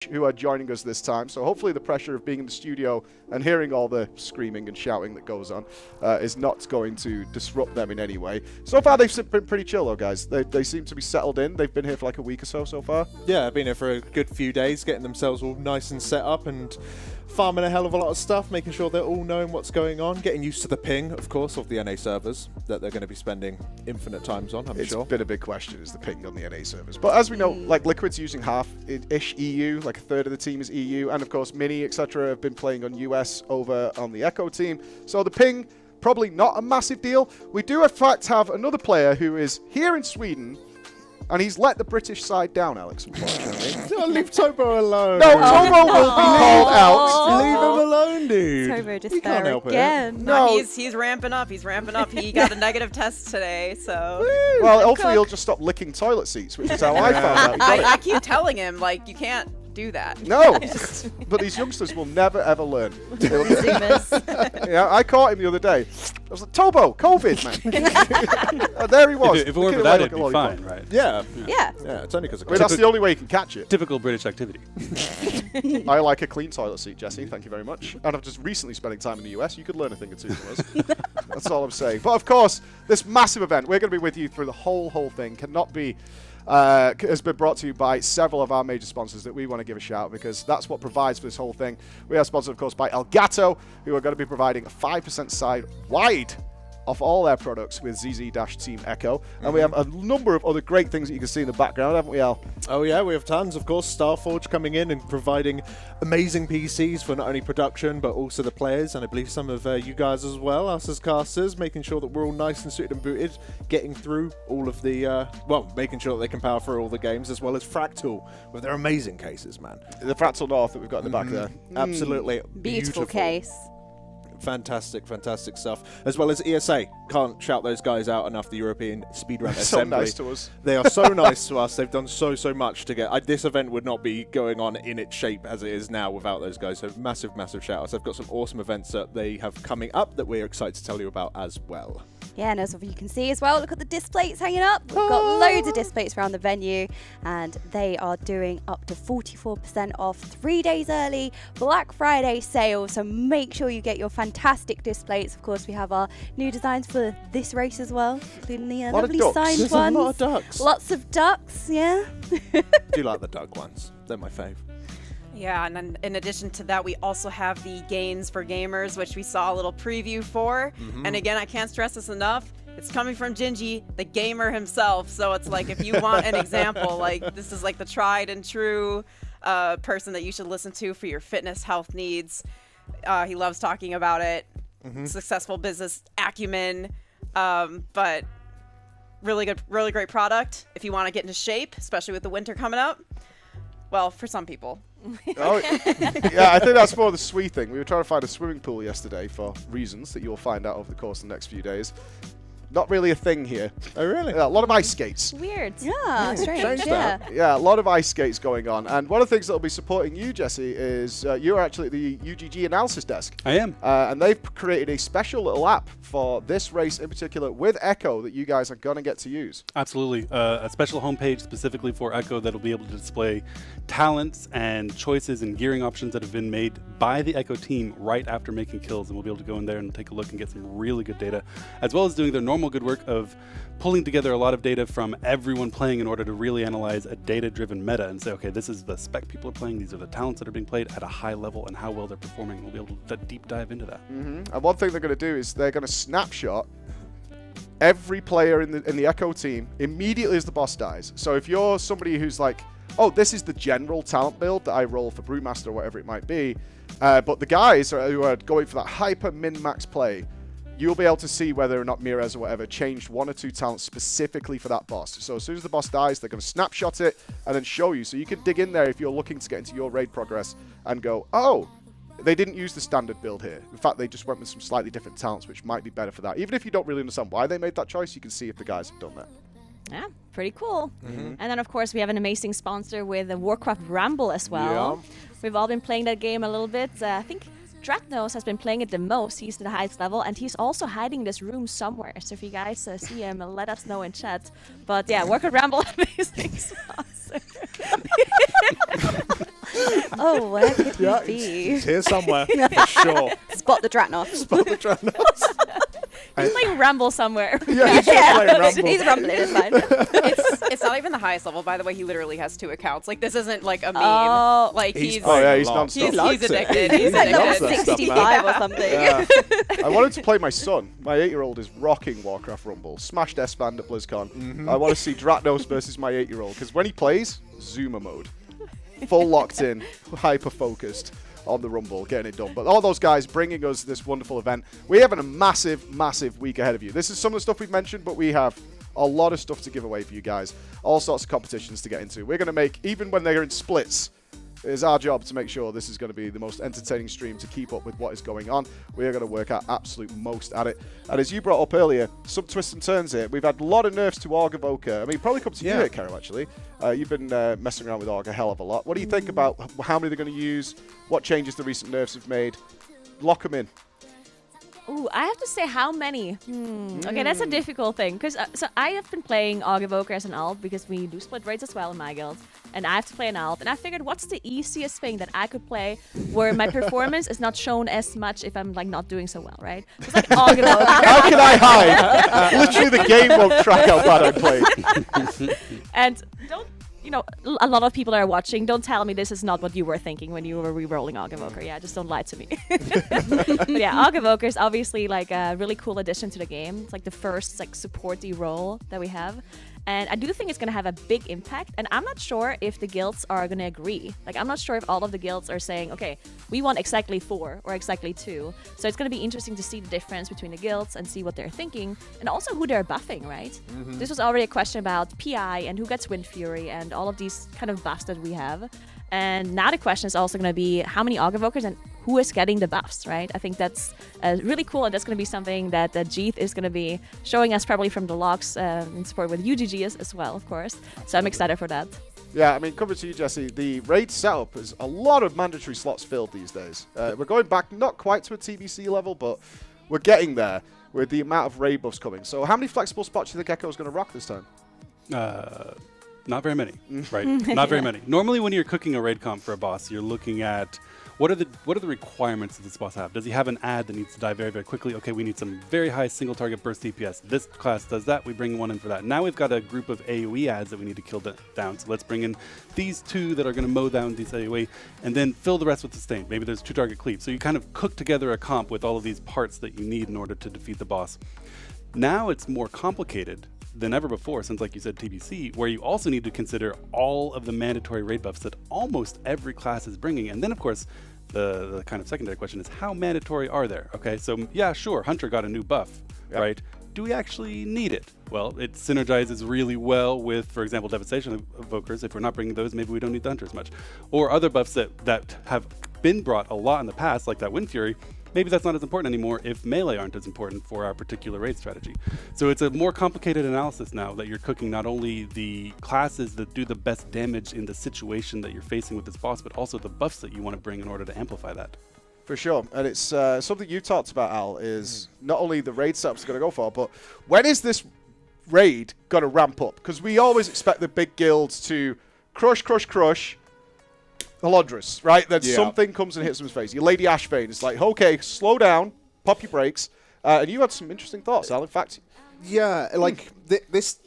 who are joining us this time. So hopefully the pressure of being in the studio and hearing all the screaming and shouting that goes on is not going to disrupt them in any way. So far they've been pretty chill though, guys. They seem to be settled in. They've been here for like a week or so far. Yeah, I've been here for a good few days, getting themselves all nice and set up and farming a hell of a lot of stuff, making sure they're all knowing what's going on, getting used to the ping, of course, of the NA servers that they're going to be spending infinite times on, I'm sure. It's been a big question, is the ping on the NA servers. But as we know, like Liquid's using half-ish EU, like a third of the team is EU, and of course Mini, etc. have been playing on US over on the Echo team. So the ping, probably not a massive deal. We do in fact have another player who is here in Sweden, and he's let the British side down, Alex, unfortunately. Don't leave Tobo alone. No, Tobo will be called out. Leave him alone, dude. Tobo just You can't there help it. again. No, he's ramping up. He's ramping up. He got a negative test today, so. Well, hopefully he'll just stop licking toilet seats, which is how I found out. He got I it. keep telling him, like, you can't do that. No, but these youngsters will never ever learn. Yeah, I caught him the other day. I was like, Tobo, COVID, man. And there he was. If it weren't for that, it'd be fine, right? Yeah. Yeah. Yeah, it's only because of I mean, that's the only way you can catch it. Typical British activity. I like a clean toilet seat, Jesse. Thank you very much. And I'm just recently spending time in the US. You could learn a thing or two from us. That's all I'm saying. But of course, this massive event, we're going to be with you through the whole thing. Cannot be. Has been brought to you by several of our major sponsors that we want to give a shout because that's what provides for this whole thing. We are sponsored, of course, by Elgato, who are going to be providing a 5% side wide off all their products with ZZ-Team Echo. And we have a number of other great things that you can see in the background, haven't we, Al? Oh yeah, we have tons. Of course, Starforge coming in and providing amazing PCs for not only production, but also the players, and I believe some of you guys as well, us as casters, making sure that we're all nice and suited and booted, getting through all of the, making sure that they can power through all the games, as well as Fractal, with their amazing cases, man. The Fractal North that we've got in the back there. Absolutely Beautiful case. Fantastic, fantastic stuff. As well as ESA. Can't shout those guys out enough, the European Speedrun Assembly. So nice to us. They are so nice to us. They've done so much to get... this event would not be going on in its shape as it is now without those guys. So massive shout outs. They've got some awesome events that they have coming up that we're excited to tell you about as well. Yeah, and as you can see as well, look at the displays hanging up. We've got loads of displays around the venue, and they are doing up to 44% off 3 days early Black Friday sale. So make sure you get your fantastic displays. Of course, we have our new designs for this race as well, including the lovely signed There's ones. a lot of ducks. Lots of ducks, yeah. Do you like the duck ones? They're my fave. Yeah, and then in addition to that, we also have the Gains for Gamers, which we saw a little preview for. And again, I can't stress this enough. It's coming from Gingy, the gamer himself. So it's like, if you want an example, like this is like the tried and true person that you should listen to for your fitness health needs. He loves talking about it. Successful business acumen, but really great product if you want to get into shape, especially with the winter coming up. Well, for some people. Oh, yeah, I think that's more the sweet thing. We were trying to find a swimming pool yesterday for reasons that you'll find out over the course of the next few days. Not really a thing here. Oh, really? Yeah, a lot of ice skates. Weird. Yeah, strange. Strange Yeah. Yeah, a lot of ice skates going on. And one of the things that will be supporting you, Jesse, is you're actually at the UGG analysis desk. I am. And they've created a special little app for this race in particular with Echo that you guys are going to get to use. Absolutely. A special homepage specifically for Echo that'll be able to display talents and choices and gearing options that have been made by the Echo team right after making kills. And we'll be able to go in there and take a look and get some really good data, as well as doing their normal good work of pulling together a lot of data from everyone playing in order to really analyze a data-driven meta and say, okay, this is the spec people are playing, these are the talents that are being played at a high level and how well they're performing. We'll be able to deep dive into that. And one thing they're going to do is they're going to snapshot every player in the Echo team immediately as the boss dies. So if you're somebody who's like, oh, this is the general talent build that I roll for Brewmaster or whatever it might be, but the guys who are going for that hyper min-max play, you'll be able to see whether or not Mirez or whatever changed one or two talents specifically for that boss. So as soon as the boss dies, they're going to snapshot it and then show you. So you can dig in there if you're looking to get into your raid progress and go, oh, they didn't use the standard build here. In fact, they just went with some slightly different talents, which might be better for that. Even if you don't really understand why they made that choice, you can see if the guys have done that. Yeah, pretty cool. And then, of course, we have an amazing sponsor with the Warcraft Ramble as well. Yeah. We've all been playing that game a little bit. I think Dratnos has been playing it the most. He's the highest level, and he's also hiding in this room somewhere. So if you guys see him, let us know in chat. But yeah, Warcraft Ramble, amazing sponsor. Oh, where could he Yeah, be? he's here somewhere, for sure. Spot the Dratnos. Spot the Dranos. He's playing Rumble somewhere. Yeah, he's just playing Rumble. He's rumbling, it's fine. It's not even the highest level, by the way. He literally has 2 accounts. Like, this isn't like a meme. Oh. Like, He's he's Oh yeah, he's He non-stop. likes he's it. addicted. He He's loves addicted. that stuff, 65 or something. Yeah. I wanted to play my son. My 8-year-old is rocking Warcraft Rumble. Smashed S-Band at BlizzCon. I want to see Dratnos versus my 8-year-old because when he plays, Zoomer mode. Full locked in, hyper-focused on the Rumble, getting it done. But all those guys bringing us this wonderful event. We have a massive, massive week ahead of you. This is some of the stuff we've mentioned, but we have a lot of stuff to give away for you guys. All sorts of competitions to get into. We're going to make, even when they're in splits, it's our job to make sure this is going to be the most entertaining stream to keep up with what is going on. We are going to work our absolute most at it. And as you brought up earlier, some twists and turns here. We've had a lot of nerfs to Org Evoker. I mean, probably comes to you here, Carol, actually. You've been messing around with Org a hell of a lot. What do you think about how many they're going to use? What changes the recent nerfs have made? Lock them in. Ooh, I have to say how many. Okay, that's a difficult thing. Because so I have been playing Aug Evoker as an alt because we do split raids as well in my guild. And I have to play an alt. And I figured what's the easiest thing that I could play where my performance is not shown as much if I'm like not doing so well, right? So it's like Aug Evoker. How can I hide? Literally, the game won't track how bad I played. And don't, you know, a lot of people that are watching, don't tell me this is not what you were thinking when you were re-rolling Aug Evoker. Yeah, just don't lie to me. But yeah, Aug Evoker is obviously like a really cool addition to the game. It's like the first like supporty role that we have. And I do think it's going to have a big impact. And I'm not sure if the guilds are going to agree. Like, I'm not sure if all of the guilds are saying, okay, we want exactly 4 or exactly 2. So it's going to be interesting to see the difference between the guilds and see what they're thinking. And also who they're buffing, right? This was already a question about PI and who gets Wind Fury and all of these kind of buffs that we have. And now the question is also going to be how many Aug Evokers and who is getting the buffs, right? I think that's really cool, and that's going to be something that Jeeth is going to be showing us probably from the logs in support with UGG as well, of course. So I'm excited for that. Yeah, I mean, coming to you, Jesse, the raid setup is a lot of mandatory slots filled these days. We're going back not quite to a TBC level, but we're getting there with the amount of raid buffs coming. So how many flexible spots do you think Echo is going to rock this time? Not very many, right? Not very many. Normally, when you're cooking a raid comp for a boss, you're looking at what are the requirements that this boss have? Does he have an ad that needs to die very, very quickly? Okay, we need some very high single target burst DPS. This class does that. We bring one in for that. Now we've got a group of AoE ads that we need to kill down. So let's bring in these 2 that are going to mow down these AoE, and then fill the rest with sustain. Maybe there's 2 target cleave. So you kind of cook together a comp with all of these parts that you need in order to defeat the boss. Now it's more complicated than ever before, since, like you said, TBC, where you also need to consider all of the mandatory raid buffs that almost every class is bringing. And then, of course, the kind of secondary question is, how mandatory are there? Okay, so yeah, sure, Hunter got a new buff, right? Do we actually need it? Well, it synergizes really well with, for example, Devastation Evokers. If we're not bringing those, maybe we don't need the Hunter as much. Or other buffs that have been brought a lot in the past, like that Wind Fury. Maybe that's not as important anymore if melee aren't as important for our particular raid strategy. So it's a more complicated analysis now that you're cooking not only the classes that do the best damage in the situation that you're facing with this boss, but also the buffs that you want to bring in order to amplify that. For sure. And it's something you talked about, Al, is not only the raid setups going to go for, but when is this raid going to ramp up? Because we always expect the big guilds to crush, Alondris, right? Then something comes and hits him in his face. Your Lady Ashvane is like, okay, slow down, pop your brakes. And you had some interesting thoughts, Al. In fact, yeah, like this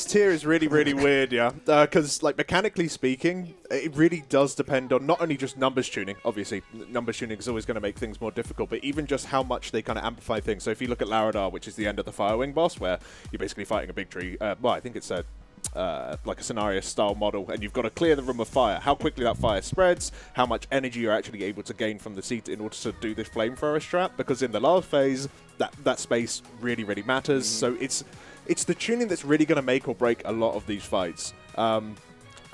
tier is really, really weird, yeah. Because, like, mechanically speaking, it really does depend on not only just numbers tuning. Obviously, numbers tuning is always going to make things more difficult, but even just how much they kind of amplify things. So if you look at Laradar, which is the end of the Firewing boss, where you're basically fighting a big tree. Well, I think it's like a scenario style model, and you've got to clear the room of fire. How quickly that fire spreads, how much energy you're actually able to gain from the seat in order to do this flamethrower strat, because in the last phase that space really, really matters. So it's the tuning that's really going to make or break a lot of these fights,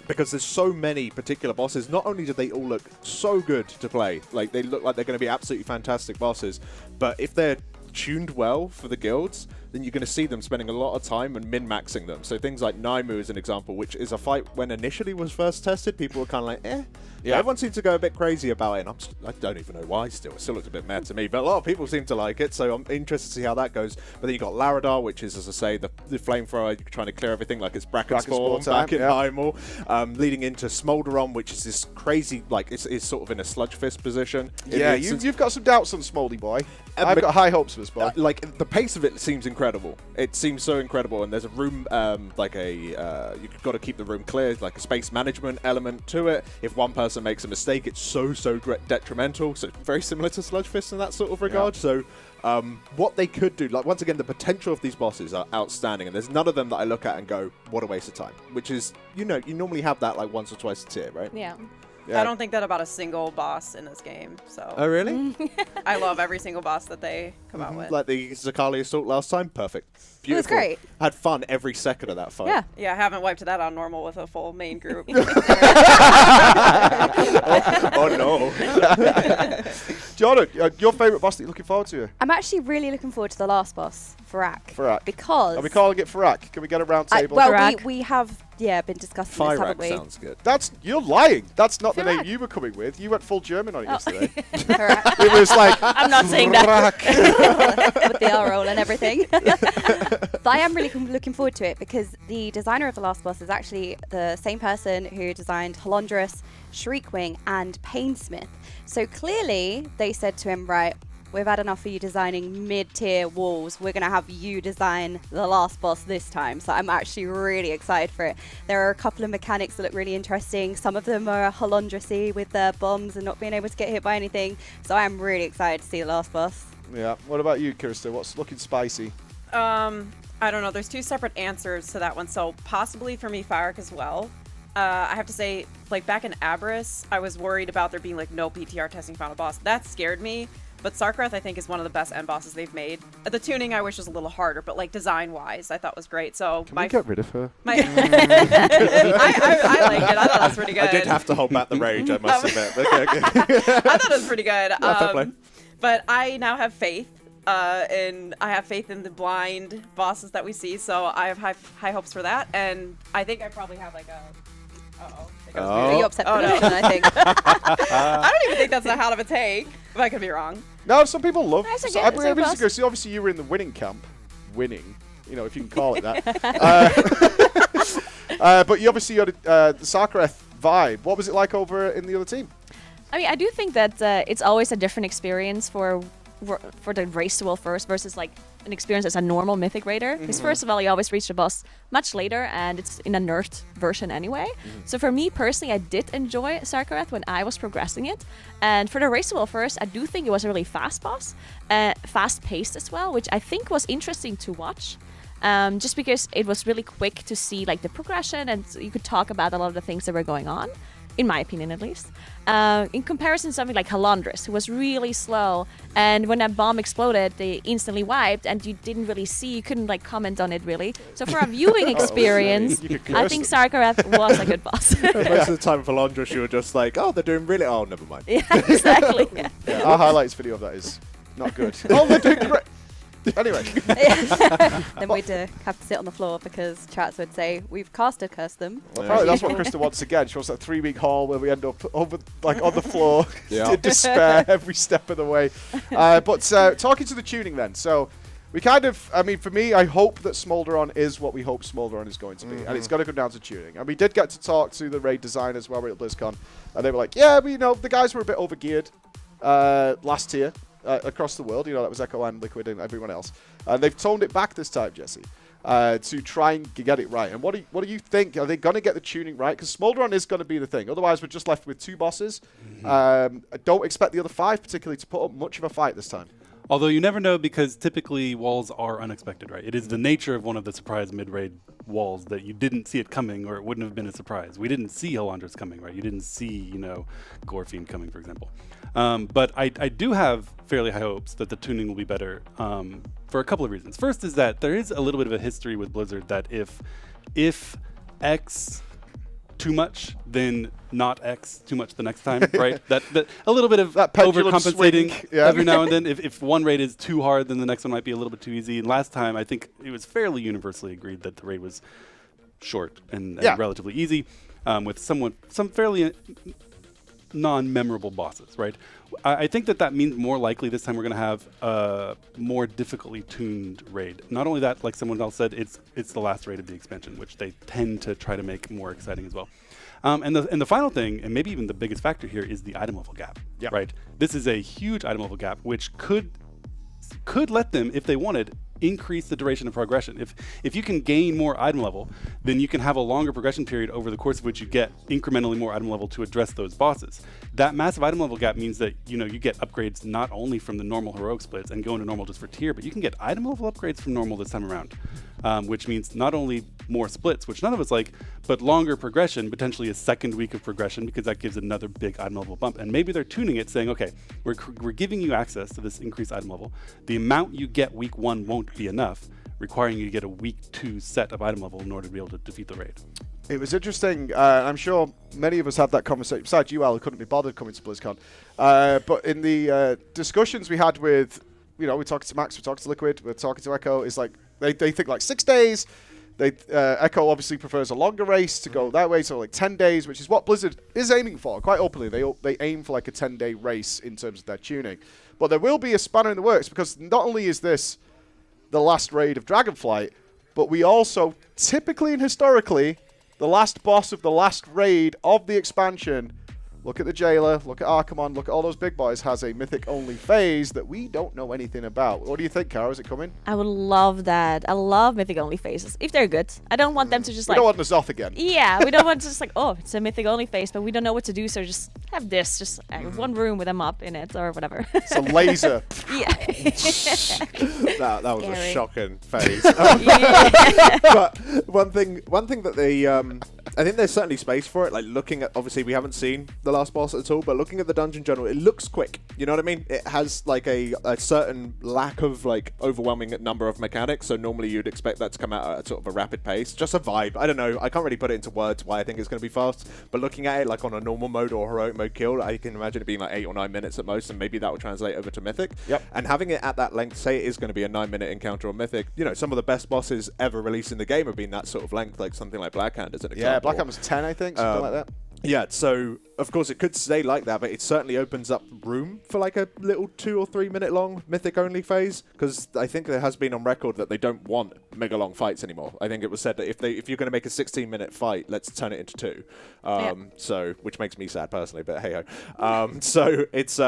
because there's so many particular bosses. Not only do they all look so good to play, like they look like they're going to be absolutely fantastic bosses, but if they're tuned well for the guilds, then you're going to see them spending a lot of time and min-maxing them. So things like Naimu is an example, which is a fight when initially was first tested, people were kind of like, eh. Yeah. Everyone seemed to go a bit crazy about it, and I don't even know why still. It still looks a bit mad to me, but a lot of people seem to like it, so I'm interested to see how that goes. But then you got Laradar, which is, as I say, the flamethrower, trying to clear everything like it's Bracken Spawn back in Hymal, leading into Smolderon, which is this crazy, like, it's sort of in a sludge fist position. Yeah, you've got some doubts on Smoldy Boy. I've got high hopes for this boy. Like, the pace of it seems incredible. It seems so incredible, and there's a room, you've got to keep the room clear, like a space management element to it. If one person makes a mistake, it's so detrimental. So very similar to Sludge Fist in that sort of regard. Yeah. So what they could do, like, once again, the potential of these bosses are outstanding, and there's none of them that I look at and go, what a waste of time. Which is, you normally have that like once or twice a tier, right? Yeah. Yeah. I don't think that about a single boss in this game. So Oh, really? I love every single boss that they come out with. Like the Zakali Assault last time? Perfect. Beautiful. It was great. Had fun every second of that fight. Yeah. Yeah, I haven't wiped that on normal with a full main group. Oh, no. Jordan, your favourite boss that you're looking forward to? I'm actually really looking forward to the last boss, Farak. Farak. Because Are we calling it Farak? Can we get a round table? well, Farak. we have been discussing this, haven't Fyrak we? sounds good. You're lying. That's not the name Farak. you were coming with. You went full German on it Oh. yesterday. Farak. It was like I'm not saying that. Farak. With the R roll and everything. But I am really looking forward to it because the designer of the last boss is actually the same person who designed Halondrus, Shriekwing, and Painsmith. So clearly they said to him, right, we've had enough of you designing mid-tier walls. We're going to have you design the last boss this time. So I'm actually really excited for it. There are a couple of mechanics that look really interesting. Some of them are Halondrus-y with their bombs and not being able to get hit by anything. So I'm really excited to see the last boss. Yeah. What about you, Kirsten? What's looking spicy? I don't know. There's two separate answers to that one. So possibly for me, Fyrak as well. I have to say, like back in Abyss, I was worried about there being like no PTR testing final boss. That scared me. But Sarkareth, I think, is one of the best end bosses they've made. The tuning, I wish, was a little harder, but like design-wise, I thought was great. So Can we get rid of her? I liked it. I thought it was pretty good. I did have to hold back the rage, I must admit. Okay. I thought it was pretty good. Fair play. But I now have faith. I have faith in the blind bosses that we see, so I have high hopes for that. And I think I probably have like a. Are you upset Oh, for no. that? I think. I don't even think that's a hell of a take, but I could be wrong. No, some people love. That's So okay, I it's a believe boss. so obviously you were in the winning camp, winning. If you can call it that. But you obviously had the Sarkareth vibe. What was it like over in the other team? I mean, I do think that it's always a different experience for the race to world first versus like an experience as a normal mythic raider. Because first of all, you always reach the boss much later, and it's in a nerfed version anyway. So for me personally, I did enjoy Sarkareth when I was progressing it. And for the race to world first, I do think it was a really fast boss, fast paced as well, which I think was interesting to watch. Just because it was really quick to see like the progression, and you could talk about a lot of the things that were going on, in my opinion at least. In comparison to something like Halondrus, who was really slow, and when that bomb exploded, they instantly wiped, and you didn't really see, you couldn't like comment on it really. So for a viewing experience, You could I curse think them. Sarkareth was a good boss. Most of the time for Londrus, you were just like, oh, they're doing really. Oh, never mind. Yeah, exactly. Yeah. Yeah, our highlights video of that is not good. Oh, they're doing great. Anyway, Then we'd have to sit on the floor because chats would say, we've caster cursed them. well, probably that's what Krista wants again. She wants that 3-week haul where we end up over like on the floor, Yeah. in despair every step of the way. But talking to the tuning then, so we kind of, I mean, for me, I hope that Smolderon is what we hope Smolderon is going to be, and it's got to go down to tuning. And we did get to talk to the raid designers while we were at BlizzCon, and they were like, yeah, but, the guys were a bit overgeared last tier. Across the world, that was Echo and Liquid and everyone else. And they've toned it back this time, Jesse, to try and get it right. And what do you think? Are they going to get the tuning right? Because Smolderon is going to be the thing. Otherwise, we're just left with 2 bosses. I don't expect the other 5 particularly to put up much of a fight this time. Although you never know, because typically walls are unexpected, right? It is the nature of one of the surprise mid-raid walls that you didn't see it coming, or it wouldn't have been a surprise. We didn't see Halondrus coming, right? You didn't see, Gorefiend coming, for example. But I do have fairly high hopes that the tuning will be better for a couple of reasons. First is that there is a little bit of a history with Blizzard that if X too much, then not X too much the next time, right? That a little bit of That pendulum overcompensating swing, yeah. every now and then. If one raid is too hard, then the next one might be a little bit too easy. And last time, I think it was fairly universally agreed that the raid was short and relatively easy, with some fairly non-memorable bosses, right? I think that means more likely this time we're going to have a more difficultly tuned raid. Not only that, like someone else said, it's the last raid of the expansion, which they tend to try to make more exciting as well. And the final thing, and maybe even the biggest factor here, is the item level gap, right? This is a huge item level gap, which could let them, if they wanted, increase the duration of progression. If you can gain more item level, then you can have a longer progression period over the course of which you get incrementally more item level to address those bosses. That massive item level gap means that you get upgrades not only from the normal heroic splits and go into normal just for tier, but you can get item level upgrades from normal this time around, which means not only more splits, which none of us like, but longer progression, potentially a second week of progression, because that gives another big item level bump. And maybe they're tuning it, saying, okay, we're giving you access to this increased item level. The amount you get week 1 won't be enough, requiring you to get a week 2 set of item level in order to be able to defeat the raid. It was interesting. I'm sure many of us had that conversation. Besides you, Al, who couldn't be bothered coming to BlizzCon. But in the discussions we had with, we're talking to Max, we're talking to Liquid, we're talking to Echo, it's like they think like 6 days. Echo obviously prefers a longer race to go that way, so like 10 days, which is what Blizzard is aiming for quite openly. They aim for like a 10-day race in terms of their tuning. But there will be a spanner in the works, because not only is this the last raid of Dragonflight, but we also typically and historically, the last boss of the last raid of the expansion, look at the Jailer, look at Archimon, look at all those big boys, has a mythic-only phase that we don't know anything about. What do you think, Kara? Is it coming? I would love that. I love mythic only phases if they're good. I don't want them to just We don't want N'Zoth again. Yeah, we don't want to just like, oh, it's a mythic only phase, but we don't know what to do, so just have this, just one room with a mop in it or whatever. It's a laser. Yeah. that was Scary. a shocking phase. Yeah. But one thing that they, I think there's certainly space for it. Like looking at, obviously we haven't seen the last boss at all, but looking at the dungeon general, it looks quick. You know what I mean? It has like a certain lack of like overwhelming number of mechanics. So normally you'd expect that to come out at sort of a rapid pace. Just a vibe. I don't know. I can't really put it into words why I think it's going to be fast. But looking at it like on a normal mode or heroic mode kill, I can imagine it being like 8 or 9 minutes at most, and maybe that will translate over to Mythic. Yep. And having it at that length, say it is going to be a 9-minute encounter on Mythic. Some of the best bosses ever released in the game have been that sort of length, like something like Blackhand as an example. Yeah, Blackhand was 10, I think, something like that. Yeah, so of course it could stay like that, but it certainly opens up room for like a little 2 or 3 minute long mythic only phase, because I think there has been on record that they don't want mega long fights anymore. I think it was said that if you're going to make a 16-minute fight, let's turn it into 2. So which makes me sad personally, but hey ho. So it's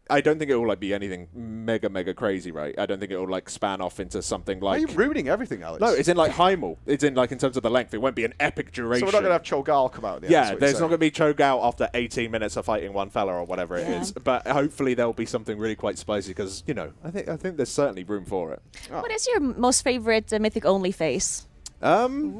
I don't think it will like be anything mega crazy, right? I don't think it will like span off into something like. Are you ruining everything, Alex? No, it's in like Heimel. It's in like in terms of the length. It won't be an epic duration. So we're not going to have Cho'Gall come out. Yeah, there's not going to be Cho'Gall after 18 minutes of fighting one fella or whatever it is. But hopefully there will be something really quite spicy, because I think there's certainly room for it. Oh. What is your most favorite mythic only phase? Probably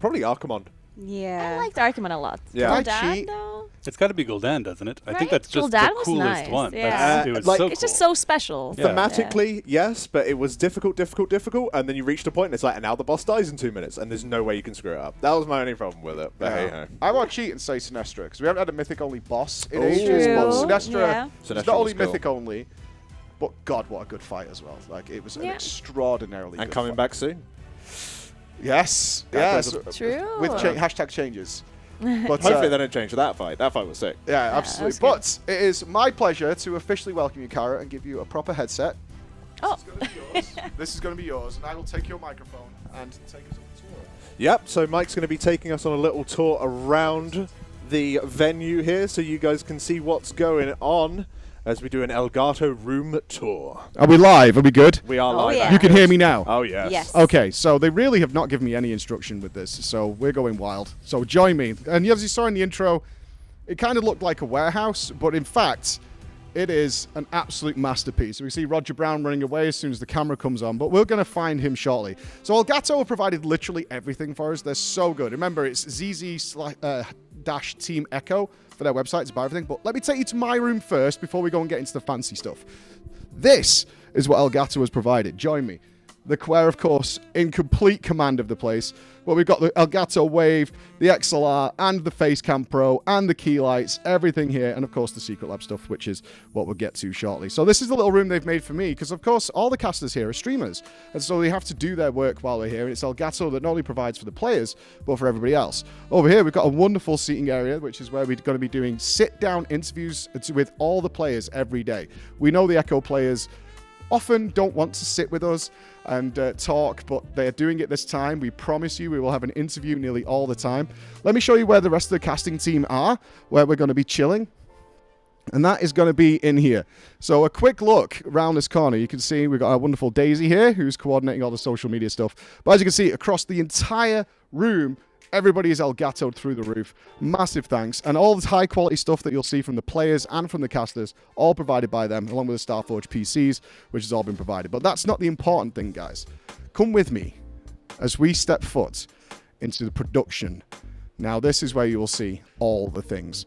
Archimon. Yeah. I liked Archimon a lot. Yeah. Can I Gul'dan, cheat? though? It's got to be Gul'dan, doesn't it? I think Right? that's just Gul'dan the was coolest nice, one. yeah. It was Like- so It's just cool. so special. Yeah. Thematically, yes, but it was difficult, and then you reached a point and it's like, and now the boss dies in 2 minutes, and there's no way you can screw it up. That was my only problem with it. But hey, ho. I want to cheat and say Sinestra, because we haven't had a mythic only boss in Ooh. ages. But True. Sinestra Yeah. is Sinestra not only was cool. mythic only, but God, what a good fight as well. Like, it was an Yeah. extraordinarily And good coming fight. back soon. Yes. That Yes. was True. With hashtag changes. But, Hopefully they don't change that fight. That fight was sick. yeah, that absolutely. was But it is my pleasure to officially welcome you, Kara, and give you a proper headset. Oh. This is going to be yours, and I will take your microphone and take us on a tour. Yep, so Mike's going to be taking us on a little tour around the venue here so you guys can see what's going on as we do an Elgato room tour. Are we live? Are we good? We are Oh, live. yeah. You can hear me now. Oh, yes. Yes. Okay, so they really have not given me any instruction with this, so we're going wild. So join me. And as you saw in the intro, it kind of looked like a warehouse, but in fact, it is an absolute masterpiece. We see Roger Brown running away as soon as the camera comes on, but we're going to find him shortly. So Elgato have provided literally everything for us. They're so good. Remember, it's ZZ-Team Echo for their website to buy everything. But let me take you to my room first before we go and get into the fancy stuff. This is what Elgato has provided. Join me. The Quer, of course, in complete command of the place. But we've got the Elgato Wave, the XLR, and the Facecam Pro, and the key lights, everything here, and of course the Secret Lab stuff, which is what we'll get to shortly. So this is the little room they've made for me, because of course all the casters here are streamers, and so they have to do their work while they're here, and it's Elgato that not only provides for the players, but for everybody else. Over here we've got a wonderful seating area, which is where we're going to be doing sit-down interviews with all the players every day. We know the Echo players often don't want to sit with us and talk, but they're doing it this time. We promise you we will have an interview nearly all the time. Let me show you where the rest of the casting team are, where we're going to be chilling. And that is going to be in here. So a quick look around this corner. You can see we've got our wonderful Daisy here, who's coordinating all the social media stuff. But as you can see, across the entire room, everybody is Elgatoed through the roof. Massive thanks. And all the high quality stuff that you'll see from the players and from the casters, all provided by them, along with the Starforge PCs, which has all been provided. But that's not the important thing, guys. Come with me as we step foot into the production. Now, this is where you will see all the things.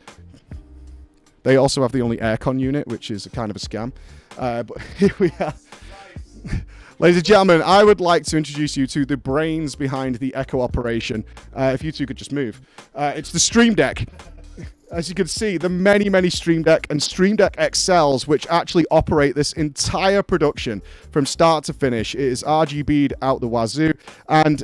They also have the only aircon unit, which is a kind of a scam. But here we are. Ladies and gentlemen, I would like to introduce you to the brains behind the Echo operation. If you two could just move. It's the Stream Deck. As you can see, the many, many Stream Deck and Stream Deck XLs, which actually operate this entire production from start to finish. It is RGB'd out the wazoo, and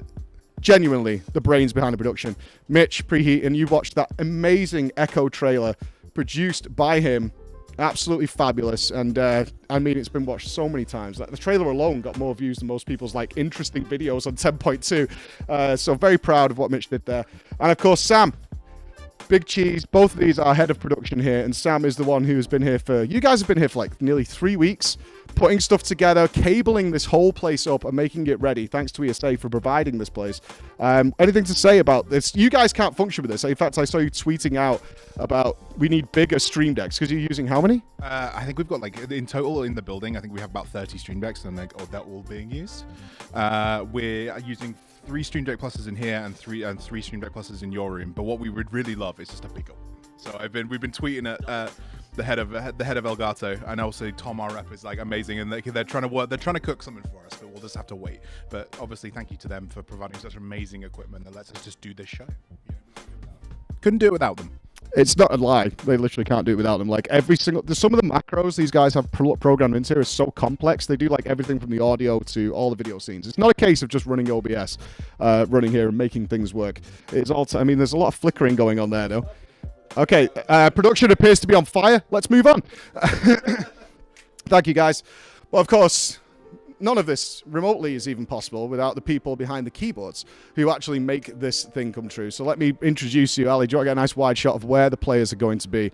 genuinely the brains behind the production. Mitch, Preheat, and you watched that amazing Echo trailer produced by him. Absolutely fabulous, and I mean, it's been watched so many times. Like, the trailer alone got more views than most people's like interesting videos on 10.2. So very proud of what Mitch did there. And of course, Sam, Big Cheese, both of these are head of production here, and Sam is the one who's been here for, you guys have been here for like nearly 3 weeks, putting stuff together, cabling this whole place up and making it ready. Thanks to ESA for providing this place. Anything to say about this? You guys can't function with this. In fact, I saw you tweeting out about we need bigger Stream Decks, because you're using how many? I think we've got like in total in the building, I think we have about 30 Stream Decks, and they're all being used. We're using 3 Stream Deck Pluses in here and three Stream Deck Pluses in your room. But what we would really love is just a bigger one. So we've been tweeting at the head of Elgato, and also Tom, our rep, is like amazing, and they're trying to cook something for us, but we'll just have to wait. But obviously, thank you to them for providing such amazing equipment that lets us just do this show. Couldn't do it without them. It's not a lie. They literally can't do it without them. Like some of the macros these guys have programmed into is so complex. They do like everything from the audio to all the video scenes. It's not a case of just running OBS, running here and making things work. It's all. I mean, there's a lot of flickering going on there, though. Okay, production appears to be on fire. Let's move on. Thank you, guys. Well, of course, none of this remotely is even possible without the people behind the keyboards who actually make this thing come true. So let me introduce you. Ali, do you want to get a nice wide shot of where the players are going to be?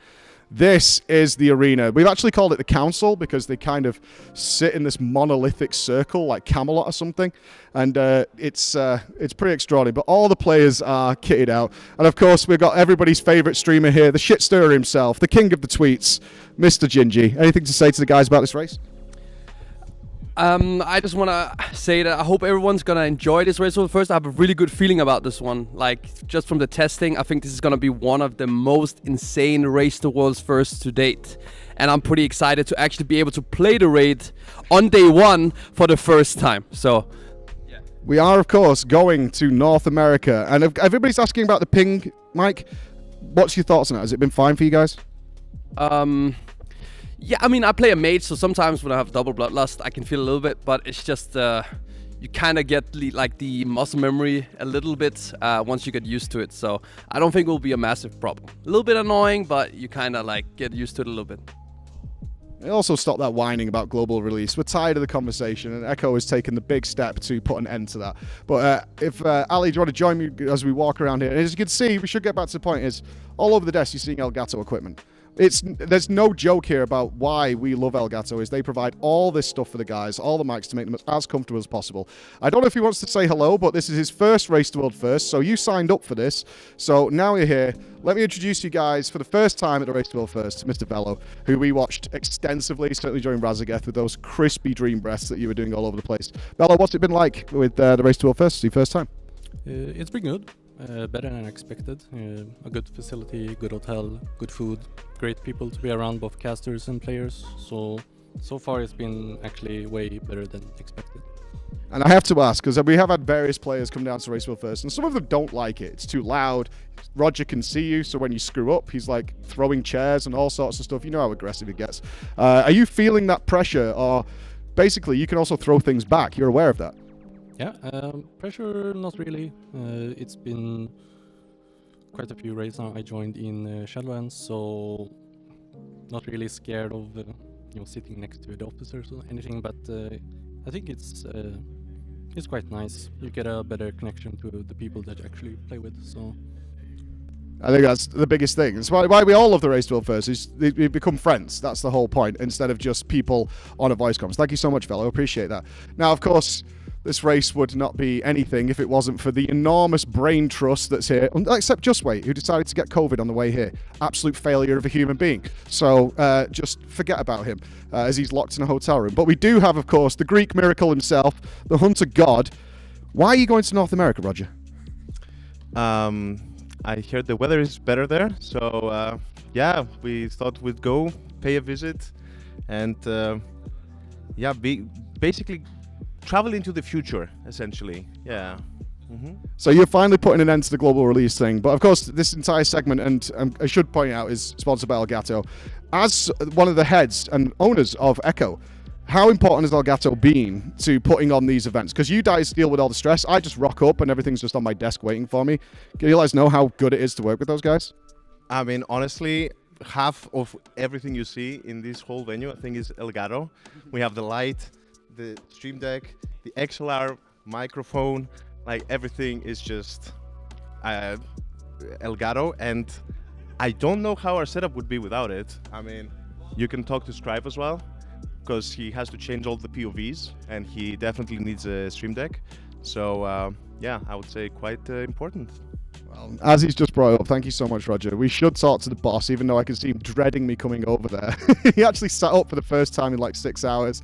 This is the arena. We've actually called it the council because they kind of sit in this monolithic circle like Camelot or something. And it's pretty extraordinary. But all the players are kitted out. And of course, we've got everybody's favorite streamer here, the shit stirrer himself, the king of the tweets, Mr. Gingy. Anything to say to the guys about this race? I just want to say that I hope everyone's going to enjoy this race. So first, I have a really good feeling about this one. Like, just from the testing, I think this is going to be one of the most insane Race to Worlds firsts to date. And I'm pretty excited to actually be able to play the raid on day one for the first time. So, yeah. We are, of course, going to North America. And if everybody's asking about the ping, Mike, what's your thoughts on that? Has it been fine for you guys? Yeah, I mean, I play a mage, so sometimes when I have double bloodlust, I can feel a little bit, but it's just, you kind of get the muscle memory a little bit once you get used to it, so I don't think it will be a massive problem. A little bit annoying, but you kind of get used to it a little bit. It also stopped that whining about global release. We're tired of the conversation, and Echo has taken the big step to put an end to that. But if Ali, do you want to join me as we walk around here? And as you can see, we should get back to the point, is all over the desk you're seeing Elgato equipment. There's no joke here about why we love Elgato. Is they provide all this stuff for the guys, all the mics to make them as comfortable as possible. I don't know if he wants to say hello, but this is his first Race to World first, so you signed up for this. So now you're here. Let me introduce you guys for the first time at the Race to World first, Mr. Velo, who we watched extensively, certainly during Razageth, with those crispy dream breaths that you were doing all over the place. Velo, what's it been like with the Race to World first? It's your first time? It's been good. Better than expected. A good facility, good hotel, good food, great people to be around, both casters and players. So far it's been actually way better than expected. And I have to ask, because we have had various players come down to Racewheel first, and some of them don't like it. It's too loud. Roger can see you, so when you screw up, he's like throwing chairs and all sorts of stuff. You know how aggressive he gets. Are you feeling that pressure, or basically you can also throw things back? You're aware of that? Yeah, pressure, not really. It's been quite a few races now. I joined in Shadowlands, so not really scared of sitting next to the officers or anything. But I think it's quite nice. You get a better connection to the people that you actually play with. So I think that's the biggest thing. It's why we all love the Race to World First. Is we become friends. That's the whole point, instead of just people on a voice comms. Thank you so much, fellow. Appreciate that. Now, of course, this race would not be anything if it wasn't for the enormous brain trust that's here, except Just Wait, who decided to get COVID on the way here. Absolute failure of a human being. So just forget about him as he's locked in a hotel room. But we do have, of course, the Greek miracle himself, the hunter god. Why are you going to North America, Roger? I heard the weather is better there, so yeah, we thought we'd go pay a visit and basically travel into the future, essentially. Yeah. So you're finally putting an end to the global release thing. But of course, this entire segment, and I should point out, is sponsored by Elgato. As one of the heads and owners of Echo, how important has Elgato been to putting on these events? Because you guys deal with all the stress. I just rock up and everything's just on my desk waiting for me. Can you let us know how good it is to work with those guys? I mean, honestly, half of everything you see in this whole venue, I think, is Elgato. We have the light, the stream deck, the XLR microphone, like everything is just Elgato, and I don't know how our setup would be without it. I mean, you can talk to Scribe as well, because he has to change all the POVs, and he definitely needs a stream deck. So yeah, I would say quite important. Well, as he's just brought up, thank you so much, Roger. We should talk to the boss, even though I can see him dreading me coming over there. He actually sat up for the first time in like 6 hours.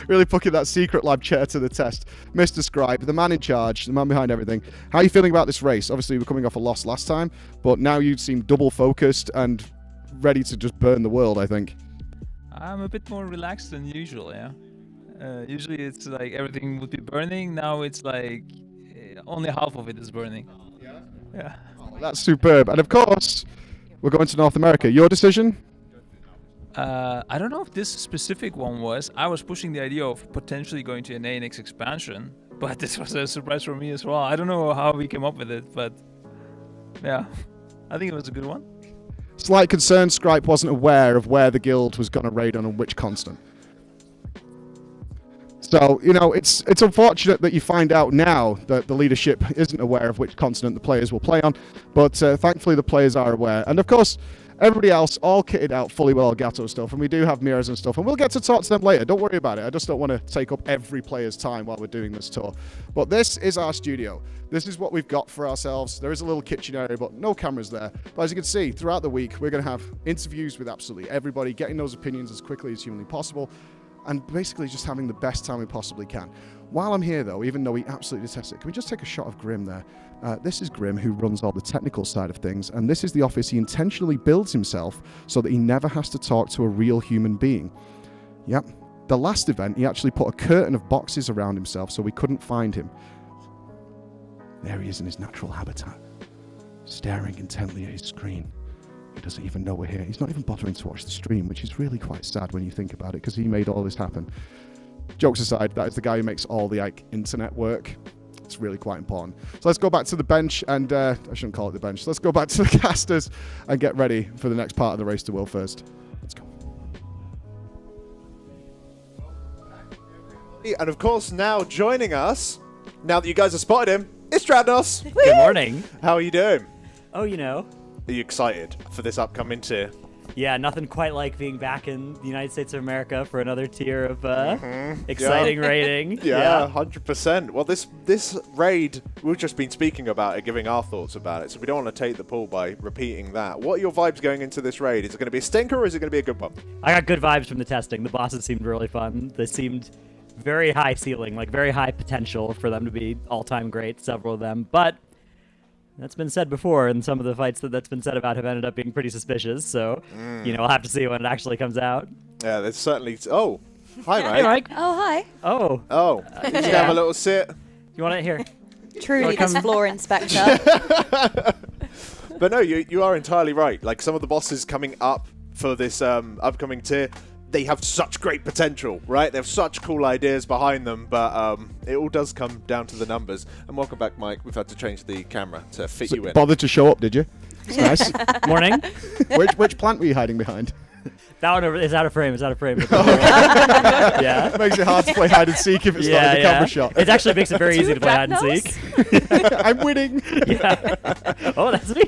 Really putting that secret lab chair to the test. Mr. Scribe, the man in charge, the man behind everything. How are you feeling about this race? Obviously, we're coming off a loss last time, but now you seem double focused and ready to just burn the world, I think. I'm a bit more relaxed than usual, yeah. Usually it's like everything would be burning. Now it's like only half of it is burning. Yeah. Oh, that's superb. And of course, we're going to North America. Your decision? I don't know if this specific one was. I was pushing the idea of potentially going to an ANX expansion, but this was a surprise for me as well. I don't know how we came up with it, but yeah, I think it was a good one. Slight concern, Scripe wasn't aware of where the guild was going to raid on and which constant. So, you know, it's unfortunate that you find out now that the leadership isn't aware of which continent the players will play on, but thankfully the players are aware. And of course, everybody else all kitted out fully well Elgato stuff, and we do have mirrors and stuff, and we'll get to talk to them later. Don't worry about it. I just don't want to take up every player's time while we're doing this tour. But this is our studio. This is what we've got for ourselves. There is a little kitchen area, but no cameras there. But as you can see, throughout the week, we're going to have interviews with absolutely everybody, getting those opinions as quickly as humanly possible, and basically just having the best time we possibly can. While I'm here, though, even though we absolutely detest it, can we just take a shot of Grim there? This is Grim, who runs all the technical side of things, and this is the office he intentionally builds himself so that he never has to talk to a real human being. Yep. The last event, he actually put a curtain of boxes around himself so we couldn't find him. There he is in his natural habitat, staring intently at his screen. He doesn't even know we're here. He's not even bothering to watch the stream, which is really quite sad when you think about it, because he made all this happen. Jokes aside, that is the guy who makes all the internet work. It's really quite important. So let's go back to the bench, and I shouldn't call it the bench. Let's go back to the casters and get ready for the next part of the Race to World First. Let's go. And of course, now joining us, now that you guys have spotted him, it's Stradnos. Good morning. How are you doing? Oh, you know. Are you excited for this upcoming tier? Yeah, nothing quite like being back in the United States of America for another tier of exciting raiding. Yeah, 100%. Well, this raid, we've just been speaking about it, giving our thoughts about it, so we don't want to take the pull by repeating that. What are your vibes going into this raid? Is it going to be a stinker or is it going to be a good one? I got good vibes from the testing. The bosses seemed really fun. They seemed very high ceiling, like very high potential for them to be all-time great, several of them, but that's been said before, and some of the fights that's been said about have ended up being pretty suspicious, so, you know, we'll have to see when it actually comes out. Yeah, there's certainly... Oh, Hi, mate. Hey, Mike. Oh, hi. Oh. Oh, you can have a little sit. You want it here? Truly, this floor inspector. But no, you are entirely right. Like, some of the bosses coming up for this upcoming tier, they have such great potential, right? They have such cool ideas behind them, but it all does come down to the numbers. And welcome back, Mike. We've had to change the camera to fit you in. Bothered to show up, did you? It's nice. Morning. Which plant were you hiding behind? That one over is out of frame. It's out of frame. Yeah. It makes it hard to play hide and seek if it's not in the camera shot. It actually makes it very easy to play hide and seek. I'm winning. Yeah. Oh, that's me.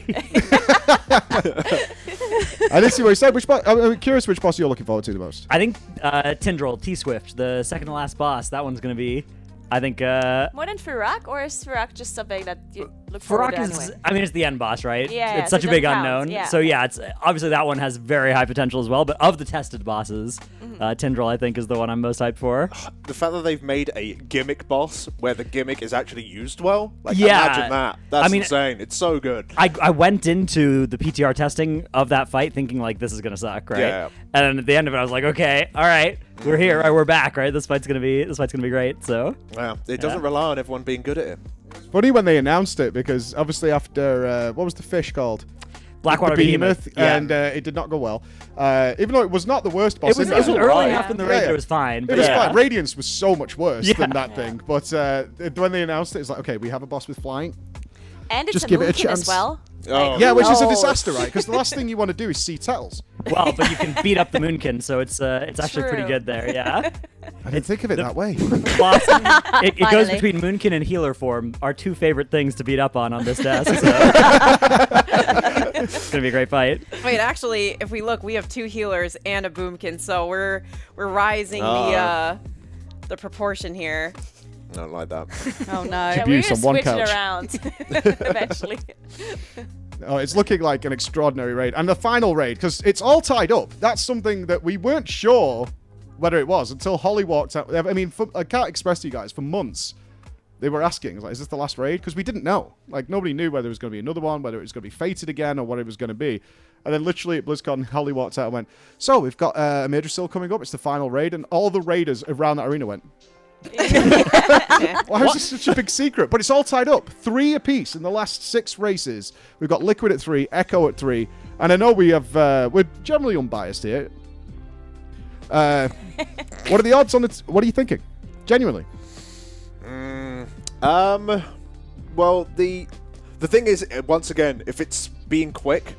I didn't see what you said. I'm curious which boss you're looking forward to the most. I think Tindral, T-Swift, the second to last boss. That one's going to be, I think... More than Furak, or is Furak just something that you look forward to Furak is, anyway? I mean, it's the end boss, right? Yeah, it's so such a it big doesn't count, unknown. yeah. So yeah, it's obviously that one has very high potential as well. But of the tested bosses, Tindral, I think, is the one I'm most hyped for. The fact that they've made a gimmick boss where the gimmick is actually used well, like, Yeah. imagine that. That's insane. It's so good. I went into the PTR testing of that fight thinking, like, this is going to suck, right? Yeah. And then at the end of it, I was like, okay, all right, we're here, right? We're back, right? This fight's gonna be great. So Yeah, it doesn't rely on everyone being good at it. Funny when they announced it, because obviously after what was the fish called? Blackwater The Behemoth, yeah. and it did not go well. Even though it was not the worst boss. it was early enough in the raid that it was fine. It But was yeah. fine. Radiance was so much worse Yeah. than that thing. But when they announced it, it's like, okay, we have a boss with flying. And it's Just a give it a Moonkin chance. as well. Oh. Yeah, which is a Oh. disaster, right? Because the last thing you want to do is see tells. Well, but you can beat up the Moonkin, so it's actually pretty True. good there. Yeah. I didn't think of it that way. Boss, it goes Finally. between Moonkin and Healer form. Our two favorite things to beat up on this desk. So. It's gonna be a great fight. Wait, actually, if we look, we have 2 healers and a boomkin, so we're rising the proportion here. I don't like that. Oh, no. Yeah, Abuse we're on one switch it couch. around eventually. Oh, it's looking like an extraordinary raid. And the final raid, because it's all tied up. That's something that we weren't sure whether it was until Holly walked out. I mean, I can't express to you guys, for months, they were asking, like, is this the last raid? Because we didn't know. Like, nobody knew whether it was going to be another one, whether it was going to be fated again, or what it was going to be. And then literally at BlizzCon, Holly walked out and went, so we've got Amirdrassil coming up. It's the final raid. And all the raiders around that arena went, why is this such a big secret? But it's all tied up. 3 apiece in the last 6 races. We've got Liquid at 3, Echo at 3, and I know we have. We're generally unbiased here. What are the odds on it? What are you thinking? Genuinely. Well, the thing is, once again, if it's being quick,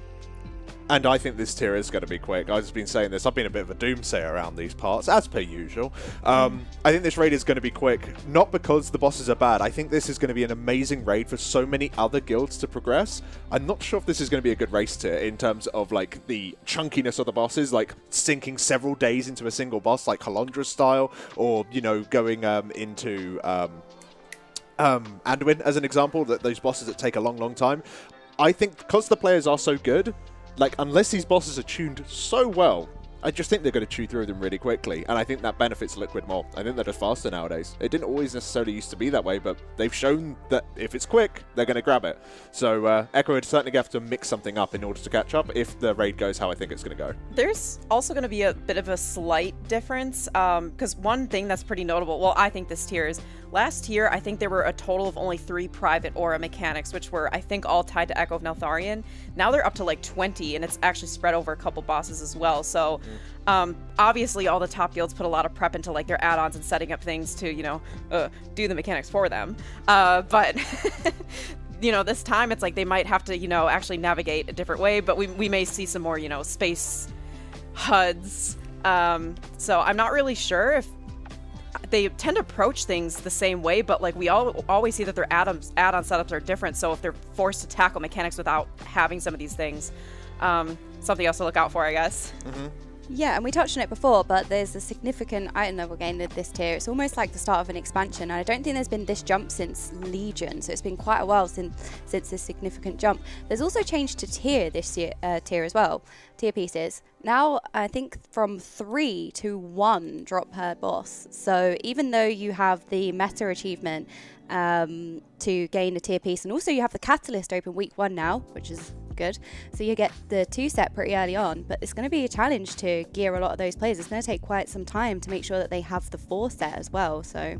and I think this tier is going to be quick. I've just been saying this. I've been a bit of a doomsayer around these parts, as per usual. I think this raid is going to be quick, not because the bosses are bad. I think this is going to be an amazing raid for so many other guilds to progress. I'm not sure if this is going to be a good race tier in terms of, like, the chunkiness of the bosses, like sinking several days into a single boss, like Halondra's style, or, you know, going into Anduin as an example, that those bosses that take a long, long time. I think because the players are so good, like, unless these bosses are tuned so well, I just think they're going to chew through them really quickly, and I think that benefits Liquid more. I think they're just faster nowadays. It didn't always necessarily used to be that way, but they've shown that if it's quick, they're going to grab it. So Echo would certainly have to mix something up in order to catch up if the raid goes how I think it's going to go. There's also going to be a bit of a slight difference, because one thing that's pretty notable, well, I think this tier is, last year, I think there were a total of only 3 private aura mechanics, which were, I think, all tied to Echo of Neltharion. Now they're up to like 20, and it's actually spread over a couple bosses as well. So obviously all the top guilds put a lot of prep into like their add-ons and setting up things to, you know, do the mechanics for them. But you know, this time it's like they might have to, you know, actually navigate a different way, but we may see some more, you know, space HUDs. So I'm not really sure if they tend to approach things the same way, but like we always see that their add-on setups are different. So if they're forced to tackle mechanics without having some of these things, something else to look out for, I guess. Yeah, and we touched on it before, but there's a significant item level gain in this tier. It's almost like the start of an expansion, and I don't think there's been this jump since Legion, so it's been quite a while since this significant jump. There's also change to tier this year, tier as well, tier pieces. Now, I think from 3 to 1 drop per boss. So even though you have the meta achievement to gain a tier piece, and also you have the catalyst open week 1 now, which is good. So you get the 2 set pretty early on, but it's going to be a challenge to gear a lot of those players. It's going to take quite some time to make sure that they have the 4 set as well. So I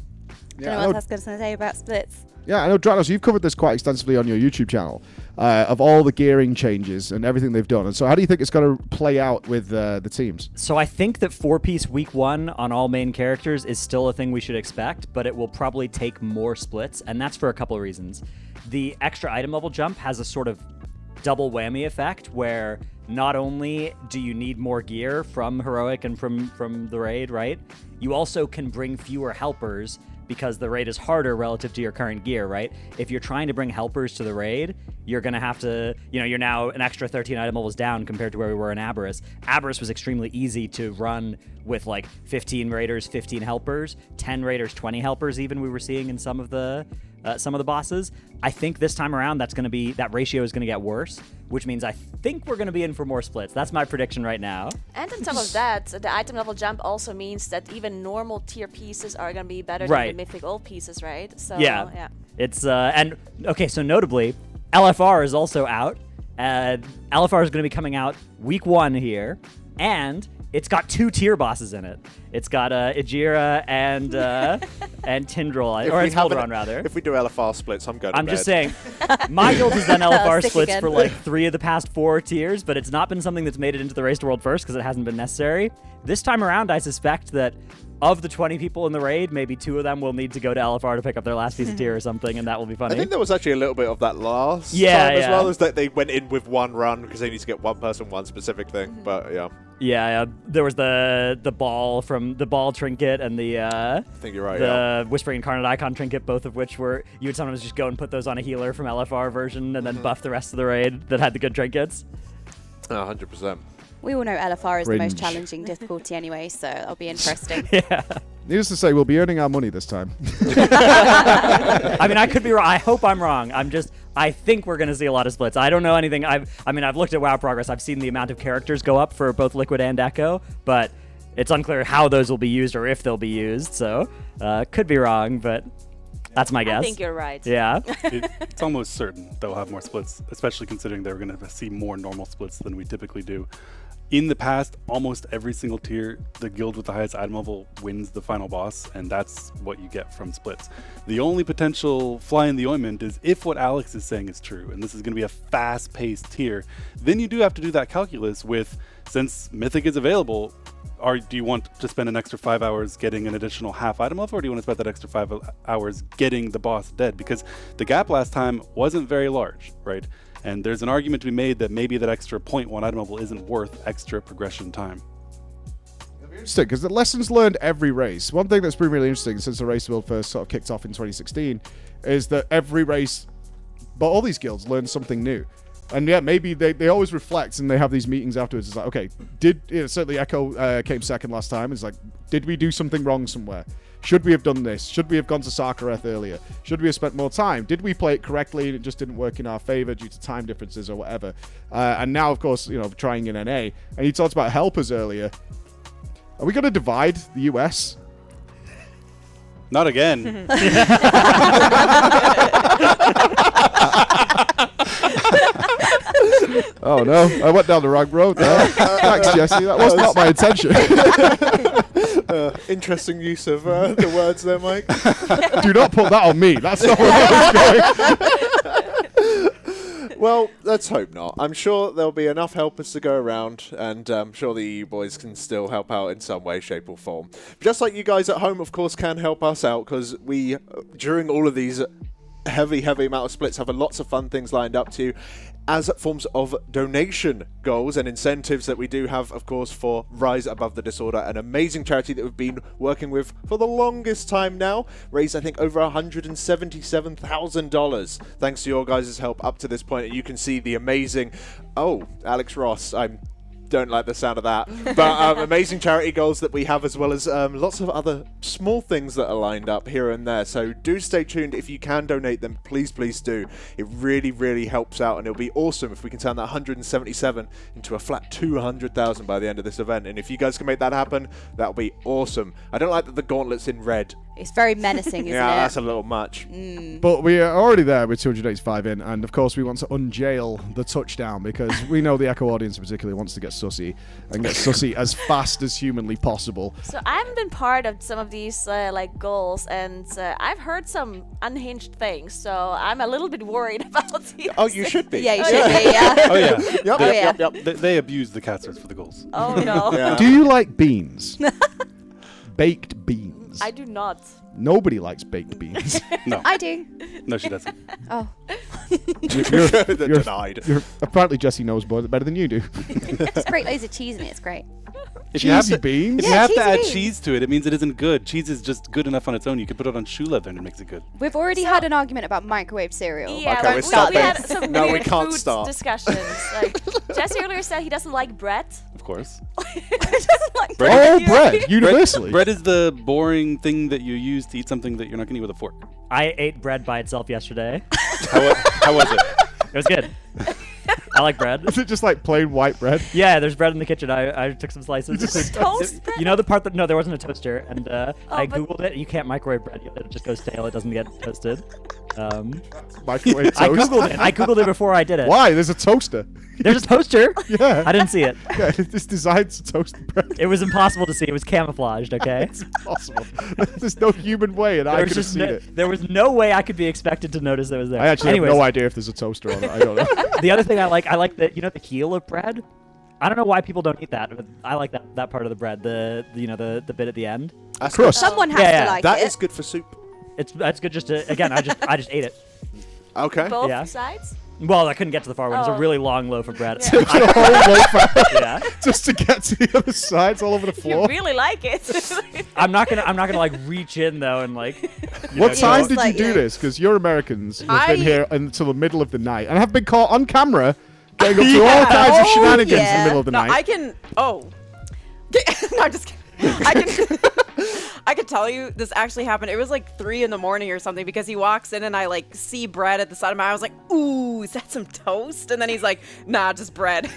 don't know what else going to say about splits. Yeah, I know, Dranos, you've covered this quite extensively on your YouTube channel of all the gearing changes and everything they've done. And so how do you think it's going to play out with the teams? So I think that 4-piece week 1 on all main characters is still a thing we should expect, but it will probably take more splits, and that's for a couple of reasons. The extra item level jump has a sort of double whammy effect where not only do you need more gear from Heroic and from the raid, right? You also can bring fewer helpers because the raid is harder relative to your current gear, right? If you're trying to bring helpers to the raid, you're going to have to, you're now an extra 13 item levels down compared to where we were in Aberrus. Aberrus was extremely easy to run with like 15 raiders, 15 helpers, 10 raiders, 20 helpers even we were seeing in some of the bosses. I think this time around that ratio is going to get worse, which means I think we're going to be in for more splits. That's my prediction right now. And on top of that, the item level jump also means that even normal tier pieces are going to be better than the mythic gold pieces, right? So yeah. It's and okay, so notably, LFR is also out. LFR is going to be coming out week 1 here, and it's got 2 tier bosses in it. It's got Ejira and Tindral, or Tildron rather. If we do LFR splits, I'm going to I'm bed. just saying, my guild has done LFR Sick splits again. for like 3 of the past 4 tiers, but it's not been something that's made it into the Race to World first because it hasn't been necessary. This time around, I suspect that of the 20 people in the raid, maybe 2 of them will need to go to LFR to pick up their last piece of tier or something, and that will be funny. I think there was actually a little bit of that last time as well, is that they went in with 1 run because they need to get 1 person, 1 specific thing, but yeah. Yeah, there was the ball from the ball trinket and the I think you're right. the Whispering Incarnate Icon trinket, both of which were you would sometimes just go and put those on a healer from LFR version and then buff the rest of the raid that had the good trinkets. 100%. We all know LFR is the most Cringe. challenging difficulty anyway, so it'll be interesting. Yeah. Needless to say, we'll be earning our money this time. I mean, I could be wrong. I hope I'm wrong. I think we're going to see a lot of splits. I don't know anything. I've looked at WoW Progress. I've seen the amount of characters go up for both Liquid and Echo, but it's unclear how those will be used or if they'll be used. So, could be wrong, but that's my guess. I think you're right. Yeah. It's almost certain they'll have more splits, especially considering they're going to see more normal splits than we typically do. In the past, almost every single tier, the guild with the highest item level wins the final boss, and that's what you get from splits. The only potential fly in the ointment is if what Alex is saying is true, and this is going to be a fast-paced tier, then you do have to do that calculus with, since Mythic is available, do you want to spend an extra 5 hours getting an additional half item level, or do you want to spend that extra 5 hours getting the boss dead? Because the gap last time wasn't very large, right? And there's an argument to be made that maybe that extra 0.1 item level isn't worth extra progression time. Interesting, because the lessons learned every race. One thing that's been really interesting since the race world first sort of kicked off in 2016 is that every race, but all these guilds learn something new. And yeah, maybe they always reflect and they have these meetings afterwards. It's like, okay, certainly Echo came second last time. It's like, did we do something wrong somewhere? Should we have done this? Should we have gone to Sarkareth earlier? Should we have spent more time? Did we play it correctly and it just didn't work in our favor due to time differences or whatever? And now, of course, trying in NA. And you talked about helpers earlier. Are we going to divide the US? Not again. Oh no, I went down the wrong road there. Thanks, Jesse. That was not my intention. Interesting use of the words there, Mike. Do not put that on me. That's not where I was going. Well, let's hope not. I'm sure there'll be enough helpers to go around, and I'm sure the EU boys can still help out in some way, shape, or form. Just like you guys at home, of course, can help us out, because we, during all of these heavy amount of splits, have lots of fun things lined up to you as forms of donation goals and incentives that we do have, of course, for Rise Above the Disorder, an amazing charity that we've been working with for the longest time now. Raised, I think, over $177,000 thanks to your guys' help up to this point. And you can see the amazing... Oh, Alex Ross, I don't like the sound of that. But amazing charity goals that we have, as well as lots of other small things that are lined up here and there. So do stay tuned. If you can donate them, please do. It really helps out, and it'll be awesome if we can turn that 177 into a flat 200,000 by the end of this event. And if you guys can make that happen, that'll be awesome. I don't like that the gauntlet's in red. It's very menacing, isn't Yeah, it? that's a little much. But we are already there with 285 in, and of course we want to unjail the touchdown because we know the Echo audience particularly wants to get sussy and get sussy as fast as humanly possible. So I haven't been part of some of these like goals, and I've heard some unhinged things. So I'm a little bit worried about these. Oh, you should be. Yeah, you should be, yeah. Oh yeah. Yep, Oh, yep, yeah. yep. They abuse the casters for the goals. Oh no. Yeah. Do you like beans? Baked beans. I do not. Nobody likes baked beans. No. I do. No, she doesn't. Oh. They're denied. Apparently Jesse knows better than you do. It's great loads of cheese in it. It's great. If you have Cheesy to, beans? if Yeah, you have to cheesy add beans. cheese to it, it means it isn't good. Cheese is just good enough on its own. You can put it on shoe leather and it makes it good. We've already had an argument about microwave cereal. Yeah, Okay, like, we're stopping. we had some No, we weird can't food stop. discussions. Like Jesse earlier said he doesn't like bread. Of course. Doesn't like Oh, bread, universally. Bread is the boring thing that you use to eat something that you're not going to eat with a fork. I ate bread by itself yesterday. How was it? It was good. I like bread. Is it just like plain white bread? Yeah, there's bread in the kitchen. I took some slices. Toast bread? You know the part that no, there wasn't a toaster, and I but- googled it. You can't microwave bread; it just goes stale. It doesn't get toasted. Microwave toast? I googled it before I did it. Why? There's a toaster. There's a toaster. Yeah. I didn't see it. Yeah, it's designed to toast the bread. It was impossible to see. It was camouflaged. Okay. It's impossible. There's no human way, and I There could was have just seen no, it. there was no way I could be expected to notice that it was there. I actually Anyways, have no idea if there's a toaster on it. I don't know. the other thing I like the the heel of bread. I don't know why people don't eat that, but I like that part of the bread. The bit at the end. That's Crust. Someone has Yeah, to like That it. is good for soup. That's good. Just to, again, I just ate it. Okay. Both Yeah. sides. Well, I couldn't get to the far one. It was Oh. a really long loaf of bread. Took the whole loaf out Yeah. just to get to the other sides all over the You floor. really like it. I'm not gonna like reach in though and like. What Yeah, time it's did you like, do yeah. this? Because you're Americans who've I- been here until the middle of the night and have been caught on camera getting up to all kinds of Oh, shenanigans in the yeah. middle of the No, night. I can. Oh. No, I'm just kidding. I can tell you this actually happened. It was like 3 a.m. or something because he walks in and I like see bread at the side of my eye. I was like, ooh, is that some toast? And then he's like, nah, just bread.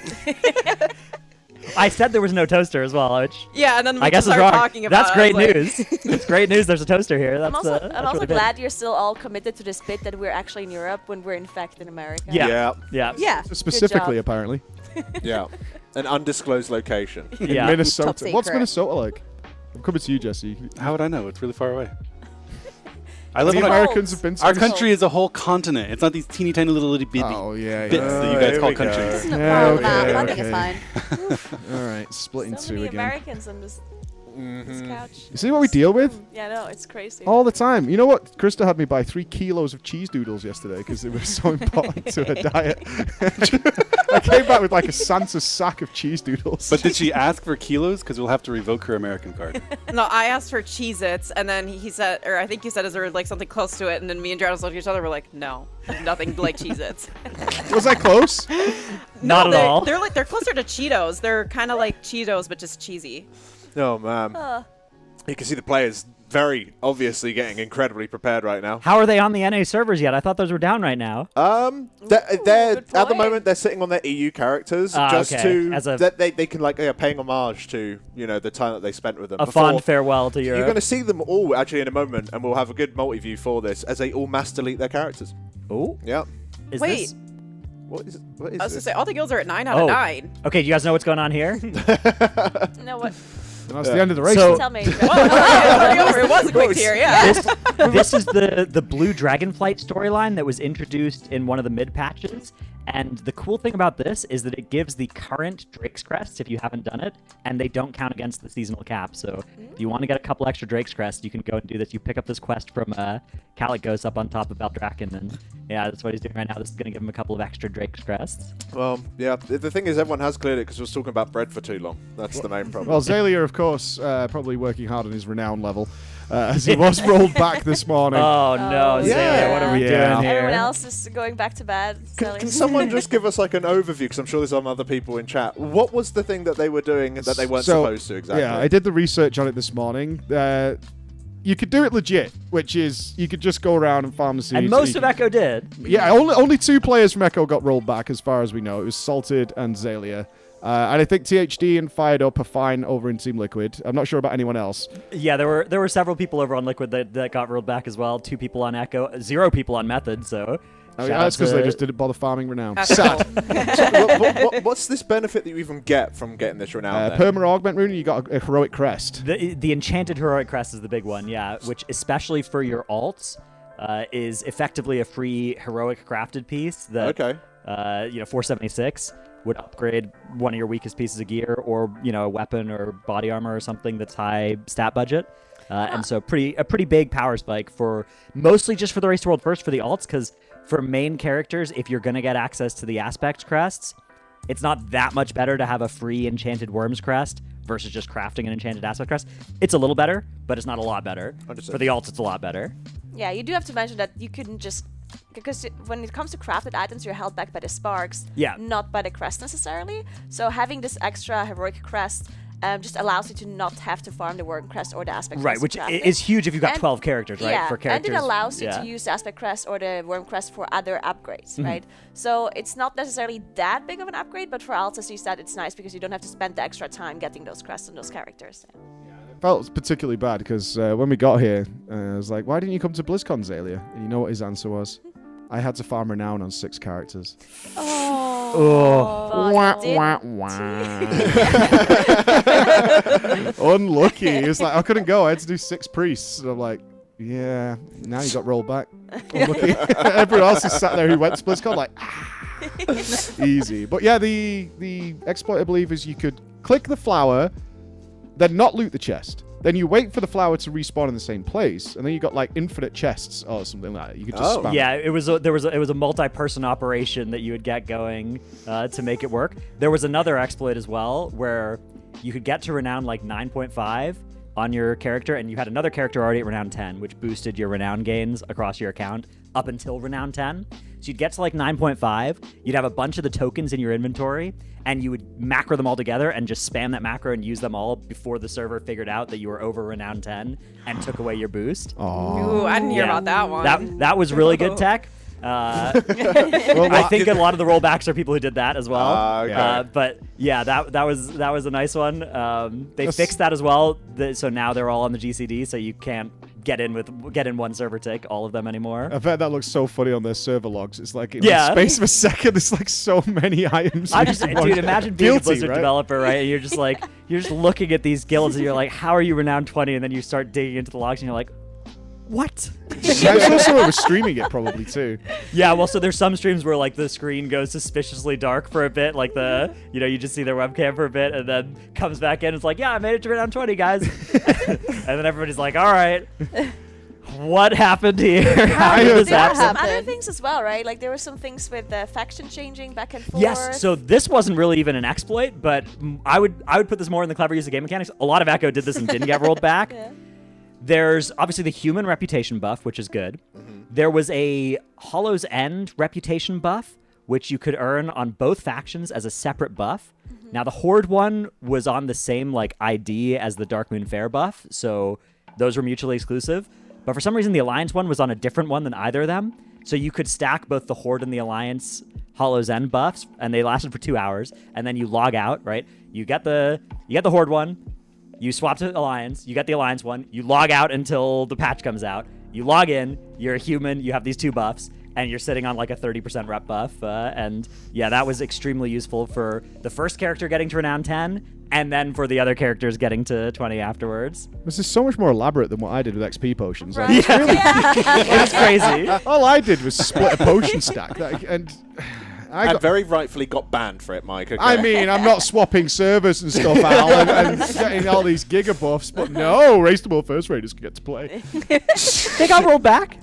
I said there was no toaster as well, which Yeah, and then we I guess is started wrong. talking about That's it. great I was like- news. It's great news. There's a toaster here. That's, I'm that's also really big. glad you're still all committed to this bit that we're actually in Europe when we're in fact in America. Yeah. Yeah. Yeah. Yeah. Specifically, job. apparently. Yeah. An undisclosed location. Yeah. Minnesota. Top What's secret. Minnesota like? I'm coming to you, Jesse. How would I know? It's really far away. I The live on a, Americans have been to our Minnesota. country is a whole continent. It's not these teeny tiny little itty bitty Oh, yeah. bits that you guys here call we go. countries. It's not Yeah, far on okay, that. I think okay. it's fine. All right, split in So two many again. Americans on this couch. You see what we deal with? Yeah, no, it's crazy. All the time. You know what? Krista had me buy 3 kilos of cheese doodles yesterday because it was so important to her diet. I came back with like a Santa sack of cheese doodles. But did she ask for kilos? Because we'll have to revoke her American card. No, I asked for Cheez-Its, and then he said, or I think he said, is there like something close to it? And then me and Jared looked at each other, we're like, no, there's nothing like Cheez-Its. Was I close? Not at all. They're closer to Cheetos. They're kind of like Cheetos, but just cheesy. Oh man. You can see the players very obviously getting incredibly prepared right now. How are they on the NA servers yet? I thought those were down right now. They're good at the point. moment they're sitting on their EU characters just okay. to As a- that they can like paying homage to the time that they spent with them. A before. fond farewell to You're Europe. going to see them all actually in a moment, and we'll have a good multi-view for this as they all mass delete their characters. Oh, Yeah. is Wait. this? What is I was going this? to say, all the guilds are at 9 out Oh. of 9. Okay, do you guys know what's going on here? No, what? And that's the end of the race. So- Tell me. It was a quick tier, yeah. this is the blue Dragonflight storyline that was introduced in one of the mid patches. And the cool thing about this is that it gives the current Drake's Crests if you haven't done it, and they don't count against the seasonal cap. So if you want to get a couple extra Drake's Crests, you can go and do this. You pick up this quest from Calicos up on top of Beldraken, and yeah, that's what he's doing right now. This is going to give him a couple of extra Drake's Crests. Well, yeah. The thing is, everyone has cleared it because we was talking about bread for too long. That's the main problem. Well, Zalia, of course, probably working hard on his renown level, as he was rolled back this morning. Oh no, Yeah. Zayla, what are we Yeah. doing here? Everyone else is going back to bed. Can someone just give us like an overview? Because I'm sure there's some other people in chat. What was the thing that they were doing that they weren't So, supposed to exactly? Yeah, I did the research on it this morning. You could do it legit, which is you could just go around and farm the seeds. And most you of could- Echo did. Yeah, only 2 players from Echo got rolled back, as far as we know. It was Salted and Zalia. And I think THD and Fired Up are fine over in Team Liquid. I'm not sure about anyone else. Yeah, there were several people over on Liquid that got rolled back as well. 2 people on Echo, 0 people on Method. So Oh, yeah, that's because they just didn't bother farming renown. That's Sad. So what's this benefit that you even get from getting this renown? Perma Augment Rune, you got a Heroic Crest. The Enchanted Heroic Crest is the big one, yeah, which especially for your alts is effectively a free Heroic crafted piece that 476 would upgrade one of your weakest pieces of gear, or a weapon or body armor or something that's high stat budget. And so a pretty big power spike for mostly just for the Race to World First for the alts, because for main characters, if you're going to get access to the Aspect Crests, it's not that much better to have a free Enchanted Worms Crest versus just crafting an Enchanted Aspect Crest. It's a little better, but it's not a lot better. Understood. For the alts, it's a lot better. Yeah, you do have to mention that you couldn't just... Because when it comes to crafted items, you're held back by the sparks, not by the crest necessarily. So having this extra Heroic Crest just allows you to not have to farm the Worm Crest or the Aspect Crest. Right, which is huge if you've got 12 characters, right? Yeah, for characters. and it allows you to use the Aspect Crest or the Worm Crest for other upgrades, right? So it's not necessarily that big of an upgrade, but for alts, as you said, it's nice because you don't have to spend the extra time getting those crests on those characters. Felt particularly bad because when we got here, I was like, why didn't you come to BlizzCon, Zalia? And you know what his answer was? I had to farm renown on 6 characters. Wah, wah, wah. Unlucky. It's like, I couldn't go. I had to do 6 priests. And I'm like, yeah, now you got rolled back. Unlucky. Everyone else is sat there who went to BlizzCon like, easy. But yeah, the exploit, I believe, is you could click the flower, then not loot the chest. Then you wait for the flower to respawn in the same place, and then you got like infinite chests or something like that. You could just spam. Yeah, it was a multi-person operation that you would get going to make it work. There was another exploit as well where you could get to renown like 9.5 on your character, and you had another character already at renown 10, which boosted your renown gains across your account up until renown 10. So you'd get to like 9.5, you'd have a bunch of the tokens in your inventory, and you would macro them all together and just spam that macro and use them all before the server figured out that you were over renown 10 and took away your boost. Ooh, I didn't hear about that one. That was really good tech. I think a lot of the rollbacks are people who did that as well. But yeah, that was a nice one. They fixed that as well. So now they're all on the GCD, so you can't get in one server tick, all of them anymore. I bet that looks so funny on their server logs. It's like in the space of a second, there's like so many items. Dude, imagine being a Blizzard developer, right? And you're just looking at these guilds and you're like, how are you renowned 20? And then you start digging into the logs and you're like, what? I'm sure someone was streaming it probably too. Yeah, well, so there's some streams where like the screen goes suspiciously dark for a bit, like you just see their webcam for a bit, and then comes back in. It's like, yeah, I made it to renown 20, guys. And then everybody's like, all right, what happened here? How did this happen? Some other things as well, right? Like there were some things with the faction changing back and forth. Yes, so this wasn't really even an exploit, but I would put this more in the clever use of game mechanics. A lot of Echo did this and didn't get rolled back. Yeah. There's obviously the human reputation buff, which is good. There was a Hollow's End reputation buff, which you could earn on both factions as a separate buff. Now, the Horde one was on the same like ID as the Darkmoon Fair buff, so those were mutually exclusive. But for some reason, the Alliance one was on a different one than either of them. So you could stack both the Horde and the Alliance Hollow's End buffs, and they lasted for 2 hours, and then you log out, right? You get the Horde one, you swap to Alliance, you get the Alliance one, you log out until the patch comes out, you log in, you're a human, you have these 2 buffs, and you're sitting on like a 30% rep buff. And yeah, that was extremely useful for the first character getting to renown 10, and then for the other characters getting to 20 afterwards. This is so much more elaborate than what I did with XP potions. Right. Like, it's really It's crazy. All I did was split a potion stack, and I very rightfully got banned for it, Mike. Okay? I mean, I'm not swapping servers and stuff, Al, and getting all these giga buffs, but no, Race to World First Raiders can get to play. They got rolled back.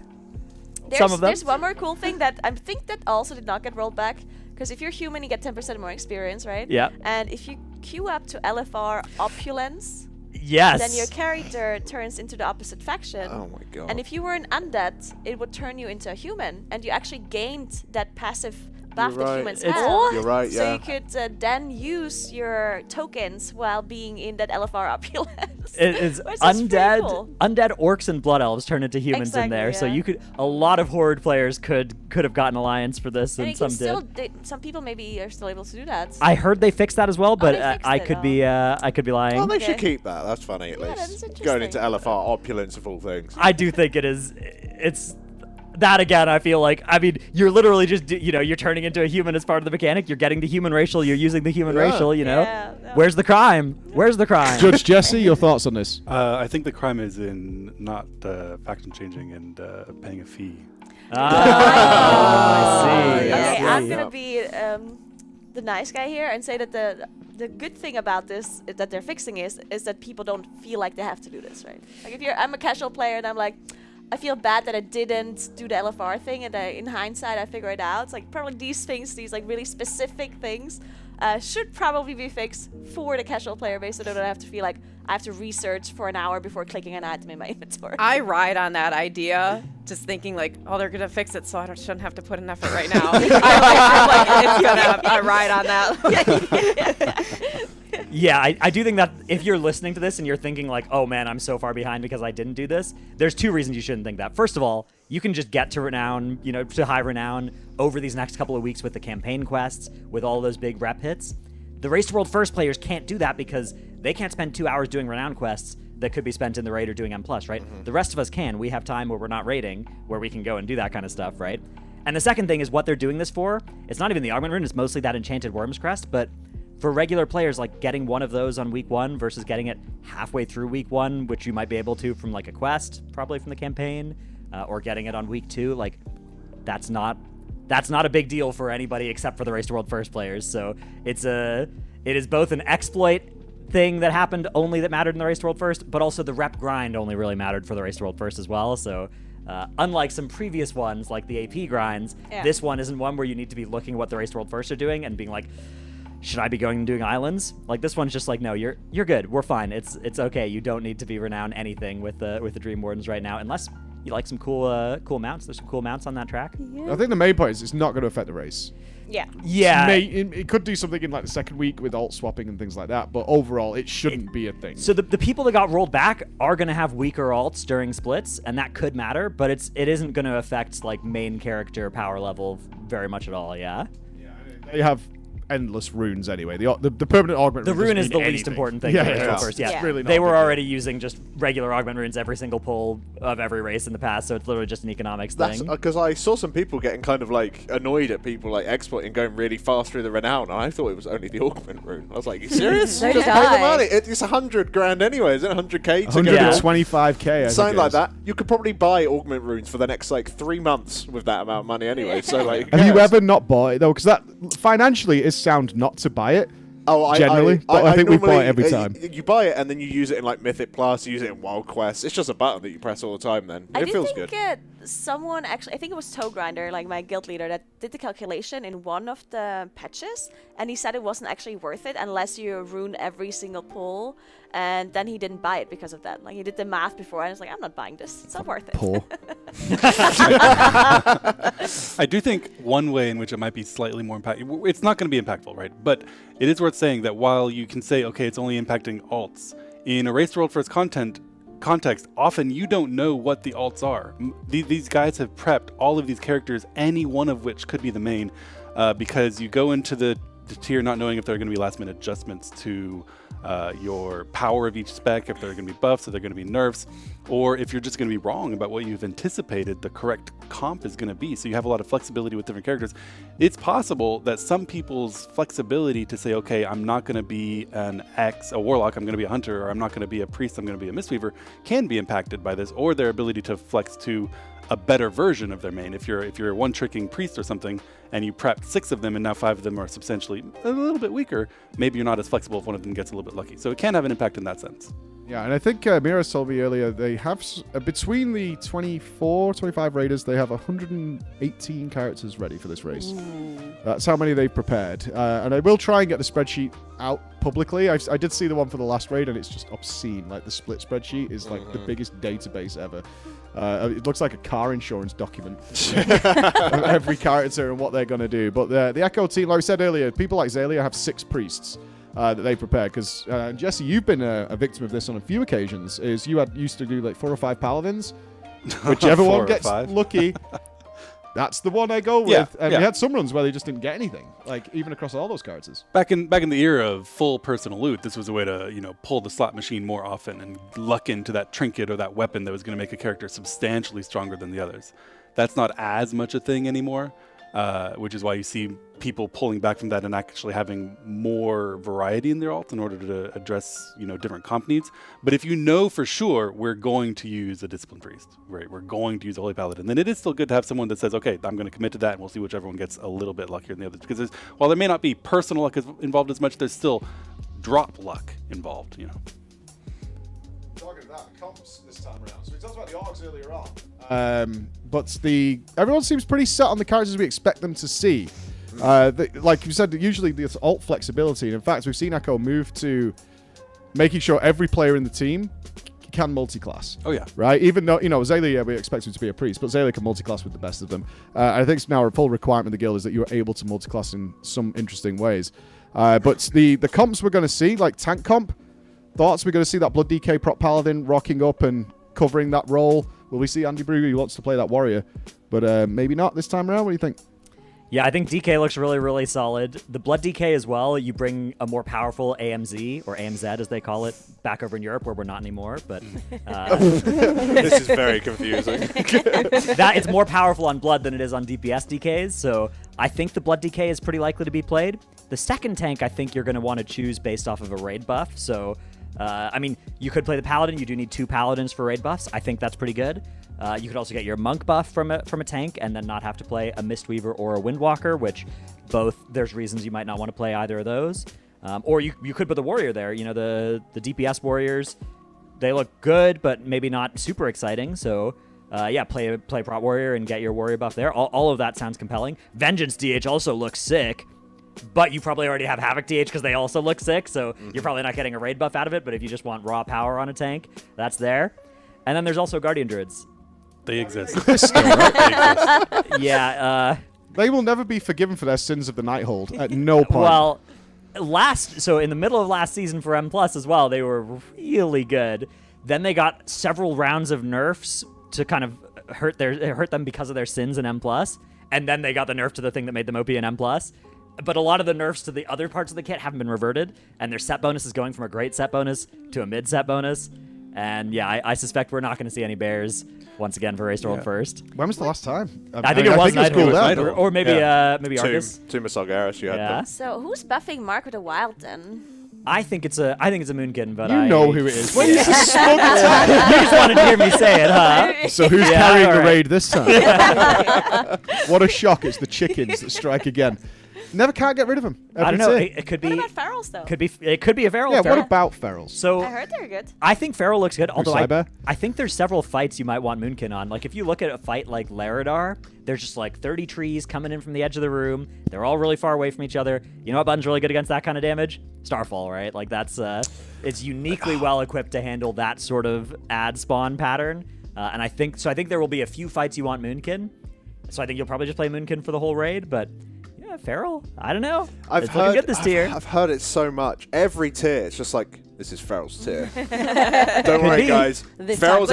Some of them. There's one more cool thing that I think that also did not get rolled back, because if you're human, you get 10% more experience, right? Yeah. And if you queue up to LFR Opulence, yes, then your character turns into the opposite faction. Oh my god. And if you were an undead, it would turn you into a human, and you actually gained that passive buff that right. humans It's- have. You're right, So yeah. you could then use your tokens while being in that LFR opulence. It's Which is pretty cool. undead orcs and blood elves turn into humans in there. So Exactly, you could a lot of horde players could have gotten alliance for this, And and you some can still, did. some people maybe are still able to do that. I heard they fixed that as well, but they fixed I it, could oh. be I could be lying. Well, they should Okay. keep that. That's funny, at Yeah, least. that's Going into interesting. LFR opulence of all things. I do think it is. It's that again. I feel like you're literally just you're turning into a human as part of the mechanic. You're getting the human racial. You're using the human Yeah. racial. Yeah, no. Where's the crime? Where's the crime? Judge Jesse, your thoughts on this? I think the crime is in not faction changing and paying a fee. I see. Okay, I I'm see. gonna be the nice guy here and say that the good thing about this that they're fixing is that people don't feel like they have to do this, right? Like if I'm a casual player and I'm like, I feel bad that I didn't do the LFR thing, and in hindsight I figure it out. It's like probably these things, these like really specific things, should probably be fixed for the casual player base, so they don't have to feel like I have to research for an hour before clicking an item in my inventory. I ride on that idea, just thinking like, oh, they're gonna fix it, so I shouldn't have to put an effort right now. I ride on that. Yeah, I do think that if you're listening to this and you're thinking like, oh man, I'm so far behind because I didn't do this, there's two reasons you shouldn't think that. First of all, you can just get to renown, to high renown over these next couple of weeks with the campaign quests, with all those big rep hits. The Race to World First players can't do that because they can't spend 2 hours doing renown quests that could be spent in the raid or doing M+, right? The rest of us can. We have time where we're not raiding, where we can go and do that kind of stuff, right? And the second thing is what they're doing this for. It's not even the Augment Rune, it's mostly that Enchanted Worm's Crest, but for regular players, like getting one of those on week 1 versus getting it halfway through week 1, which you might be able to from like a quest, probably from the campaign, or getting it on week 2, like that's not a big deal for anybody except for the Race to World First players. So it is both an exploit thing that happened only that mattered in the Race to World First, but also the rep grind only really mattered for the Race to World First as well. So unlike some previous ones like the AP grinds, this one isn't one where you need to be looking at what the Race to World First are doing and being like, should I be going and doing islands? Like this one's just like, no, you're good. We're fine. It's okay. You don't need to be renowned anything with the Dream Wardens right now, unless you like some cool mounts. There's some cool mounts on that track. I think the main point is it's not going to affect the race. Yeah. Yeah. It could do something in like the second week with alt swapping and things like that, but overall it shouldn't be a thing. So the people that got rolled back are going to have weaker alts during splits, and that could matter, but it isn't going to affect like main character power level very much at all. Yeah. They have endless runes anyway. The permanent augment. The rune rune doesn't is the mean least anything. important thing. Yeah, for yeah, Race to World yeah. First. Yeah. It's really not They a were big deal. already using just regular augment runes every single pull of every race in the past, so it's literally just an economics That's thing. because I saw some people getting kind of like annoyed at people like exploiting going really fast through the renown, and I thought it was only the augment rune. I was like, you serious? So Just did pay the I. money. It's 100 grand anyway, isn't it? 100k to go. 125k. Something like that. You could probably buy augment runes for the next like 3 months with that amount of money anyway. So like, Have you yes. ever not bought it though? Because that financially is sound not to buy it. Oh, generally, but I think we buy normally, it every time. You buy it and then you use it in like Mythic Plus, you use it in Wild Quest. It's just a button that you press all the time. Then I it do feels think good. Someone actually, I think it was Toe Grinder, like my guild leader, that did the calculation in one of the patches, and he said it wasn't actually worth it unless you rune every single pull, and then he didn't buy it because of that. Like he did the math before, and it's like, I'm not buying this. It's not worth it. Poor. I do think one way in which it might be slightly more impactful, it's not going to be impactful, right? But it is worth saying that while you can say, okay, it's only impacting alts, in a Race to World First context, often you don't know what the alts are. These guys have prepped all of these characters, any one of which could be the main, because you go into the tier not knowing if there are going to be last minute adjustments to your power of each spec, if there are going to be buffs, if there are going to be nerfs, or if you're just going to be wrong about what you've anticipated the correct comp is going to be. So you have a lot of flexibility with different characters. It's possible that some people's flexibility to say, okay, I'm not going to be a warlock, I'm going to be a hunter, or I'm not going to be a priest, I'm going to be a mistweaver, can be impacted by this, or their ability to flex to a better version of their main. If you're one-tricking priest or something, and you prepped 6 of them, and now 5 of them are substantially a little bit weaker, maybe you're not as flexible if one of them gets a little bit lucky. So it can have an impact in that sense. Yeah, and I think Mira told me earlier they have between the 24, 25 raiders, they have 118 characters ready for this race. That's how many they've prepared. And I will try and get the spreadsheet out publicly. I did see the one for the last raid, and it's just obscene. Like the split spreadsheet is like the biggest database ever. It looks like a car insurance document of every character and what they're going to do. But the Echo team, like I said earlier, people like Zalia have 6 priests. That they prepared, because Jesse, you've been a victim of this on a few occasions. Is you used to do like 4 or 5 paladins, whichever one gets lucky. That's the one I go with. And we had some runs where they just didn't get anything, like even across all those characters. Back in the era of full personal loot, this was a way to pull the slot machine more often and luck into that trinket or that weapon that was going to make a character substantially stronger than the others. That's not as much a thing anymore. Which is why you see people pulling back from that and actually having more variety in their ult in order to address different comp needs. But if you know for sure we're going to use a Discipline Priest, right? We're going to use a Holy Paladin, then it is still good to have someone that says, okay, I'm going to commit to that, and we'll see whichever one gets a little bit luckier than the others. Because while there may not be personal luck involved as much, there's still drop luck involved. Talking about comps this time around. So we talked about the orgs earlier on. But everyone seems pretty set on the characters we expect them to see. Like you said, usually there's ult flexibility. And in fact, we've seen Echo move to making sure every player in the team can multi-class. Oh, yeah. Right? Even though, Zalia, we expect him to be a priest, but Zalia can multi-class with the best of them. I think it's now a full requirement of the guild is that you're able to multi-class in some interesting ways. But the comps we're going to see, like tank comp, thoughts we're going to see that Blood DK prop paladin rocking up and covering that role. Will we see Andy Brew, who wants to play that warrior? But maybe not this time around. What do you think? Yeah, I think DK looks really, really solid. The Blood DK as well, you bring a more powerful AMZ, or AMZ as they call it, back over in Europe where we're not anymore. But this is very confusing. It's more powerful on Blood than it is on DPS DKs, so I think the Blood DK is pretty likely to be played. The second tank I think you're going to want to choose based off of a raid buff, so you could play the Paladin. You do need 2 Paladins for raid buffs. I think that's pretty good. You could also get your Monk buff from a tank and then not have to play a Mistweaver or a Windwalker, which there's reasons you might not want to play either of those. Or you could put the Warrior there. The DPS Warriors, they look good, but maybe not super exciting. So, play Prot Warrior and get your Warrior buff there. All of that sounds compelling. Vengeance DH also looks sick. But you probably already have Havoc DH because they also look sick, so you're probably not getting a raid buff out of it, but if you just want raw power on a tank, that's there. And then there's also Guardian Druids. They exist. Yeah. They will never be forgiven for their sins of the Nighthold at no point. Well, in the middle of last season for M+ as well, they were really good. Then they got several rounds of nerfs to kind of hurt them because of their sins in M+, and then they got the nerf to the thing that made them OP in M+. But a lot of the nerfs to the other parts of the kit haven't been reverted, and their set bonus is going from a great set bonus to a mid set bonus. And yeah, I suspect we're not going to see any bears once again for Race to World first. When was the last time? I think it was Nighthawk, or maybe Argus. Tomb of Sargeras, you had them. So who's buffing Mark with the Wild then? I think it's a Moonkin, but you know who it is. What is this? You just wanted to hear me say it, huh? So who's carrying the raid this time? What a shock! It's the chickens that strike again. Never can't get rid of him. I don't know. It could be. What about Ferals though? It could be a Feral. Yeah. What about Ferals? So I heard they're good. I think Feral looks good. Although I think there's several fights you might want Moonkin on. Like if you look at a fight like Laradar, there's just like 30 trees coming in from the edge of the room. They're all really far away from each other. You know what button's really good against that kind of damage? Starfall, right? Like that's it's uniquely well equipped to handle that sort of ad spawn pattern. And I think there will be a few fights you want Moonkin. So I think you'll probably just play Moonkin for the whole raid, but. Feral? I don't know. I've heard it so much. Every tier, it's just like, this is Feral's tier. Don't worry, guys. Feral's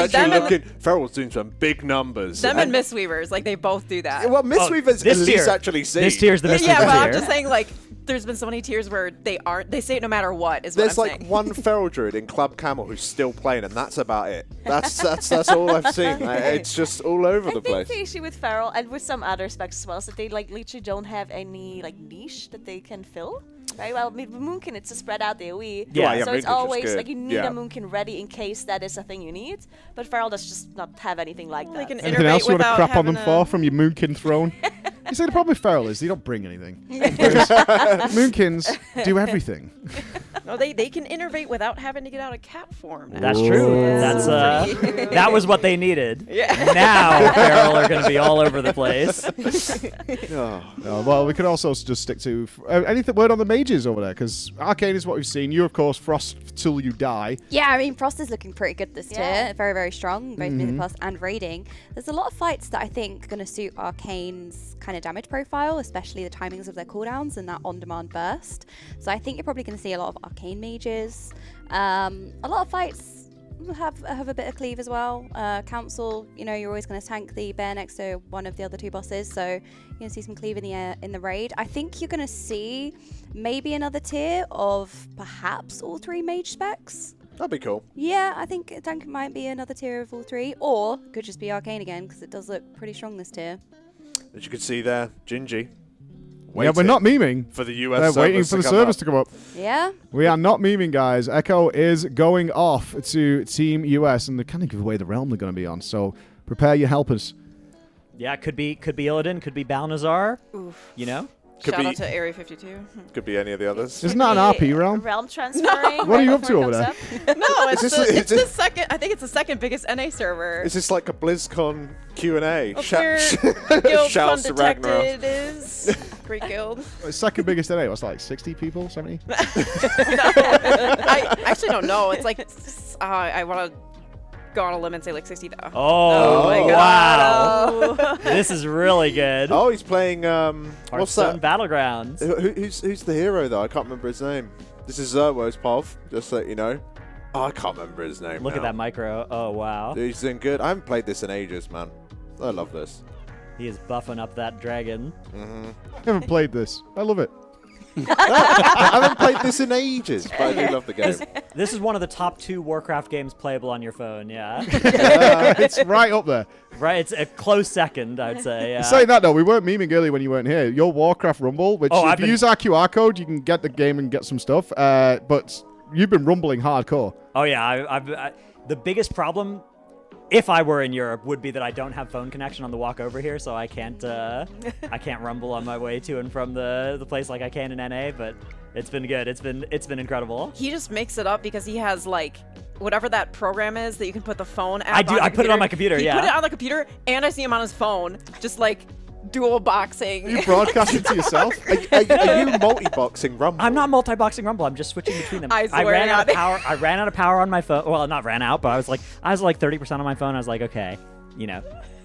Feral's doing some big numbers. Them and Mistweavers, like they both do that. Well, Mistweavers at least actually see. This tier's the Mistweaver tier. Yeah, but I'm just saying, like, there's been so many tiers where they say it no matter what. There's like one Feral Druid in Club Camel who's still playing, and that's about it. That's all I've seen. It's just all over the place. I think the issue with Feral and with some other specs as well is that they like literally don't have any like niche that they can fill. Right. Well, with Moonkin, it's a spread out AoE. Yeah. So it's always like you need a Moonkin ready in case that is a thing you need. But Feral does just not have anything like that. Anything else you want to crap on them for from your Moonkin throne? You see, the problem with Feral is they don't bring anything. Moonkins do everything. No, they can innervate without having to get out of cat form. That's true. That's that was what they needed. Yeah. Now Feral are going to be all over the place. Well, we could also just stick to anything. Word on the mages over there, because Arcane is what we've seen. You, of course, Frost till you die. Yeah, I mean, Frost is looking pretty good this Yeah. tier. Very, very strong, both Mythic Plus and Raiding. There's a lot of fights that I think are going to suit Arcane's kind of damage profile, especially the timings of their cooldowns and that on-demand burst. So I think you're probably going to see a lot of Arcane mages. A lot of fights have a bit of cleave as well. Council, you're always going to tank the bear next to one of the other two bosses, so you're going to see some cleave in the raid. I think you're going to see maybe another tier of perhaps all 3 mage specs. That'd be cool. Yeah, I think tank might be another tier of all 3, or could just be Arcane again, because it does look pretty strong this tier. As you can see there, Gingy. Yeah, we're not memeing. For the US They're waiting for the service to come up. Yeah. We are not memeing, guys. Echo is going off to Team US, and they kind of give away the realm they're going to be on. So prepare your helpers. Yeah, could be Illidan, could be Balnazar. Oof. Could Shout be, out to Area 52. Could be any of the others. Isn't that an RP realm? Realm transferring. What are you right up to before over it there? comes No, it's Is the second. I think it's the second biggest NA server. Is this like a BlizzCon Q&A? Of where Guild Shouts to Ragnaros. Undetected is. Great guild. Second biggest today. What's like 60 people, 70? No, I actually don't know. It's like I want to go on a limb and say like 60,000. Oh, my wow. God. This is really good. Oh, he's playing, what's Hearthstone that? Battlegrounds. Who's the hero, though? I can't remember his name. This is Zerwo's Pov, just so you know. Oh, I can't remember his name Look now. at that micro. Oh, wow. He's doing good. I haven't played this in ages, man. I love this. He is buffing up that dragon. I haven't played this. I love it. I haven't played this in ages, but I do love the game. This is one of the top 2 Warcraft games playable on your phone, yeah. It's right up there. Right, it's a close second, I'd say. Yeah. Saying that, though, we weren't memeing earlier when you weren't here. Your Warcraft Rumble, which if you use our QR code, you can get the game and get some stuff. But you've been rumbling hardcore. Oh, yeah. The biggest problem, if I were in Europe, would be that I don't have phone connection on the walk over here, so I can't rumble on my way to and from the place like I can in NA. But it's been good. It's been incredible. He just makes it up because he has like whatever that program is that you can put the phone app. I do. I put it on my computer. He yeah. put it on the computer, and I see him on his phone, just like dual boxing. You broadcast it to yourself? Are you multi-boxing Rumble? I'm not multi-boxing Rumble. I'm just switching between them. I ran out of power. I ran out of power on my phone. Well, not ran out, but I was like 30% on my phone. I was like, okay,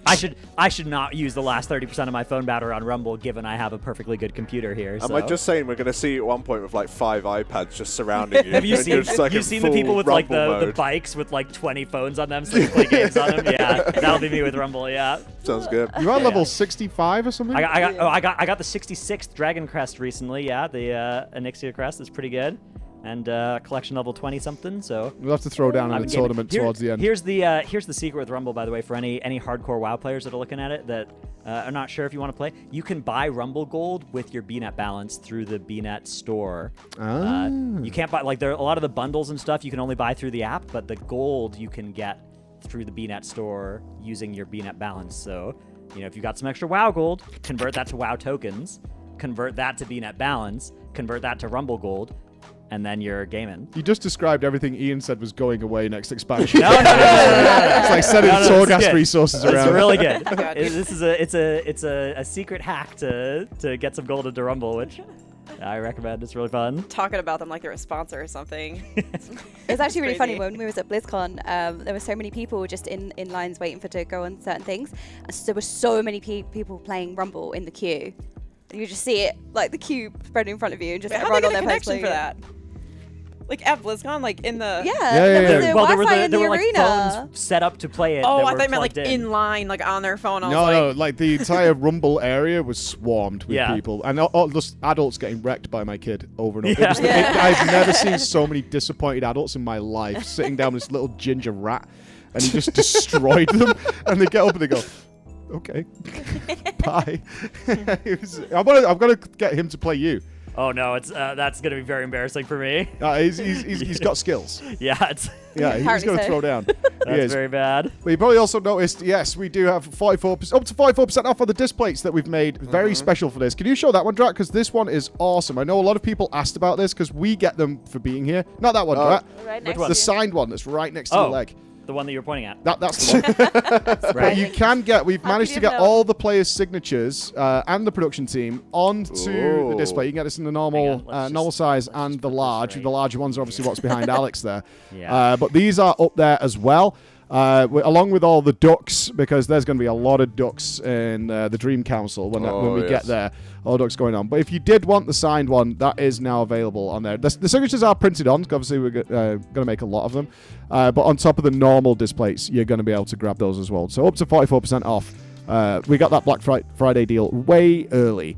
I should not use the last 30% of my phone battery on Rumble, given I have a perfectly good computer here. Am I just saying we're going to see you at one point with like 5 iPads just surrounding you? Have you and seen? you're just, like, You've in seen the people full with like the Rumble mode? bikes with like 20 phones on them, so you can play games on them. Yeah, that'll be me with Rumble. Yeah. Sounds good. You're at level 65 or something? I got the 66th Dragon Crest recently. Yeah, the Onyxia Crest is pretty good, and collection level 20 something. So We'll have to throw down in the tournament towards the end. Here's the secret with Rumble, by the way, for any hardcore WoW players that are looking at it that are not sure if you want to play. You can buy Rumble Gold with your BNet balance through the BNet store. You can't buy there are a lot of the bundles and stuff you can only buy through the app, but the gold you can get through the BNet store using your BNet balance. So, if you got some extra WoW Gold, convert that to WoW tokens, convert that to BNet balance, convert that to Rumble Gold, and then you're gaming. You just described everything Ian said was going away next expansion. No. It's like sending Torghast resources around. It's really good. It's a secret hack to get some gold into Rumble, which I recommend. It's really fun. Talking about them like they're a sponsor or something. It was actually really funny when we was at BlizzCon. There were so many people just in lines waiting to go on certain things. So there were so many people playing Rumble in the queue. You just see it, like the queue spreading in front of you, and just How everyone do on they their get a post connection for playing that? Like at BlizzCon, like in the there was Well, Wi-Fi in the there were arena. like phones set up to play it. Oh, that I were thought you meant like plugged in line, like on their phone. I was No, like the entire Rumble area was swarmed with Yeah. people, and all just adults getting wrecked by my kid over and over. Yeah. It was- I've never seen so many disappointed adults in my life sitting down with this little ginger rat, and he just destroyed them. And they get up and they go, "Okay, bye." I'm gonna get him to play you. Oh no, it's that's gonna be very embarrassing for me. He's got skills. Yeah, it's Yeah, he's going to throw down. That's very bad. But you probably also noticed, yes, we do have 44%, up to 44% off on the disc plates that we've made very special for this. Can you show that one, Drat? Because this one is awesome. I know a lot of people asked about this because we get them for being here. Not that one, Drat. Right next The to you. signed one that's right next to your leg. The one that you're pointing at. That's the one. But you can get, we've managed to could you get know? all the players' signatures and the production team onto the display. You can get this in the normal normal size and the large. The larger ones are obviously what's behind Alex there. Yeah. But these are up there as well. Along with all the ducks, because there's going to be a lot of ducks in the Dream Council when we get there. All ducks going on. But if you did want the signed one, that is now available on there. The signatures are printed on. Obviously, we're going to make a lot of them. But on top of the normal displays, you're going to be able to grab those as well. So up to 44% off. We got that Black Friday deal way early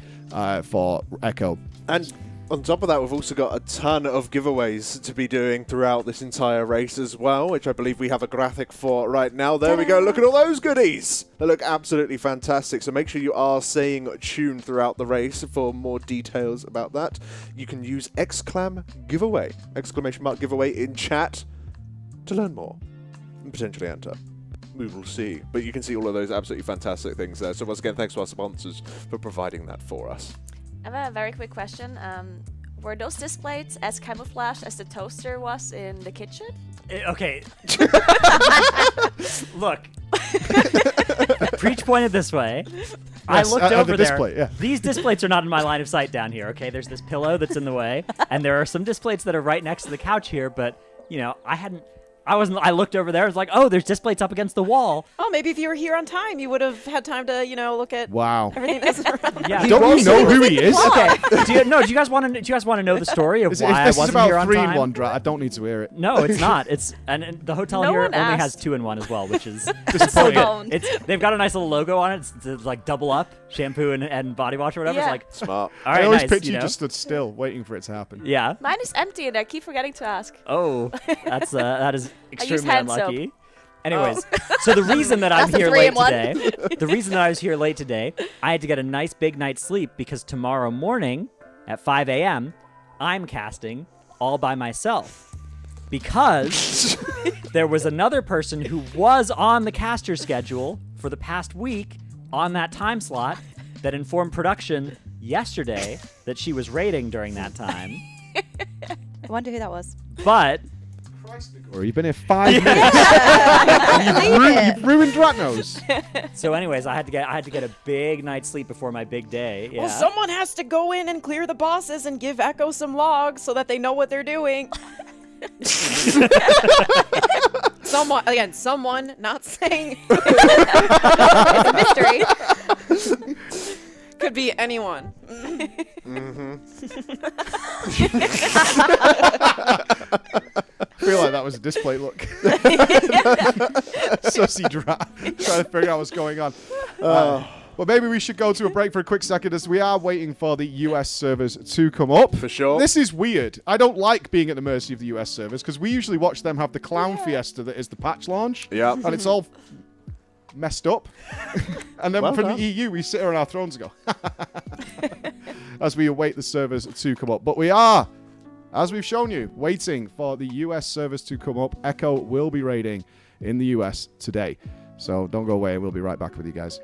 for Echo. And on top of that, we've also got a ton of giveaways to be doing throughout this entire race as well, which I believe we have a graphic for right now. There we go. Look at all those goodies. They look absolutely fantastic. So make sure you are staying tuned throughout the race for more details about that. You can use giveaway, exclamation mark giveaway in chat to learn more and potentially enter. We will see. But you can see all of those absolutely fantastic things there. So once again, thanks to our sponsors for providing that for us. I have a very quick question. Were those displays as camouflaged as the toaster was in the kitchen? Okay. Look. Preach pointed this way. I looked over the there. display, yeah. These displays are not in my line of sight down here, okay? There's this pillow that's in the way, and there are some displays that are right next to the couch here, but, you know, I looked over there, I was like, oh, there's displays up against the wall. Oh, maybe if you were here on time, you would have had time to, look at everything that's around. Yeah. Don't you know who he is? Okay. Do you guys want to know the story of why I If this is wasn't about here on 3 time? in 1, Drat, I don't need to hear it. No, it's not. And the hotel No here one only asked. has 2-in-1 as well, which is Disappointing. they've got a nice little logo on it. It's like double up shampoo and body wash or whatever. Yeah. It's like Smart. all right, I always nice, picture you you know? just stood still, waiting for it to happen. Yeah. Mine is empty and I keep forgetting to ask. Oh, that is extremely hand soap. unlucky. Anyways, so the reason that I'm That's a here late 3-in-1. today, the reason that I was here late today, I had to get a nice big night's sleep because tomorrow morning at 5 a.m. I'm casting all by myself because there was another person who was on the caster schedule for the past week on that time slot that informed production yesterday that she was raiding during that time. I wonder who that was. But Or you've been here 5 minutes. You've ruined Dratnos. so anyways, I had to get a big night's sleep before my big day. Yeah. Well, someone has to go in and clear the bosses and give Echo some logs so that they know what they're doing. Someone, not saying. It's a mystery. Could be anyone. I feel like that was a display look. Sussy Drat. Trying to figure out what's going on. Well, maybe we should go to a break for a quick second as we are waiting for the US servers to come up. For sure. This is weird. I don't like being at the mercy of the US servers because we usually watch them have the clown fiesta that is the patch launch. Yeah. And it's all messed up. And then Well from done. the EU, we sit here on our thrones and go, as we await the servers to come up. But we are, as we've shown you, waiting for the US servers to come up. Echo will be raiding in the US today. So don't go away. We'll be right back with you guys.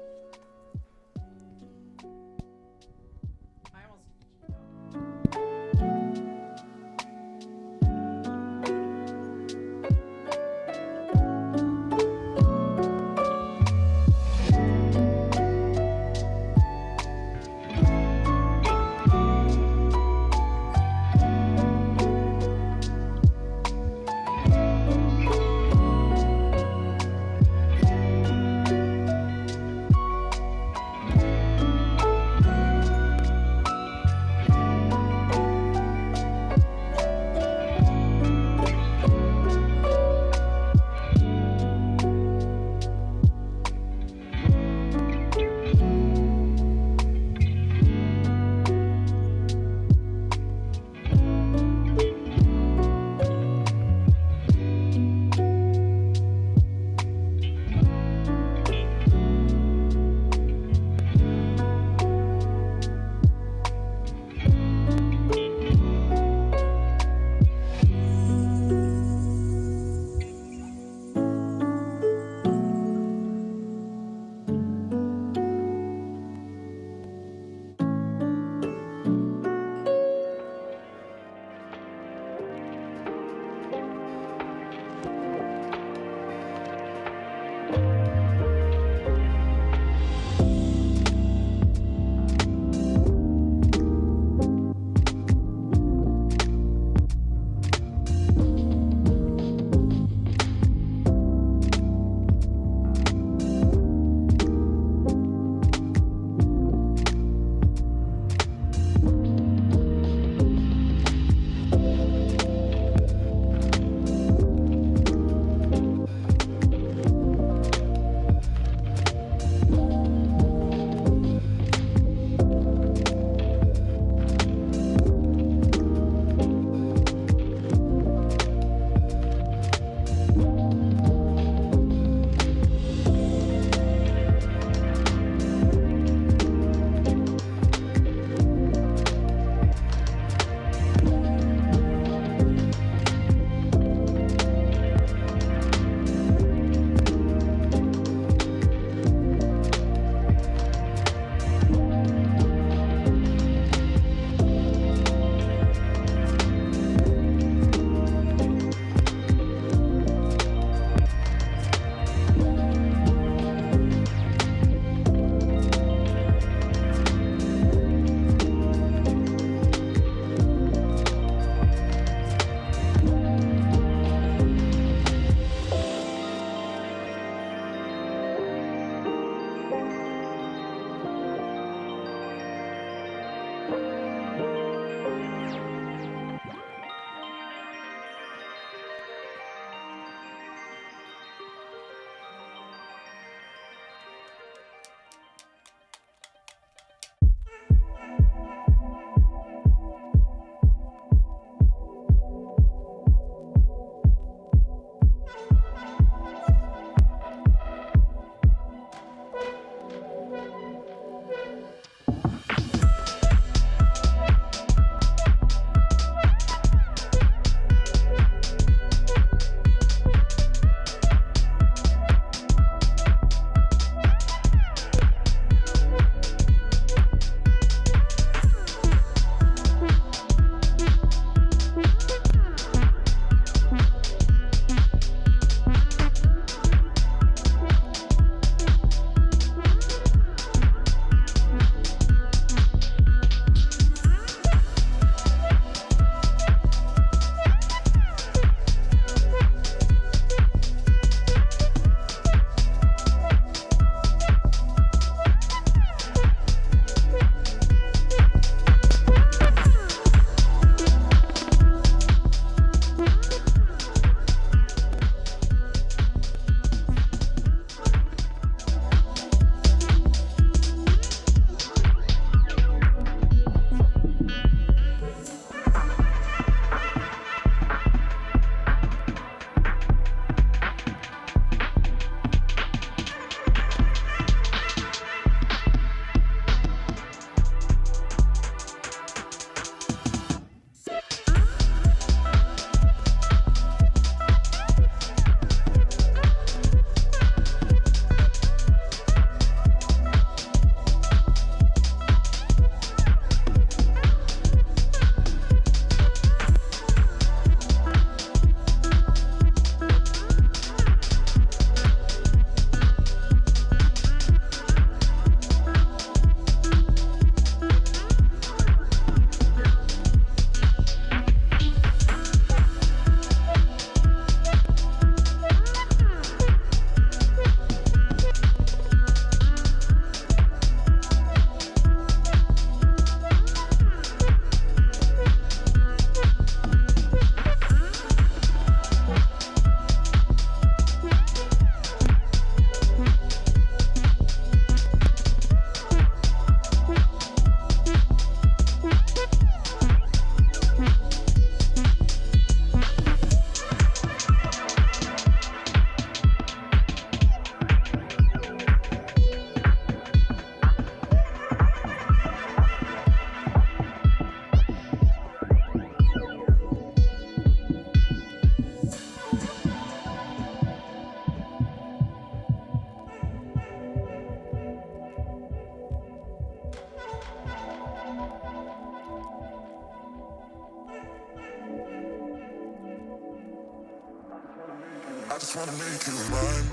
I just wanna make you mine.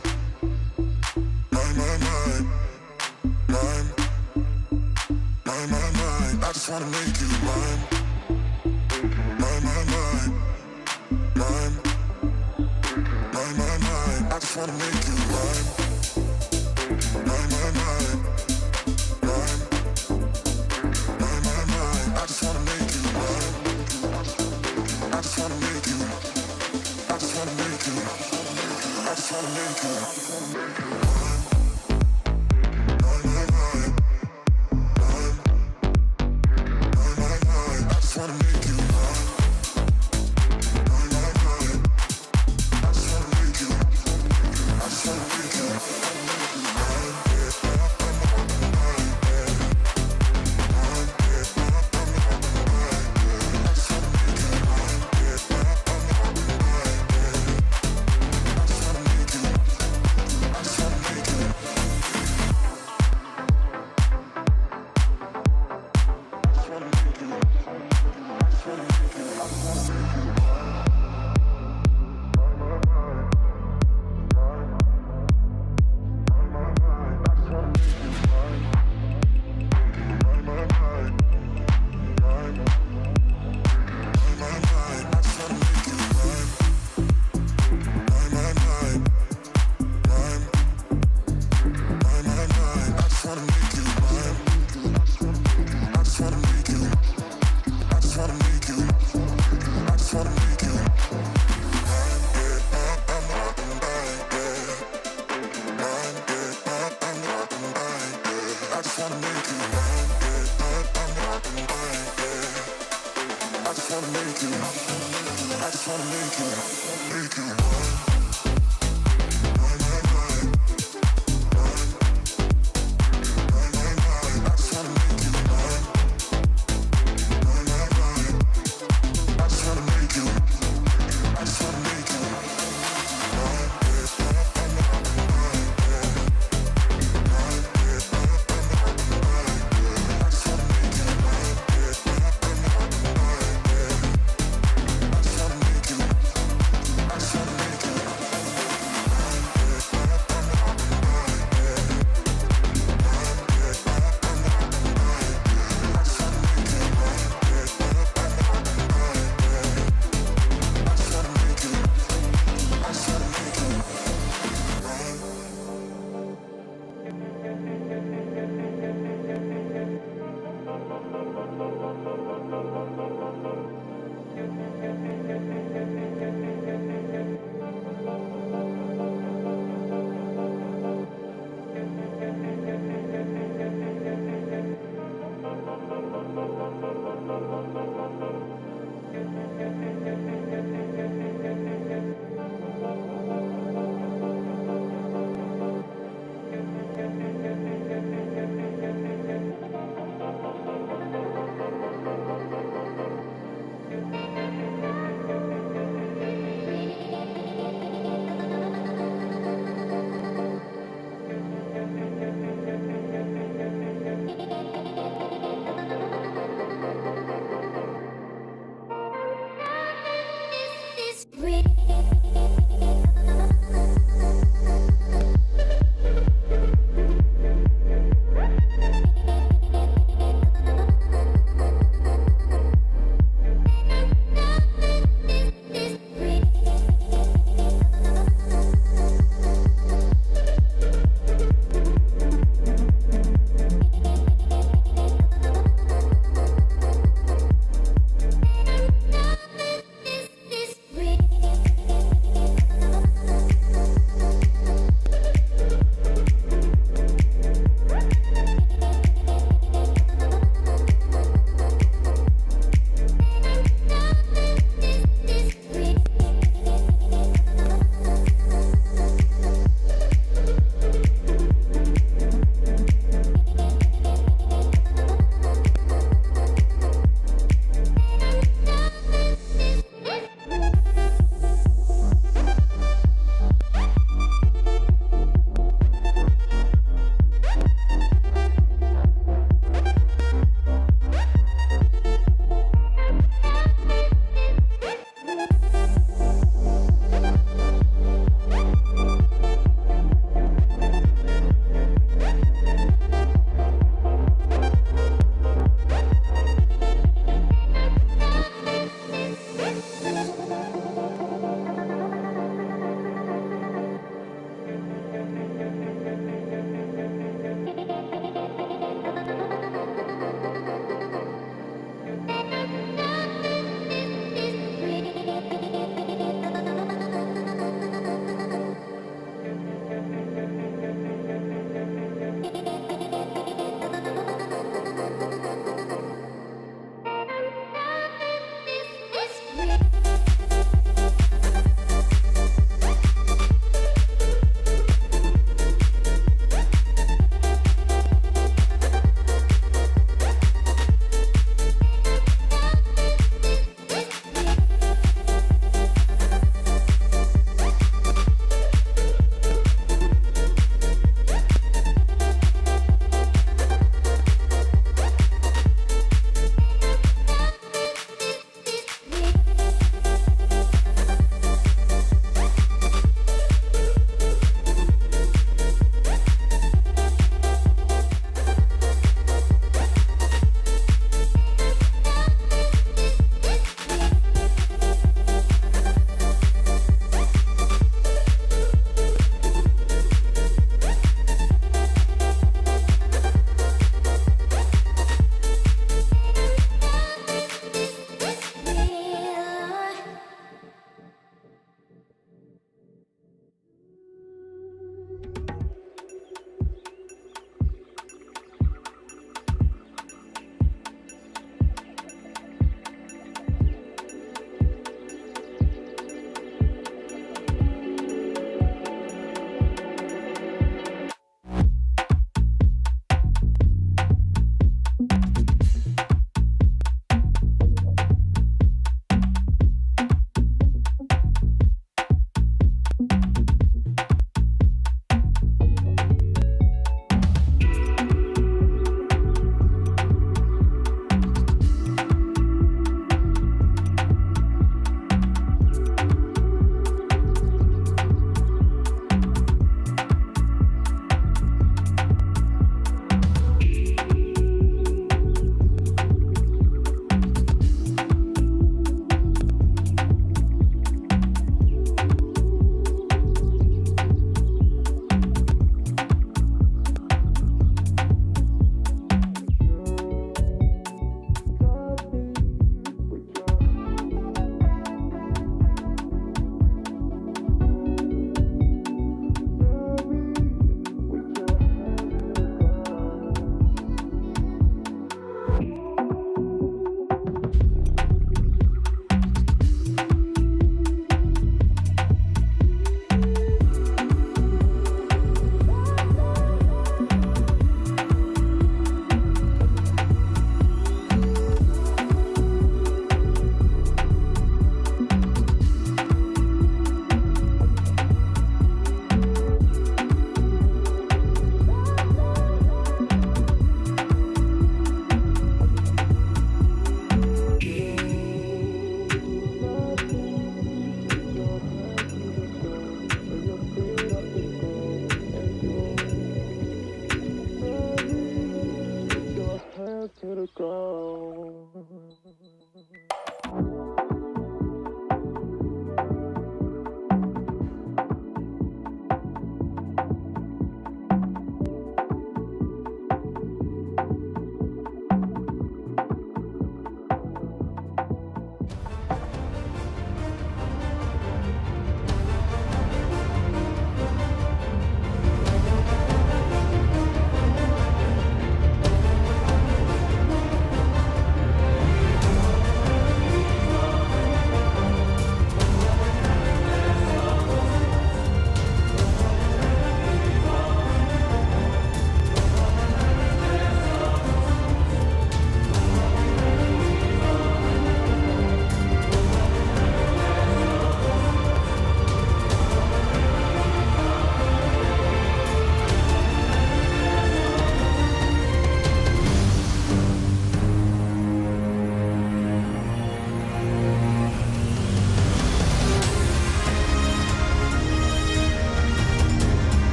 Mine, mine, mine. Mine. Mine, mine, mine. I just wanna make you mine. Mine, mine, mine. Mine. Mine, mine, mine. I just wanna make you mine. Mine, mine, mine. Mine. Mine, mine, mine. I just wanna make you mine. I just wanna make you. I just wanna make you. I just wanna make you. Mine, mine, mine. Mine. Mine, mine, mine. I just wanna make you mine. Mine, mine, mine. I just wanna make you. I just wanna make you. Mine, yeah. Mine, yeah. Mine, yeah. I just wanna make you mine, yeah. Mine, yeah. I just wanna make you. I just wanna make you.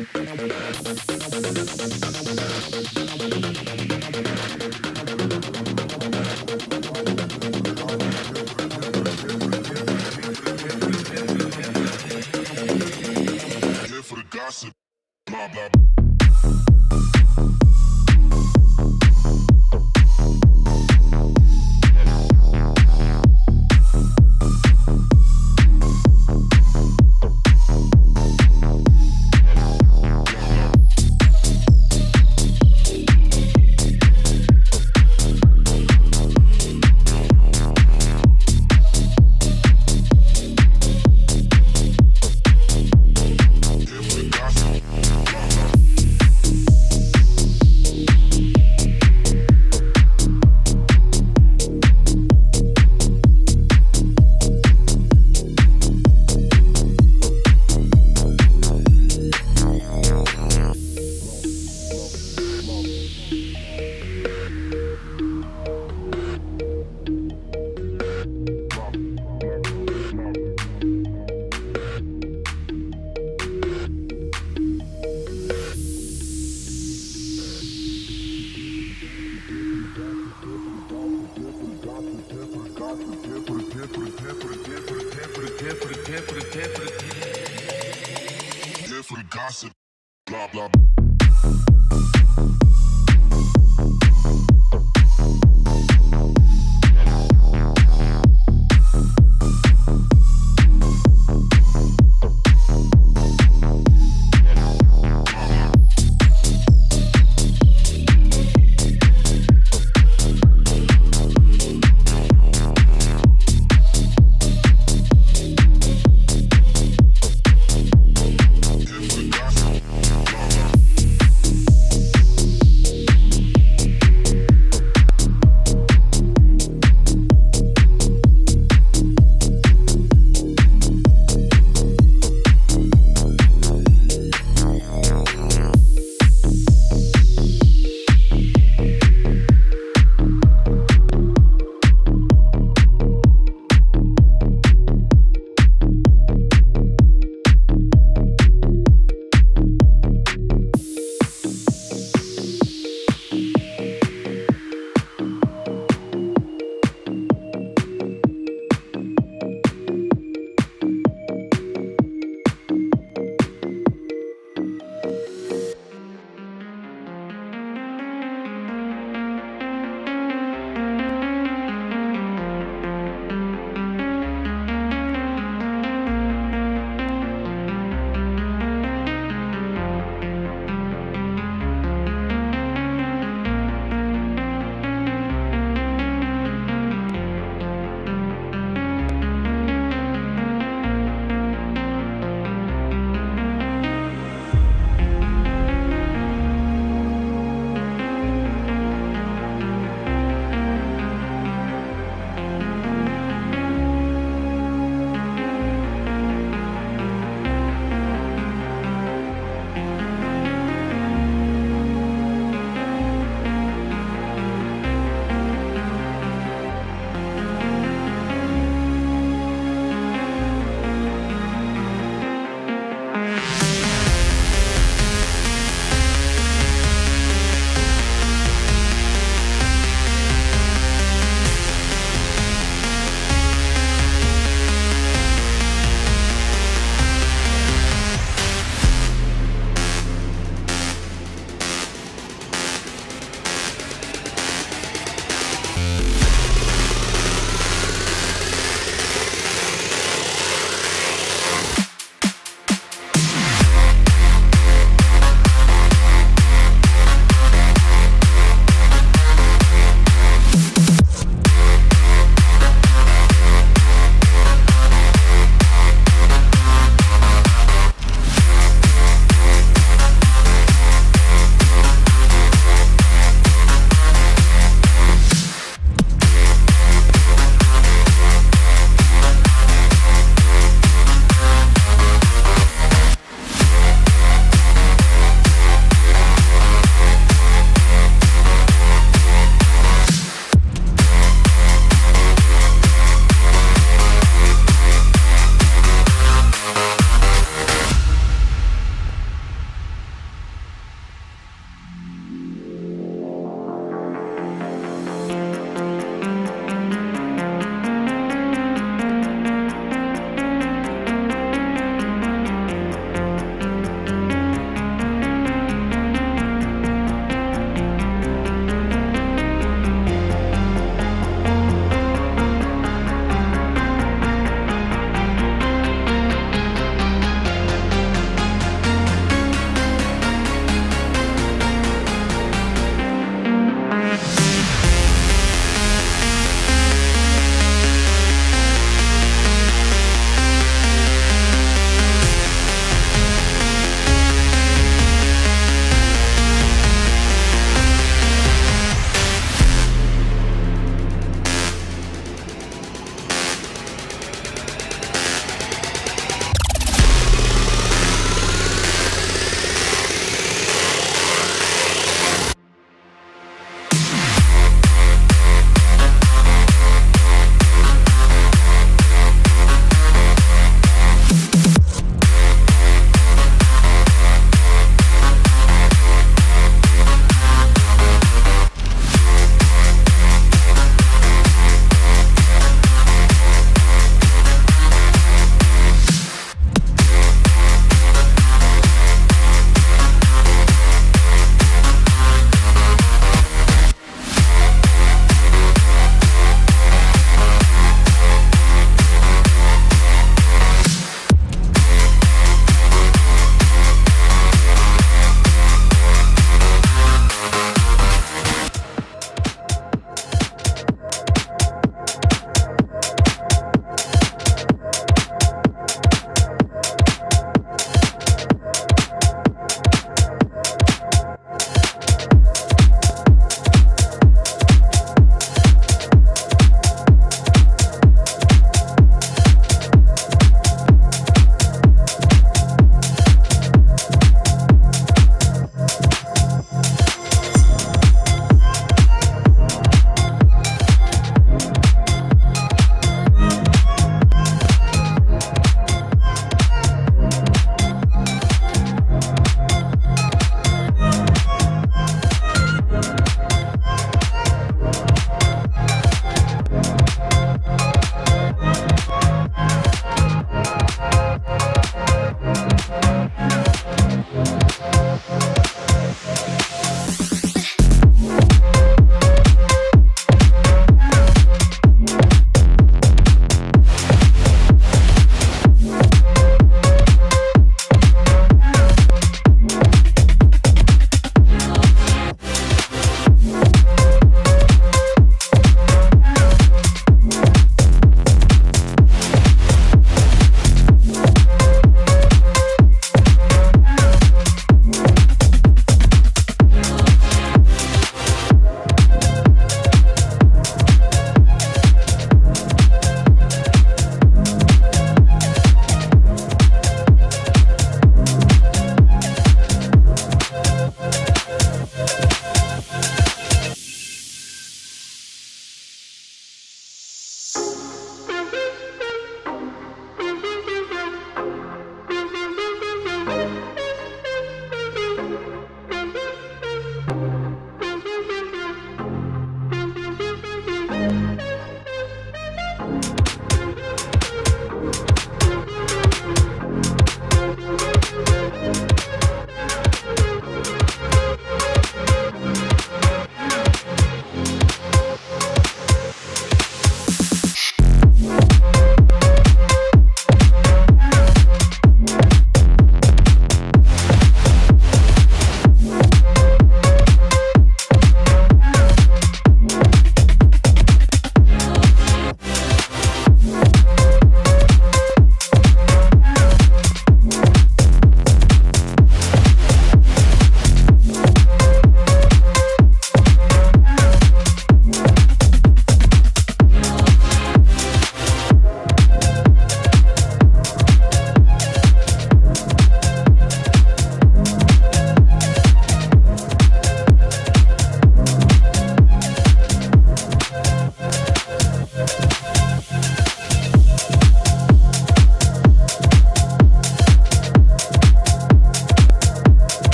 Here for the gossip. Blah, blah. Here for the gossip. Blah, blah. Here for the gossip. Blah, blah.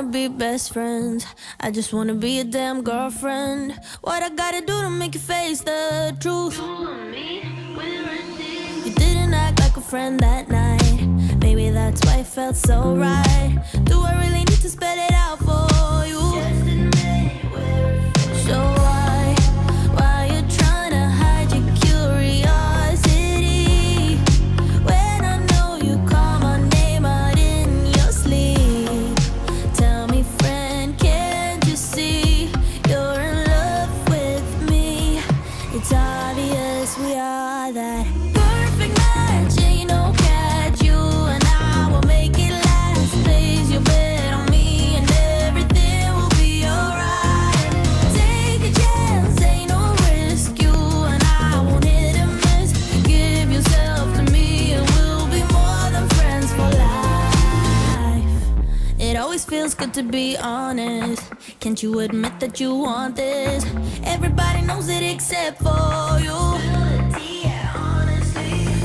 be best friends. I just wanna be a damn girlfriend. What I gotta do to make you face the truth? You didn't act like a friend that night. Maybe that's why it felt so right. Do I really need to spell it out for you? So why you trying to hide your curiosity? When I know you call my name out in your sleep. Tell me, friend, can't you see you're in love with me? It's obvious we are that perfect match. Ain't no catch. You and I will make it last. Place your bet on me and everything will be alright. Take a chance, ain't no risk. You and I won't hit and miss. Give yourself to me and we'll be more than friends for life. It always feels good to be honest. Can't you admit that you want this? Everybody knows it except for you.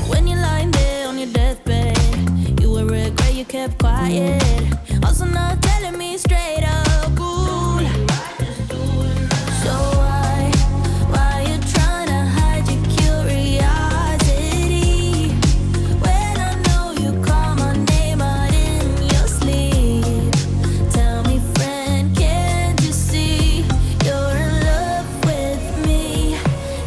When you're lying there on your deathbed, you will regret you kept quiet. Also not telling me straight up, cool. So why you trying to hide your curiosity? When I know you call my name out in your sleep. Tell me, friend, can't you see you're in love with me?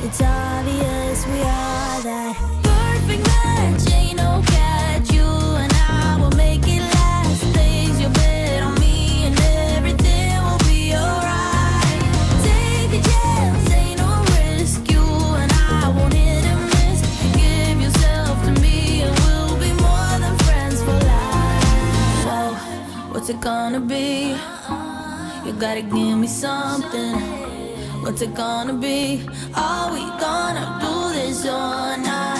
It's obvious we are that perfect match. Ain't no catch. You and I will make it last. Place your bet on me and everything will be alright. Take a chance, ain't no risk. You and I won't hit and miss. Give yourself to me and we'll be more than friends for life. Whoa, what's it gonna be? You gotta give me something. What's it gonna be? Are we gonna do this or not?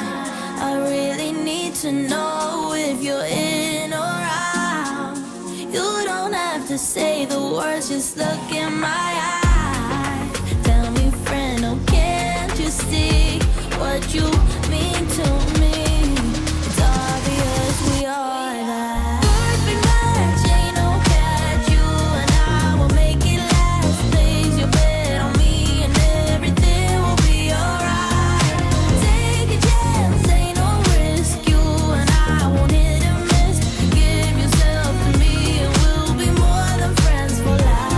I really need to know if you're in or out. You don't have to say the words, just look in my eyes. Tell me, friend, oh, can't you see what you mean to me? It's obvious we are that perfect match. Ain't no catch. You and I will make it last. Place your bet on me and everything will be alright. Take a chance, ain't no risk. You and I won't hit and miss. Give yourself to me and we'll be more than friends for life.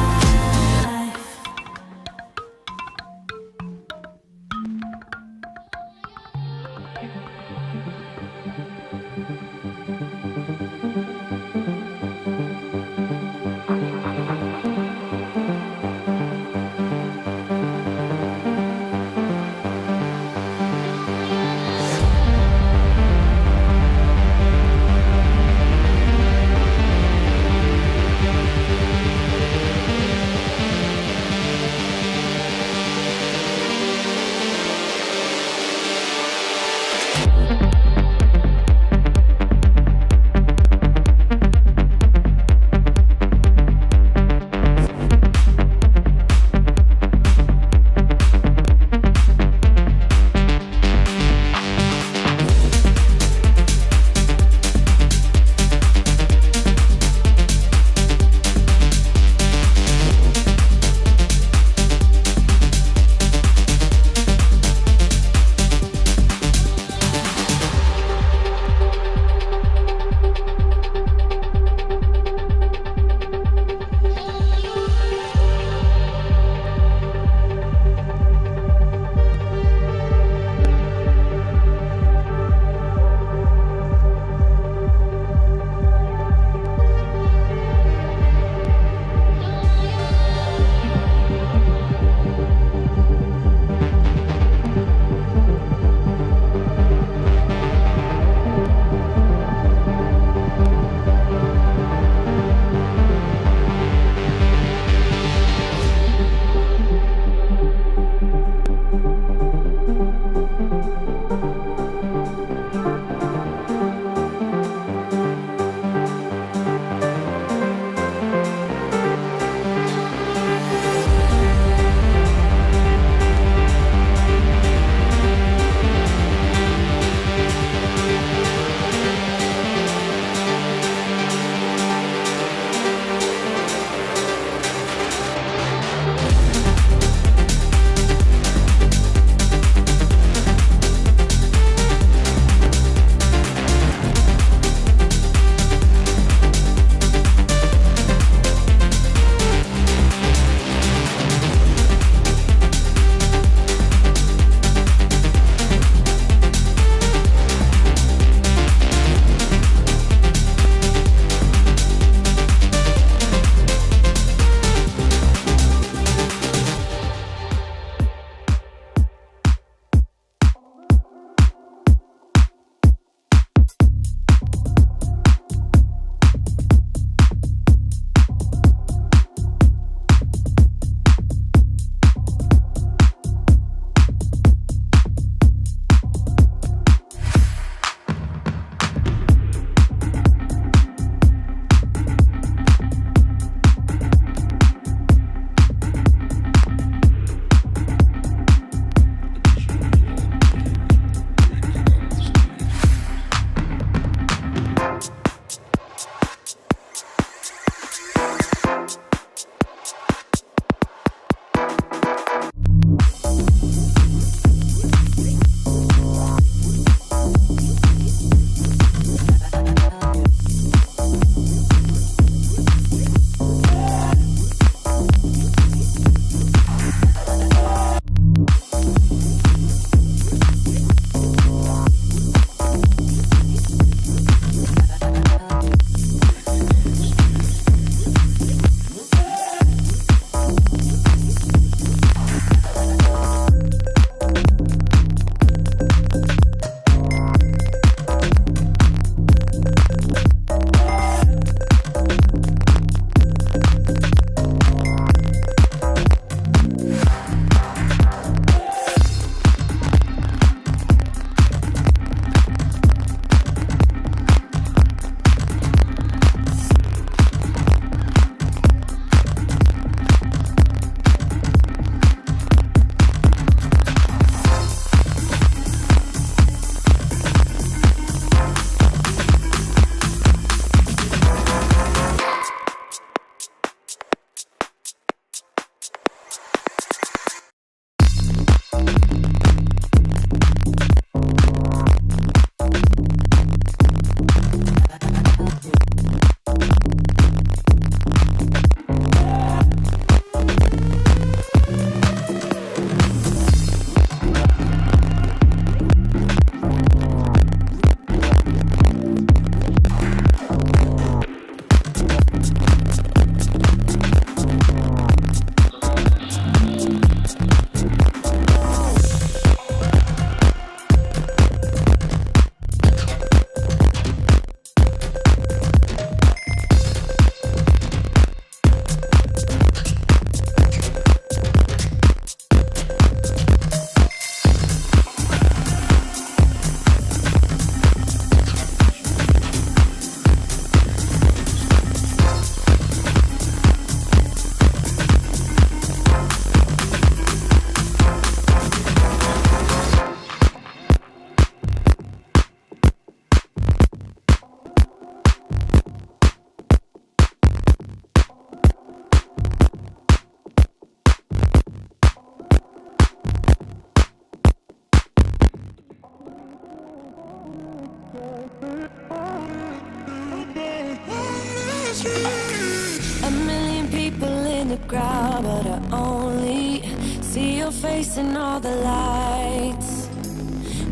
the crowd, but I only see your face in all the lights.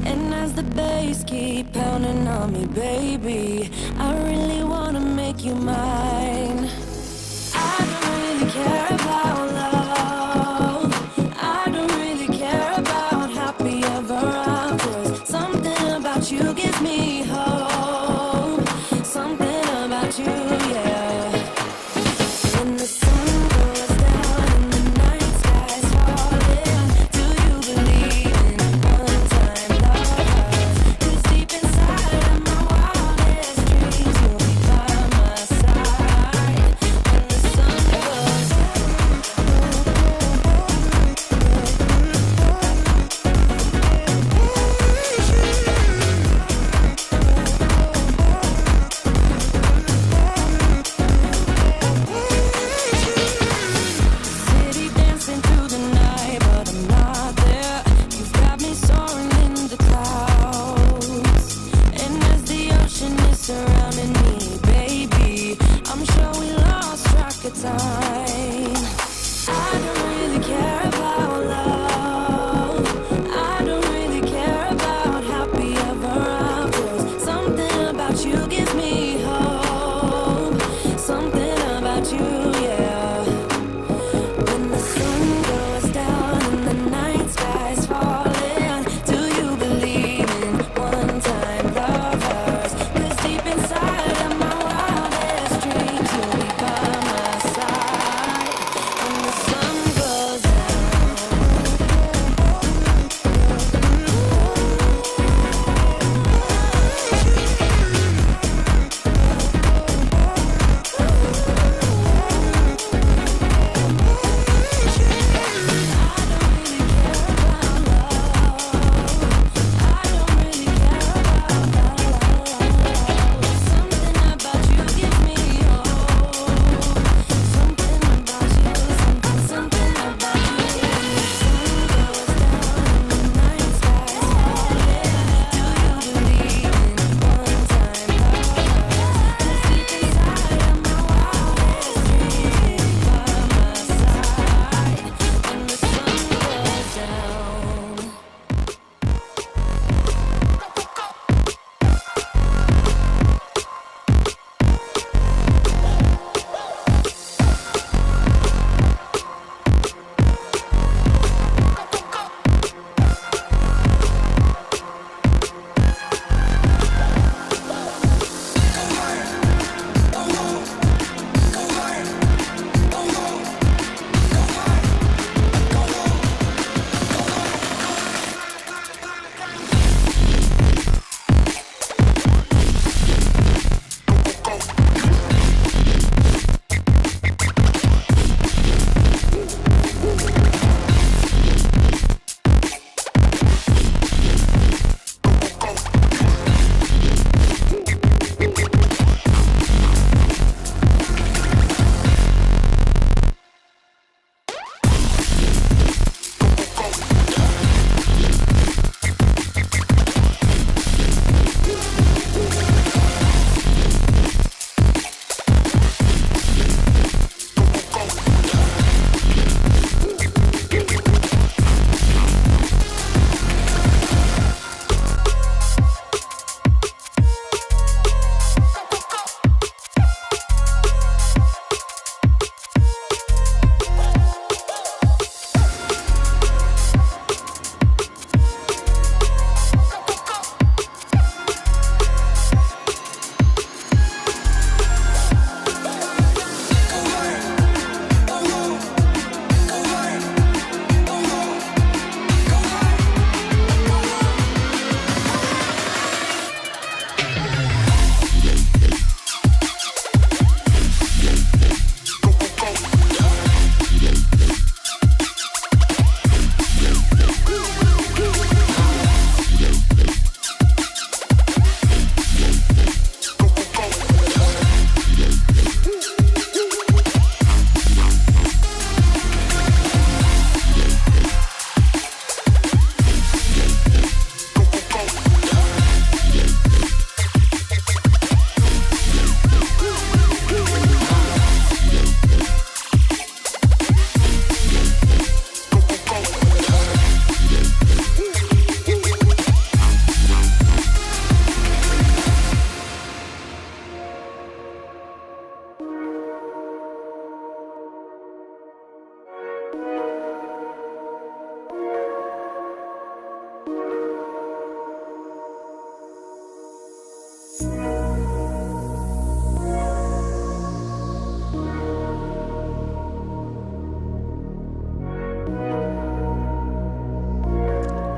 And as the bass keep pounding on me, baby, I really wanna make you mine. I don't really care about love. I don't really care about happy ever afters. Something about you gives me hope. Something about you, yeah. When the sun goes down and the night sky's falling, do you believe in one-time love? 'Cause deep inside of my wildest dreams, you'll be by my side.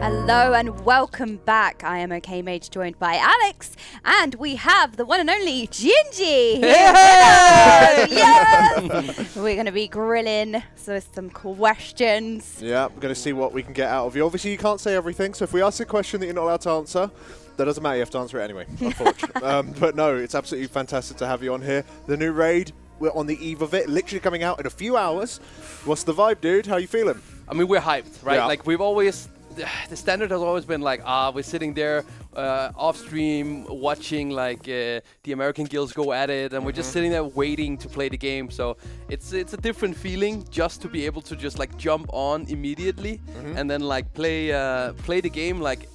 Hello and welcome back. I am OK Mage, joined by Alex, and we have the one and only Gingy here with us. Yes! We're going to be grilling some questions. Yeah, we're going to see what we can get out of you. Obviously, you can't say everything, so if we ask a question that you're not allowed to answer, that doesn't matter. You have to answer it anyway, unfortunately. But no, it's absolutely fantastic to have you on here. The new raid, we're on the eve of it, literally coming out in a few hours. What's the vibe, dude? How you feeling? I mean, we're hyped, right? Yeah. Like, we've always... The standard has always been like, we're sitting there off stream watching like the American guilds go at it, and we're just sitting there waiting to play the game. So it's a different feeling just to be able to just like jump on immediately and then like play the game like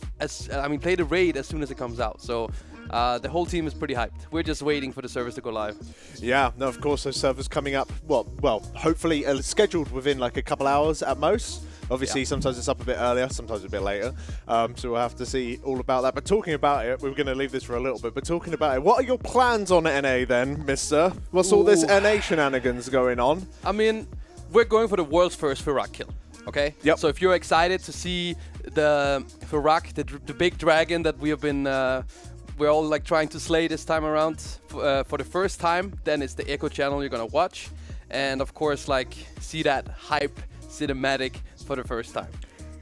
play the raid as soon as it comes out. So the whole team is pretty hyped. We're just waiting for the servers to go live. Yeah, no, of course, those servers coming up, well, hopefully scheduled within like a couple hours at most. Obviously, sometimes it's up a bit earlier, sometimes a bit later. So we'll have to see all about that. But talking about it, we're going to leave this for a little bit, but talking about it, what are your plans on NA then, mister? What's all this NA shenanigans going on? I mean, we're going for the world's first Firak kill, okay? Yep. So if you're excited to see the Firak, the big dragon that we have been... we're all like trying to slay this time around for the first time, then it's the Echo channel you're gonna watch, and of course like see that hype cinematic for the first time.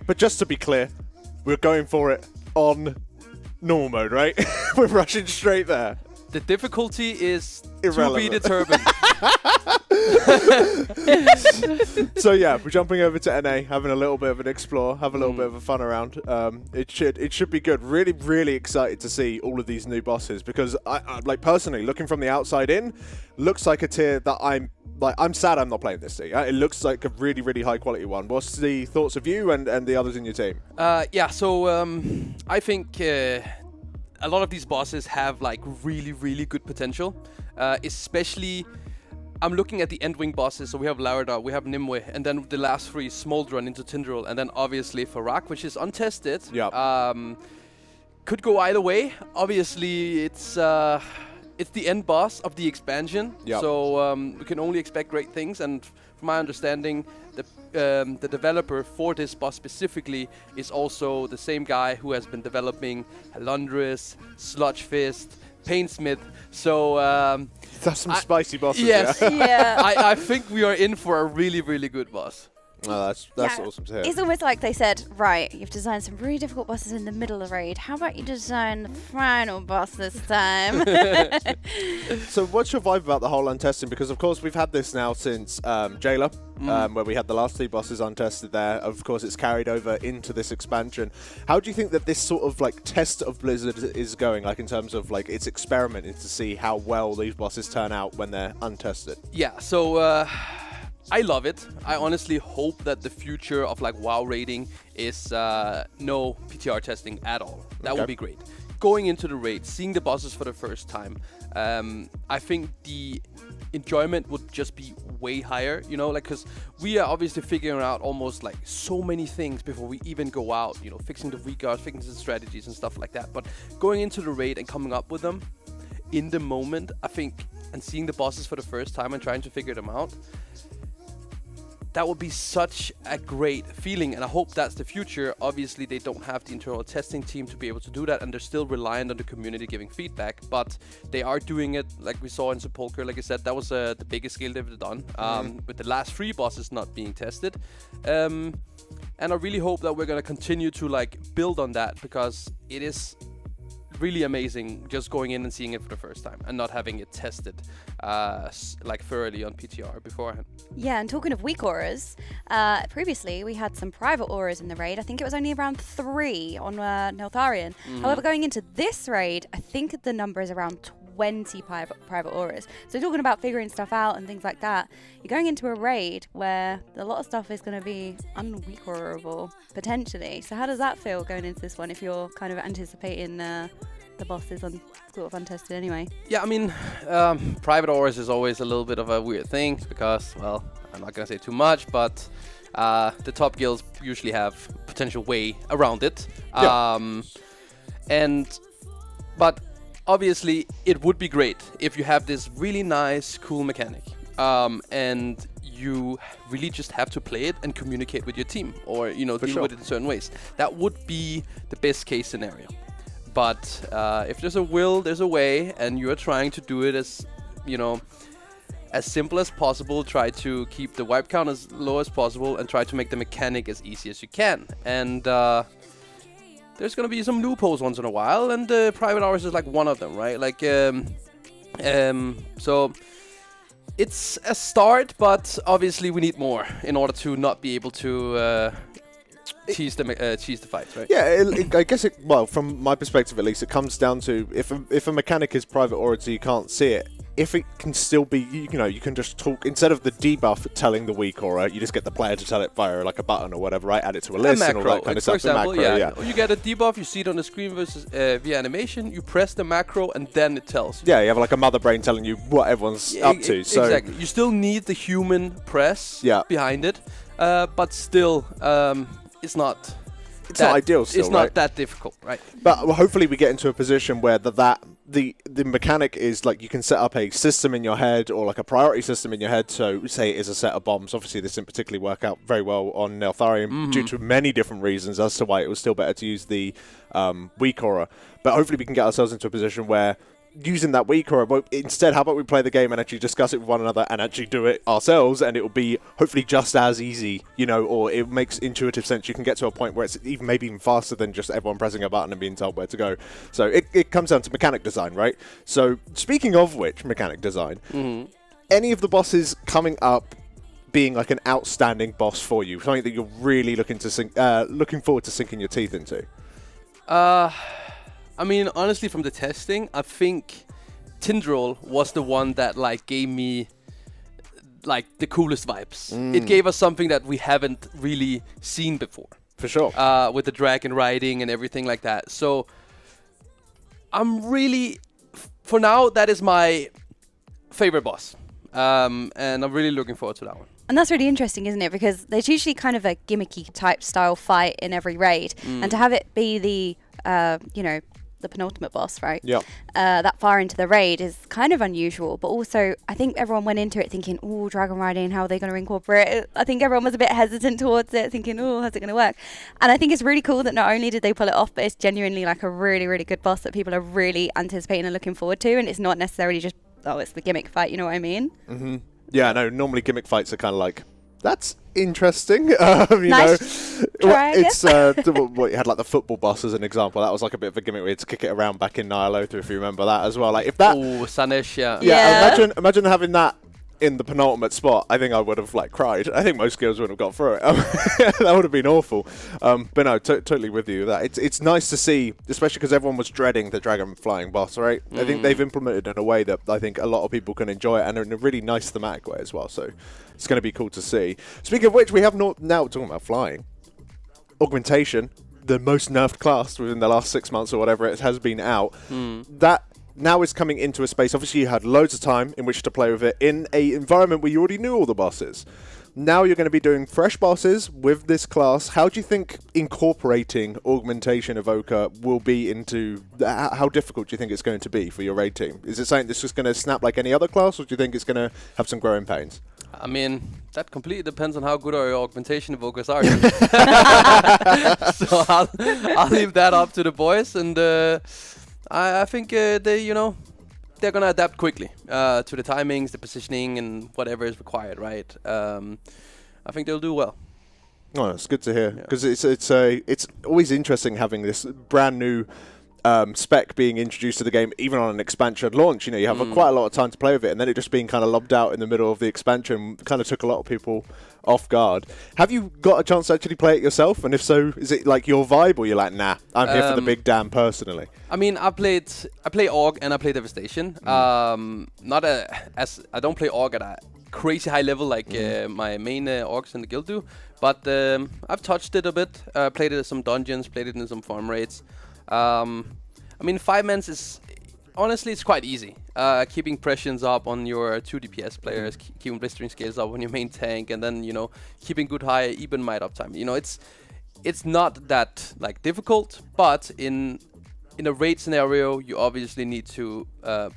But just to be clear, we're going for it on normal mode, right? We're rushing straight there. The difficulty is irrelevant. To be determined. So yeah, we're jumping over to NA, having a little bit of an explore, have a little bit of a fun around. It should be good. Really, really excited to see all of these new bosses because I like personally looking from the outside in, looks like a tier that I'm sad I'm not playing this tier. It looks like a really, really high quality one. What's the thoughts of you and the others in your team? I think a lot of these bosses have like really, really good potential, especially. I'm looking at the Endwing bosses, so we have Laradar, we have Nimue, and then the last three, Smoldron into Tindral, and then obviously Firak, which is untested. Yeah. Could go either way. Obviously, it's the end boss of the expansion, so we can only expect great things. And from my understanding, the developer for this boss specifically is also the same guy who has been developing Halundris, Sludge Fist, Painsmith. So that's some spicy bosses. Yes. Yeah. I think we are in for a really, really good boss. Oh, that's awesome to hear. It's almost like they said, right, you've designed some really difficult bosses in the middle of the raid. How about you design the final boss this time? So what's your vibe about the whole untesting? Because of course we've had this now since Jailer, where we had the last three bosses untested there. Of course it's carried over into this expansion. How do you think that this sort of like test of Blizzard is going, like in terms of like its experimenting to see how well these bosses turn out when they're untested? Yeah, so I love it. I honestly hope that the future of like WoW raiding is no PTR testing at all. That would be great. Going into the raid, seeing the bosses for the first time, I think the enjoyment would just be way higher, you know, like because we are obviously figuring out almost like so many things before we even go out, you know, fixing the reguards, fixing the strategies and stuff like that. But going into the raid and coming up with them in the moment, I think, and seeing the bosses for the first time and trying to figure them out, that would be such a great feeling, and I hope that's the future. Obviously, they don't have the internal testing team to be able to do that, and they're still reliant on the community giving feedback, but they are doing it like we saw in Sepulchre. Like I said, that was the biggest scale they've done, with the last three bosses not being tested. And I really hope that we're going to continue to like build on that, because it is really amazing just going in and seeing it for the first time and not having it tested like thoroughly on PTR beforehand. Yeah, and talking of weak auras, previously we had some private auras in the raid. I think it was only around 3 on Neltharion. However, going into this raid, I think the number is around 20 private auras. So talking about figuring stuff out and things like that, you're going into a raid where a lot of stuff is going to be unweak aurable, potentially. So how does that feel going into this one if you're kind of anticipating the bosses on sort of untested anyway? Yeah, I mean, private auras is always a little bit of a weird thing because, well, I'm not going to say too much, but the top guilds usually have potential way around it. But obviously, it would be great if you have this really nice, cool mechanic. and you really just have to play it and communicate with your team, or deal with it in certain ways. That would be the best case scenario. But if there's a will, there's a way, and you are trying to do it as as simple as possible. Try to keep the wipe count as low as possible, and try to make the mechanic as easy as you can. And there's gonna be some loopholes once in a while, and private hours is like one of them, right? Like so. It's a start, but obviously we need more in order to not be able to cheese the fights, right? Yeah, I guess well, from my perspective at least, it comes down to if a mechanic is private aura so you can't see it. If it can still be, you can just talk instead of the debuff telling the weak aura, you just get the player to tell it via like a button or whatever, right? Add it to a list and all that kind of stuff. For example, macro, you get a debuff, you see it on the screen versus via animation. You press the macro and then it tells you. Yeah, you have like a mother brain telling you what everyone's up to. So exactly, you still need the human press behind it, but still, it's not. It's not ideal still, it's not that difficult, right? But hopefully we get into a position where the mechanic is like you can set up a system in your head or like a priority system in your head. So say it is a set of bombs. Obviously this didn't particularly work out very well on Neltharion due to many different reasons as to why it was still better to use the weak aura. But hopefully we can get ourselves into a position where using that weak aura, instead, how about we play the game and actually discuss it with one another and actually do it ourselves, and it will be hopefully just as easy, or it makes intuitive sense. You can get to a point where it's maybe even faster than just everyone pressing a button and being told where to go. So it comes down to mechanic design, right? So speaking of which, mechanic design, any of the bosses coming up being like an outstanding boss for you, something that you're really looking forward to sinking your teeth into? I mean, honestly, from the testing, I think Tindrol was the one that gave me the coolest vibes. It gave us something that we haven't really seen before. For sure. With the dragon riding and everything like that. So I'm really, for now, that is my favorite boss. And I'm really looking forward to that one. And that's really interesting, isn't it? Because there's usually kind of a gimmicky type style fight in every raid. And to have it be the penultimate boss, right? Yeah. That far into the raid is kind of unusual, but also I think everyone went into it thinking, oh, dragon riding, how are they going to incorporate it? I think everyone was a bit hesitant towards it, thinking, oh, how's it going to work? And I think it's really cool that not only did they pull it off, but it's genuinely like a really, really good boss that people are really anticipating and looking forward to, and it's not necessarily just, oh, it's the gimmick fight, you know what I mean? Mm-hmm. Yeah, no, normally gimmick fights are kind of like, that's interesting. Nice try, it's you had like the football boss as an example. That was like a bit of a gimmick. We had to kick it around back in Nyalothra, if you remember that as well. Like if that, Sanesh, yeah. Imagine having that in the penultimate spot. I think I would have cried. I think most girls would have got through it. That would have been awful. But no, totally with you. That it's nice to see, especially because everyone was dreading the dragon flying boss, right? I think they've implemented it in a way that I think a lot of people can enjoy it, and in a really nice thematic way as well. So it's going to be cool to see. Speaking of which, we have now talking about flying. Augmentation, the most nerfed class within the last 6 months or whatever it has been out. That now is coming into a space. Obviously, you had loads of time in which to play with it in an environment where you already knew all the bosses. Now you're going to be doing fresh bosses with this class. How do you think incorporating Augmentation Evoker will be into... How difficult do you think it's going to be for your raid team? Is it something that's just going to snap like any other class, or do you think it's going to have some growing pains? I mean, that completely depends on how good our Augmentation Evokers are. So I'll leave that up to the boys, and I think they're going to adapt quickly to the timings, the positioning, and whatever is required, right? I think they'll do well. Oh, it's good to hear, because it's always interesting having this brand new spec being introduced to the game, even on an expansion launch. You have quite a lot of time to play with it, and then it just being kind of lobbed out in the middle of the expansion kind of took a lot of people off guard. Have you got a chance to actually play it yourself? And if so, is it like your vibe, or you're like, nah, I'm here for the big damn personally? I mean, I play Org and I play Devastation. I don't play Org at a crazy high level like my main Orgs in the guild do, but I've touched it a bit. Played it in some dungeons, played it in some farm raids. I mean, 5-mans is honestly, it's quite easy. Keeping pressions up on your 2 DPS players, keeping blistering scales up on your main tank, and then keeping good high even might uptime. It's not that difficult, but in in a raid scenario, you obviously need to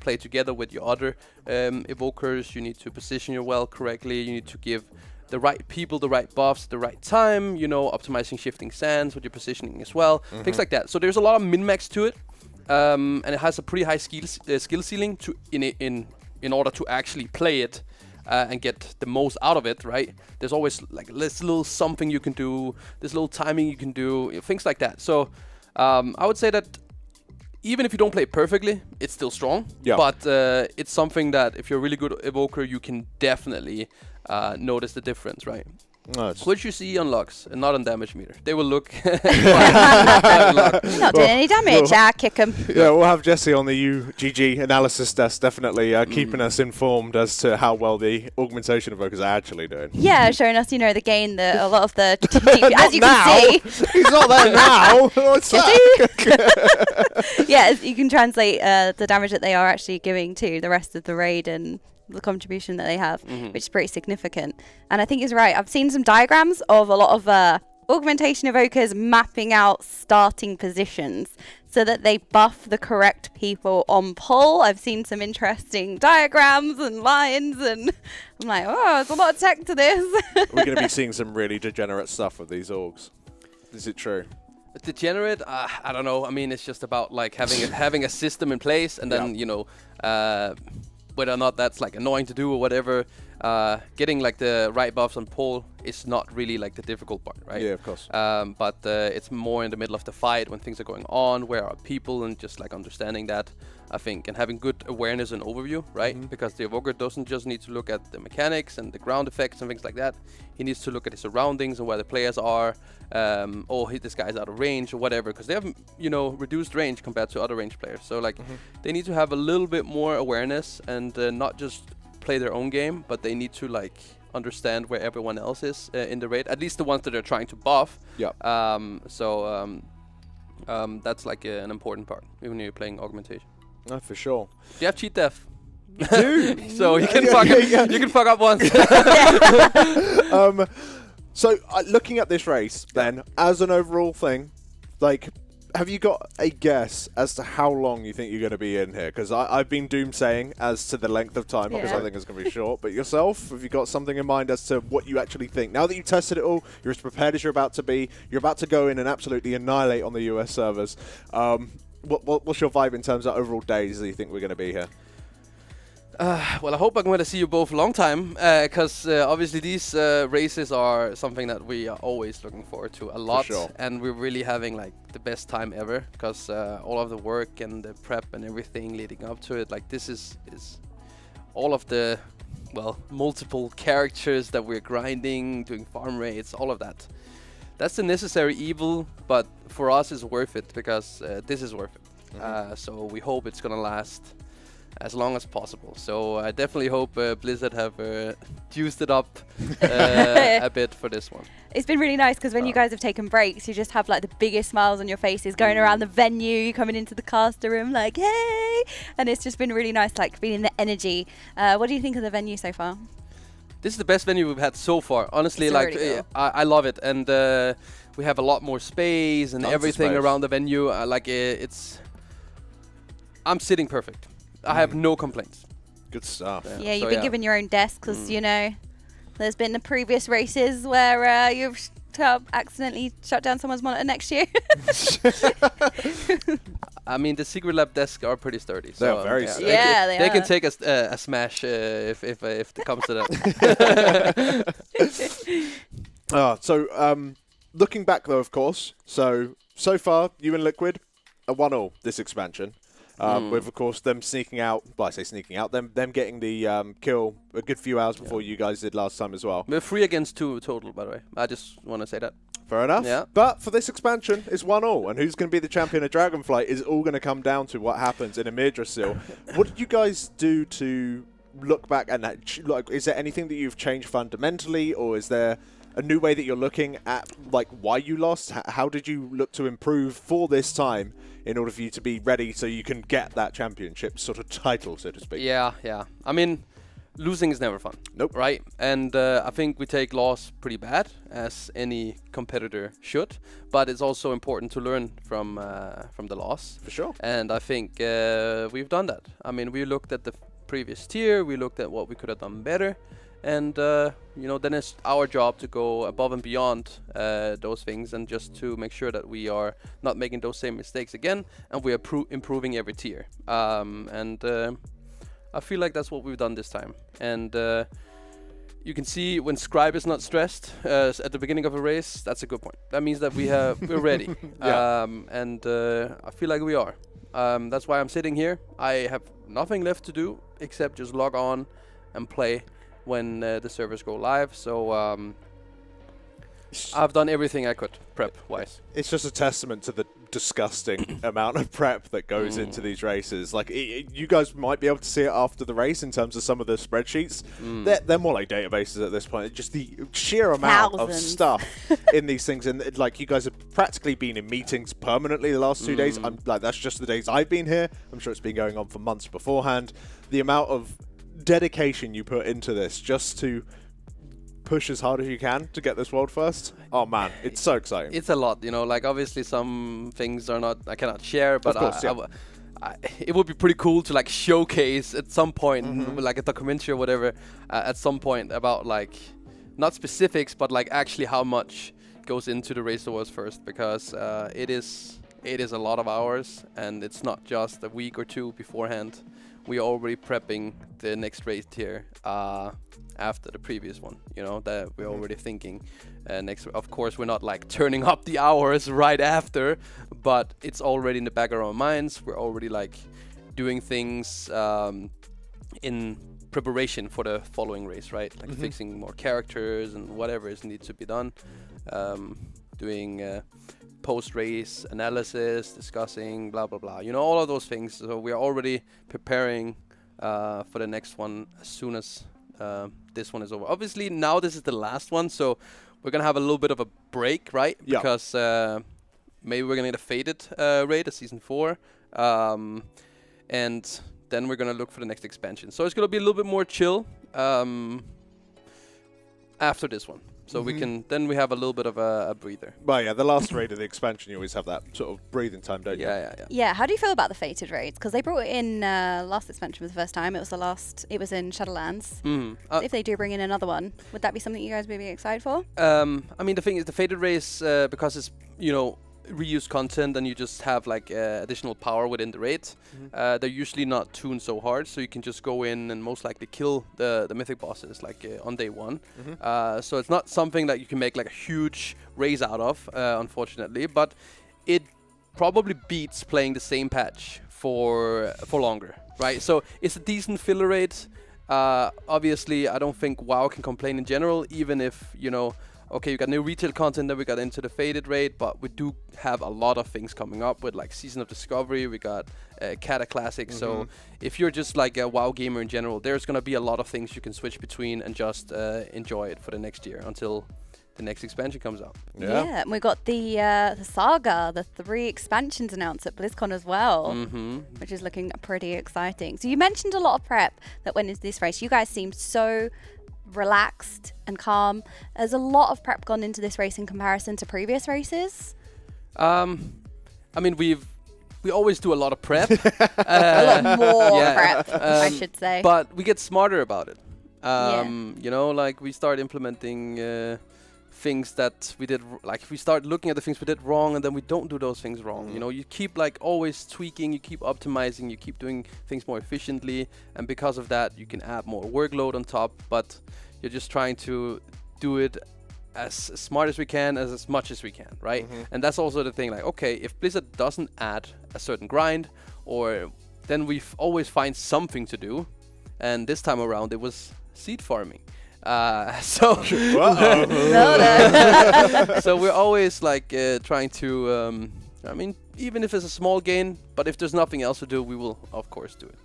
play together with your other evokers. You need to position your well correctly. You need to give the right people the right buffs at the right time. You know, optimizing shifting sands with your positioning as well. Things like that. So there's a lot of min-max to it, and it has a pretty high skill ceiling to in order to actually play it. And get the most out of it, right? There's always like this little something you can do, this little timing you can do, things like that. So I would say that even if you don't play it perfectly, it's still strong. Yeah. But it's something that if you're a really good evoker, you can definitely notice the difference, right? Which you see on logs and not on damage meter. They will look Not doing any damage. Kick them. Yeah, we'll have Jesse on the UGG analysis desk, definitely keeping us informed as to how well the augmentation evokers are actually doing. Yeah, showing us, the gain that a lot of the as you now. can see. He's not there now. What's that? Yeah, you can translate the damage that they are actually giving to the rest of the raid and the contribution that they have, which is pretty significant. And I think he's right. I've seen some diagrams of a lot of augmentation evokers mapping out starting positions so that they buff the correct people on pull. I've seen some interesting diagrams and lines, and I'm like, oh, there's a lot of tech to this. We're going to be seeing some really degenerate stuff with these orgs. Is it true? Degenerate? I don't know. I mean, it's just about like having a system in place, and then whether or not that's like annoying to do or whatever, getting like the right buffs on pull is not really like the difficult part, right? Yeah, of course. But it's more in the middle of the fight when things are going on, where are people, and just like understanding that, I think, and having good awareness and overview, right? Because the evoker doesn't just need to look at the mechanics and the ground effects and things like that. He needs to look at his surroundings and where the players are. This guy's out of range or whatever, because they have reduced range compared to other range players. So like they need to have a little bit more awareness and not just play their own game, but they need to like understand where everyone else is in the raid, at least the ones that they're trying to buff. That's like an important part when you're playing augmentation. No, for sure. You have cheat death. You do. So you can fuck up. You can fuck up once. So looking at this race, then, as an overall thing, like, have you got a guess as to how long you think you're going to be in here? Because I've been doomsaying as to the length of time, because I think it's going to be short. But yourself, have you got something in mind as to what you actually think? Now that you've tested it all, you're as prepared as you're about to be. You're about to go in and absolutely annihilate on the US servers. What's your vibe in terms of overall days that you think we're going to be here? Well, I hope I'm going to see you both a long time, because obviously these races are something that we are always looking forward to a lot, and we're really having like the best time ever, because all of the work and the prep and everything leading up to it, like this is all of the multiple characters that we're grinding, doing farm raids, all of that. That's the necessary evil, but for us it's worth it, because this is worth it. So we hope it's gonna last as long as possible. So I definitely hope Blizzard have juiced it up a bit for this one. It's been really nice because when you guys have taken breaks, you just have like the biggest smiles on your faces going around the venue. You're coming into the caster room like, hey! And it's just been really nice, like feeling the energy. What do you think of the venue so far? This is the best venue we've had so far. Honestly, It's like really cool. I love it, and we have a lot more space and everything around the venue. I'm sitting perfect. I have no complaints. Good stuff. Yeah, you've been given your own desk because, there's been the previous races where you've accidentally shut down someone's monitor next year. I mean, the Secret Lab desks are pretty sturdy. They're So very sturdy. They can take a smash if it comes to that. Looking back, though, of course, so far, you and Liquid are 1-0 this expansion. With, of course, them sneaking out. Well, I say sneaking out. Them getting the kill a good few hours before you guys did last time as well. We're 3 against 2 total, by the way. I just want to say that. Fair enough. Yeah. But for this expansion, it's 1-0. And who's going to be the champion of Dragonflight is all going to come down to what happens in Amirdrassil. What did you guys do to look back and is there anything that you've changed fundamentally, or is there a new way that you're looking at like why you lost? How did you look to improve for this time in order for you to be ready so you can get that championship sort of title, so to speak? Yeah. I mean, losing is never fun. Nope. Right? And I think we take loss pretty bad, as any competitor should. But it's also important to learn from the loss. For sure. And I think we've done that. I mean, we looked at the previous tier. We looked at what we could have done better. And, then it's our job to go above and beyond those things and just to make sure that we are not making those same mistakes again and we are improving every tier. I feel like that's what we've done this time. And you can see when Scribe is not stressed at the beginning of a race, that's a good point. That means that we're ready. Yeah. I feel like we are. That's why I'm sitting here. I have nothing left to do except just log on and play when the servers go live. So I've done everything I could prep-wise. It's just a testament to the disgusting amount of prep that goes into these races. Like, you guys might be able to see it after the race in terms of some of the spreadsheets. They're more like databases at this point. Just the sheer amount of stuff in these things. And, like, you guys have practically been in meetings permanently the last 2 days. I'm like, that's just the days I've been here. I'm sure it's been going on for months beforehand. The amount of dedication you put into this just to push as hard as you can to get this world first. Oh man, it's so exciting. It's a lot, like obviously some things I cannot share, but of course, it would be pretty cool to like showcase at some point, like a documentary or whatever, at some point about like not specifics, but like actually how much goes into the race towards first, because it is a lot of hours, and it's not just a week or two beforehand. We are already prepping the next race here after the previous one, that we're already thinking next. Of course, we're not like turning up the hours right after, but it's already in the back of our minds. We're already like doing things in preparation for the following race, right? Like fixing more characters and whatever needs to be done. Doing post-race analysis, discussing, blah, blah, blah. All of those things. So we are already preparing for the next one as soon as this one is over. Obviously, now this is the last one, so we're going to have a little bit of a break, right? Yeah. Because maybe we're going to get a faded raid, a Season 4. And then we're going to look for the next expansion. So it's going to be a little bit more chill after this one. So we have a little bit of a breather. Well, yeah, the last raid of the expansion, you always have that sort of breathing time, don't you? Yeah, how do you feel about the fated raids? Because they brought it in last expansion for the first time. It was in Shadowlands. If they do bring in another one, would that be something you guys would be excited for? I mean, the thing is, the fated race, because it's, reused content and you just have like additional power within the raid, they're usually not tuned so hard, so you can just go in and most likely kill the mythic bosses like on day one. So it's not something that you can make like a huge race out of, unfortunately, but it probably beats playing the same patch for longer, right? So it's a decent filler raid. Obviously, I don't think WoW can complain in general, even if, okay, we got new retail content, then we got into the faded raid, but we do have a lot of things coming up with like Season of Discovery, we got Kata Classic. So if you're just like a WoW gamer in general, there's going to be a lot of things you can switch between and just enjoy it for the next year until the next expansion comes out. Yeah, and we got the Saga, the 3 expansions announced at BlizzCon as well, which is looking pretty exciting. So you mentioned a lot of prep that went into this race. You guys seemed so relaxed and calm. There's a lot of prep gone into this race in comparison to previous races. I mean, we always do a lot of prep. A lot more prep, I should say. But we get smarter about it. Like we start implementing things that we did, like we start looking at the things we did wrong, and then we don't do those things wrong. You keep like always tweaking, you keep optimizing, you keep doing things more efficiently, and because of that, you can add more workload on top, but you're just trying to do it as smart as we can, as much as we can, right? And that's also the thing, like, okay, if Blizzard doesn't add a certain grind, or then we always find something to do, and this time around it was seed farming. So we're always like trying to, I mean, even if it's a small gain, but if there's nothing else to do, we will of course do it.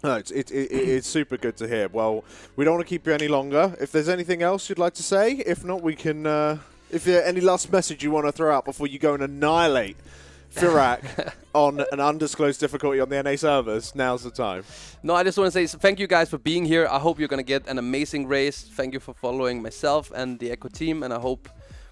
No, it's super good to hear. Well, we don't want to keep you any longer. If there's anything else you'd like to say, if not, we can. If there any last message you want to throw out before you go and annihilate Firak on an undisclosed difficulty on the NA servers, now's the time. No, I just want to say thank you guys for being here. I hope you're going to get an amazing race. Thank you for following myself and the Echo team, and I hope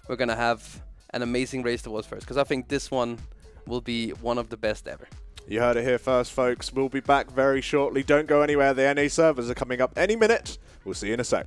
we're going to have an amazing race towards first, because I think this one will be one of the best ever. You heard it here first, folks. We'll be back very shortly. Don't go anywhere. The NA servers are coming up any minute. We'll see you in a sec.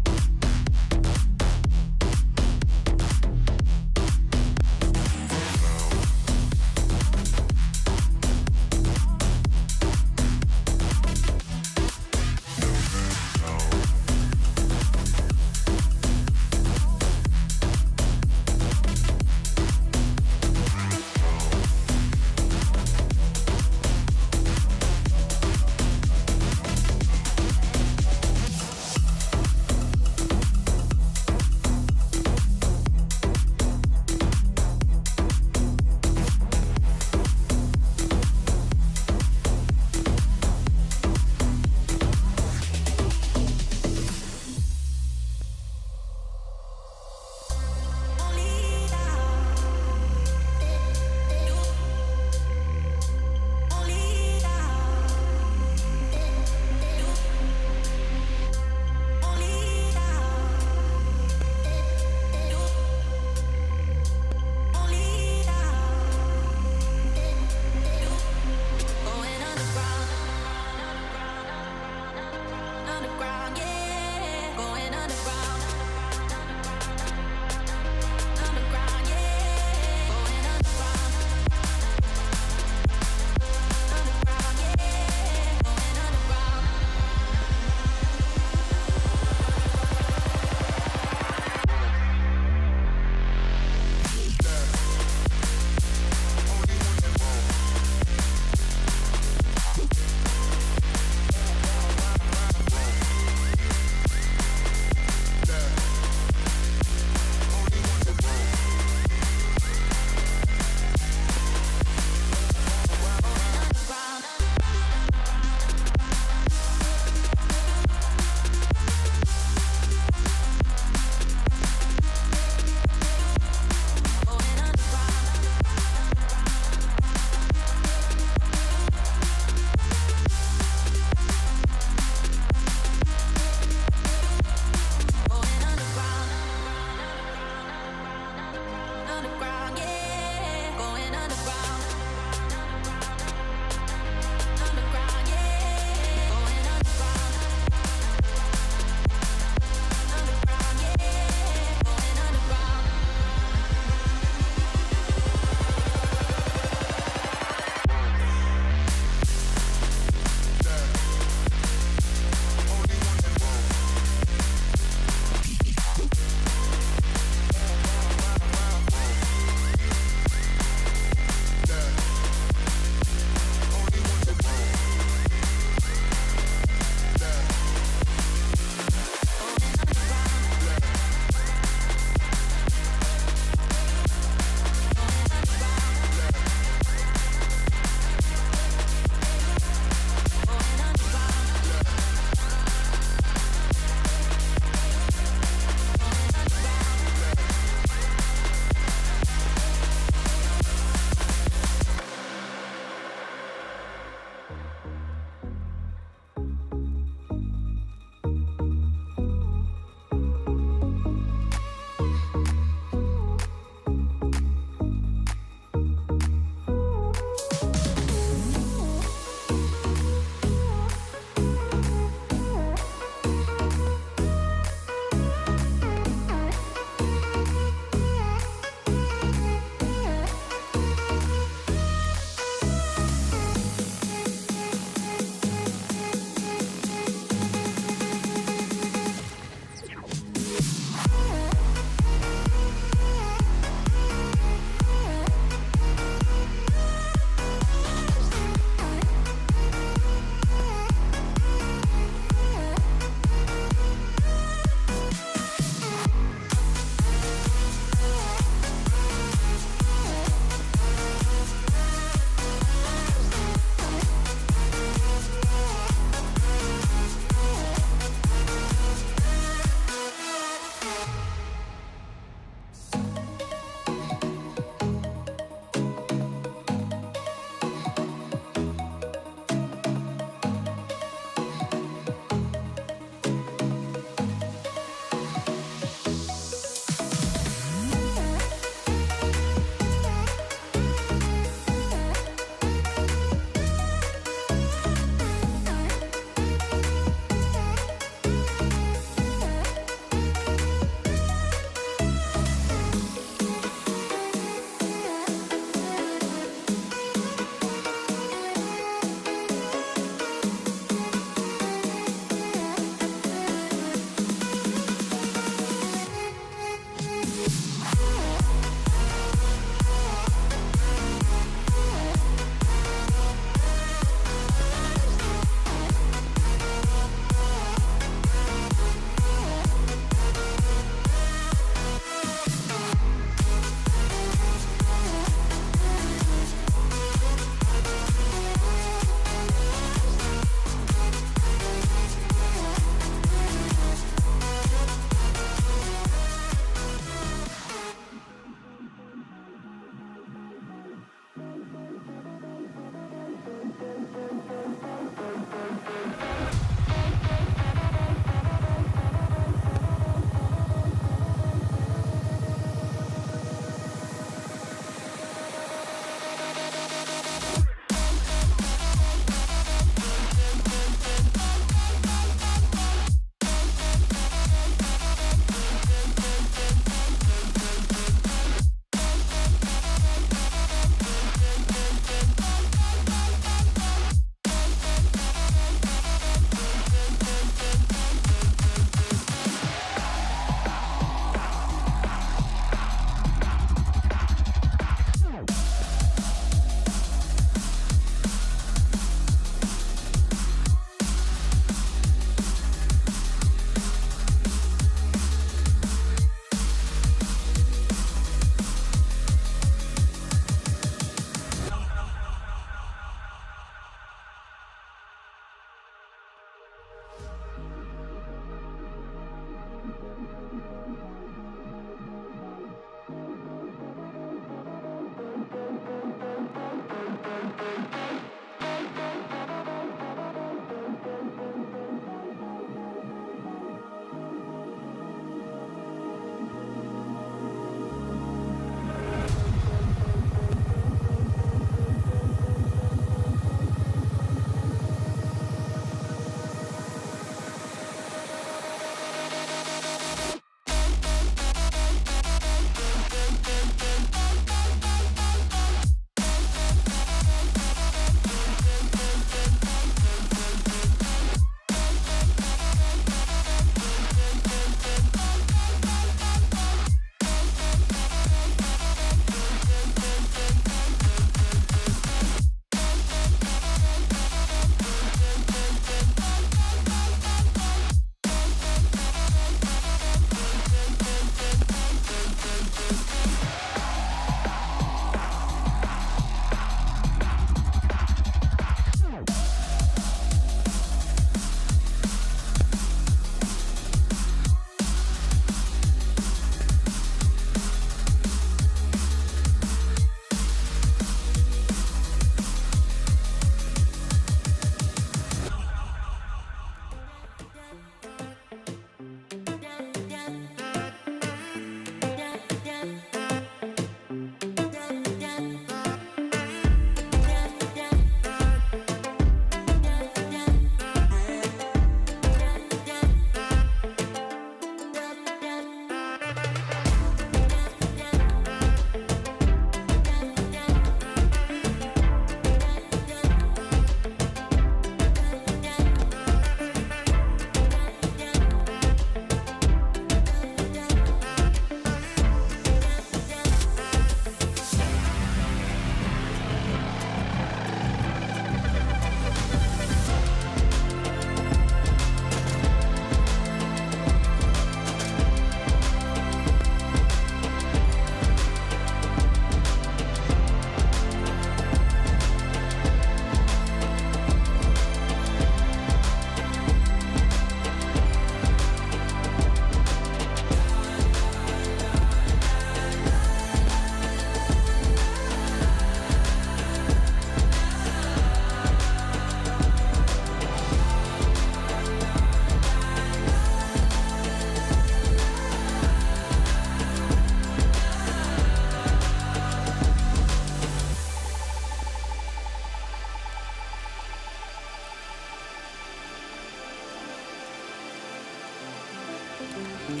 Hello,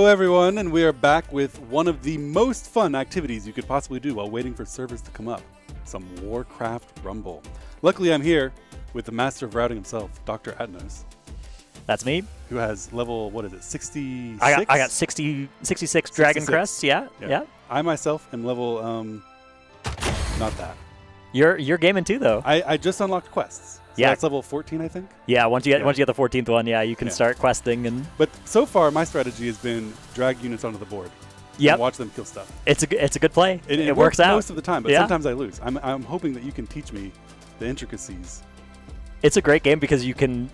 everyone, and we are back with one of the most fun activities you could possibly do while waiting for servers to come up, some Warcraft Rumble. Luckily, I'm here with the master of routing himself, Dr. Atnos. That's me. Who has level, what is it, 66? I got 66 Dragon Crests, yeah. I myself am level, not that. You're gaming too, though. I just unlocked quests. So yeah, that's level 14, I think. Yeah, once you get the 14th one, yeah, you can start questing and. But so far, my strategy has been drag units onto the board. Yep. And watch them kill stuff. It's a good play. It works out most of the time, but sometimes I lose. I'm hoping that you can teach me the intricacies. It's a great game because you can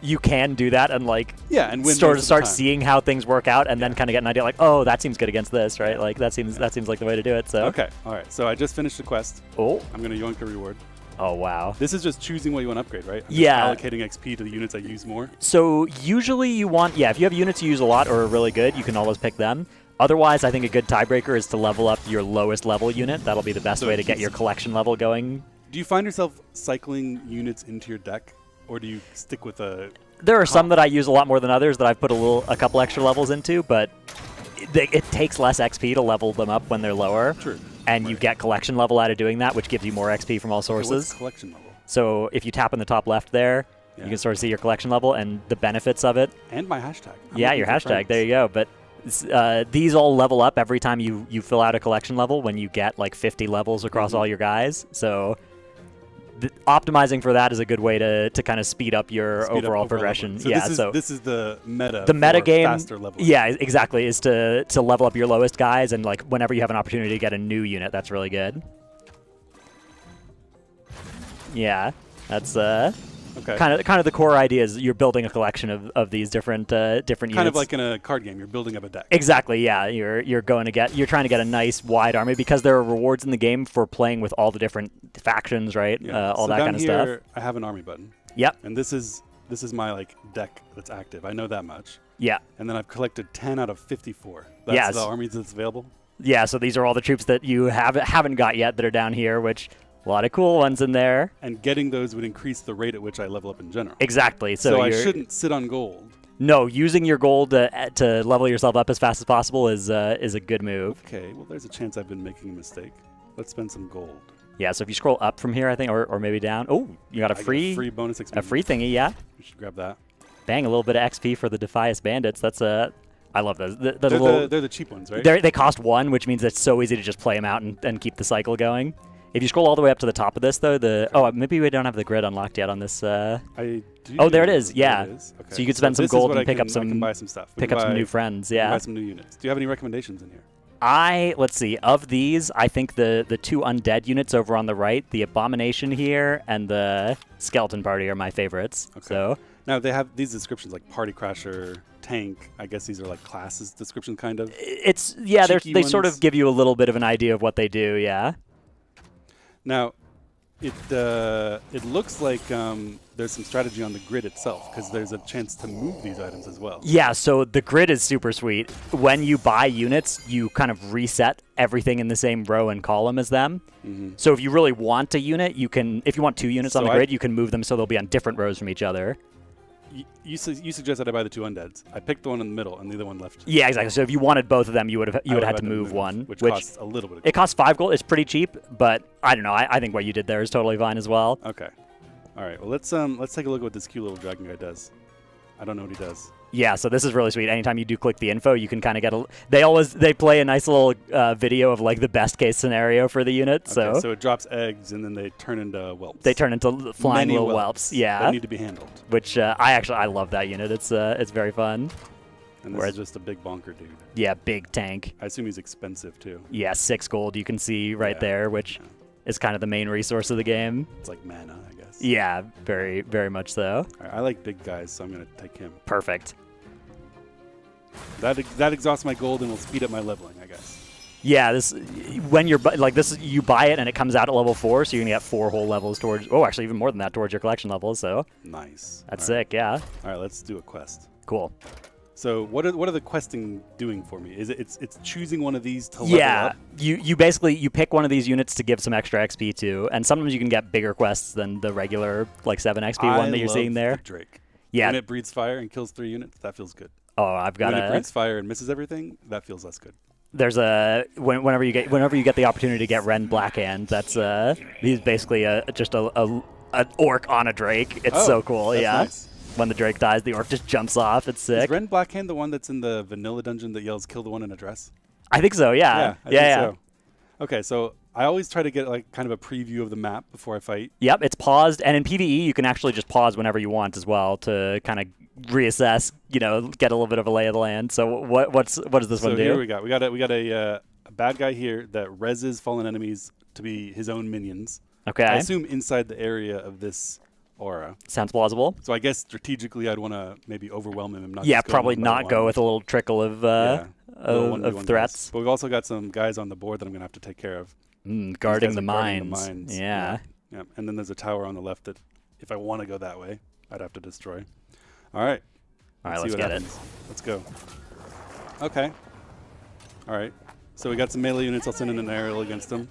do that and and win start seeing how things work out and then kind of get an idea like, oh, that seems good against this, right? Like that seems like the way to do it. So okay, all right. So I just finished the quest. Oh, I'm gonna yoink a reward. Oh, wow. This is just choosing what you want to upgrade, right? Allocating XP to the units I use more. So usually you want, if you have units you use a lot or are really good, you can always pick them. Otherwise, I think a good tiebreaker is to level up your lowest level unit. That'll be the best way to get your collection level going. Do you find yourself cycling units into your deck, or do you stick with a... There are some that I use a lot more than others that I've put a couple extra levels into, but it takes less XP to level them up when they're lower. True. And you get collection level out of doing that, which gives you more XP from all sources. What's collection level? So if you tap in the top left there, you can sort of see your collection level and the benefits of it. And my hashtag. Your hashtag. There you go. But these all level up every time you fill out a collection level when you get like 50 levels across all your guys. So optimizing for that is a good way to kind of speed up your overall progression. So this is the meta. The meta game, faster leveling. Yeah, exactly, is to level up your lowest guys, and like whenever you have an opportunity to get a new unit, that's really good. Yeah, that's okay. Kind of the core idea is you're building a collection of these different units. Kind of like in a card game, you're building up a deck. Exactly, yeah. You're trying to get a nice wide army because there are rewards in the game for playing with all the different factions, right? Yeah. All so that down kind of here, stuff. I have an army button. Yep. And this is my deck that's active. I know that much. Yeah. And then I've collected 10 out of 54. That's the armies that's available. Yeah. So these are all the troops that you haven't got yet that are down here, which. A lot of cool ones in there. And getting those would increase the rate at which I level up in general. Exactly. So I shouldn't sit on gold. No, using your gold to level yourself up as fast as possible is a good move. Okay, well, there's a chance I've been making a mistake. Let's spend some gold. Yeah, so if you scroll up from here, I think, or maybe down. Oh, you got a free bonus XP. A free thingy, yeah. You should grab that. Bang, a little bit of XP for the Defias Bandits. That's I love those. They're the cheap ones, right? They cost 1, which means it's so easy to just play them out and keep the cycle going. If you scroll all the way up to the top of this, though, maybe we don't have the grid unlocked yet on this. I do. Oh, there it is. Yeah. There it is. Okay. So you could spend some gold and pick up some. I can buy some stuff. Pick up some new friends. Yeah. Buy some new units. Do you have any recommendations in here? Let's see. Of these, I think the 2 undead units over on the right, the Abomination here and the Skeleton Party are my favorites. Okay. So now they have these descriptions like Party Crasher, Tank. I guess these are like classes description kind of. It's they sort of give you a little bit of an idea of what they do. Yeah. Now, it looks like there's some strategy on the grid itself because there's a chance to move these items as well. Yeah, so the grid is super sweet. When you buy units, you kind of reset everything in the same row and column as them. Mm-hmm. So if you really want a unit, if you want 2 units on the grid, you can move them so they'll be on different rows from each other. You suggested I buy the 2 undeads. I picked the one in the middle and the other one left. Yeah, exactly. So if you wanted both of them, you would have had to move one, which costs a little bit of gold. It costs 5 gold. It's pretty cheap, but I don't know. I think what you did there is totally fine as well. Okay. All right. Well, let's take a look at what this cute little dragon guy does. I don't know what he does. Yeah, so this is really sweet. Anytime you do click the info, you can kind of get they play a nice little video of like the best case scenario for the unit. Okay, so it drops eggs and then they turn into whelps. They turn into flying little whelps. Yeah, that need to be handled. Which I love that unit. It's very fun. And this is just a big bonker dude. Yeah, big tank. I assume he's expensive too. Yeah, 6 gold you can see right there, which is kind of the main resource of the game. It's like mana, I guess. Yeah, very, very much so. Right, I like big guys, so I'm going to take him. Perfect. That exhausts my gold and will speed up my leveling, I guess. Yeah, this when you're like this, you buy it and it comes out at level 4, so you're gonna get 4 whole levels towards. Oh, actually, even more than that towards your collection levels. So Nice. that's All right. sick. Yeah. All right, let's do a quest. Cool. So what are the questing doing for me? Is it's choosing one of these to Yeah, level up? you basically you pick one of these units to give some extra XP to, and sometimes you can get bigger quests than the regular like 7 XP one that you're seeing there. The Drake. Yeah. When it breathes fire and kills 3 units, that feels good. Oh, I've got When it breathes fire and misses everything, that feels less good. There's a whenever you get the opportunity to get Ren Blackhand, that's he's basically just an orc on a Drake. It's so cool. That's Yeah. nice. When the Drake dies, the orc just jumps off. It's sick. Is Ren Blackhand the one that's in the vanilla dungeon that yells "kill the one in a dress"? I think so. Yeah. I think so. Okay, so I always try to get like kind of a preview of the map before I fight. Yep, it's paused, and in PvE you can actually just pause whenever you want as well to kind of reassess. You know, get a little bit of a lay of the land. So what does this one do? So here we got a bad guy here that reses fallen enemies to be his own minions. Okay. I assume inside the area of this aura. Sounds plausible. So I guess strategically I'd want to maybe overwhelm him and not. Yeah, just go probably one by not one. go with a little trickle of Little 1v1 of guys. threats. But we've also got some guys on the board that I'm gonna have to take care of. Guarding These guys the are guarding the mines. mines. Yeah. Yeah. And then there's a tower on the left that, if I want to go that way, I'd have to destroy. All right. All right, see let's what get happens. it. Let's go. Okay. All right. So we got some melee units. I'll send in an aerial against them.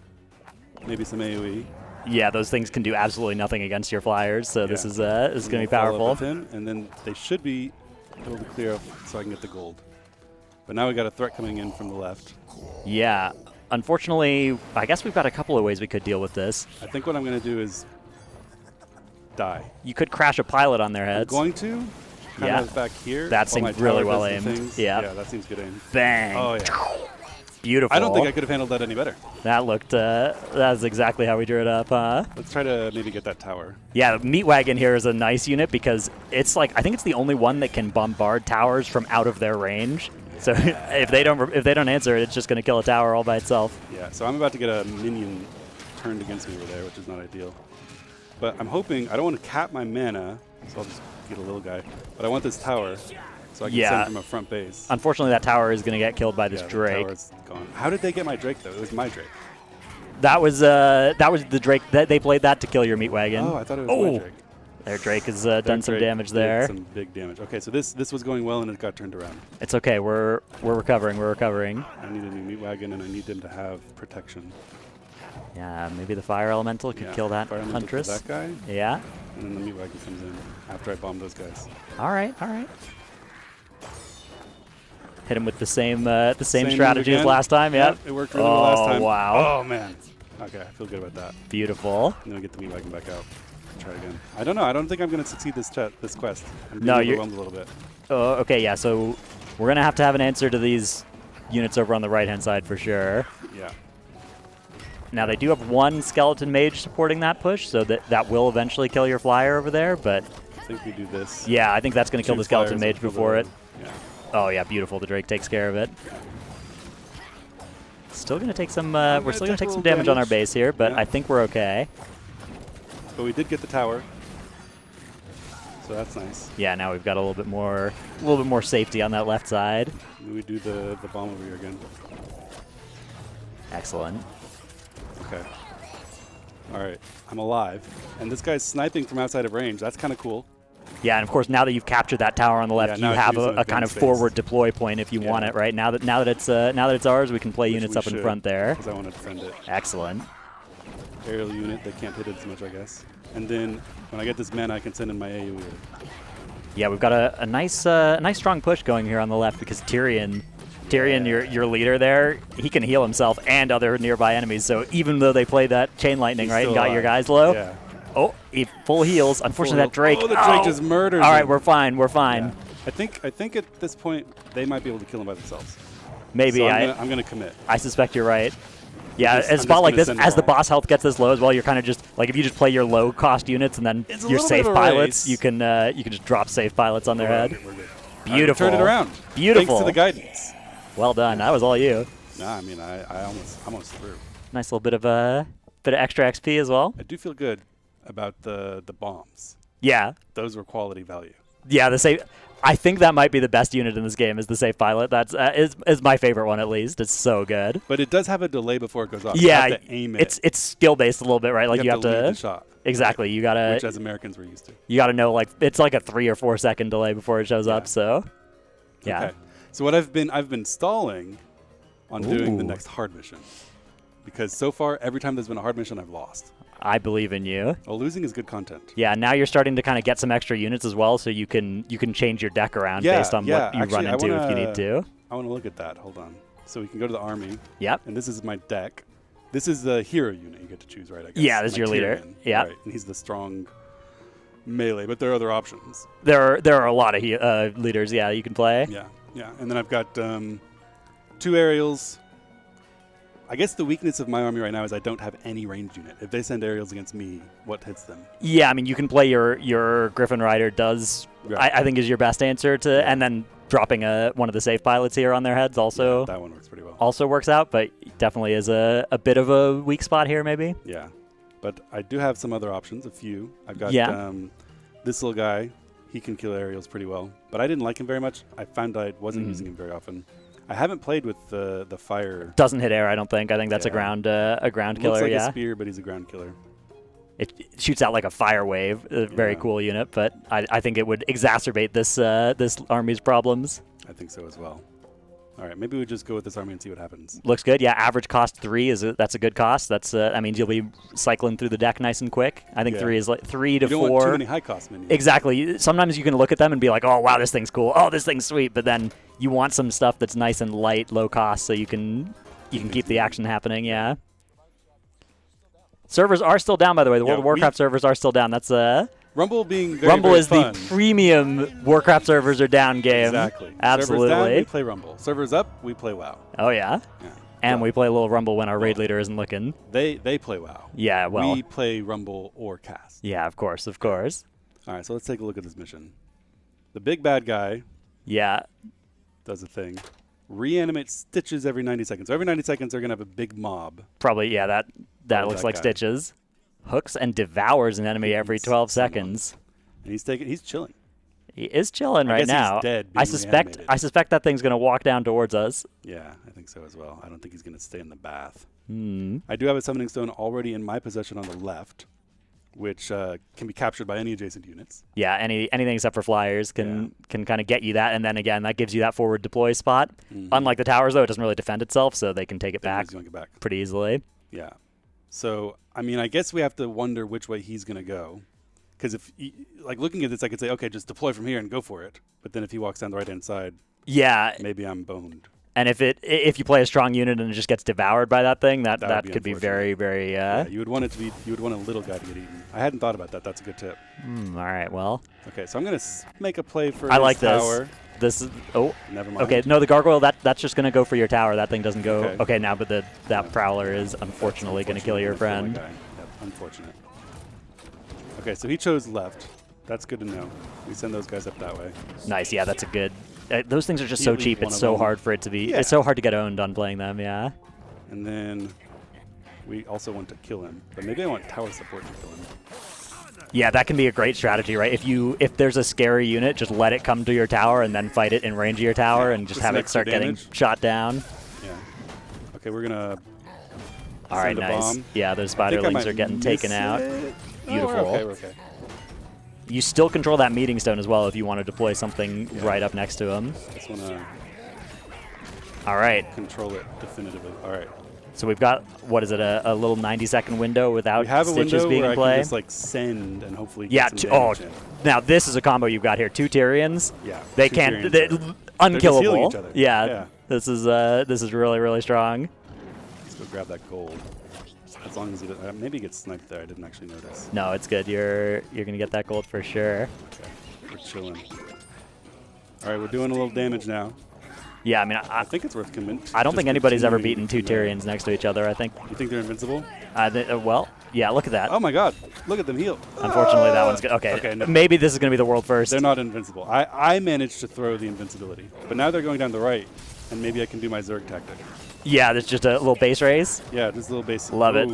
Maybe some AoE. Yeah, those things can do absolutely nothing against your flyers. So this is gonna be Follow up powerful. with him, and then they should be able to clear up so I can get the gold. But now we got a threat coming in from the left. Yeah. Unfortunately, I guess we've got a couple of ways we could deal with this. I think what I'm going to do is die. You could crash a pilot on their heads. I'm going to. Kind Yeah. of back here. That while my seems really tower well does the aimed. things. Yeah. Yeah, that seems good aim. Bang. Oh, yeah. Beautiful. I don't think I could have handled that any better. That looked, that's exactly how we drew it up, huh? Let's try to maybe get that tower. Yeah, the Meat Wagon here is a nice unit because it's like, I think it's the only one that can bombard towers from out of their range. So if they don't answer it, it's just going to kill a tower all by itself. Yeah, so I'm about to get a minion turned against me over there, which is not ideal. But I'm hoping, I don't want to cap my mana, so I'll just get a little guy. But I want this tower, so I can send from a front base. Unfortunately, that tower is going to get killed by this Drake. The tower's gone. How did they get my Drake, though? It was my Drake. That was the Drake. They played that to kill your Meat Wagon. Oh, I thought it was my Drake. Their Drake has done some damage there. Some big damage. Okay, so this was going well, and it got turned around. It's okay. We're recovering. We're recovering. I need a new Meat Wagon, and I need them to have protection. Yeah, maybe the Fire Elemental could kill that Fire Elemental Huntress. kills that guy. Yeah. And then the Meat Wagon comes in after I bomb those guys. All right. All right. Hit him with the same Same strategy move as again. last time. Yep. It worked really well last time. Wow. Oh man. Okay, I feel good about that. Beautiful. And then we get the Meat Wagon back out. Try again. I don't know. I don't think I'm going to succeed this quest. I'm No, being you're overwhelmed a little bit. Oh, okay. Yeah. So we're gonna have an answer to these units over on the right-hand side for sure. Yeah. Now they do have one skeleton mage supporting that push, so that will eventually kill your flyer over there. But I think we do this. Yeah, I think that's going to kill the skeleton mage before it. Yeah. Oh yeah, beautiful. The Drake takes care of it. Still going to take some. We're still going to take some damage on our base here, but I think we're okay. But we did get the tower, so that's nice. Yeah, now we've got a little bit more safety on that left side. Maybe we do the bomb over here again. Excellent. Okay. All right, I'm alive, and this guy's sniping from outside of range. That's kind of cool. Yeah, and of course now that you've captured that tower on the left, Yeah, you now I have can use an a kind of advanced forward deploy point if you want it. Right now that it's ours, we can play units up in front there. Because I want to defend it. Excellent. Aerial unit, they can't hit it as much, I guess. And then when I get this mana, I can send in my AoE. Yeah, we've got a nice strong push going here on the left because Tyrion, your leader there, he can heal himself and other nearby enemies. So even though they played that chain lightning, right, and got your guys low. Yeah. Oh, he full heals. Unfortunately, that Drake. Oh, the Drake just murdered All right, him. we're fine. We're fine. Yeah. I think at this point they might be able to kill him by themselves. Maybe so I'm gonna commit. I suspect you're right. Yeah, I'm a spot like this, send as the it all. boss health gets this low as well, you're kind of just like if you just play your low cost units and then It's a your little safe bit of a pilots, race. you can just drop safe pilots on their head. We're good. Beautiful. Turn it around. Beautiful. Thanks to the guidance. Well done. That was all you. Nah, I mean I almost threw. Nice little bit of extra XP as well. I do feel good about the bombs. Yeah. Those were quality value. Yeah, the safe. I think that might be the best unit in this game. Is the safe pilot? That's is my favorite one at least. It's so good. But it does have a delay before it goes off. Yeah, you have to aim it. it's skill based a little bit, right? Like you have to lead the shot. Exactly. You gotta. Which as Americans we're used to. You gotta know like it's like a 3 or 4 second delay before it shows up. So, yeah. Okay. So what I've been stalling on doing the next hard mission, because so far every time there's been a hard mission I've lost. I believe in you. Well, losing is good content. Yeah, now you're starting to kind of get some extra units as well, so you can change your deck around based on what you run into if you need to. I want to look at that. Hold on. So we can go to the army. Yep. And this is my deck. This is the hero unit you get to choose, right? I guess. Yeah, this is your leader. Tyrion. Yeah. Right. And he's the strong melee, but there are other options. There are a lot of leaders. Yeah, you can play. Yeah. Yeah. And then I've got 2 aerials. I guess the weakness of my army right now is I don't have any ranged unit. If they send aerials against me, what hits them? Yeah, I mean, you can play your Griffin Rider does, Right. I think, is your best answer to, and then dropping one of the safe pilots here on their heads also. Yeah, that one works pretty well. Also works out, but definitely is a bit of a weak spot here, maybe. Yeah. But I do have some other options, a few. I've got this little guy. He can kill aerials pretty well. But I didn't like him very much. I found I wasn't using him very often. I haven't played with the fire. Doesn't hit air, I don't think. I think that's a ground killer. Looks like yeah, a spear, but he's a ground killer. It shoots out like a fire wave. A very cool unit, but I think it would exacerbate this army's problems. I think so as well. All right, maybe we just go with this army and see what happens. Looks good. Yeah, average cost 3 that's a good cost. That's that means you'll be cycling through the deck nice and quick. I think 3 is like 3 to 4. You don't want too many high cost minions. Exactly. Sometimes you can look at them and be like, oh wow, this thing's cool. Oh, this thing's sweet. But then you want some stuff that's nice and light, low cost, so you can keep the action happening. Yeah. Servers are still down, by the way. The World of Warcraft servers are still down. That's Rumble being very, Rumble very is fun. the premium Warcraft servers are down game. Exactly. Absolutely. Servers down, we play Rumble. Servers up, we play WoW. Oh yeah. And we play a little Rumble when our raid leader isn't looking. They play WoW. Yeah, well. We play Rumble or Cast. Yeah, of course, of course. All right, so let's take a look at this mission. The big bad guy. Yeah. Does a thing. Reanimate Stitches every 90 seconds. So every 90 seconds, they're going to have a big mob. Probably, yeah, that looks like guy. Stitches. Hooks and devours an enemy every 12 seconds. And he's chilling. He is chilling right now. He's dead, I suspect that thing's going to walk down towards us. Yeah, I think so as well. I don't think he's going to stay in the bath. Hmm. I do have a Summoning Stone already in my possession on the left, which can be captured by any adjacent units. Yeah, anything except for flyers can kind of get you that, and then again that gives you that forward deploy spot. Unlike the towers, though, it doesn't really defend itself, so they can take it back pretty easily. Yeah. So I mean, I guess we have to wonder which way he's going to go, because if like looking at this, I could say, okay, just deploy from here and go for it. But then if he walks down the right hand side, yeah, maybe I'm boned. And if you play a strong unit and it just gets devoured by that thing, that could be very, very. Yeah, you would want it to be. You would want a little guy to get eaten. I hadn't thought about that. That's a good tip. All right. Well. Okay, so I'm gonna make a play for. I like tower. This is Never mind. Okay, no, the gargoyle that's just gonna go for your tower. That thing doesn't go. Okay. Okay, now but that prowler is unfortunately gonna kill your friend. Yep, unfortunate. Okay, so he chose left. That's good to know. We send those guys up that way. Nice. Yeah, that's a good. Those things are just so cheap. It's so hard for it to be. Yeah. It's so hard to get owned on playing them. Yeah. And then we also want to kill him, but maybe I want tower support to kill him. Yeah, that can be a great strategy, right? If there's a scary unit, just let it come to your tower and then fight it in range of your tower, and just have it start getting shot down. Yeah. Okay, we're gonna. All right, nice. Bomb. Yeah, those spiderlings are getting taken out. Beautiful. We're okay. You still control that meeting stone as well if you want to deploy something right up next to him. Just wanna. All right. Control it definitively. All right. So we've got, what is it, a little 90-second window without Stitches being in play? Where I can just like send and hopefully get some damage in. Now this is a combo you've got here. 2 Tyrians. Yeah. They can't. They're unkillable. They're just healing each other. Yeah. This is really, really strong. Let's go grab that gold. As long as maybe he gets sniped there. I didn't actually notice. No, it's good. You're gonna get that gold for sure. Okay. We're chilling. All right, we're doing a little damage now. Yeah, I mean, I think it's worth committing. I don't think anybody's ever beaten 2 Tyrians next to each other. I think. You think they're invincible? Well, yeah. Look at that. Oh my God! Look at them heal. Unfortunately, that one's good. Okay. No. Maybe this is gonna be the world first. They're not invincible. I managed to throw the invincibility, but now they're going down the right, and maybe I can do my Zerg tactic. Yeah, there's just a little base raise. Yeah, just a little base. Love it.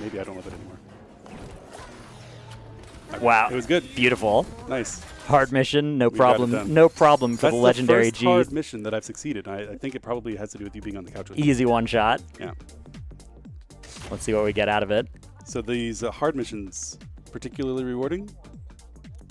Maybe I don't love it anymore. Wow. It was good. Beautiful. Nice. Hard mission, no We got it problem. done. No problem for That's the legendary the first G. hard mission that I've succeeded. I think it probably has to do with you being on the couch with me. Easy one shot. Yeah. Let's see what we get out of it. So these hard missions, particularly rewarding?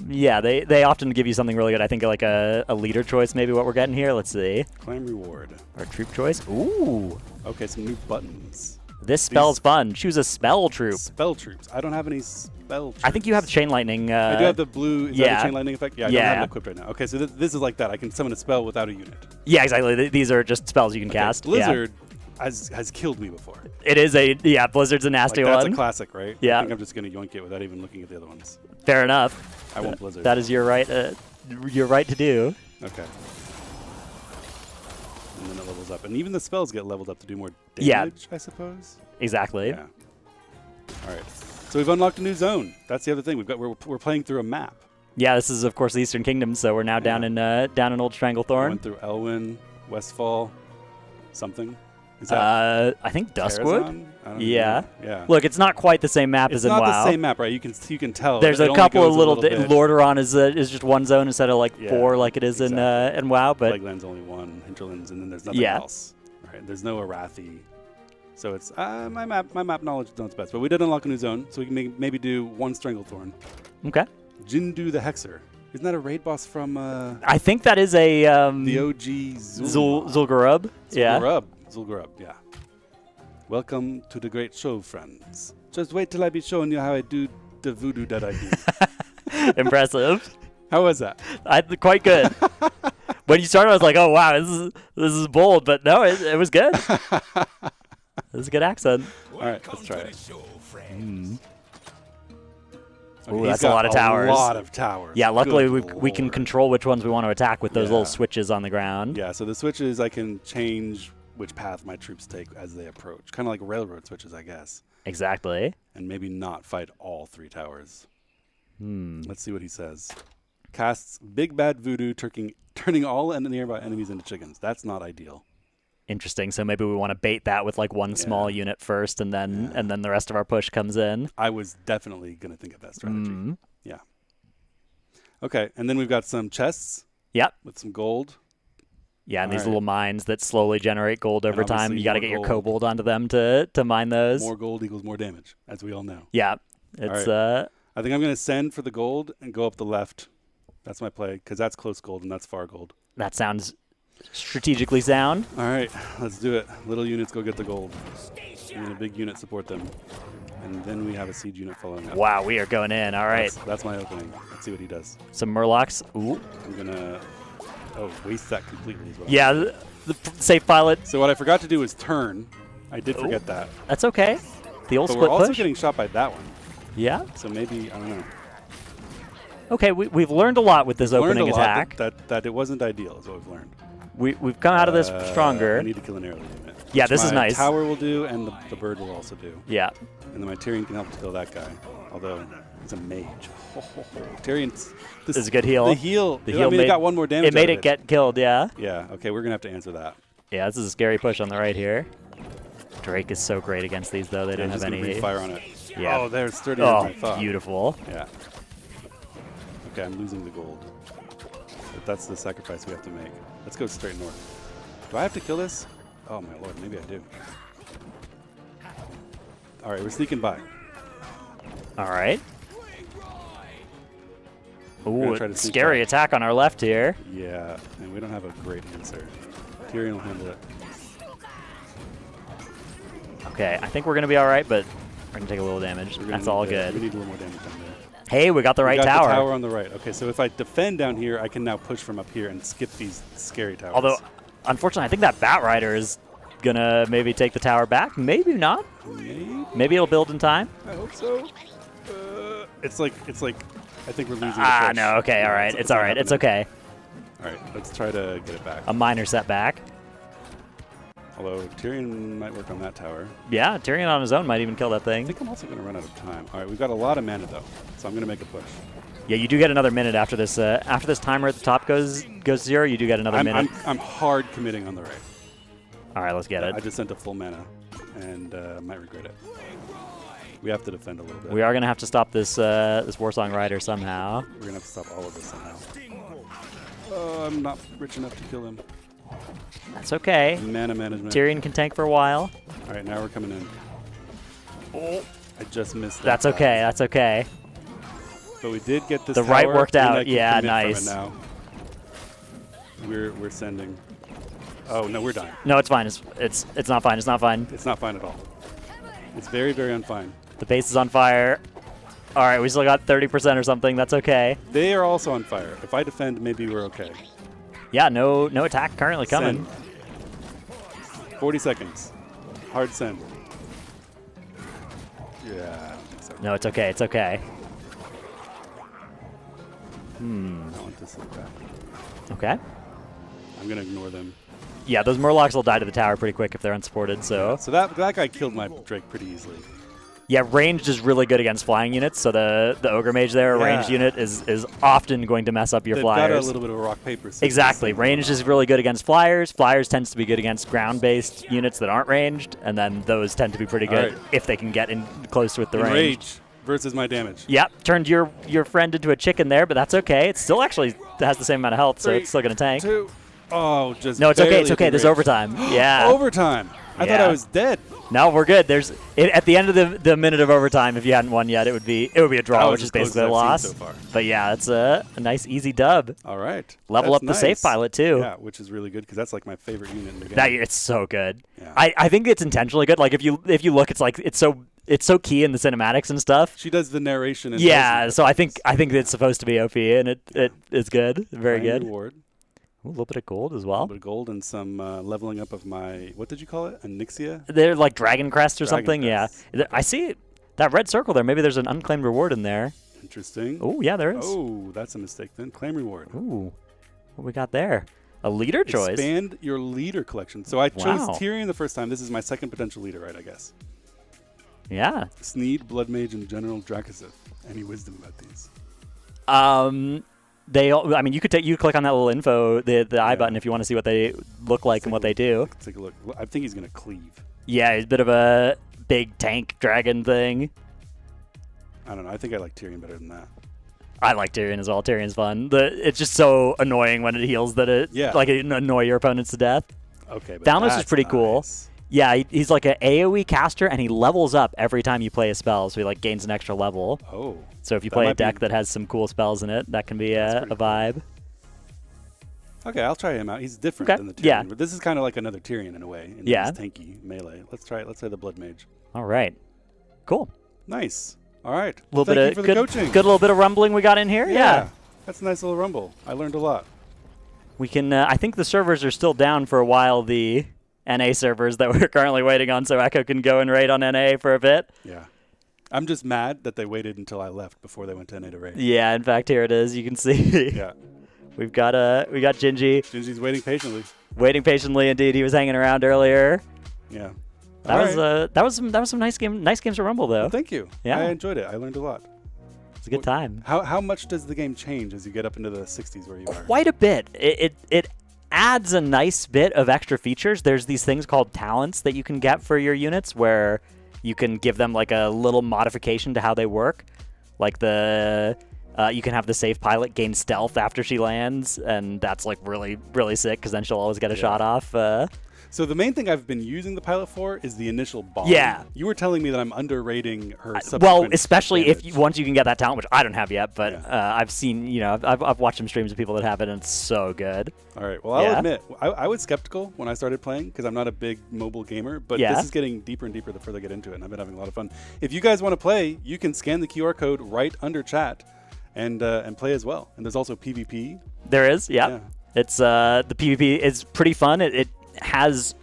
Yeah, they often give you something really good. I think like a leader choice, maybe what we're getting here. Let's see. Climb reward. Our troop choice. Ooh. Okay, some new buttons. This spell's fun. Choose a spell troop. Spell troops. I don't have any spell troops. I think you have chain lightning. I do have the blue. Is that a chain lightning effect? Yeah, I don't have it equipped right now. Okay, so this is like that. I can summon a spell without a unit. Yeah, exactly. These are just spells you can cast. Blizzard has killed me before. It is Blizzard's a nasty that's one. That's a classic, right? Yeah. I think I'm just going to yoink it without even looking at the other ones. Fair enough. I want Blizzard. That is your right. Your right to do. Okay. And then it levels up, and even the spells get leveled up to do more damage. I suppose. Exactly. Yeah. All right. So we've unlocked a new zone. That's the other thing. We're playing through a map. Yeah, this is of course the Eastern Kingdom, so we're now down in Old Stranglethorn. Went through Elwyn, Westfall, something. Is that I think Duskwood. I don't Yeah. know. Yeah. Look, it's not quite the same map as in WoW. It's not the same map, right? You can tell. There's it a only couple goes of a little. bit. Lordaeron is just one zone instead of like four, like it is in WoW. But Plagueland's only one, Hinterlands, and then there's nothing else. Right? There's no Arathi. So it's my map knowledge is not its best, but we did unlock a new zone, so we can maybe do one Stranglethorn. Okay. Jindu the Hexer. Isn't that a raid boss from? I think that is a the OG Zul'Gurub. Yeah. Zul'Gurub. Yeah. Welcome to the great show, friends. Just wait till I be showing you how I do the voodoo that I do. Impressive. How was that? Quite good. When you started, I was like, "Oh wow, this is bold," but no, it was good. It was a good accent. All right, let's try it. Ooh, that's a lot of towers. A lot of towers. Yeah, luckily we can control which ones we want to attack with those little switches on the ground. Yeah, so the switches, I can change which path my troops take as they approach. Kind of like railroad switches, I guess. Exactly. And maybe not fight all three towers. Let's see what he says. Casts Big Bad Voodoo, turning all nearby enemies into chickens. That's not ideal. Interesting. So maybe we want to bait that with like one small unit first, and then the rest of our push comes in. I was definitely going to think of that strategy. Yeah. Okay, and then we've got some chests. Yep. With some gold. Yeah, and these little mines that slowly generate gold over time. You got to get your kobold onto them to mine those. More gold equals more damage, as we all know. Yeah. It's I think I'm going to send for the gold and go up the left. That's my play, because that's close gold and that's far gold. That sounds strategically sound. All right, let's do it. Little units go get the gold. And then a big unit support them. And then we have a siege unit following up. Wow, we are going in. All right. That's my opening. Let's see what he does. Some Murlocs. Ooh. I'm going to waste that completely. Is what the safe pilot. So what I forgot to do is turn. I did forget that. That's okay. The old but split we're also push. getting shot by that one. Yeah. So maybe, I don't know. Okay, we've learned a lot with this opening attack. That it wasn't ideal is what we've learned. We've come out of this stronger. I need to kill an arrow unit. Yeah, this is nice. The tower will do, and the bird will also do. Yeah. And then my Tyrion can help to kill that guy, although he's a mage. Tyrion's... This is a good heal. The heal. The heal it got one more damage. It made it get killed, yeah. Yeah, okay, we're going to have to answer that. Yeah, this is a scary push on the right here. Drake is so great against these, though. They don't have any... fire on it. Yeah. Oh, they're sturdier than I thought. Beautiful. Yeah. Okay, I'm losing the gold. But that's the sacrifice we have to make. Let's go straight north. Do I have to kill this? Oh, my lord, maybe I do. All right, we're sneaking by. All right. Ooh, scary attack on our left here. Yeah, and we don't have a great answer. Tyrion will handle it. Okay, I think we're going to be all right, but we're going to take a little damage. That's all good. We need a little more damage down there. Hey, we got the right tower. The tower on the right. Okay, so if I defend down here, I can now push from up here and skip these scary towers. Although, unfortunately, I think that Bat Rider is going to maybe take the tower back. Maybe not. Maybe it'll build in time. I hope so. It's like I think we're losing the push. No, okay, all right. It's all right. It's okay. All right, let's try to get it back. A minor setback. Although Tyrion might work on that tower. Yeah, Tyrion on his own might even kill that thing. I think I'm also going to run out of time. All right, we've got a lot of mana, though, so I'm going to make a push. Yeah, you do get another minute after this. After this timer at the top goes zero, you do get another minute. I'm hard committing on the right. All right, let's get it. I just sent a full mana, and might regret it. We have to defend a little bit. We are going to have to stop this this Warsong Rider somehow. We're going to have to stop all of this somehow. Oh, I'm not rich enough to kill him. That's okay. Mana management. Tyrion can tank for a while. All right, now we're coming in. Oh, I just missed that. That's okay. That's okay. But we did get this The right tower, worked and out. I can Yeah, commit from it nice. now. We're sending. Oh no, we're dying. No, it's fine. It's not fine. It's not fine. It's not fine at all. It's very, very unfine. The base is on fire. All right, we still got 30% or something. That's okay. They are also on fire. If I defend, maybe we're okay. Yeah, no attack currently coming. Send. 40 seconds. Hard send. Yeah. I don't think so. No, it's okay. It's okay. I want this like that. Okay. I'm gonna ignore them. Yeah, those Murlocs will die to the tower pretty quick if they're unsupported. So that guy killed my Drake pretty easily. yeah, ranged is really good against flying units. So the Ogre Mage there, a ranged unit, is often going to mess up your They've flyers. got a little bit of a rock paper. Exactly. Ranged is really good against flyers. Flyers tends to be good against ground-based units that aren't ranged, and then those tend to be pretty good if they can get in close with the range. Rage versus my damage. Yep, turned your friend into a chicken there, but that's okay. It still actually has the same amount of health, so 3, it's still going to tank. 2. Oh, just No, it's okay. barely It's okay. did There's rage. overtime. Yeah. Overtime. I thought I was dead. No, we're good. There's at the end of the minute of overtime. If you hadn't won yet, it would be a draw, That was which is as close basically as a I've loss. seen so far. But yeah, it's a nice easy dub. All right. Level That's up the safe nice. pilot too. Yeah, which is really good because that's like my favorite unit in the game. It's so good. Yeah. I think it's intentionally good. Like if you look, it's like it's so key in the cinematics and stuff. She does the narration. And Yeah, so I think it's supposed to be OP, and it is good, very Prime good. Reward. Ooh, a little bit of gold as A well. little bit of gold and some leveling up of my, what did you call it? Anixia? They're like Dragon Crest or Dragon something. Crest. Yeah, I see that red circle there. Maybe there's an unclaimed reward in there. Interesting. Oh yeah, there is. Oh, that's a mistake then. Claim reward. Ooh, what we got there? A leader choice. Expand your leader collection. So I chose Wow. Tyrion the first time. This is my second potential leader, right, I guess. Yeah. Sneed, Blood Mage, and General Drakasith. Any wisdom about these? You could click on that little info, the I button, if you want to see what they look like and what they do. Let's take a look. I think he's going to cleave. Yeah, he's a bit of a big tank dragon thing. I don't know. I think I like Tyrion better than that. I like Tyrion as well. Tyrion's fun. It's just so annoying when it heals that it annoy your opponents to death. Okay, but Thalnos is that's pretty cool. nice. Yeah, he's like an AoE caster, and he levels up every time you play a spell, so he gains an extra level. Oh. So if you that play a might be- deck that has some cool spells in it, that can be a vibe. Okay, I'll try him out. He's different Okay, than the Tyrion. yeah. But this is kind of like another Tyrion in a way. In Yeah. his tanky melee. Let's try it. Let's try the Blood Mage. All right. Cool. Nice. All right. A little Thank bit you of for the good, coaching. good little bit of rumbling we got in here. Yeah. That's a nice little rumble. I learned a lot. We can. I think the servers are still down for a while. The NA servers that we're currently waiting on, so Echo can go and raid on NA for a bit. Yeah. I'm just mad that they waited until I left before they went to NA to raid. Yeah. In fact, here it is. You can see. Yeah. we got Gingy. Gingy's waiting patiently. Waiting patiently, indeed. He was hanging around earlier. Yeah. That was some nice games to Rumble though. Well, thank you. Yeah. I enjoyed it. I learned a lot. It's a good time. How much does the game change as you get up into the 60s where you are? Quite a bit. It adds a nice bit of extra features. There's these things called talents that you can get for your units where you can give them like a little modification to how they work. Like you can have the safe pilot gain stealth after she lands, and that's like really, really sick because then she'll always get a shot off. So the main thing I've been using the pilot for is the initial bomb. Yeah. You were telling me that I'm underrating her subsequent Well, especially damage. once you can get that talent, which I don't have yet, but I've seen, I've watched some streams of people that have it, and it's so good. All right. Well, I'll admit, I was skeptical when I started playing because I'm not a big mobile gamer, but this is getting deeper and deeper the further I get into it, and I've been having a lot of fun. If you guys want to play, you can scan the QR code right under chat and play as well. And there's also PvP. There is, yeah. It's the PvP is pretty fun.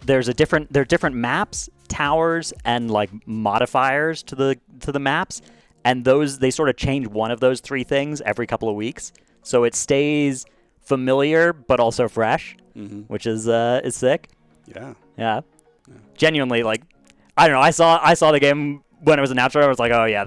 There are different maps, towers, and like modifiers to the maps, and they sort of change one of those three things every couple of weeks, so it stays familiar but also fresh, which is sick. Yeah. Genuinely, like, I don't know. I saw the game when it was announced. I was like, oh yeah,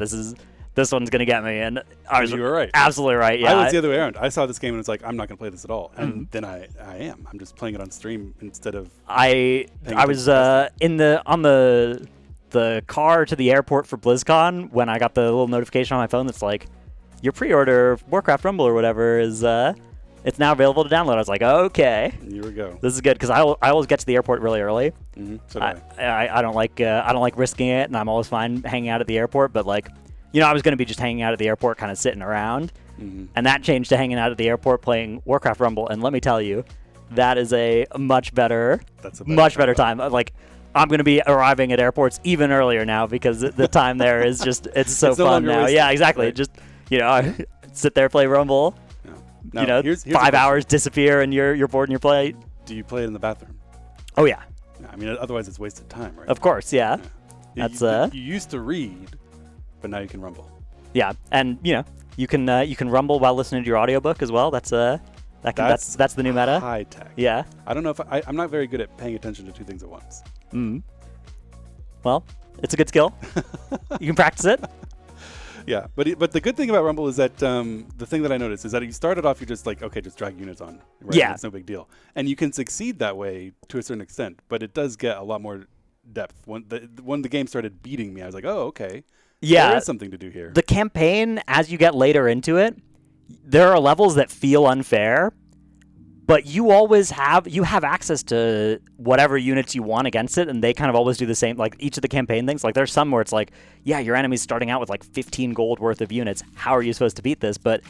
this one's gonna get me, and you were right. Absolutely right. Yeah. I was the other way around. I saw this game and it's like I'm not gonna play this at all, and then I am. I'm just playing it on stream instead of. I was on the the car to the airport for BlizzCon, when I got the little notification on my phone that's like, your pre-order of Warcraft Rumble or whatever is it's now available to download. I was like, okay, here we go. This is good because I always get to the airport really early. So do I don't like risking it, and I'm always fine hanging out at the airport. But like, I was going to be just hanging out at the airport, kind of sitting around, and that changed to hanging out at the airport playing Warcraft Rumble. And let me tell you, that is a much better time. Like, I'm going to be arriving at airports even earlier now because the time there is just it's so fun now. Yeah, exactly. Right. Just I sit there, play Rumble. Now, here's 5 hours disappear and you're bored and you play. Do you play it in the bathroom? Oh yeah. I mean, otherwise it's wasted time, right? Of course, yeah. That's you used to read, but now you can rumble. Yeah, and you can rumble while listening to your audiobook as well. That's the new meta. High tech. Yeah. I don't know if I'm not very good at paying attention to two things at once. Well, it's a good skill. You can practice it. Yeah, but the good thing about Rumble is that the thing that I noticed is that you started off, you're just like, okay, just drag units on. Right? Yeah. It's no big deal. And you can succeed that way to a certain extent, but it does get a lot more depth. When the game started beating me, I was like, oh, okay. Yeah. There is something to do here. The campaign, as you get later into it, there are levels that feel unfair, but you have access to whatever units you want against it, and they kind of always do the same, like each of the campaign things. Like there's some where it's like, yeah, your enemy's starting out with like 15 gold worth of units. How are you supposed to beat this? But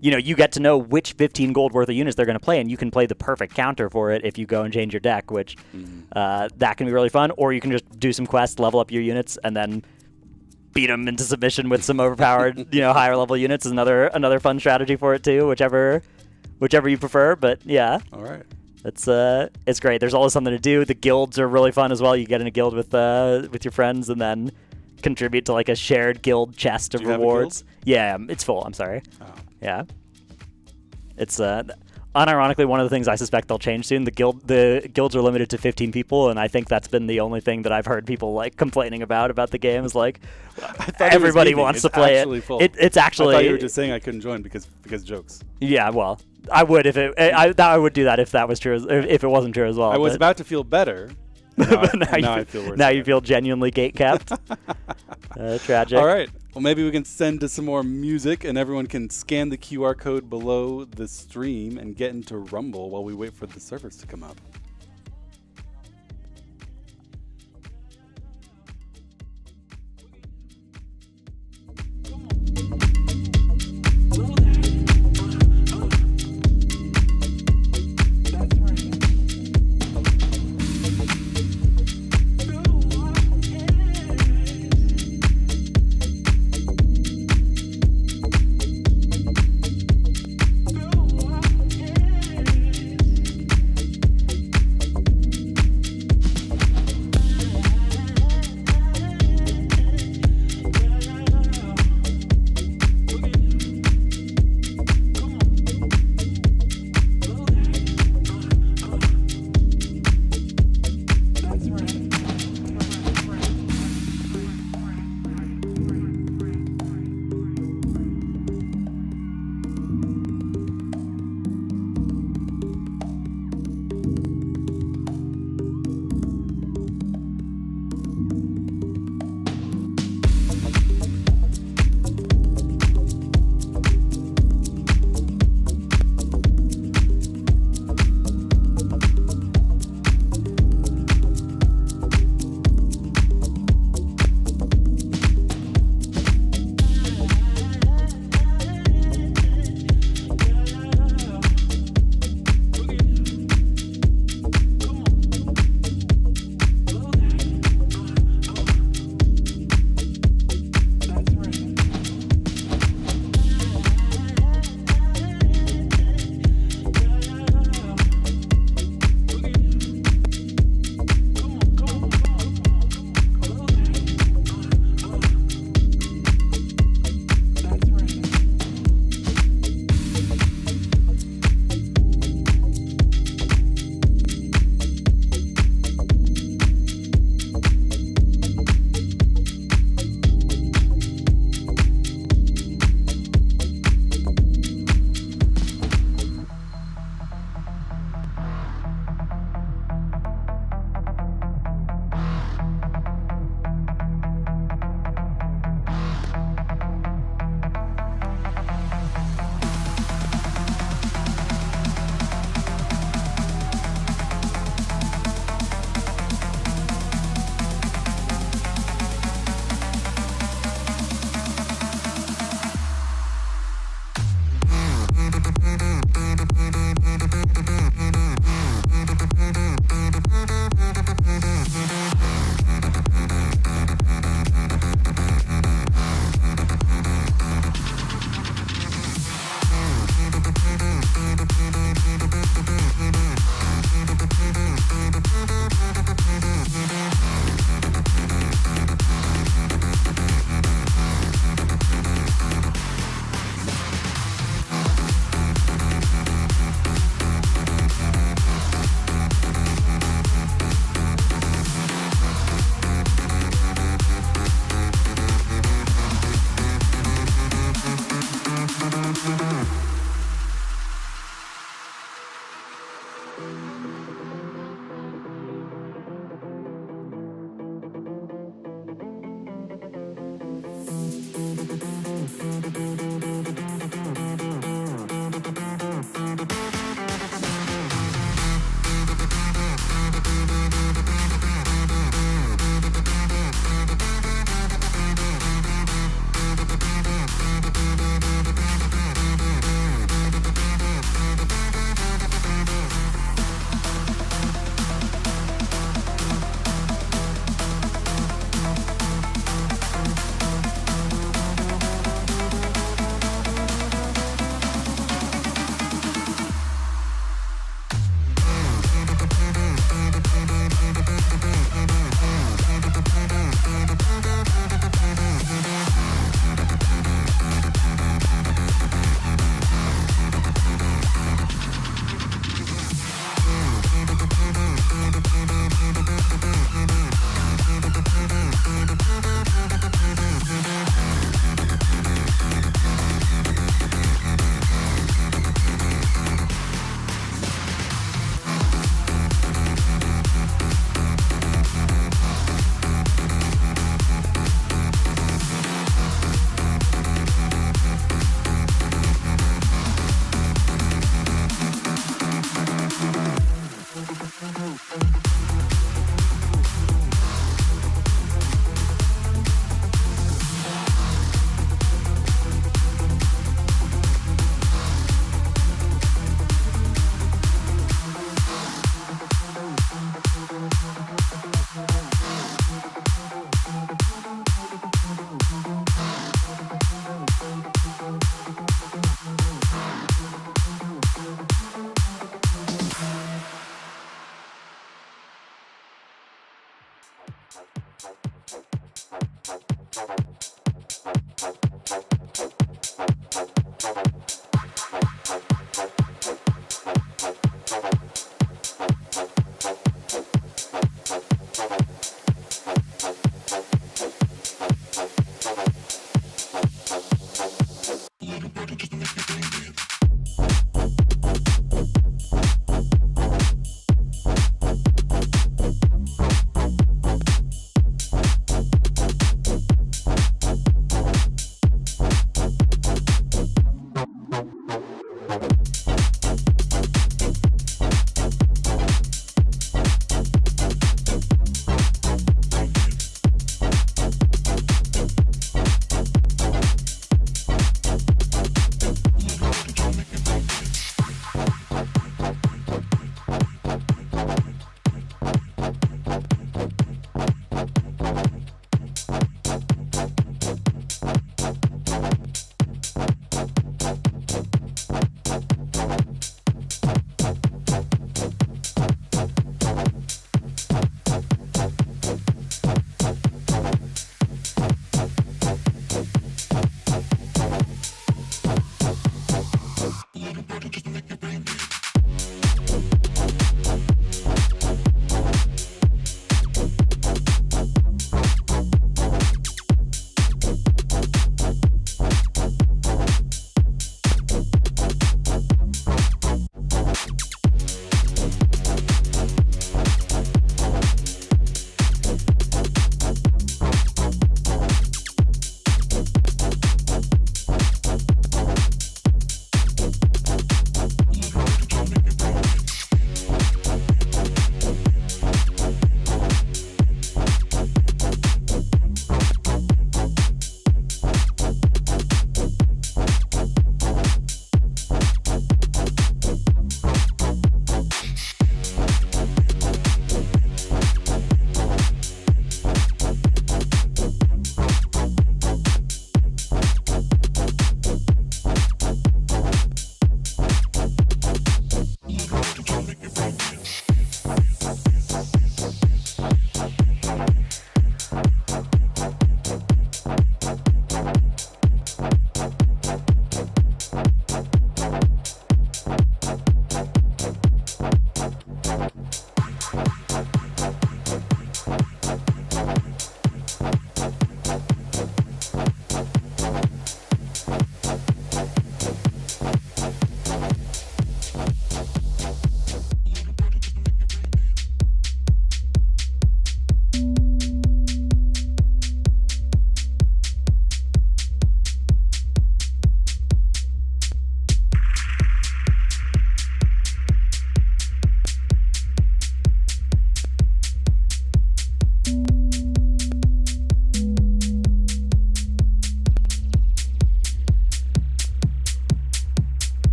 you get to know which 15 gold worth of units they're going to play, and you can play the perfect counter for it if you go and change your deck, which that can be really fun. Or you can just do some quests, level up your units, and then beat them into submission with some overpowered, higher level units is another fun strategy for it too, whichever you prefer. But yeah. All right. It's great. There's always something to do. The guilds are really fun as well. You get in a guild with your friends and then contribute to like a shared guild chest of rewards. Yeah, it's full. I'm sorry. Oh. Yeah. It's unironically one of the things I suspect they'll change soon. The guilds are limited to 15 people, and I think that's been the only thing that I've heard people like complaining about the game is like everybody wants to play it. Full. It's actually. I thought you were just saying I couldn't join because jokes. Yeah, well, I would if I would do that if that was true. If it wasn't true as well. I was about to feel better. Now I feel worse. Now you feel genuinely gatekept. Tragic. All right. Well, maybe we can send to some more music, and everyone can scan the QR code below the stream and get into Rumble while we wait for the servers to come up.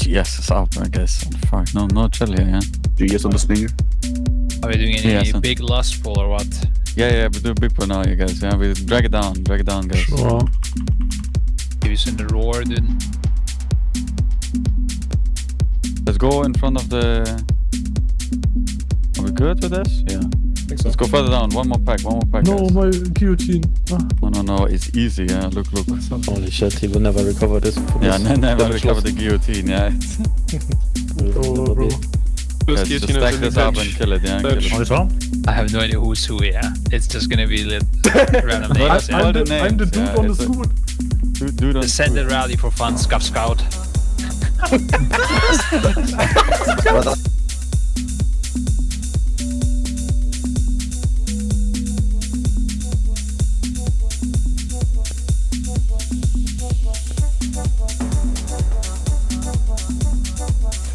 GS is up, I guess. Fuck, no chill here, yeah. GS on the Stinger. Are we doing any big lust pull or what? Yeah, we do a big pull now, you guys. Yeah, we drag it down, guys. Sure. Give us in the roar, dude. Let's go in front of the... Are we good with this? Yeah. So. Let's go further down. One more pack, No, guys. my guillotine. No, it's easy, yeah. Look. Holy shit, he will never recover this. Yeah, never recover the guillotine, yeah. Plus Just stack this up and kill it, yeah. I have no idea who's who, yeah. It's just gonna be lit random names. I'm the dude on the scoot. Dude on Descended rally for fun, Scuff Scout.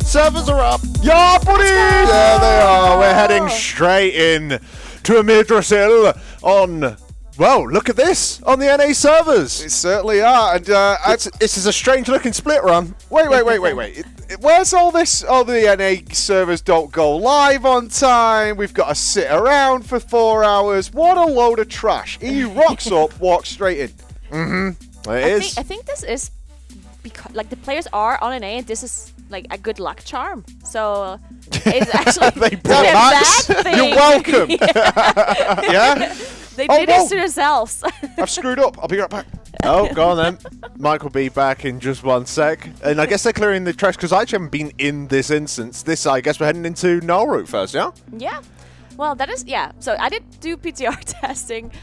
Servers are up. Yeah, buddy! There they are. We're heading straight in to Amirdrassil on... Well, look at this on the NA servers. It certainly are, and this is a strange-looking split run. Wait. Where's all this? All the NA servers don't go live on time. We've got to sit around for 4 hours. What a load of trash. He rocks up, walks straight in. Mm-hmm. I think this is because like the players are on NA, and this is like a good luck charm. So it's actually they brought Max. Bad thing. You're welcome. Yeah. They did this to themselves. I've screwed up. I'll be right back. Oh, go on then. Mike will be back in just 1 sec. And I guess they're clearing the trash because I actually haven't been in this instance. I guess we're heading into Null Route first, yeah? Yeah. Well, that is, yeah. So I did do PTR testing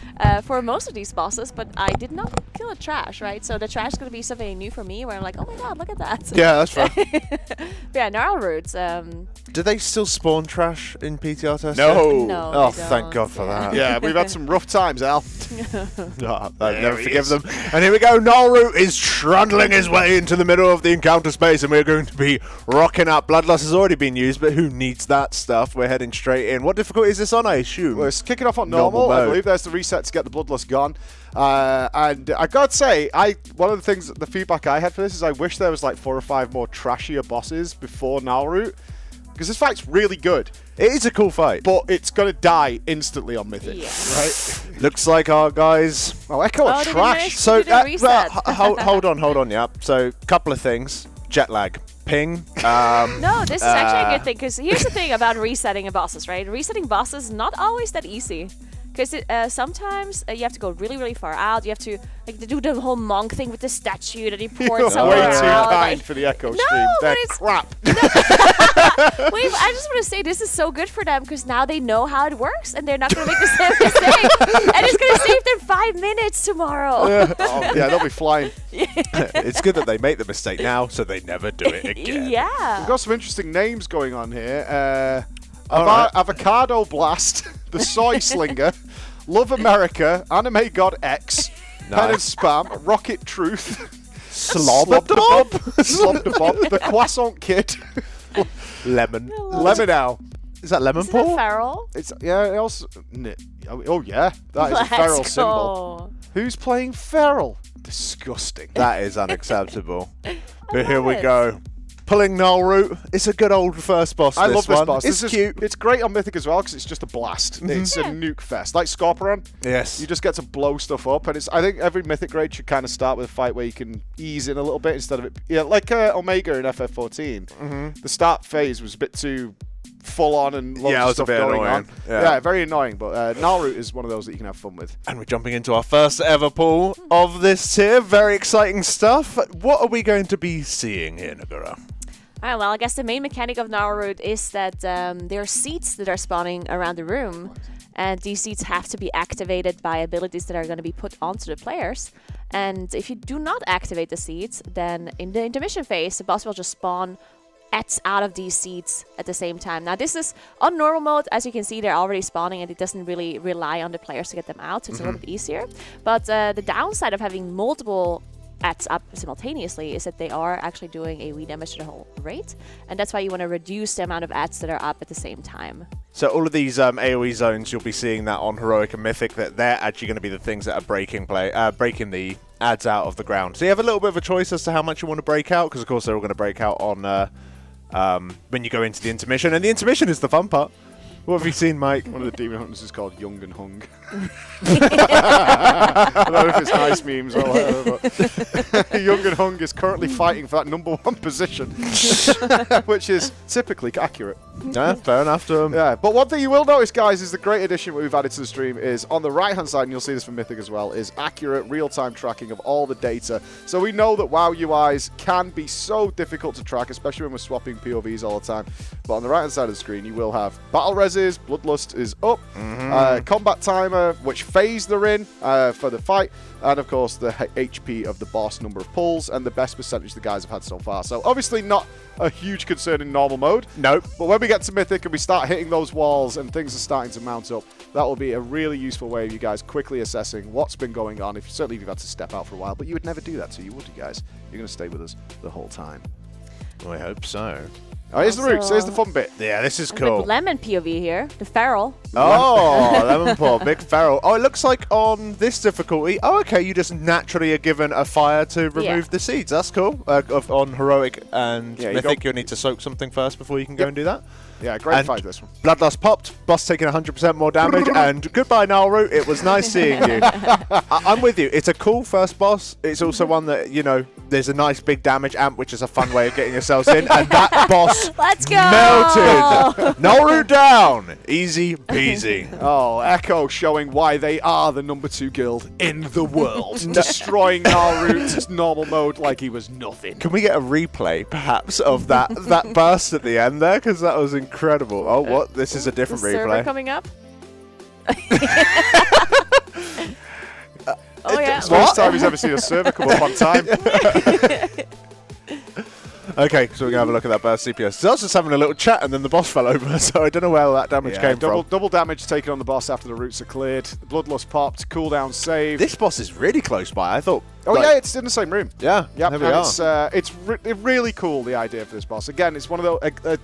for most of these bosses, but I did not kill a trash, right? So the trash is going to be something new for me where I'm like, oh my god, look at that. Yeah, that's right. But yeah, Gnarl Roots. Do they still spawn trash in PTR testing? No. No, Oh, they thank don't. God for that. Yeah, we've had some rough times, Al. I'll never forgive them. And here we go. Null Route is trundling his way into the middle of the encounter space, and we're going to be rocking up. Bloodlust has already been used, but who needs that stuff? We're heading straight in. What difficulty is this on, I assume? Well, it's kicking off on normal. I believe there's the reset to get the Bloodlust gone. And I gotta say, one of the things, the feedback I had for this is I wish there was like 4 or 5 more trashier bosses before Null Route. Because this fight's really good. It is a cool fight. But it's going to die instantly on Mythic. Yeah. Right? Looks like our guys... Oh, Echo are trash. So, reset. hold on, yeah. So, couple of things. Jet lag. Ping. No, this is actually a good thing, because here's the thing about resetting a bosses, right? Resetting bosses not always that easy. Because sometimes you have to go really, really far out. You have to do the whole monk thing with the statue that he poured somewhere way too out. kind for the Echo stream. They're crap. Wait, I just want to say this is so good for them because now they know how it works and they're not going to make the same mistake. And it's going to save them 5 minutes tomorrow. Yeah, they'll be flying. It's good that they make the mistake now so they never do it again. Yeah. We've got some interesting names going on here. Right. Avocado Blast, the Soy Slinger, Love America, Anime God X, Pen and Spam, Rocket Truth, Slobberdob, the Croissant Kid, Lemon. Lemon Owl. Is that Lemon Isn't that Paw? feral? It's it also. Oh yeah, that is a feral symbol. Who's playing feral? Disgusting. That is unacceptable. But here love we it. go. Pulling Null Route. It's a good old first boss. I love this one. boss. It's This is cute. It's great on Mythic as well because it's just a blast. It's a nuke fest, like Scorpion. Yes. You just get to blow stuff up, and I think every Mythic grade should kind of start with a fight where you can ease in a little bit instead of it. Yeah, like Omega in FF14. The start phase was a bit too full on and loads Yeah, it of was a stuff bit going annoying. on. Yeah. Very annoying. But Null Route is one of those that you can have fun with. And we're jumping into our first ever pool of this tier. Very exciting stuff. What are we going to be seeing here, Nagura? Alright, well, I guess the main mechanic of Gnarl Route is that there are seats that are spawning around the room, and these seats have to be activated by abilities that are going to be put onto the players. And if you do not activate the seats, then in the intermission phase, the boss will just spawn ats out of these seats at the same time. Now, this is on normal mode. As you can see, they're already spawning, and it doesn't really rely on the players to get them out, so it's a little bit easier. But the downside of having multiple ats up simultaneously is that they are actually doing AoE damage to the whole rate, and that's why you want to reduce the amount of ats that are up at the same time. So all of these AoE zones, you'll be seeing that on Heroic and Mythic, that they're actually going to be the things that are breaking the adds out of the ground. So you have a little bit of a choice as to how much you want to break out, because of course they're all going to break out on when you go into the intermission, and the intermission is the fun part. What have you seen, Mike? One of the demon hunters is called Young and Hung. I don't know if it's nice memes or whatever, but Young and Hung is currently fighting for that #1 position, which is typically accurate. Yeah, fair enough to him. Yeah, but one thing you will notice, guys, is the great addition we've added to the stream is on the right-hand side, and you'll see this from Mythic as well, is accurate real-time tracking of all the data. So we know that WoW UIs can be so difficult to track, especially when we're swapping POVs all the time. But on the right-hand side of the screen, you will have battle reses, bloodlust is up, combat timer, which phase they're in for the fight, and of course the HP of the boss, number of pulls, and the best percentage the guys have had so far. So obviously not a huge concern in normal mode. Nope. But when we get to Mythic and we start hitting those walls and things are starting to mount up, that will be a really useful way of you guys quickly assessing what's been going on. Certainly if you've had to step out for a while, but you would never do that, so you would, you guys. You're going to stay with us the whole time. I hope so. Oh, here's the roots. Here's the fun bit. Yeah, this is A cool. big lemon POV here. The feral. Oh, lemon paw, big feral. Oh, it looks like on this difficulty. Oh, okay, you just naturally are given a fire to remove the seeds. That's cool. On heroic and mythic, you'll need to soak something first before you can go and do that. Yeah, great fight this one. Bloodlust popped, boss taking 100% more damage, and goodbye, Nauru. It was nice seeing you. I'm with you. It's a cool first boss. It's also one that, you know, there's a nice big damage amp, which is a fun way of getting yourselves in, and that boss Let's go! melted. Nauru down. Easy peasy. Oh, Echo showing why they are the #2 guild in the world. Destroying Naruto's normal mode like he was nothing. Can we get a replay, perhaps, of that burst at the end there? Because that was incredible. Oh, what? This is a different the server replay. coming up. Oh, yeah. It's the first time he's ever seen a server come up on time. Okay, so we're going to have a look at that burst CPS. So I was just having a little chat and then the boss fell over, so I don't know where all that damage came from. Double damage taken on the boss after the roots are cleared. The bloodlust popped, cooldown saved. This boss is really close by. I thought... Oh, yeah, it's in the same room. Yeah, yep, there we are. It's really cool, the idea for this boss. Again, it's one of those,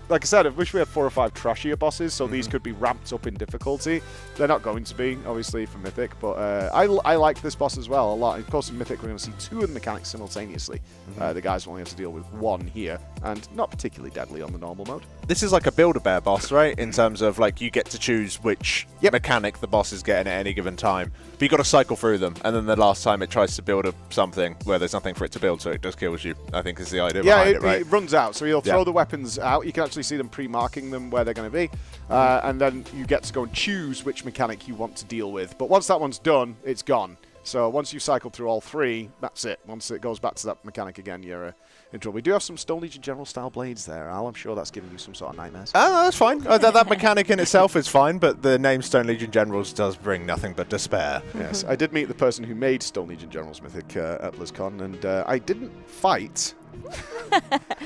like I said, I wish we had 4 or 5 trashier bosses, so these could be ramped up in difficulty. They're not going to be, obviously, for Mythic, but I like this boss as well a lot. Of course, in Mythic, we're going to see 2 of the mechanics simultaneously. The guys will only have to deal with 1 here, and not particularly deadly on the normal mode. This is like a Build-A-Bear boss, right? In terms of, like, you get to choose which mechanic the boss is getting at any given time. But you've got to cycle through them, and then the last time it tries to build up something where there's nothing for it to build, so it just kills you, I think is the idea behind it, right? It runs out, so you'll throw the weapons out. You can actually see them pre-marking them where they're going to be, and then you get to go and choose which mechanic you want to deal with. But once that one's done, it's gone. So once you cycle through all 3, that's it. Once it goes back to that mechanic again, you're in trouble. We do have some Stone Legion General style blades there, Al. I'm sure that's giving you some sort of nightmares. Oh, that's fine. That mechanic in itself is fine, but the name Stone Legion Generals does bring nothing but despair. Yes, I did meet the person who made Stone Legion Generals Mythic at BlizzCon, and I didn't fight.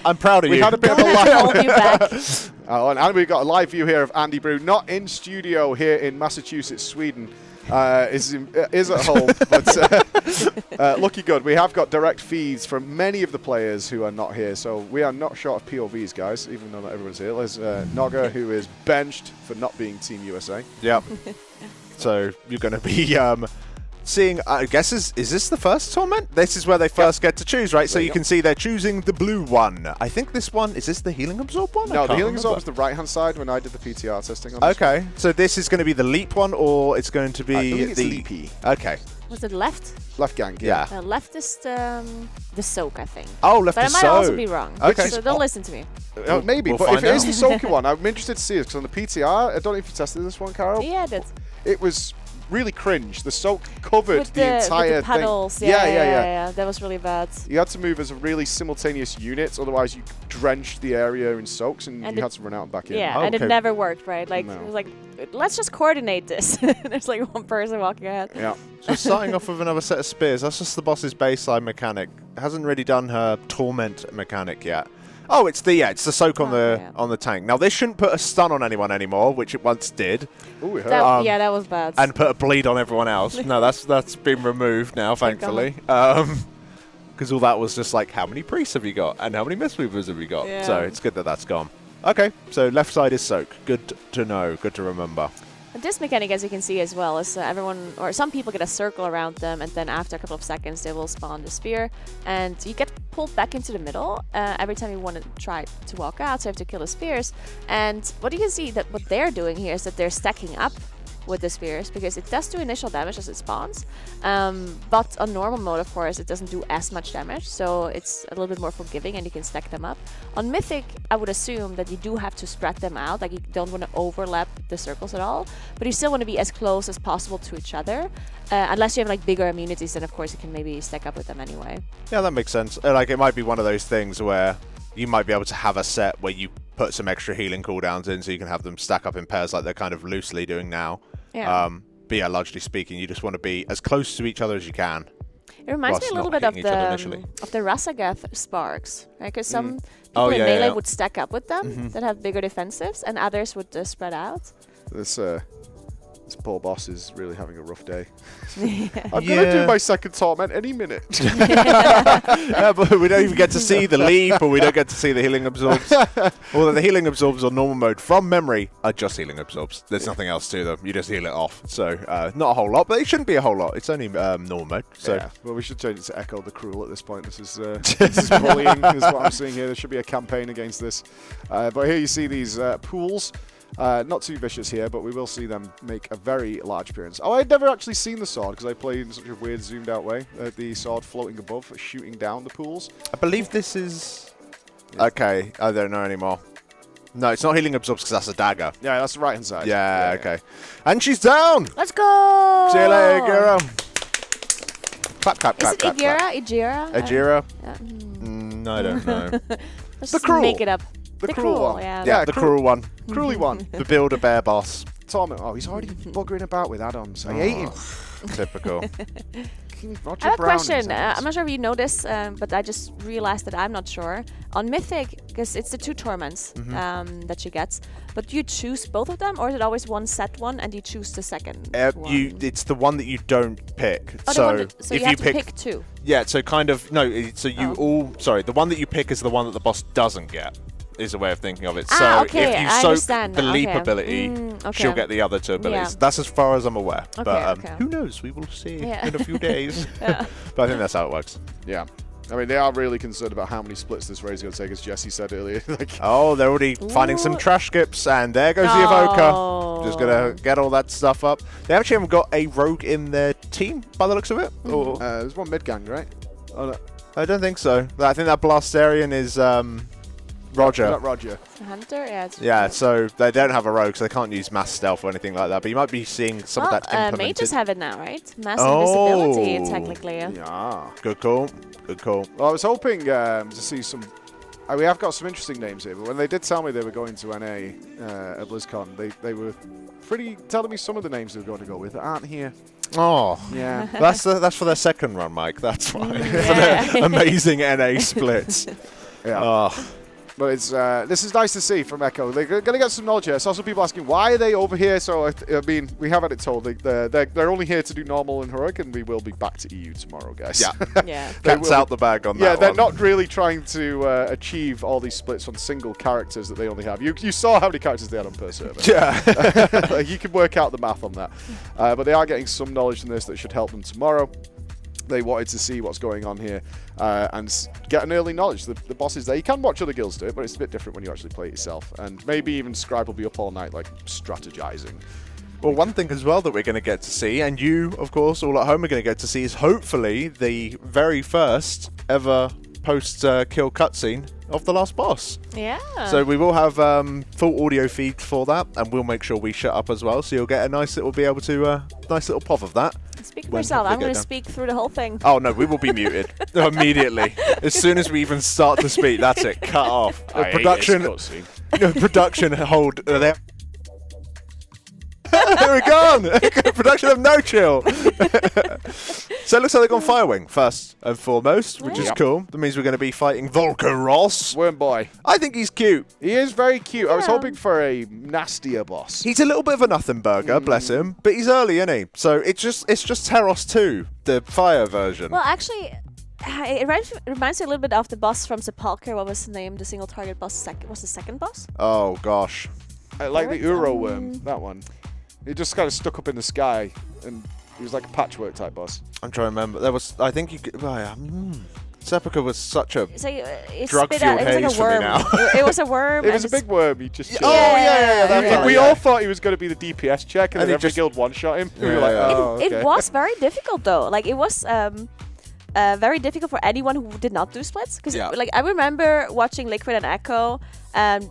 I'm proud of you. We had a bit of a live. And we've got a live view here of Andy Brew, not in studio here in Massachusetts, Sweden. Is at home, but lucky good. We have got direct feeds from many of the players who are not here, so we are not short of POVs, guys, even though not everyone's here. There's Nogga, who is benched for not being Team USA. Yep. So you're going to be seeing, I guess, is this the first tournament? This is where they first get to choose, right? So you can see they're choosing the blue one. I think this one, is this the Healing Absorb one? No, the Healing Absorb was the right-hand side when I did the PTR testing on this one. So this is going to be the Leap one, or it's going to be I think it's Leapy. Okay. Was it left? Left gang, yeah. Left is the soak, I think. Oh, left but is I might also be wrong. Okay. So don't listen to me. Maybe, but if it is the Soaker one, I'm interested to see it, because on the PTR, I don't know if you tested this one, Carol. Yeah, I did. It was really cringe. The soak covered with the entire with the pedals. thing. Yeah. That was really bad. You had to move as a really simultaneous unit, otherwise you drenched the area in soaks, and you had to run out and back in. Yeah, and it never worked, right? Like it was like, let's just coordinate this. There's like one person walking ahead. Yeah. So starting off with another set of spears. That's just the boss's baseline mechanic. Hasn't really done her torment mechanic yet. Oh, it's the soak on the tank. Now this shouldn't put a stun on anyone anymore, which it once did. Ooh, it hurt. That was bad. And put a bleed on everyone else. No, that's been removed now, thankfully. Because all that was just like, how many priests have you got, and how many Mistweavers have you got? Yeah. So it's good that that's gone. Okay, so left side is soak. Good to know. Good to remember. This mechanic, as you can see as well, is everyone or some people get a circle around them, and then after a couple of seconds they will spawn the spear, and you get pulled back into the middle every time you want to try to walk out. So you have to kill the spears. And what you can see that what they're doing here is that they're stacking up with the spears, because it does do initial damage as it spawns, but on normal mode, of course, it doesn't do as much damage, so it's a little bit more forgiving and you can stack them up. On Mythic, I would assume that you do have to spread them out, like you don't want to overlap the circles at all, but you still want to be as close as possible to each other, unless you have like bigger immunities, then of course you can maybe stack up with them anyway. Yeah, that makes sense. Like, it might be one of those things where you might be able to have a set where you put some extra healing cooldowns in, so you can have them stack up in pairs like they're kind of loosely doing now. Yeah. But yeah, largely speaking, you just want to be as close to each other as you can. It reminds me a little bit of the Rasagath sparks, right? Because some people in melee would stack up with them that have bigger defensives, and others would spread out. This poor boss is really having a rough day. I'm going to do my second torment any minute. Yeah, but we don't even get to see the leap, or we don't get to see the healing absorbs. Although the healing absorbs on normal mode, from memory, are just healing absorbs. There's nothing else to them. You just heal it off. So not a whole lot, but it shouldn't be a whole lot. It's only normal mode. So yeah. Well, we should change it to Echo the Cruel at this point. This is bullying, is what I'm seeing here. There should be a campaign against this. But here you see these pools. Not too vicious here, but we will see them make a very large appearance. Oh, I'd never actually seen the sword because I played in such a weird zoomed out way. The sword floating above, shooting down the pools. I believe this is... Okay, I don't know anymore. No, it's not healing absorbs because that's a dagger. Yeah, that's the right hand side. Yeah, okay. And she's down! Let's go! See you later, Igura. Clap, clap, clap, Is it clap, Igura? clap. Igura? Igura? Yeah. I don't know. Let's The Cruel. make it up. The cruel one. Yeah. Yeah, the cruel one. Cruelly one. The Build-A-Bear boss. Torment. Oh, he's already buggering about with add-ons. I hate him. Typical. Roger I have a Brown question. these days. I'm not sure if you know this, but I just realized that I'm not sure. On Mythic, because it's the 2 torments that she gets, but do you choose both of them, or is it always one set one and you choose the second one? It's the one that you don't pick. Oh, So so if you have to pick pick 2. Yeah, so kind of so you sorry, the one that you pick is the one that the boss doesn't get. Is a way of thinking of it. So okay, if you I soak understand the now, leap okay. ability, Okay. she'll get the other 2 abilities. Yeah. That's as far as I'm aware. Okay, But okay. who knows? We will see Yeah. in a few days. Yeah. But I think that's how it works. Yeah. I mean, they are really concerned about how many splits this raid is going to take, as Jesse said earlier. Oh, they're already finding some trash skips, and there goes the Evoker. Just going to get all that stuff up. They actually haven't got a rogue in their team, by the looks of it. Or there's one mid-gang, right? Oh, no. I don't think so. I think that Blastarian is Roger. Is that Roger? The hunter? Yeah. Yeah, so they don't have a rogue, so they can't use mass stealth or anything like that. But you might be seeing some of that implemented. Mages have it now, right? Mass invisibility, technically. Yeah. Good call. Good call. Well, I was hoping to see some... we have got some interesting names here, but when they did tell me they were going to NA at BlizzCon, they were pretty telling me some of the names they were going to go with that aren't here. Oh, yeah. That's for their second run, Mike. That's why. For their amazing NA splits. Yeah. Oh. But it's this is nice to see from Echo. They're going to get some knowledge here. I saw some people asking, why are they over here? So, I mean, we have had it told. They're only here to do normal and heroic, and we will be back to EU tomorrow, guys. Yeah. Yeah. Cat's out the bag on that Yeah, they're one. not really trying to achieve all these splits on single characters that they only have. You saw how many characters they had on per server. Yeah. Like, you can work out the math on that. But they are getting some knowledge in this that should help them tomorrow. They wanted to see what's going on here and get an early knowledge. The boss is there. You can watch other guilds do it, but it's a bit different when you actually play it yourself. And maybe even Scribe will be up all night, like, strategizing. Well, one thing as well that we're going to get to see, and you, of course, all at home are going to get to see, is hopefully the very first ever post-kill cutscene of the last boss. Yeah. So we will have full audio feed for that, and we'll make sure we shut up as well, so you'll get a nice little nice little pop of that. Speak for when yourself. they I'm get going to done. speak through the whole thing. Oh no, we will be muted immediately. As soon as we even start to speak, that's it. Cut off. I hate Production. this cutscene. No, production hold. There we're gone. Production have no chill. So it looks like they've gone Firewing first and foremost, which is Yep. cool. That means we're going to be fighting Volcaros. Worm Boy. I think he's cute. He is very cute. I was hoping for a nastier boss. He's a little bit of a nothing burger, bless him, but he's early, isn't he? So it's just Teros 2, the fire version. Well, actually, it reminds me a little bit of the boss from Sepulchre. What was the name? The single target boss. Was the second boss? Oh gosh. I like the Uro worm. That one. He just kind of stuck up in the sky, and he was like a patchwork type boss. I'm trying to remember. There was, I think you could. Oh, yeah. Sepulchre was such a It's like it drug-fueled it was haze like a for me worm. now. It was a worm. It was a and big worm. He just. Oh, yeah. That fella, We yeah. all thought he was going to be the DPS check, and And then he every just- guild one-shot him. We Yeah, were like, yeah. oh, okay. It was very difficult though. Like it was very difficult for anyone who did not do splits. Because Yeah. like I remember watching Liquid and Echo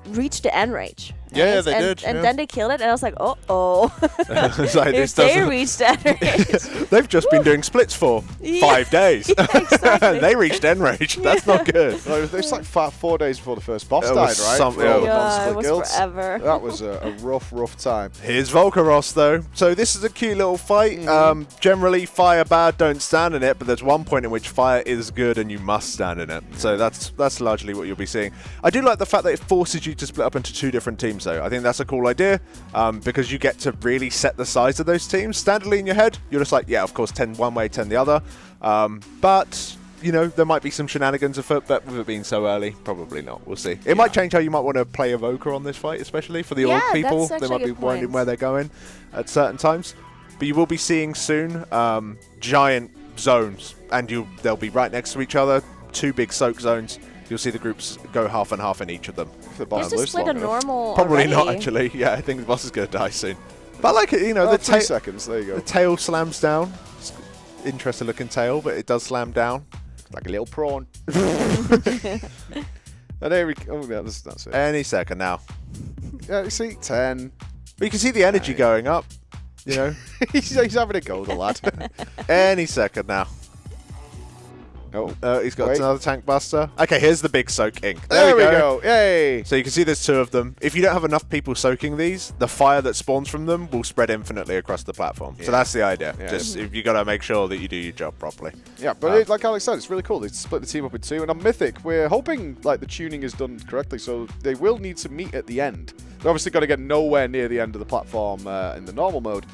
reach the end range. Yeah, right? they and, did, And yeah. then they killed it, and I was like, oh. It's like, this If they doesn't- reached the end range. They've just been doing splits for Yeah. 5 days. exactly. They reached end range. That's not good. Well, it was like 4 days before the first boss It died, was right? something- For all the Yeah, non-split it was guilds. forever. That was a rough time. Here's Volcaros, though. So this is a cute little fight. Mm-hmm. Generally, fire bad, don't stand in it, but there's one point in which fire is good and you must stand in it. So that's largely what you'll be seeing. I do like the fact that it forces you to split up into 2 different teams, though. I think that's a cool idea because you get to really set the size of those teams. Standardly in your head, you're just like, yeah, of course, 10 one way, 10 the other. But you know, there might be some shenanigans afoot, but with it being so early, probably not. We'll see. It might change how you might want to play Evoker on this fight, especially for the Yeah, orc people. that's They actually might a be good wondering point. where they're going at certain times. But you will be seeing soon giant zones, and they'll be right next to each other. 2 big soak zones. You'll see the groups go half and half in each of them. The boss Just to split a normal. Probably not, already. actually. Yeah, I think the boss is going to die soon. But I like it, you know, Oh, the 3 seconds. There you go. the tail slams down. It's interesting looking tail, but it does slam down. Like a little prawn. And there we go. Oh, yeah, that's it. Any second now. Yeah, you see, 10. But you can see the energy going up, you know. he's having a go, the lad. Any second now. Oh, he's got wait. another tank buster. Okay, here's the big soak ink. There we go. Yay. So you can see there's 2 of them. If you don't have enough people soaking these, the fire that spawns from them will spread infinitely across the platform. So that's the idea. Yeah. Just if you got to make sure that you do your job properly. Yeah, but like Alex said, it's really cool. They split the team up in 2. And on Mythic, we're hoping like the tuning is done correctly, so they will need to meet at the end. They're obviously going to get nowhere near the end of the platform in the normal mode.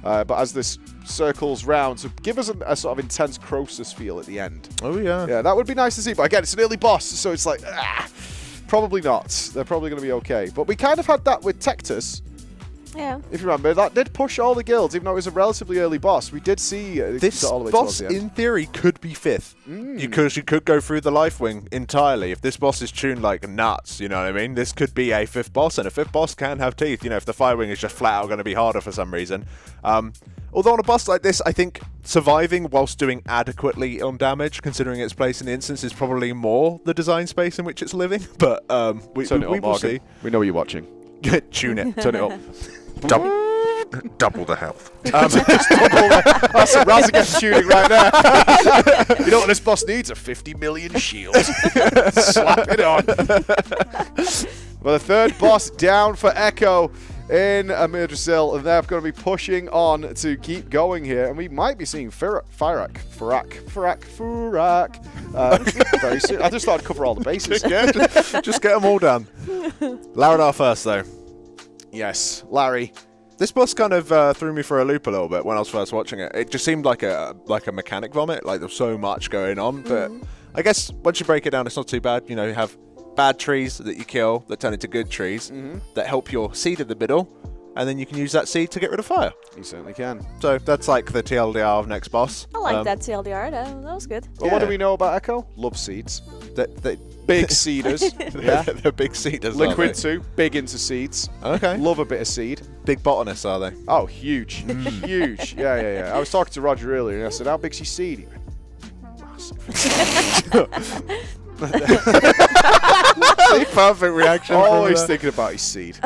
But as this circles round, to give us a sort of intense Croesus feel at the end. Oh, yeah. Yeah, that would be nice to see. But again, it's an early boss, so it's like, probably not. They're probably going to be okay. But we kind of had that with Tectus. Yeah. If you remember, that did push all the guilds, even though it was a relatively early boss. We did see This all the way boss, towards the end. in theory, could be 5th. Because you could go through the life wing entirely. If this boss is tuned like nuts, you know what I mean? This could be a 5th boss, and a 5th boss can have teeth. You know, if the fire wing is just flat out going to be harder for some reason. Although on a boss like this, I think surviving whilst doing adequately on damage, considering its place in the instance, is probably more the design space in which it's living. But we Turn it up, will Morgan. see. We know what you're watching. Tune it. Turn it up. Double the health. That's some Razagast tuning right there. You know what this boss needs? A 50 million shield. Slap it on. Well, the 3rd boss down for Echo in Amirdrassil, and they're going to be pushing on to keep going here, and we might be seeing Furak. Very soon. I just thought I'd cover all the bases. Yeah, just get them all done. Laradar first, though. Yes, Larry. This boss kind of threw me for a loop a little bit when I was first watching it. It just seemed like a mechanic vomit, like there's so much going on. But I guess once you break it down, it's not too bad. You know, you have bad trees that you kill that turn into good trees that help your seed in the middle, and then you can use that seed to get rid of fire. You certainly can. So that's like the TLDR of next boss. I like that TLDR. That was good. Well, what do we know about Echo? Love seeds. They Big seeders. Yeah. They're big seeders. Liquid aren't they? too. Big into seeds. Okay. Love a bit of seed. Big botanists, are they? Oh, huge. Huge. Yeah. I was talking to Roger earlier and I said, how big's your seed? He went, massive. See, perfect reaction. from Always there. thinking about his seed.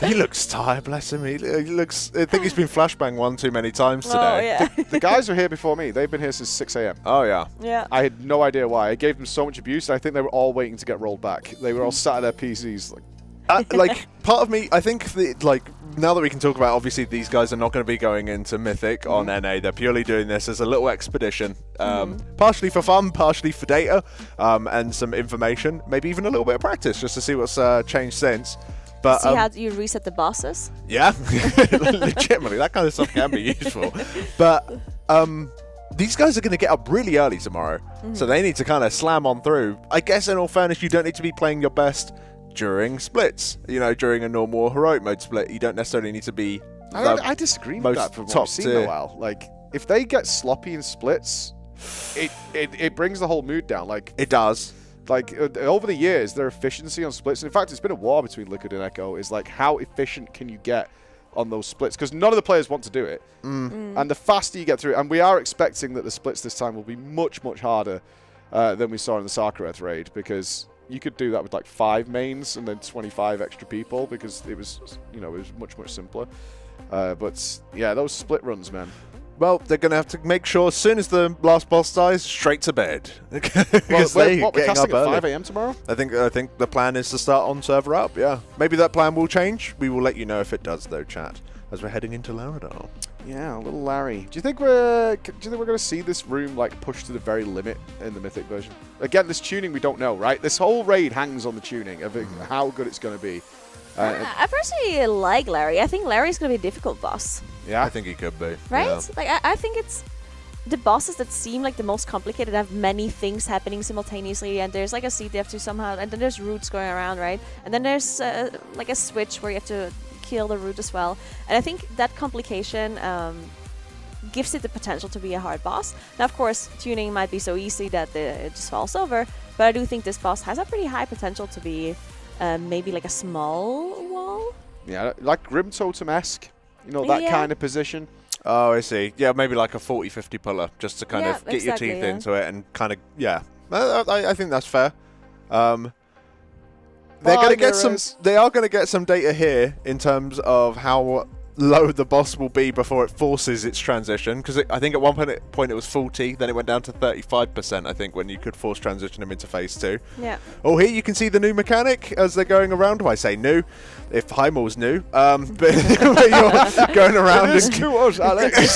He looks tired, bless him. He looks. I think he's been flashbanged one too many times today. Oh, yeah. The guys were here before me. They've been here since 6 a.m. Oh yeah. Yeah. I had no idea why. I gave them so much abuse. I think they were all waiting to get rolled back. They were all sat at their PCs like part of me, I think that now that we can talk about, obviously these guys are not going to be going into Mythic on NA. They're purely doing this as a little expedition, partially for fun, partially for data, and some information, maybe even a little bit of practice just to see what's changed since. But See how you reset the bosses? yeah, legitimately, that kind of stuff can be useful. But these guys are going to get up really early tomorrow, so they need to kind of slam on through. I guess in all fairness, you don't need to be playing your best during splits. You know, during a normal or heroic mode split, you don't necessarily need to be. I disagree with that from what we've seen a while. Like, if they get sloppy in splits, it brings the whole mood down. Like, it does. Like, over the years, their efficiency on splits, and in fact, it's been a war between Liquid and Echo, is like, how efficient can you get on those splits? Because none of the players want to do it. And the faster you get through it, and we are expecting that the splits this time will be much, much harder than we saw in the Sarkareth raid, because you could do that with like 5 mains and then 25 extra people, because it was, you know, it was much, much simpler. But yeah, those split runs, man. Well, they're going to have to make sure as soon as the last boss dies, straight to bed. Well, we're casting at 5 a.m. tomorrow? I think the plan is to start on server up, yeah. Maybe that plan will change. We will let you know if it does, though, chat, as we're heading into Laredar. Yeah, little Larry. Do you think we're going to see this room like pushed to the very limit in the Mythic version? Again, this tuning we don't know, right? This whole raid hangs on the tuning of how good it's going to be. I personally like Larry. I think Larry's going to be a difficult boss. Yeah, I think he could be. Right? Yeah. Like, I think it's the bosses that seem like the most complicated have many things happening simultaneously, and there's like a seed they have to somehow, and then there's roots going around, right? And then there's like a switch where you have to kill the root as well. And I think that complication gives it the potential to be a hard boss. Now, of course, tuning might be so easy that it just falls over, but I do think this boss has a pretty high potential to be maybe like a small wall. Yeah, like Grim Totem-esque. You know, that kind of position. Oh, I see. Yeah, maybe like a 40-50 puller, just to kind of get your teeth into it and kind of, yeah. I think that's fair. They're going to get some. They are going to get some data here in terms of how low the boss will be before it forces its transition, because I think at one point it was 40, then it went down to 35%, I think, when you could force transition them into phase 2. Yeah. Oh, here you can see the new mechanic as they're going around. Well, I say new, if Heimel's new, but you're going around and to us, Alex.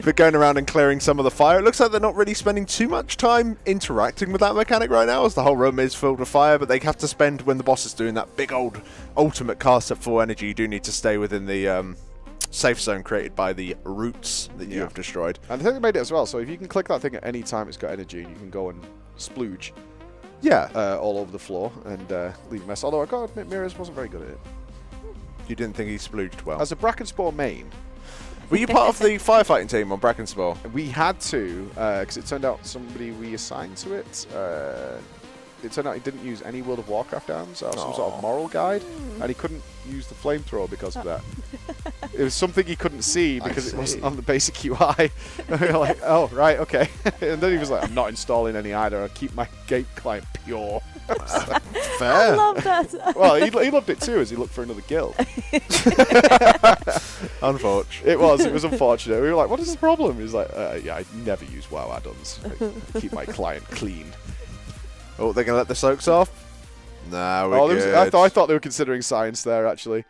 but going around and clearing some of the fire. It looks like they're not really spending too much time interacting with that mechanic right now, as the whole room is filled with fire, but they have to spend, when the boss is doing that big old ultimate cast at full energy, you do need to stay within the safe zone created by the roots that you have destroyed. And I think they made it as well, so if you can click that thing at any time it's got energy, you can go and splooge all over the floor and leave a mess. Although I got to admit, Mirrors wasn't very good at it. You didn't think he splooged well? As a Brackenspore main. Were you part of the firefighting team on Brackenspore? We had to, because it turned out somebody we assigned to it, it turned out he didn't use any World of Warcraft arms or some sort of moral guide, and he couldn't use the flamethrower because of that. It was something he couldn't see because it wasn't on the basic UI. And we were like, oh, right, okay. And then he was like, I'm not installing any either. I'll keep my gate client pure. Fair. I love that. Well, he loved it too as he looked for another guild. Unfortunate. It was unfortunate. We were like, what is the problem? He was like, yeah, I never use WoW add-ons. I keep my client clean. Oh, they're going to let the soaks off? Nah, we're good. I thought they were considering science there, actually.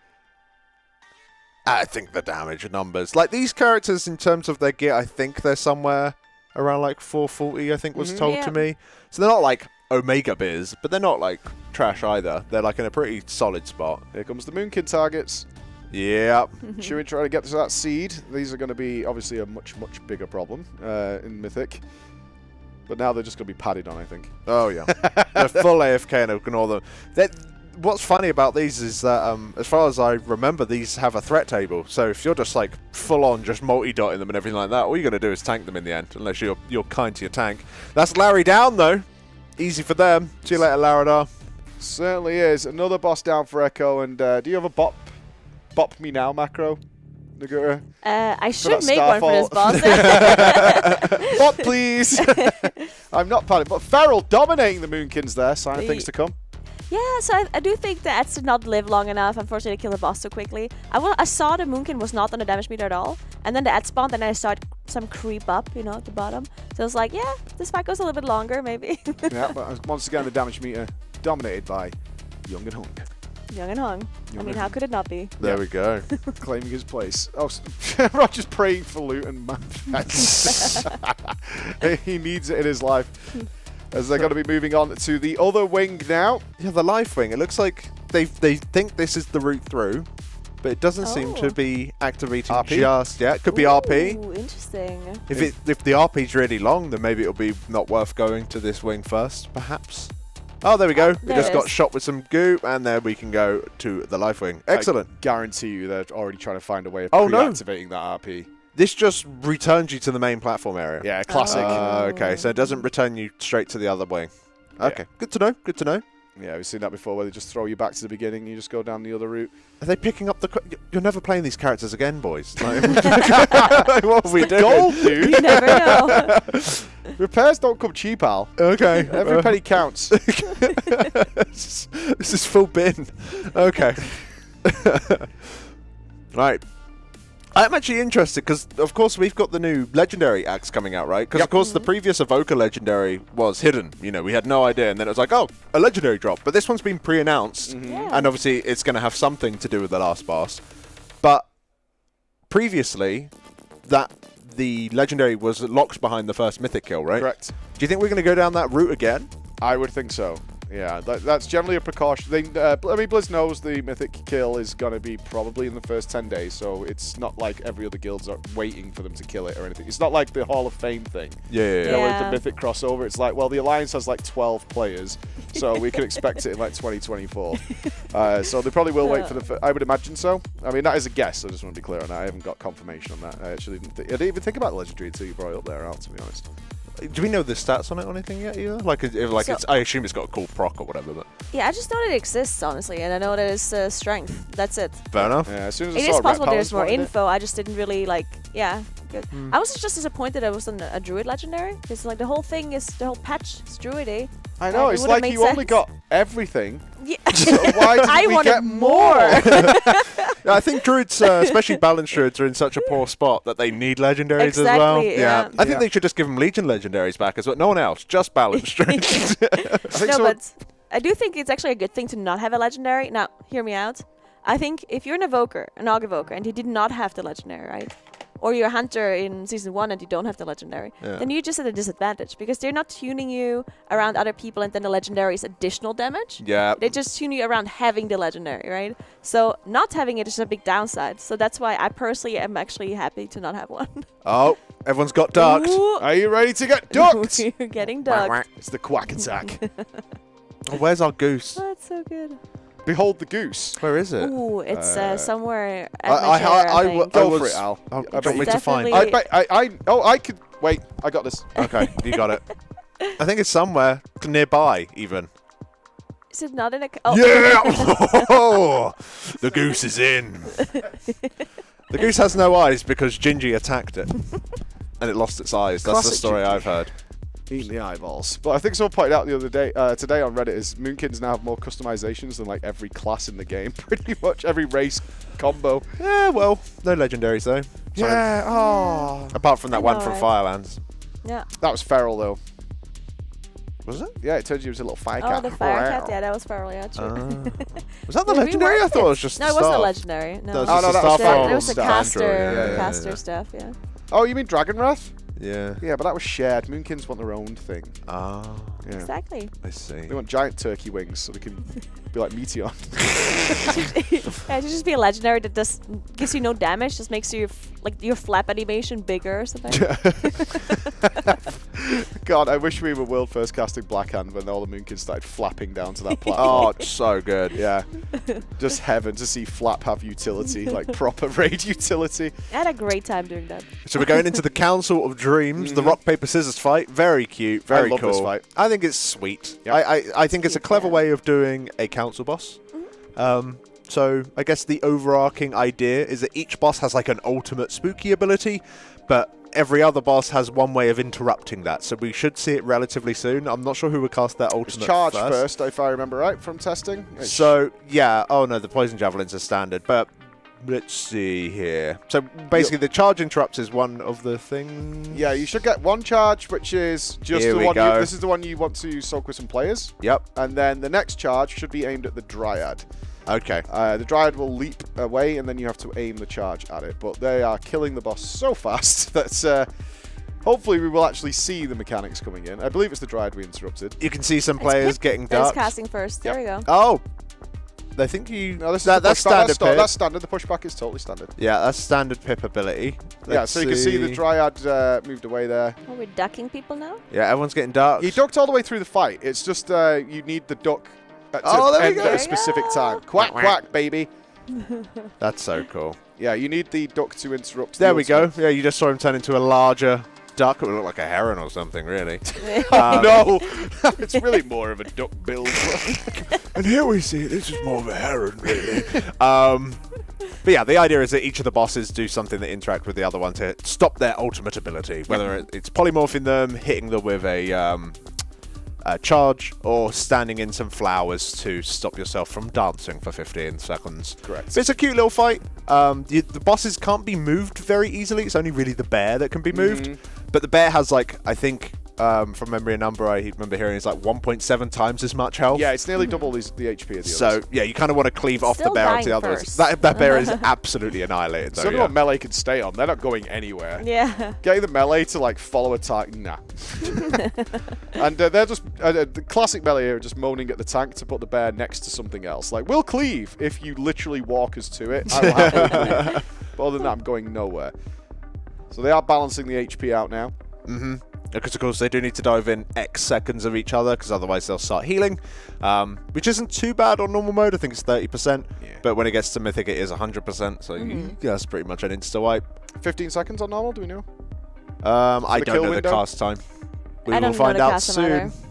I think the damage numbers. Like, these characters, in terms of their gear, I think they're somewhere around, like, 440, I think was told to me. So they're not, like, Omega Biz, but they're not, like, trash either. They're, like, in a pretty solid spot. Here comes the Moonkin targets. Yep. Chewin trying to get to that seed. These are going to be, obviously, a much, much bigger problem in Mythic. But now they're just going to be padded on, I think. Oh, yeah. They're full AFK and ignore them. What's funny about these is that, as far as I remember, these have a threat table. So if you're just, like, full-on just multi-dotting them and everything like that, all you're going to do is tank them in the end, unless you're kind to your tank. That's Larry down, though. Easy for them. See you later, Laredar. Certainly is. Another boss down for Echo. And do you have a bop me now macro? Nagura? I should make one for this boss. Bot, please. I'm not padding, but Feral dominating the Moonkins there. Sign of things to come. Yeah, so I do think the ads did not live long enough, unfortunately, to kill the boss so quickly. I saw the Moonkin was not on the damage meter at all, and then the ad spawned, and I saw some creep up, you know, at the bottom. So I was like, yeah, this fight goes a little bit longer, maybe. Yeah, but once again, the damage meter dominated by Young and Hung. Young and Hung. I mean, how could it not be? There we go. Claiming his place. Oh, Roger's praying for loot and man. He needs it in his life. As they're going to be moving on to the other wing now. Yeah, the life wing. It looks like they think this is the route through, but it doesn't seem to be activating just yet. It could be RP. Ooh, interesting. If the RP's really long, then maybe it'll be not worth going to this wing first, perhaps. Oh, there we go. We there just it got is. shot with some goo, and then we can go to the life wing. Excellent. I guarantee you they're already trying to find a way of Oh, no. reactivating that RP. This just returns you to the main platform area. Yeah, classic. Okay, so it doesn't return you straight to the other wing. Okay, good to know. Good to know. Yeah, we've seen that before, where they just throw you back to the beginning and you just go down the other route. Are they picking up the... You're never playing these characters again, boys. Like, what are we doing? Gold, dude. You never know. Repairs don't come cheap, Al. Okay. Every penny counts. This is full bin. Okay. Right. I'm actually interested because, of course, we've got the new legendary axe coming out, right? Because, of course, the previous Evoker legendary was hidden. You know, we had no idea. And then it was like, oh, a legendary drop. But this one's been pre-announced. Yeah. And obviously, it's going to have something to do with the last boss. But previously, the legendary was locked behind the first mythic kill, right? Correct. Do you think we're going to go down that route again? I would think so. Yeah, that's generally a precaution. I mean, Blizz knows the mythic kill is going to be probably in the first 10 days, so it's not like every other guild's are waiting for them to kill it or anything. It's not like the Hall of Fame thing. Yeah. You know, with the mythic crossover, it's like, well, the Alliance has like 12 players, so we can expect it in like 2024. So they probably will wait for the... I would imagine so. I mean, that is a guess, I just want to be clear on that. I haven't got confirmation on that. I actually didn't even think about the Legendary until you brought it up there, Al, to be honest. Do we know the stats on it or anything yet either? Like, So- I assume it's got a cool proc or whatever, but... Yeah, I just know that it exists, honestly, and I know that it's strength. That's it. Fair enough. Yeah, as soon as I It saw is Red possible Power there's more spotted it. info. I just didn't really like. Yeah, good. Hmm. I was just as disappointed I wasn't a druid legendary because like the whole thing is the whole patch is druidy. I know, It it's would've like made you only sense. got everything. Yeah. So why didn't I we wanted get more. Yeah, I think druids, especially balanced druids, are in such a poor spot that they need legendaries as well. Exactly, yeah. I think they should just give them Legion legendaries back as well. No one else, just balanced druids. No, but I do think it's actually a good thing to not have a legendary. Now, hear me out. I think if you're an evoker, an Aug evoker, and you did not have the legendary, right? Or you're a hunter in season 1 and you don't have the legendary, then you're just at a disadvantage because they're not tuning you around other people and then the legendary is additional damage. Yeah. They just tune you around having the legendary, right? So not having it is a big downside. So that's why I personally am actually happy to not have one. Oh, everyone's got ducked. Ooh. Are you ready to get ducked? You're getting ducked. It's the quack attack. Oh, where's our goose? Oh, that's so good. Behold the goose. Where is it? Ooh, it's somewhere at I my chair, I think. go for it, Al. Oh, I do you want me to find? Definitely- I could wait. I got this. Okay, you got it. I think it's somewhere nearby, even. Is it not in a... Oh. Yeah! Oh, the goose is in. The goose has no eyes because Gingy attacked it. And it lost its eyes. That's the Classic story Gingy. I've heard. Eating the eyeballs. But I think someone pointed out the other day, today on Reddit, is Moonkins now have more customizations than like every class in the game. Pretty much every race combo. Yeah, well, no legendaries though. Yeah. Oh. Apart from that I one know, from right? Firelands. Yeah. That was feral though. Was it? Yeah, it turns you into a little fire Oh, cat. the fire cat. Yeah, that was feral. Yeah, true. Was that the Yeah, we legendary? I worked thought it was just No, the it wasn't a staff. legendary. No, That was Oh, just no, the that was staff feral. It was the from caster, Android, caster stuff. Yeah. Oh, you mean Dragon Wrath? Yeah. Yeah, but that was shared. Moonkins want their own thing. Ah. Yeah. Exactly. I see. They want giant turkey wings so they can be like Meteor. Yeah, it should just be a legendary that does gives you no damage, just makes you like your flap animation bigger or something. God, I wish we were world first casting Blackhand when all the Moonkins started flapping down to that platform. Oh, it's so good. Yeah. Just heaven to see Flap have utility, like proper raid utility. I had a great time doing that. So we're going into the Council of Dreams, the rock paper scissors fight. Very cute, very love cool. this fight. I think it's sweet. Yep. I think it's a clever way of doing a council boss. So I guess the overarching idea is that each boss has like an ultimate spooky ability, but every other boss has one way of interrupting that. So we should see it relatively soon. I'm not sure who would cast that ultimate It's charge first, if I remember right, from testing. So yeah, oh no, the poison javelins are standard, but let's see here. So basically, the charge interrupts is one of the things. Yeah, you should get one charge, which is just Here the we one. go. This is the one you want to soak with some players. Yep. And then the next charge should be aimed at the Dryad. Okay. The Dryad will leap away, and then you have to aim the charge at it. But they are killing the boss so fast that hopefully we will actually see the mechanics coming in. I believe it's the Dryad we interrupted. You can see some It's players Pip getting that is ducked. casting first. There we go. Oh, I think you. No, this that's is standard pip. That's standard. The pushback is totally standard. Yeah, that's standard pip ability. Yeah, so you can see the Dryad moved away there. Oh, we're ducking people now? Yeah, everyone's getting dark. He ducked all the way through the fight. It's just you need the duck to there we end go. at a specific time. Quack, quack, baby. That's so cool. Yeah, you need the duck to interrupt. There the we go. ultimate. Yeah, you just saw him turn into a larger duck. It would look like a heron or something, really. No, it's really more of a duck build. And here we see this is more of a heron, really. But yeah, the idea is that each of the bosses do something that interact with the other one to stop their ultimate ability, whether it's polymorphing them, hitting them with a charge, or standing in some flowers to stop yourself from dancing for 15 seconds. Correct. But it's a cute little fight. The bosses can't be moved very easily. It's only really the bear that can be moved. But the bear has, like, I think, from memory, a number I remember hearing is like 1.7 times as much health. Yeah, it's nearly double the HP of the others. So, yeah, you kind of want to cleave off the Still bear onto the dying others. first. That bear is absolutely annihilated, It's though. only what melee can stay on. They're not going anywhere. Yeah. Getting the melee to like follow a tank, nah. And they're just the classic melee here, just moaning at the tank to put the bear next to something else. Like, we'll cleave if you literally walk us to it. I will happily cleave. But other than that, I'm going nowhere. So they are balancing the HP out now. Mm-hmm. Because, of course, they do need to die within X seconds of each other, because otherwise they'll start healing, which isn't too bad on normal mode. I think it's 30%, but when it gets to Mythic, it is 100%, so that's pretty much an insta-wipe. 15 seconds on normal, do we know? I don't know window? the cast time. We I will don't find know the out cast time either. soon.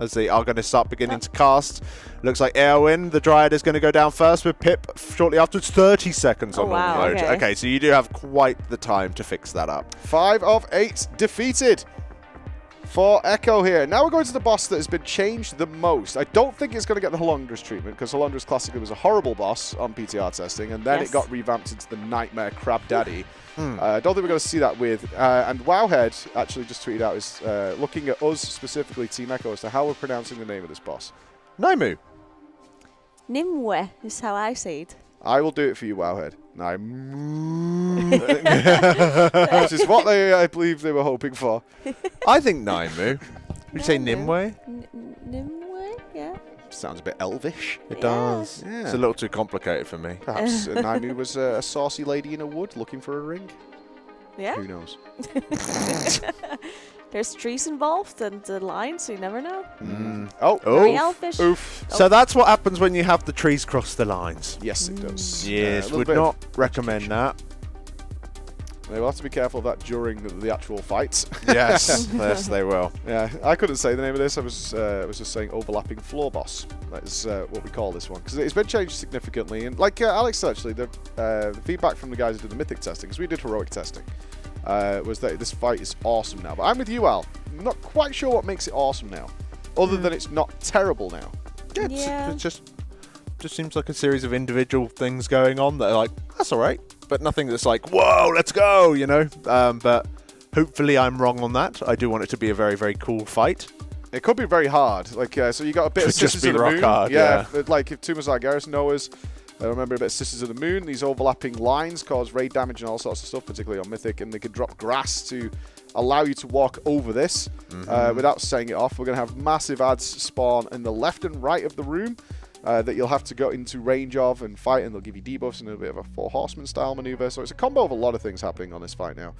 As they are going to start beginning to cast. Looks like Eowyn, the Dryad, is going to go down first with Pip shortly afterwards. 30 seconds on normal mode. Okay, so you do have quite the time to fix that up. 5 of 8 defeated for Echo here. Now we're going to the boss that has been changed the most. I don't think it's going to get the Halondras treatment, because Halondras classically was a horrible boss on PTR testing, and then it got revamped into the Nightmare Crab Daddy. I don't think we're going to see that with. And Wowhead actually just tweeted out is looking at us specifically, Team Echo, as to how we're pronouncing the name of this boss. Naimu. Nimue is how I say it. I will do it for you, Wowhead. Which is what I believe they were hoping for. I think Naimu. Would you say Nimue? Nimue, yeah. Sounds a bit elvish. It does. Yeah. It's a little too complicated for me. Perhaps Naimu was a saucy lady in a wood looking for a ring. Yeah. Who knows? There's trees involved and the lines, so you never know. Oh, Very elfish. Oof. So that's what happens when you have the trees cross the lines. Yes, it does. Yes, a little would bit of not recommend that. They will have to be careful of that during the actual fights. Yes, yes, they will. Yeah, I couldn't say the name of this. I was just saying overlapping floor boss. That is what we call this one, because it's been changed significantly. And like Alex, actually, the feedback from the guys who did the mythic testing, because we did heroic testing, was that this fight is awesome now. But I'm with you, Al. I'm not quite sure what makes it awesome now, other than it's not terrible now. Yeah, it just seems like a series of individual things going on that are like, that's all right, but nothing that's like, whoa, let's go, you know. But hopefully I'm wrong on that. I do want it to be a very, very cool fight. It could be very hard. Like, so you got a bit of Could just Sisters be of the rock Moon. hard, Yeah, like if Tumas Argaris knows. I remember a bit of Sisters of the Moon. These overlapping lines cause raid damage and all sorts of stuff, particularly on Mythic, and they can drop grass to allow you to walk over this without setting it off. We're going to have massive ads spawn in the left and right of the room that you'll have to go into range of and fight, and they'll give you debuffs and a bit of a Four Horsemen style maneuver. So it's a combo of a lot of things happening on this fight now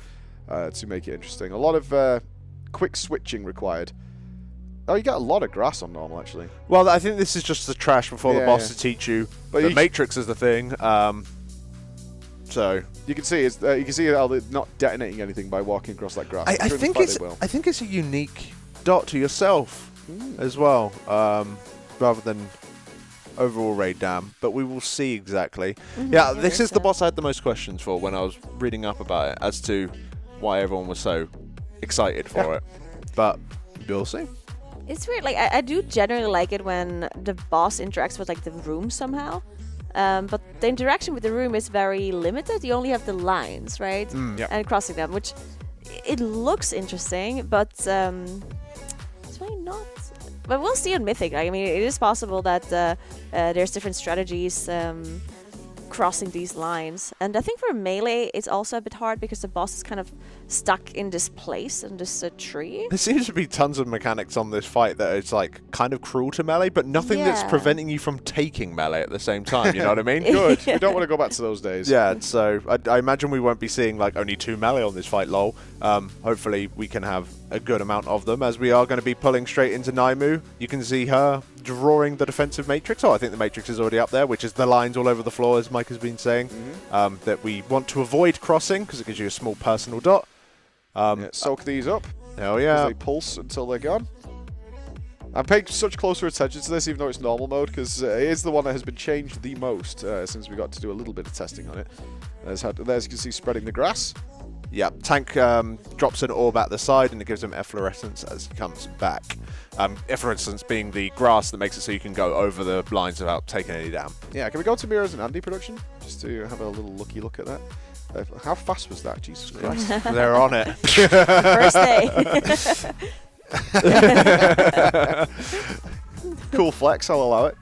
to make it interesting. A lot of quick switching required. Oh, you get a lot of grass on normal, actually. Well, I think this is just the trash before the boss to teach you. But the you Matrix is the thing. So you can see how they're not detonating anything by walking across that grass. I think it's a unique dot to yourself as well, rather than overall raid dam. But we will see exactly. Yeah, this is the boss I had the most questions for when I was reading up about it, as to why everyone was so excited for it. But we'll see. It's weird. Like I do generally like it when the boss interacts with like the room somehow, but the interaction with the room is very limited. You only have the lines, right? And crossing them, which it looks interesting, but it's really not. But we'll see on Mythic. Right? I mean, it is possible that there's different strategies crossing these lines. And I think for melee, it's also a bit hard because the boss is kind of stuck in this place, in this tree. There seems to be tons of mechanics on this fight that is like kind of cruel to melee, but nothing that's Yeah. preventing you from taking melee at the same time. You know what I mean? Good. We don't want to go back to those days. Yeah, so I imagine we won't be seeing like only 2 melee on this fight, lol. Hopefully we can have a good amount of them, as we are going to be pulling straight into Naimu. You can see her drawing the defensive matrix. Oh, I think the matrix is already up there, which is the lines all over the floor, as Mike has been saying, that we want to avoid crossing because it gives you a small personal dot. Soak these up. Oh yeah. They pulse until they're gone. I'm paying such closer attention to this, even though it's normal mode, because it is the one that has been changed the most since we got to do a little bit of testing on it. There's you can see, spreading the grass. Yeah, tank drops an orb at the side and it gives him efflorescence as he comes back. Efflorescence being the grass that makes it so you can go over the lines without taking any damage. Yeah, can we go to Mirrors and Andy production? Just to have a little looky look at that. How fast was that? Jesus Christ. They're on it. First day. Cool flex, I'll allow it.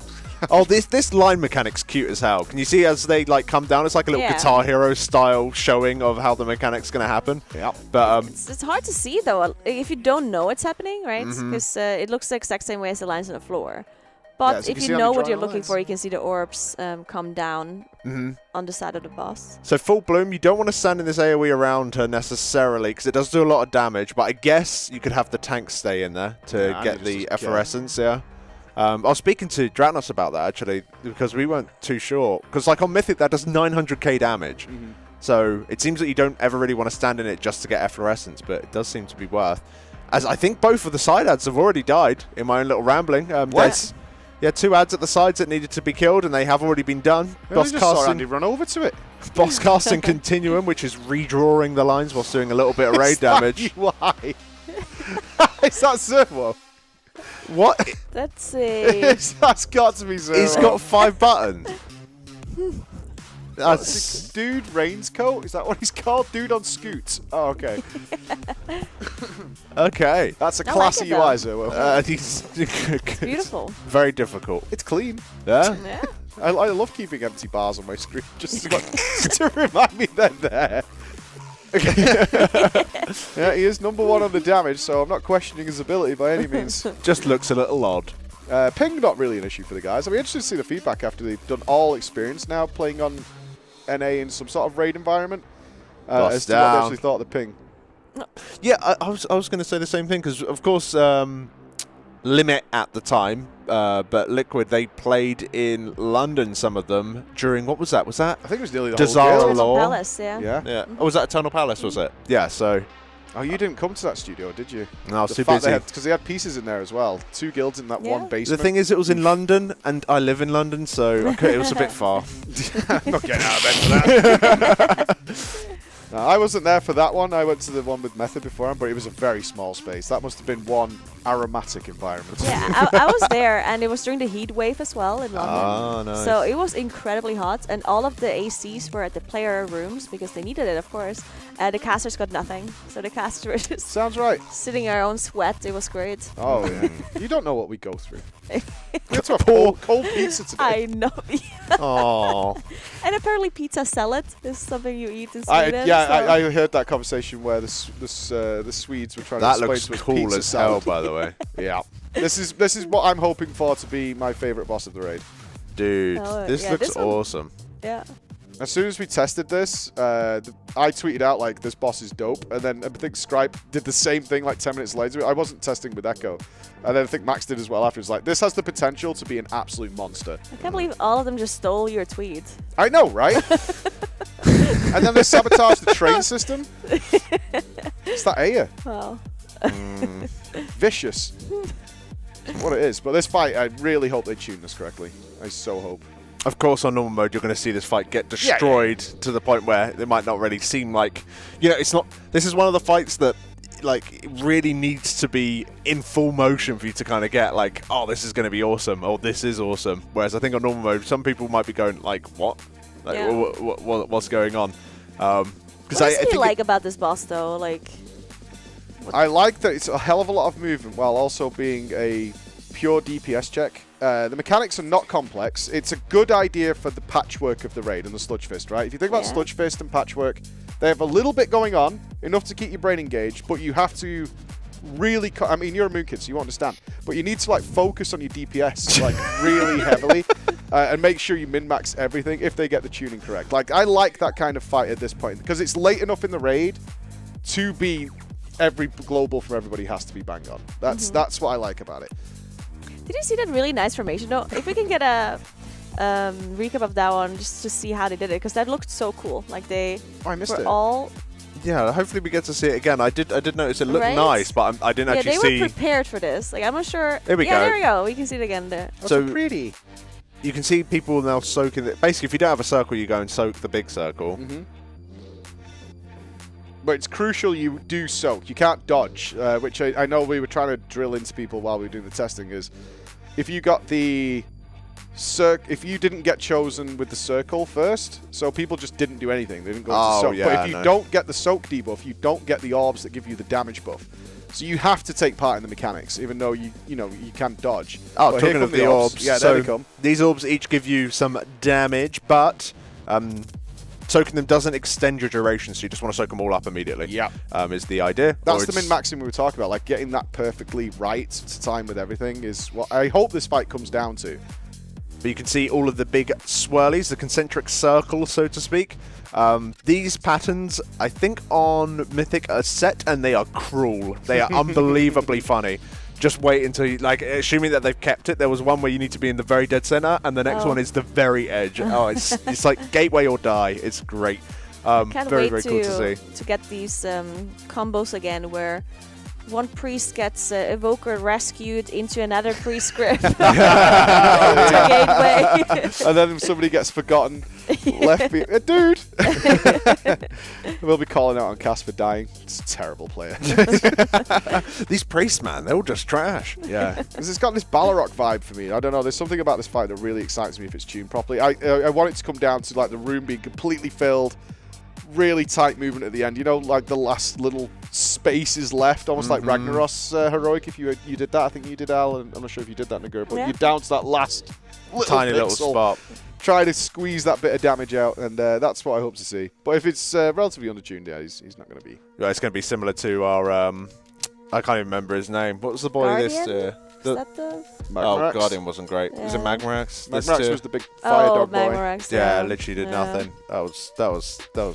Oh, this line mechanic's cute as hell. Can you see as they like come down? It's like a little Yeah. Guitar Hero style showing of how the mechanic's going to happen. Yeah. But It's hard to see though if you don't know what's happening, right? Mhm. Because it looks the exact same way as the lines on the floor. Yeah, But so if you see you how know they what draw you're the looking lines. for, you can see the orbs come down Mhm. on the side of the boss. So full bloom, you don't want to stand in this AoE around her necessarily because it does do a lot of damage. But I guess you could have the tank stay in there to Yeah, get and the just efflorescence. Yeah. I was speaking to Dratnos about that actually because we weren't too sure. Because like on Mythic that does 900k damage. So it seems that you don't ever really want to stand in it just to get efflorescence, but it does seem to be worth. As I think both of the side ads have already died in my own little rambling. There's 2 ads at the sides that needed to be killed, and they have already been done. I just saw Andy run over to it. Boss casting Continuum, which is redrawing the lines whilst doing a little bit of raid damage. Why? Is that Servo? What? That's a. That's got to be Servo. He's got 5 buttons. That's Dude Rain's coat? Is that what he's called? Dude on Scoot. Oh, okay. okay. That's a I like classy it, though. UI, Servo. He's Beautiful. very difficult. It's clean. Yeah. Yeah. I love keeping empty bars on my screen just to remind me they're there. Yeah, he is #1 on the damage, so I'm not questioning his ability by any means. Just looks a little odd. Ping, not really an issue for the guys. I'll be interested to see the feedback after they've done all experience now, playing on NA in some sort of raid environment, as to what they actually thought of the ping. Yeah, I was going to say the same thing because, of course, Limit at the time, but Liquid, they played in London, some of them, during, what was that? Was that? I think it was nearly the Desire whole Eternal Law? Palace, yeah. Yeah. Oh, was that Eternal Palace, was it? Yeah, so... Oh, you didn't come to that studio, did you? No, I was too fact busy. because they had pieces in there as well. 2 guilds in that one Yeah. basement. The thing is, it was in London, and I live in London, so it was a bit far. I'm not getting out of bed for that. No, I wasn't there for that one. I went to the one with Method beforehand, but it was a very small space. That must have been one aromatic environment. Yeah, I was there, and it was during the heat wave as well in London. Ah, nice. So it was incredibly hot, and all of the ACs were at the player rooms because they needed it, of course. The casters got nothing, so the casters were just Sounds right. sitting in our own sweat. It was great. Oh, yeah. You don't know what we go through. We had to have cold pizza today. I know. Aww. And apparently pizza salad is something you eat in Sweden. so- I heard that conversation where the Swedes were trying That to explain looks to us cool pizza as hell, salad. by the way. Yeah. This is what I'm hoping for to be my favourite boss of the raid. Dude, Oh, this yeah, looks this one- awesome. Yeah. As soon as we tested this, I tweeted out, like, this boss is dope. And then I think Scribe did the same thing, like, 10 minutes later. I wasn't testing with Echo. And then I think Max did as well after. It's like, this has the potential to be an absolute monster. I can't believe all of them just stole your tweet. I know, right? And then they sabotaged the train system. It's that Aya. Wow. Vicious. That's what it is. But this fight, I really hope they tune this correctly. I so hope. Of course, on normal mode, you're going to see this fight get destroyed to the point where it might not really seem like... it's not... This is one of the fights that, like, it really needs to be in full motion for you to kind of get, like, oh, this is going to be awesome, or this is awesome. Whereas I think on normal mode, some people might be going, like, what? Like, Yeah. what's going on? What else do you like about this boss, though? Like, I like that it's a hell of a lot of movement while also being a pure DPS check. The mechanics are not complex. It's a good idea for the patchwork of the raid and the Sludge Fist, right? If you think about Sludge Fist and patchwork, they have a little bit going on, enough to keep your brain engaged, but you have to really... I mean, you're a Moon Kid, so you understand. But you need to, like, focus on your DPS, like, really heavily and make sure you min-max everything if they get the tuning correct. Like, I like that kind of fight at this point because it's late enough in the raid to be... Every global from everybody has to be bang on. That's what I like about it. Did you see that really nice formation though? If we can get a recap of that one just to see how they did it, because that looked so cool. Like they I missed were it. all... Yeah, hopefully we get to see it again. I did notice it looked nice, but I didn't actually see... Yeah, they were prepared for this. Like, I'm not sure... There we go. Yeah, there we go. We can see it again there. So pretty. You can see people now soaking it. Basically, if you don't have a circle, you go and soak the big circle. But it's crucial you do soak. You can't dodge, which I know we were trying to drill into people while we were doing the testing, is if you got the... if you didn't get chosen with the circle first, so people just didn't do anything. They didn't go into soak. But if you don't get the soak debuff, you don't get the orbs that give you the damage buff. So you have to take part in the mechanics, even though you can dodge. Oh, but talking of the orbs. Yeah, so there they come. These orbs each give you some damage, but soaking them doesn't extend your duration, so you just want to soak them all up immediately. Yeah. Is the idea. That's the min-maxing we were talking about. Like, getting that perfectly right to time with everything is what I hope this fight comes down to. But you can see all of the big swirlies, the concentric circles, so to speak. These patterns, I think, on Mythic are set, and they are cruel. They are unbelievably funny. Just wait until you, like, assuming that they've kept it, there was one where you need to be in the very dead center, and the next one is the very edge. Oh, it's like gateway or die. It's great. Can't very, wait very cool to see. to get these combos again where one priest gets Evoker rescued into another priest grip. To gateway. And then somebody gets forgotten, left me. Dude! We'll be calling out on Cass for dying. It's a terrible player. These priests, man, they're all just trash. Yeah. Because it's got this Balrog vibe for me. I don't know. There's something about this fight that really excites me if it's tuned properly. I want it to come down to like the room being completely filled, really tight movement at the end. You know, like the last little spaces left, almost like Ragnaros heroic. If you did that, I think you did, Al. And I'm not sure if you did that, Nagura, but you're down to that last tiny little spot. Try to squeeze that bit of damage out, and that's what I hope to see. But if it's relatively undertuned, yeah, he's not going to be. Yeah, it's going to be similar to our. I can't even remember his name. What was the boy Guardian? this? Is that the... Oh, Guardian wasn't great. Was it Magmarax? Magmarax was the big fire dog boy. Magmarax, Yeah, literally did nothing. That was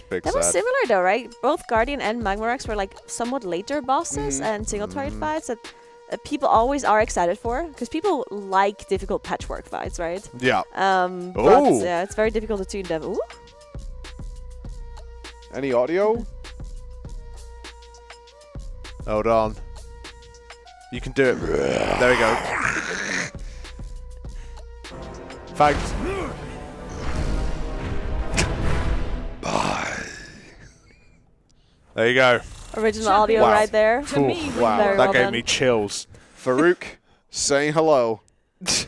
big. That was similar though, right? Both Guardian and Magmarax were like somewhat later bosses and single target fights that people always are excited for, because people like difficult patchwork fights, right? Yeah. But yeah, it's very difficult to tune them. Ooh. Any audio? Hold on. You can do it. There we go. Thanks. Bye. There you go. Original audio right there. Wow. Very That well gave done. me chills. Farouk saying hello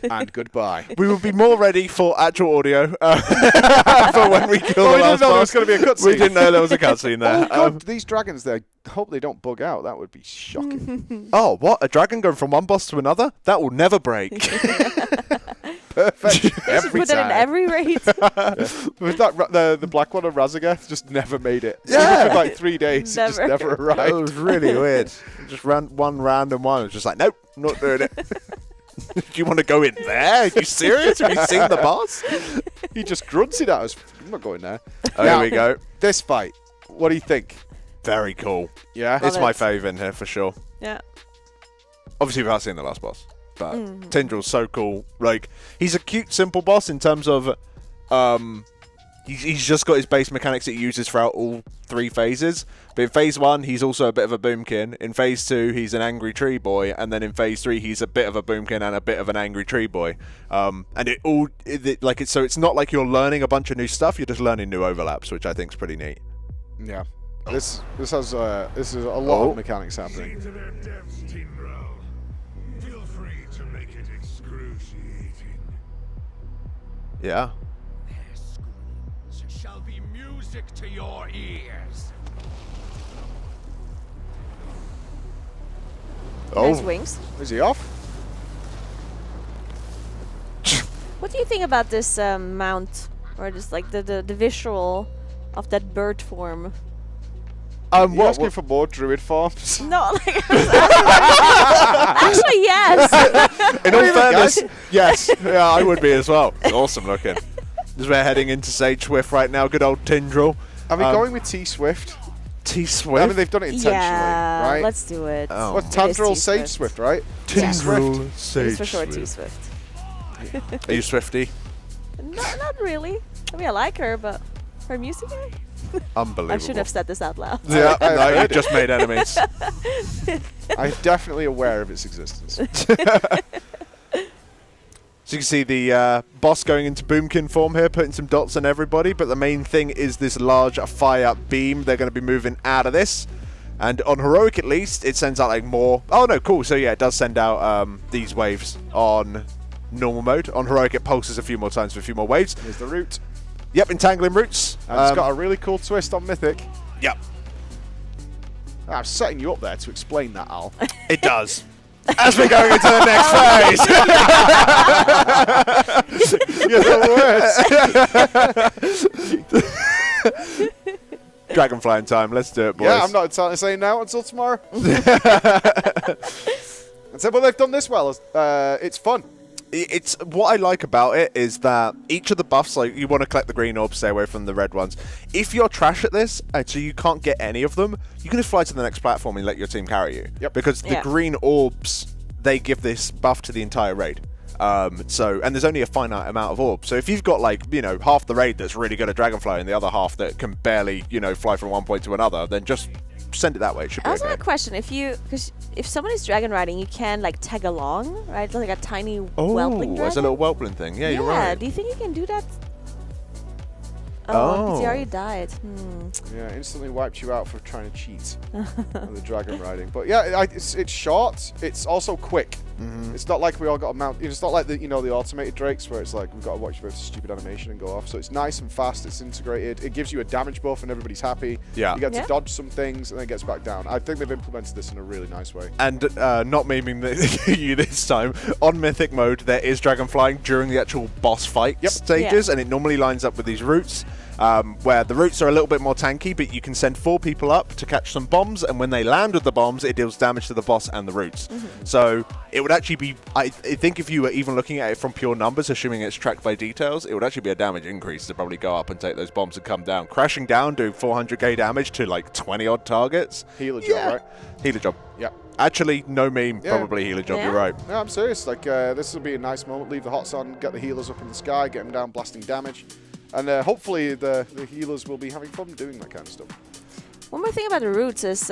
and goodbye. We will be more ready for actual audio for when we kill the last boss. We didn't know there was going to be a cutscene. We didn't know there was a cutscene there. Oh God, these dragons, I hope they don't bug out. That would be shocking. Oh, what? A dragon going from one boss to another? That will never break. Perfect. They should put that in every raid. With that, the black one of Razagath just never made it. Yeah. Even for like 3 days, it just never arrived. That was really weird. Just ran one random one. It was just like, nope, not doing it. Do you want to go in there? Are you serious? Have you seen the boss? He just grunted at us. I'm not going there. Oh, here we go. This fight, what do you think? Very cool. Yeah? It's my fave in here for sure. Yeah. Obviously, without seeing the last boss. But Tindrill's so cool. Like, he's a cute, simple boss in terms of he's just got his base mechanics that he uses throughout all 3 phases. But in phase 1, he's also a bit of a boomkin. In phase 2, he's an angry tree boy. And then in phase 3, he's a bit of a boomkin and a bit of an angry tree boy. And so it's not like you're learning a bunch of new stuff. You're just learning new overlaps, which I think is pretty neat. Yeah. This is a lot of mechanics happening. Yeah. Their screams shall be music to your ears. Nice wings. Is he off? What do you think about this mount, or just like the visual of that bird form? You're asking for more druid forms? No, like actually, yes. In all fairness, yes, yeah, I would be as well. It's awesome looking. As we're heading into Sage Swift right now, good old Tindril. Are we going with T Swift? T Swift? I mean, they've done it intentionally, Yeah, right? let's do it. Oh. What's It is Tandril T-Swift. Sage Swift, right? Tindril It's Sage for sure T Swift. Swift. Are you Swifty? Not really. I mean, I like her, but her music. Unbelievable. I should have said this out loud. Yeah, I no, heard you it. just made enemies. I'm definitely aware of its existence. So you can see the boss going into Boomkin form here, putting some dots on everybody, but the main thing is this large fire beam. They're going to be moving out of this. And on Heroic, at least, it sends out like more... Oh, no, cool. So yeah, it does send out these waves on normal mode. On Heroic, it pulses a few more times for a few more waves. Here's the root. Yep, entangling roots. And it's got a really cool twist on Mythic. Yep. I'm setting you up there to explain that, Al. It does. As we're going into the next phase. You're the worst. Dragonfly in time. Let's do it, boys. Yeah, I'm not entirely saying now until tomorrow. And so, but they've done this well. It's fun. It's what I like about it is that each of the buffs, like you want to collect the green orbs, stay away from the red ones. If you're trash at this, so you can't get any of them, you can just fly to the next platform and let your team carry you. Yep. Because the green orbs, they give this buff to the entire raid. And there's only a finite amount of orbs. So if you've got like, half the raid that's really good at Dragonfly and the other half that can barely, fly from one point to another, then just send it that way. It should be I also okay. have a question. Because if someone is dragon riding, you can like tag along, right? Like a tiny whelpling dragon. It's a little whelpling thing. Yeah, you're right. Do you think you can do that? Because Oh. he already died. Yeah, instantly wiped you out for trying to cheat on the dragon riding. But yeah, it's short. It's also quick. It's not like we all got a mount. It's not like the the automated drakes where it's like we've got to watch for a stupid animation and go off. So it's nice and fast. It's integrated. It gives you a damage buff and everybody's happy. Yeah. You get Yeah. to dodge some things and then it gets back down. I think they've implemented this in a really nice way. And not memeing you this time, on Mythic mode, there is dragon flying during the actual boss fight stages, and it normally lines up with these routes, where the routes are a little bit more tanky, but you can send 4 people up to catch some bombs, and when they land with the bombs, it deals damage to the boss and the routes. So it would actually be, I think if you were even looking at it from pure numbers, assuming it's tracked by details, it would actually be a damage increase to probably go up and take those bombs and come down. Crashing down, do 400k damage to like 20 odd targets. Healer job, right? Healer job. Yeah. Actually, no meme, Yeah. probably healer job, you're right. No, I'm serious. Like, this will be a nice moment. Leave the hots on, get the healers up in the sky, get them down blasting damage. And hopefully the healers will be having fun doing that kind of stuff. One more thing about the roots is,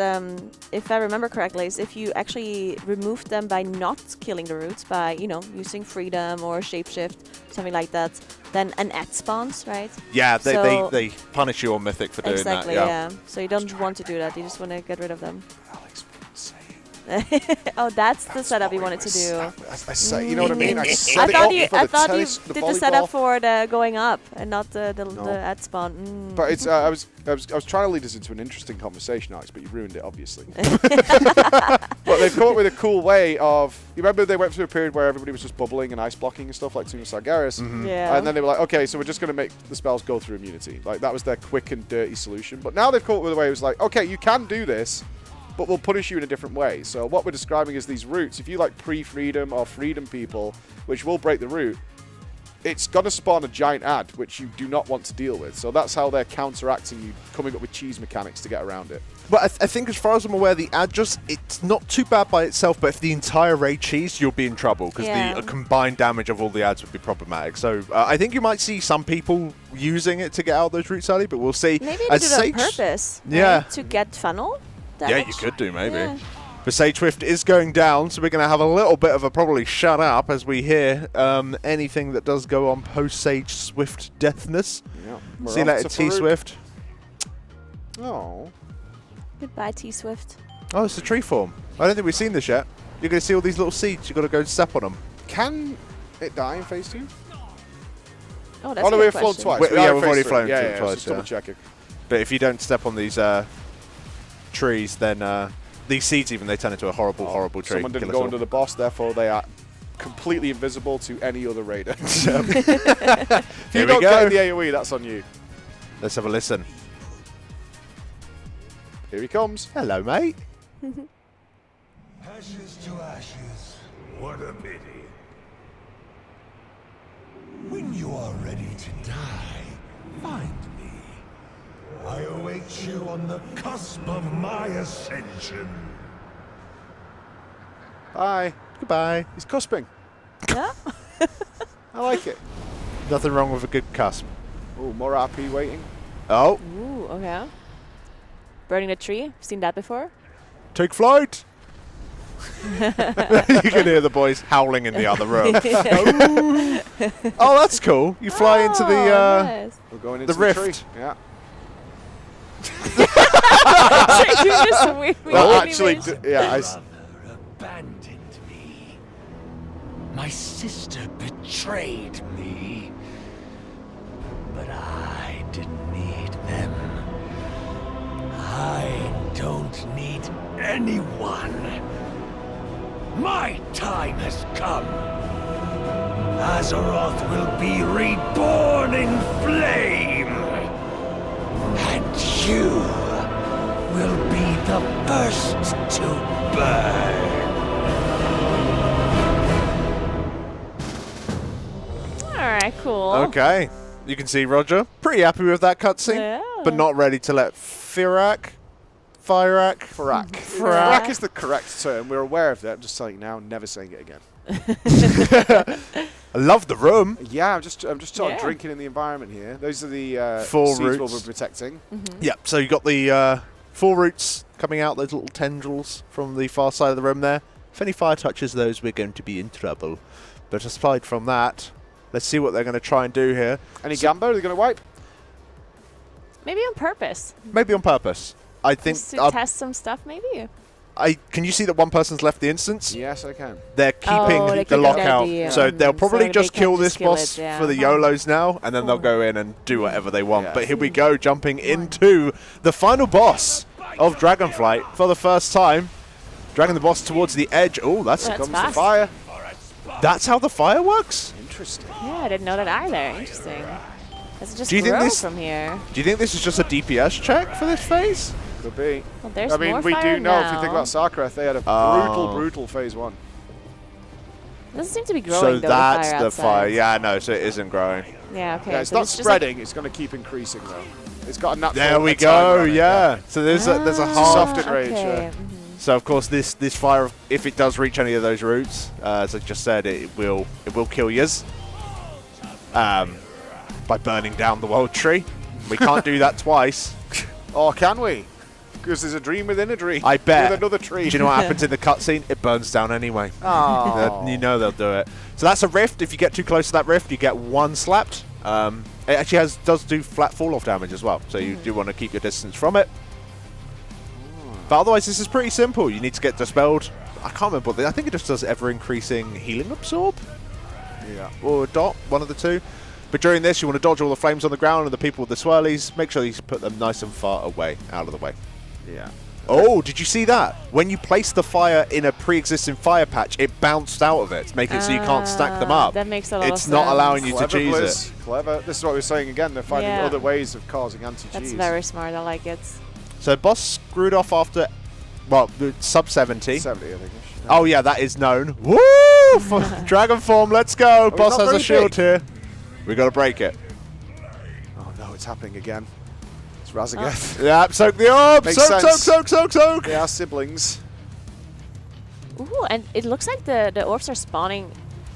if I remember correctly, is if you actually remove them by not killing the roots, by, using freedom or shapeshift, something like that, then an ad spawns, right? Yeah, So- they punish you on Mythic for doing Exactly, that. yeah. So you don't want to do that. You just want to get rid of them. Oh, that's the setup you wanted to do. I say, you know what I mean? I set I it thought up you, for I the thought tennis, you the did the setup volleyball. for the going up and not the No. ad spawn. But it's I was trying to lead us into an interesting conversation, Alex, but you ruined it, obviously. But they've come up with a cool way of. You remember they went through a period where everybody was just bubbling and ice blocking and stuff like Tomb of Sargeras. Yeah. And then they were like, okay, so we're just going to make the spells go through immunity. Like that was their quick and dirty solution. But now they've come up with a way. It was like, okay, you can do this, but we'll punish you in a different way. So what we're describing is these routes. If you like pre-freedom or freedom people, which will break the route, it's going to spawn a giant ad, which you do not want to deal with. So that's how they're counteracting you, coming up with cheese mechanics to get around it. But I think as far as I'm aware, the ad it's not too bad by itself, but if the entire raid cheese, you'll be in trouble because Yeah. the combined damage of all the ads would be problematic. So I think you might see some people using it to get out those routes early, but we'll see. Maybe they As do it on Sage- purpose. Yeah. Right? To get funnel. Yeah, damage. you could do maybe. Yeah. But Sage Swift is going down, so we're going to have a little bit of a probably shut up as we hear anything that does go on post Sage Swift deathness. Yeah. See you later, T Swift. Oh. Goodbye, T Swift. Oh, it's a tree form. I don't think we've seen this yet. You're going to see all these little seeds. You've got to go and step on them. Can it die in phase 2? Oh, that's Oh, no, a good we've flown question. twice. We- We yeah, are in we've phase already 3. flown yeah, twice, just double checking. But if you don't step on these trees, then these seeds even, they turn into a horrible, horrible tree. Someone didn't Kill us go all. under the boss, therefore they are completely invisible to any other raider. So if you Here we don't go. get the AoE, that's on you. Let's have a listen. Here he comes. Hello, mate. Ashes to ashes. What a pity. When you are ready to die, find me. I await you on the cusp of my ascension. Bye. Goodbye. He's cusping. Yeah. I like it. Nothing wrong with a good cusp. Oh, more RP waiting. Oh, Ooh, okay. Burning a tree. Seen that before? take flight. You can hear the boys howling in the other room. Oh, that's cool. You fly into the Nice. We're going into the the rift. tree. Yeah. Well, actually, yeah. Brother abandoned me. My sister betrayed me. But I didn't need them. I don't need anyone. My time has come. Azeroth will be reborn in flame. And you will be the first to burn. Alright, cool. Okay. You can see Roger pretty happy with that cutscene, Yeah. but not ready to let Firak. Farak is the correct term. We're aware of that. I'm just telling you now. Never saying it again. I love the room. Yeah, I'm just sort of Yeah. drinking in the environment here. Those are the 4 seeds roots. we're protecting. Yep, so you got the 4 roots coming out, those little tendrils from the far side of the room there. If any fire touches those, we're going to be in trouble. But aside from that, let's see what they're going to try and do here. Any Gambo? Are they going to wipe? Maybe on purpose. Maybe on purpose. I think. Just to test some stuff, maybe. Can you see that one person's left the instance? Yes, I can. They're keeping they're the keeping lockout. the, So they'll probably so just they can kill just this kill boss it, yeah. for the YOLOs now, and then they'll go in and do whatever they want. Yeah. But here we go, jumping into the final boss of Dragonflight for the first time. Dragging the boss towards the edge. Oh, That's Comes the fast. fire. that's how the fire works? Interesting. Yeah, I didn't know that either. Interesting. Does it just Do you think grow this- from here? Do you think this is just a DPS check for this phase? Could be. Well, there's I mean, more we fire do know if you now. think about Sarkareth, they had a Oh. brutal phase 1. Doesn't seem to be growing, So though, that's the the outside. fire. Yeah, no, so it isn't growing. Yeah, okay. Yeah, it's so not it's just like- spreading. It's going to keep increasing though. It's got a natural. There we a timer go, on it, yeah. So there's a It's a hard soft enrage. okay. So of course this fire, if it does reach any of those roots, as I just said, it will kill yous. By burning down the world tree. We can't do that twice. Oh, can we? Because there's a dream within a dream. I bet. With another tree. Do you know what happens in the cutscene? It burns down anyway. Oh. You know they'll do it. So that's a rift. If you get too close to that rift, you get 1 slapped. It actually does do flat fall-off damage as well, so you do want to keep your distance from it. But otherwise, this is pretty simple. You need to get dispelled. I can't remember. I think it just does ever-increasing healing absorb. Yeah. Or dot, one of the two. But during this, you want to dodge all the flames on the ground and the people with the swirlies. Make sure you put them nice and far away, out of the way. Yeah. Oh, did you see that? When you place the fire in a pre-existing fire patch, it bounced out of it, making it so you can't stack them up. That makes a lot of It's not sense. allowing you Clever, to cheese Blizz. it. Clever. This is what we were saying again. They're finding Yeah. other ways of causing anti-cheese. That's very smart. I like it. So boss screwed off after, well, sub 70. 70, I think. Oh yeah, that is known. Woo! For Dragon form, let's go. he's Boss not has a very shield big. here. We got to break it. Oh no, it's happening again. It's Razageth. Yeah, soak the orb. Makes Soak, sense. soak. They are siblings. Ooh, and it looks like the orbs are spawning,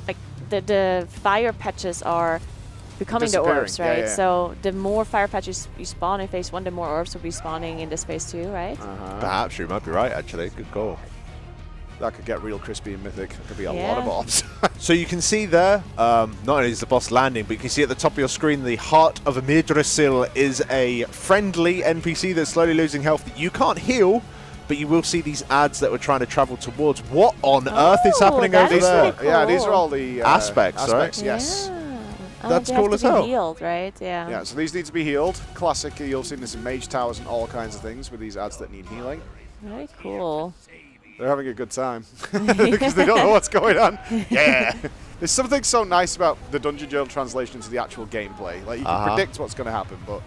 like the fire patches are becoming the Disappearing, orbs, yeah, right? yeah. So the more fire patches you spawn in phase 1, the more orbs will be spawning in this phase 2, right? Perhaps you might be right, actually. Good call. That could get real crispy and mythic. That could be a lot Yeah. of orbs. So you can see there, not only is the boss landing, but you can see at the top of your screen the heart of Amirdrassil is a friendly NPC that's slowly losing health that you can't heal, but you will see these ads that we're trying to travel towards. What on earth is happening that over is there? really Yeah, these are cool. all the Aspects, right? Yes. Oh, That's they cool have as to be hell. healed, right? Yeah. Yeah, so these need to be healed. Classic, you'll see this in mage towers and all kinds of things with these ads that need healing. Very cool. They're having a good time because they don't know what's going on. Yeah. There's something so nice about the Dungeon Journal translation into the actual gameplay. Like, you can predict what's going to happen, but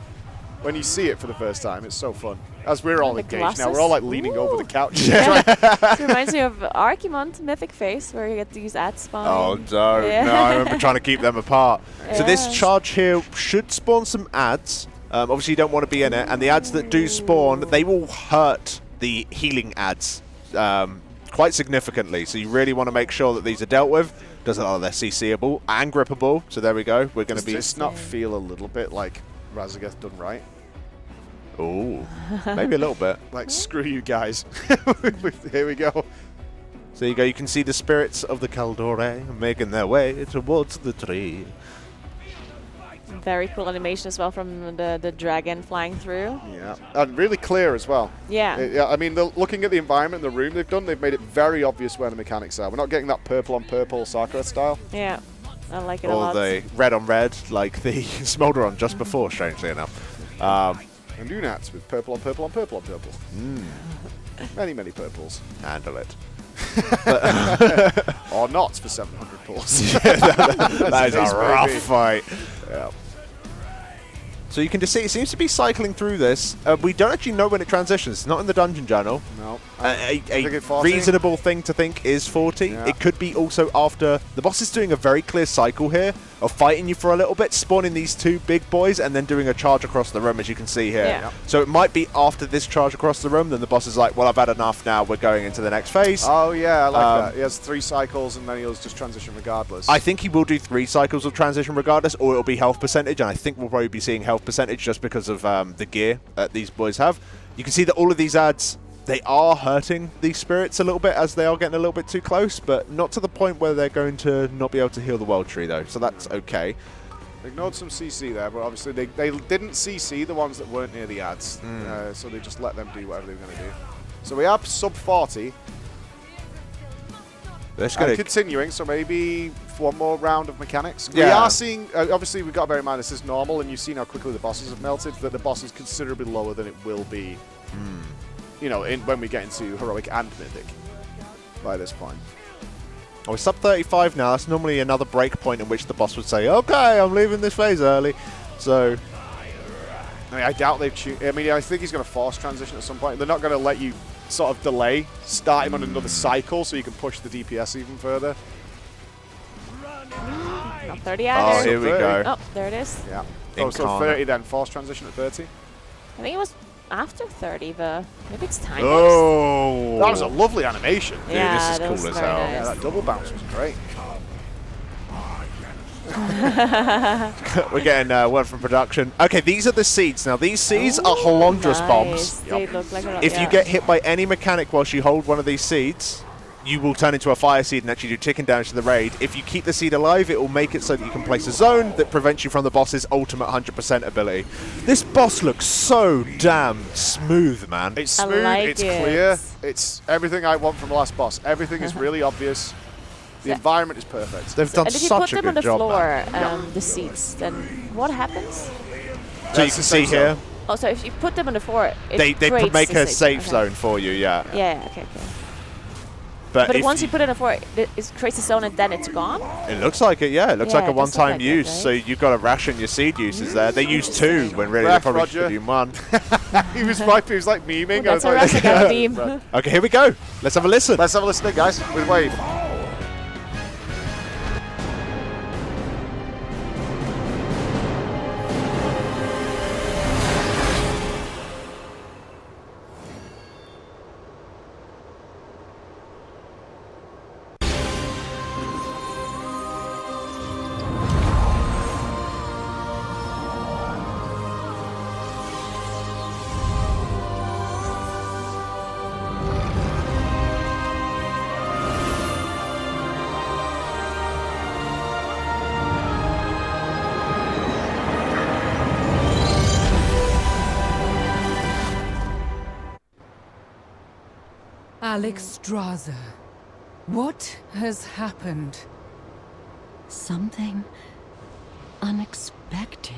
when you see it for the first time, it's so fun. As we're all engaged now, we're all like leaning over the couch. It reminds me of Archimond Mythic Face, where you get these ads spawn. Oh, no. Yeah. No, I remember trying to keep them apart. So this Yeah. charge here should spawn some ads. Obviously, you don't want to be in it. And the ads that do spawn, they will hurt the healing ads quite significantly. So you really want to make sure that these are dealt with. Doesn't they're CCable and grippable. So there we go. We're going to be... Does this not feel a little bit like Razageth done right? Oh, maybe a little bit. Like, screw you guys. Here we go. So you go. You can see the spirits of the Kaldore making their way towards the tree. Very cool animation as well from the dragon flying through. Yeah, and really clear as well. Yeah. I mean, looking at the environment, the room they've made it very obvious where the mechanics are. We're not getting that purple on purple Sakura style. Yeah, I like it a Or lot. the red on red, like the Smolderon just before, strangely enough. And Unats with purple on purple on purple on purple. Many, many purples. Handle it. Or not for 700 pulls. That is a rough fight. Yeah. So you can just see it seems to be cycling through this. We don't actually know when it transitions. It's not in the dungeon journal. No. A reasonable thing to think is 40. Yeah. It could be also after... The boss is doing a very clear cycle here of fighting you for a little bit, spawning these two big boys, and then doing a charge across the room, as you can see here. Yeah. So it might be after this charge across the room, then the boss is like, well, I've had enough now. We're going into the next phase. Oh, yeah, I like that. He has 3 cycles, and then he'll just transition regardless. I think he will do 3 cycles of transition regardless, or it'll be health percentage, and I think we'll probably be seeing health percentage just because of the gear that these boys have. You can see that all of these ads, they are hurting these spirits a little bit as they are getting a little bit too close, but not to the point where they're going to not be able to heal the World Tree, though, so that's okay. Ignored some CC there, but obviously they didn't CC the ones that weren't near the ads, so they just let them do whatever they were going to do. So we are sub 40. And continuing, so maybe one more round of mechanics. Yeah. We are seeing, obviously we've got to bear in mind this is normal, and you've seen how quickly the bosses have melted, that the boss is considerably lower than it will be, you know, when we get into Heroic and Mythic by this point. Oh, we're sub 35 now. That's normally another break point in which the boss would say, okay, I'm leaving this phase early. So... I mean, I doubt they've tuned... I mean, I think he's going to force transition at some point. They're not going to let you sort of delay, start him on another cycle so you can push the DPS even further. Not 30 either. Oh, here we go. Oh, there it is. Yeah. Oh, so 30 then. Force transition at 30. I think it was after 30, but maybe it's time. Oh! That was a lovely animation. Dude, Yeah, this is cool as hell. nice. Yeah, that double bounce was great. We're getting word from production. Okay, these are the seeds. Now, these seeds are Holondrus bombs. They look like a lot, If you get hit by any mechanic whilst you hold one of these seeds, you will turn into a fire seed and actually do ticking damage to the raid. If you keep the seed alive, it will make it so that you can place a zone that prevents you from the boss's ultimate 100% ability. This boss looks so damn smooth, man. It's smooth, it's clear, it's everything I want from the last boss. Everything is really obvious. The environment is perfect. They've done And if you such put a them on good the job, floor, man. the seats, then what happens? So you can see here, Oh, so if you put them on the floor, it they creates make the a safe okay. zone for you, yeah. Yeah, okay. But, But once you put it on the floor, it creates a zone and then it's gone? it looks like it, yeah. It looks like a it does look one-time like that, use. right? So you've got to ration your seed uses there. They use 2 when really they Ref, probably Roger. should use 1. he was like memeing. Well, that's I a was Razageth meme. Right. Okay, here we go. Let's have a listen. Let's have a listen, guys, with Wave. Amirdrassil, what has happened? Something unexpected.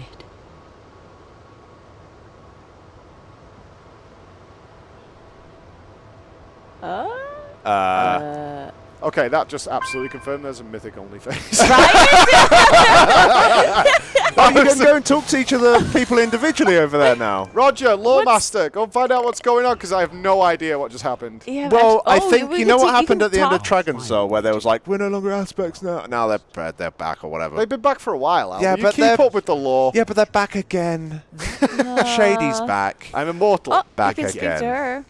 Okay, that just absolutely confirmed there's a mythic only phase. Oh, you can go and talk to each of the people individually over there now. Roger, Lawmaster, go find out what's going on because I have no idea what just happened. Yeah, Well, I oh, think we you can know what you happened can at the end of talk. Dragon Soul, where there was like, we're no longer aspects now. Now they're back or whatever. They've been back for a while, Al. Yeah, you but keep up with the lore. Yeah, but they're back again. Shady's back. I'm immortal. Oh, Back you can speak again. to her.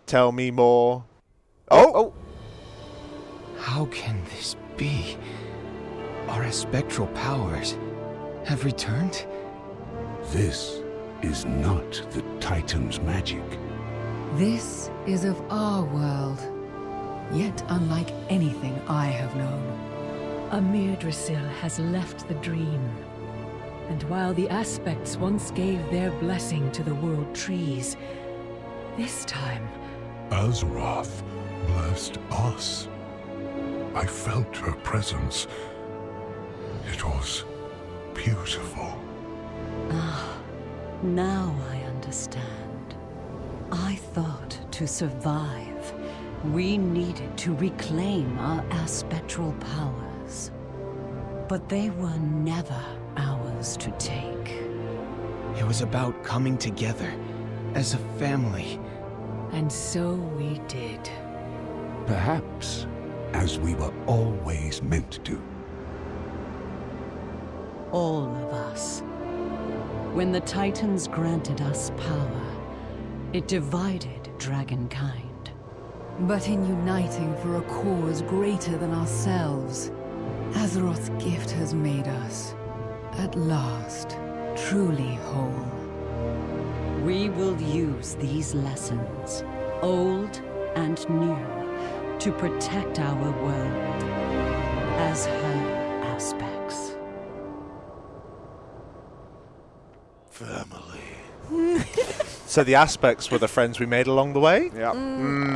Tell me more. Oh. How can this be? Our spectral powers have returned? This is not the Titan's magic. This is of our world, yet unlike anything I have known. Amirdrassil has left the dream. And while the aspects once gave their blessing to the world trees, this time Azeroth blessed us. I felt her presence. It was beautiful. Now I understand. I thought to survive, we needed to reclaim our aspectral powers. But they were never ours to take. It was about coming together as a family. And so we did. Perhaps as we were always meant to. All of us. When the Titans granted us power, it divided dragonkind. But in uniting for a cause greater than ourselves, Azeroth's gift has made us, at last, truly whole. We will use these lessons, old and new, to protect our world as her aspects. Family. So the aspects were the friends we made along the way? Yeah.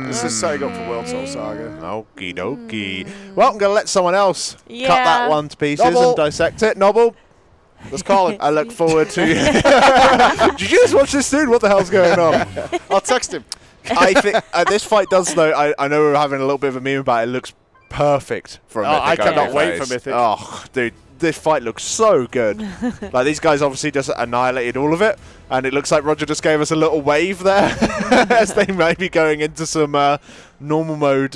This is setting up for World Soul Saga. Okie dokie. Well, I'm going to let someone else cut that Yeah. one to pieces Nobble. and dissect it. Nobble. Let's call him. I look forward to Did you just watch this dude? What the hell's going on? I'll text him. I think this fight does, though. I know we're having a little bit of a meme about it. It looks perfect for a Mythic. I cannot only wait phase. for Mythic. Oh, dude, this fight looks so good. Like, these guys obviously just annihilated all of it, and it looks like Roger just gave us a little wave there as they may be going into some normal mode.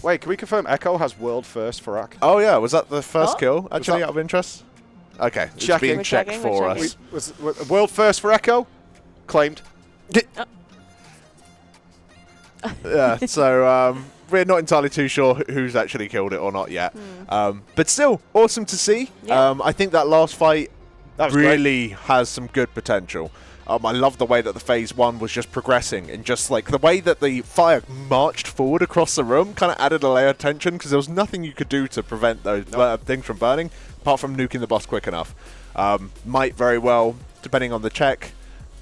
Wait, can we confirm Echo has world first for Ak? Oh, yeah. Was that the first Oh. kill, actually, that- out of interest? Okay, it's Checking. being We're checked checking, for we're us. checking. World first for Echo? Claimed. Yeah, so we're not entirely too sure who's actually killed it or not yet. But still, awesome to see. Yeah. I think that last fight was really has some good potential. I love the way that the phase one was just progressing, and just like the way that the fire marched forward across the room kind of added a layer of tension, because there was nothing you could do to prevent those things from burning, apart from nuking the boss quick enough. Might very well, depending on the check,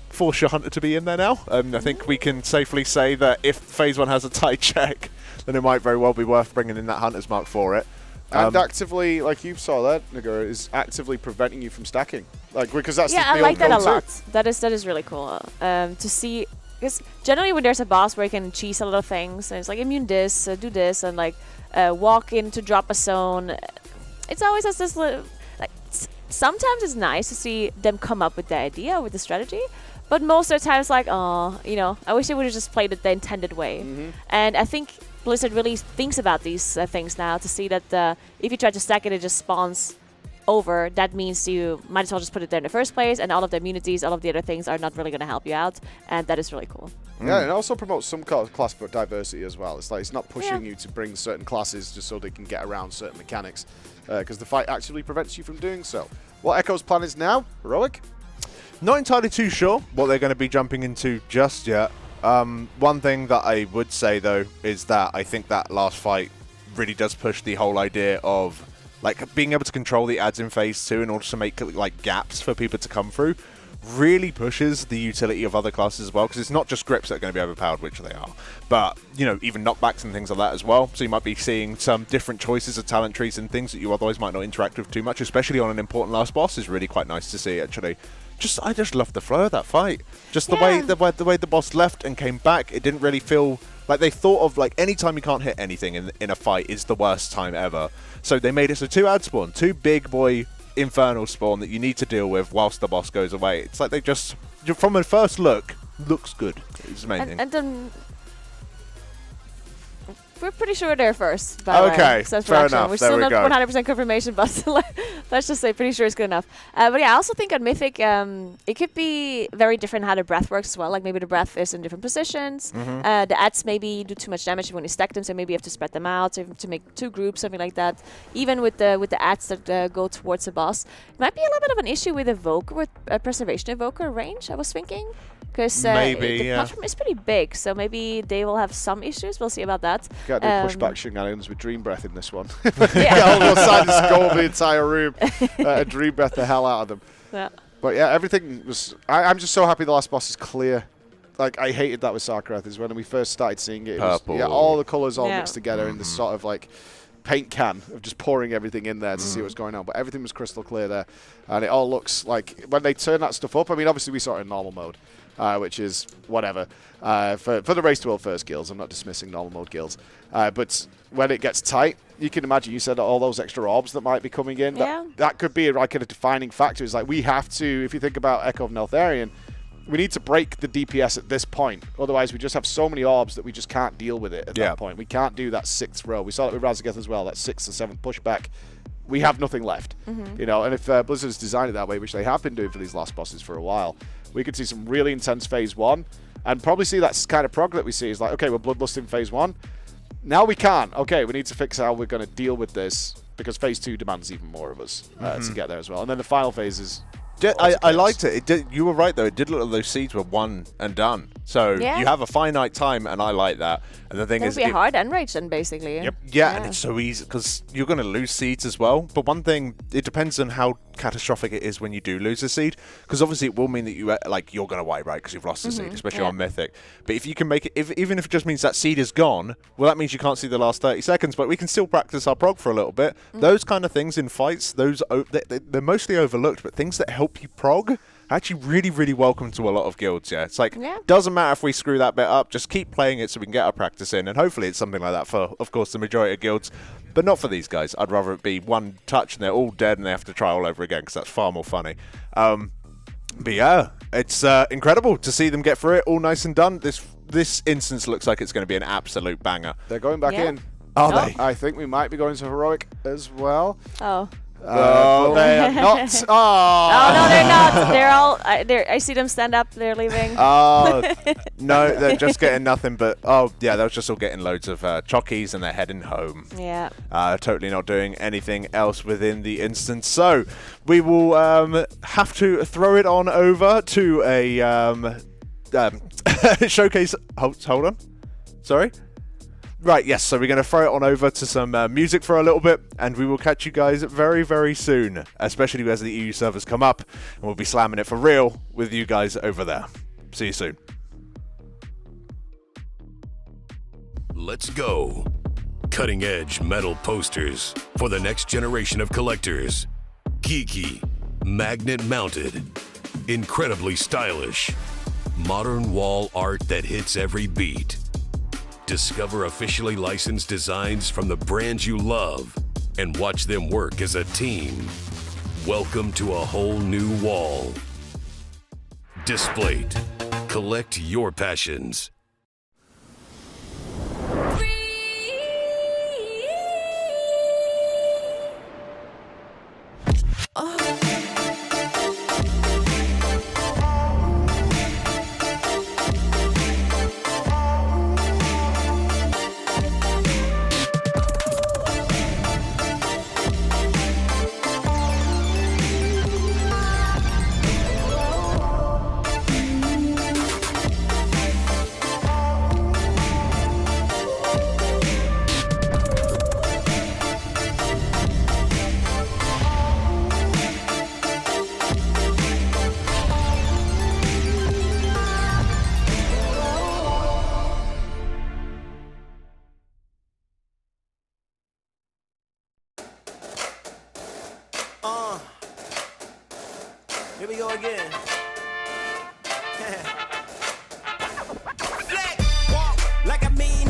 force your hunter to be in there now. I think we can safely say that if phase one has a tight check, then it might very well be worth bringing in that hunter's mark for it. And actively, like you saw that, Nagura, is actively preventing you from stacking. Like, because that's Yeah, the I like that a go-to. lot. That is really cool to see. Because generally when there's a boss where you can cheese a lot of things, and it's like immune this, do this, and like walk in to drop a zone. It's always has this like. Sometimes it's nice to see them come up with the idea, with the strategy, but most of the time it's like, oh, you know, I wish they would have just played it the intended way. And I think Blizzard really thinks about these things now to see that if you try to stack it, it just spawns over. That means you might as well just put it there in the first place, and all of the immunities, all of the other things are not really going to help you out, and that is really cool. Yeah, and it also promotes some class diversity as well. It's like it's not pushing you to bring certain classes just so they can get around certain mechanics, because the fight actually prevents you from doing so. What Echo's plan is now? Heroic? Not entirely too sure what they're going to be jumping into just yet. One thing that I would say, though, is that I think that last fight really does push the whole idea of like being able to control the ads in phase 2 in order to make like gaps for people to come through. Really pushes the utility of other classes as well, because it's not just grips that are going to be overpowered, which they are, but you know, even knockbacks and things like that as well. So you might be seeing some different choices of talent trees and things that you otherwise might not interact with too much, especially on an important last boss. Is really quite nice to see, actually. I just love the flow of that fight. Just the way the boss left and came back. It didn't really feel Like, they thought of, like, any time you can't hit anything in a fight is the worst time ever. So they made it so 2 ad spawn, 2 big boy infernal spawn that you need to deal with whilst the boss goes away. It's like they just, from a first look, looks good. It's amazing. And then we're pretty sure they're first. By the way. Okay, Says fair Reaction. enough. We're There still we not go. 100% confirmation, but let's just say pretty sure it's good enough. But yeah, I also think on Mythic, it could be very different how the breath works as well. Like maybe the breath is in different positions. The ads maybe do too much damage when you stack them, so maybe you have to spread them out to make 2 groups, something like that. Even with the ads that go towards the boss, it might be a little bit of an issue with Evoker, with Preservation Evoker range, I was thinking. Because the platform is pretty big, so maybe they will have some issues. We'll see about that. Got to do pushback shenanigans with Dream Breath in this one. All those sides go over the entire room and Dream Breath the hell out of them. Yeah. But yeah, everything was... I'm just so happy the last boss is clear. Like, I hated that with Sarkareth, is when we first started seeing it. It was, Purple. all the colours all mixed together in this sort of, like, paint can of just pouring everything in there to see what's going on. But everything was crystal clear there. And it all looks like... When they turn that stuff up, I mean, obviously we saw it in normal mode. Which is whatever. For the Race to World First guilds, I'm not dismissing normal mode guilds. But when it gets tight, you can imagine, you said all those extra orbs that might be coming in. That could be like a defining factor. It's like we have to, if you think about Echo of Neltharion, we need to break the DPS at this point. Otherwise, we just have so many orbs that we just can't deal with it at that point. We can't do that 6th row. We saw that with Razageth as well, that 6th or 7th pushback. We have nothing left. You know, and if Blizzard's designed it that way, which they have been doing for these last bosses for a while, we could see some really intense phase 1 and probably see that kind of prog that we see is like, okay, we're bloodlusting phase 1. Now we can't. Okay, we need to fix how we're going to deal with this because phase 2 demands even more of us to get there as well. And then the final phase is... I liked it. It did, you were right, though. It did look like those seeds were one and done. So you have a finite time, and I like that. And the thing is... It'll be a hard end rage then, basically. Yep. Yeah, and it's so easy because you're going to lose seeds as well. But one thing, it depends on how catastrophic it is when you do lose a seed. Because obviously it will mean that you're going to wipe, right? Because you've lost a seed, especially on Mythic. But if you can make it, even if it just means that seed is gone, well, that means you can't see the last 30 seconds. But we can still practice our prog for a little bit. Those kind of things in fights, they're mostly overlooked. But things that help you prog, actually really, really welcome to a lot of guilds, It's like, doesn't matter if we screw that bit up, just keep playing it so we can get our practice in, and hopefully it's something like that for, of course, the majority of guilds, but not for these guys. I'd rather it be one touch and they're all dead and they have to try all over again, because that's far more funny. But yeah, it's incredible to see them get through it, all nice and done. This instance looks like it's going to be an absolute banger. They're going back in. Are they? I think we might be going to Heroic as well. Oh. But they are not. Oh no, they're not. They're all. I see them stand up. They're leaving. Oh no, they're just getting nothing but. Oh yeah, they're just all getting loads of chockies and they're heading home. Yeah. Totally not doing anything else within the instance. So we will have to throw it on over to a showcase. Hold on. Sorry. Right, yes, so we're going to throw it on over to some music for a little bit, and we will catch you guys very, very soon, especially as the EU servers come up, and we'll be slamming it for real with you guys over there. See you soon. Let's go. Cutting edge metal posters for the next generation of collectors. Geeky, magnet mounted, incredibly stylish, modern wall art that hits every beat. Discover officially licensed designs from the brands you love and watch them work as a team. Welcome to a whole new wall. Displate. Collect your passions. Here we go again. Flex, walk like I mean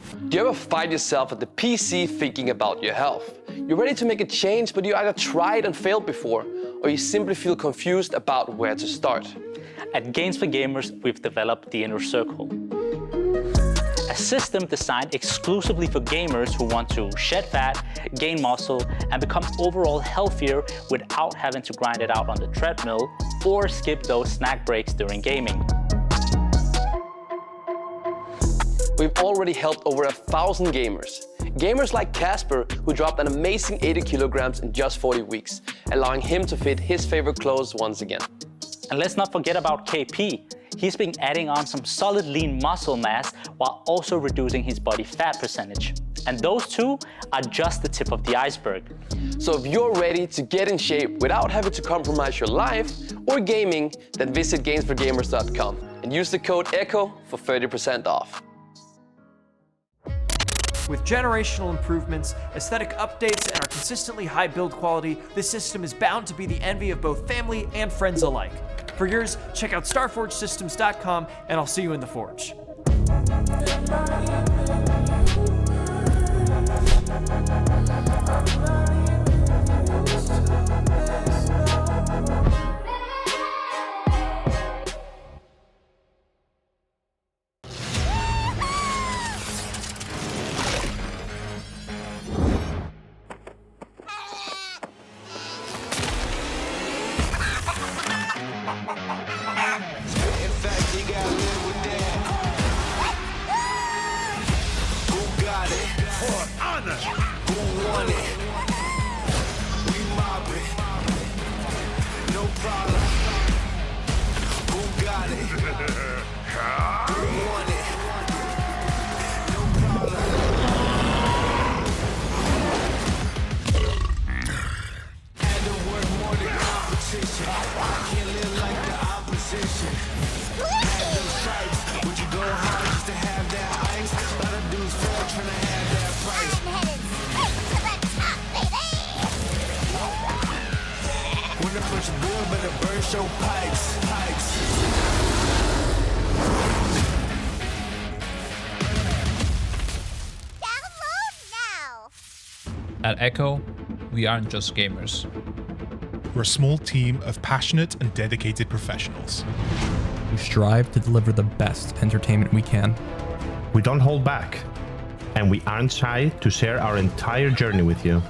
Do you ever find yourself at the PC thinking about your health? You're ready to make a change, but you either tried and failed before, or you simply feel confused about where to start. At Games for Gamers, we've developed the Inner Circle, a system designed exclusively for gamers who want to shed fat, gain muscle, and become overall healthier without having to grind it out on the treadmill or skip those snack breaks during gaming. We've already helped over 1,000 gamers. Gamers like Casper, who dropped an amazing 80 kilograms in just 40 weeks, allowing him to fit his favorite clothes once again. And let's not forget about KP. He's been adding on some solid lean muscle mass while also reducing his body fat percentage. And those two are just the tip of the iceberg. So if you're ready to get in shape without having to compromise your life or gaming, then visit gamesforgamers.com and use the code ECHO for 30% off. With generational improvements, aesthetic updates, and our consistently high build quality, this system is bound to be the envy of both family and friends alike. For yours, check out StarForgeSystems.com, and I'll see you in the Forge. At Echo, we aren't just gamers. We're a small team of passionate and dedicated professionals. We strive to deliver the best entertainment we can. We don't hold back, and we aren't shy to share our entire journey with you.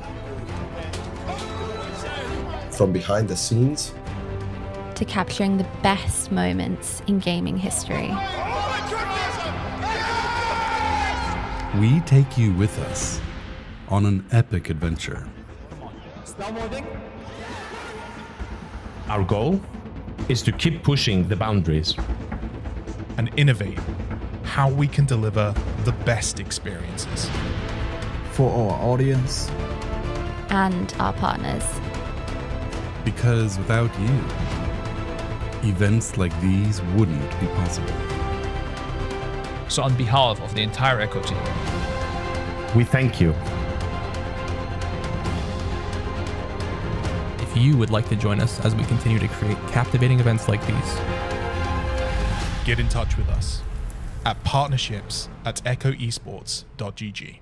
From behind the scenes to capturing the best moments in gaming history. We take you with us on an epic adventure. Our goal is to keep pushing the boundaries and innovate how we can deliver the best experiences for our audience and our partners. Because without you, events like these wouldn't be possible. So on behalf of the entire Echo team, we thank you. If you would like to join us as we continue to create captivating events like these, get in touch with us at partnerships@echoesports.gg.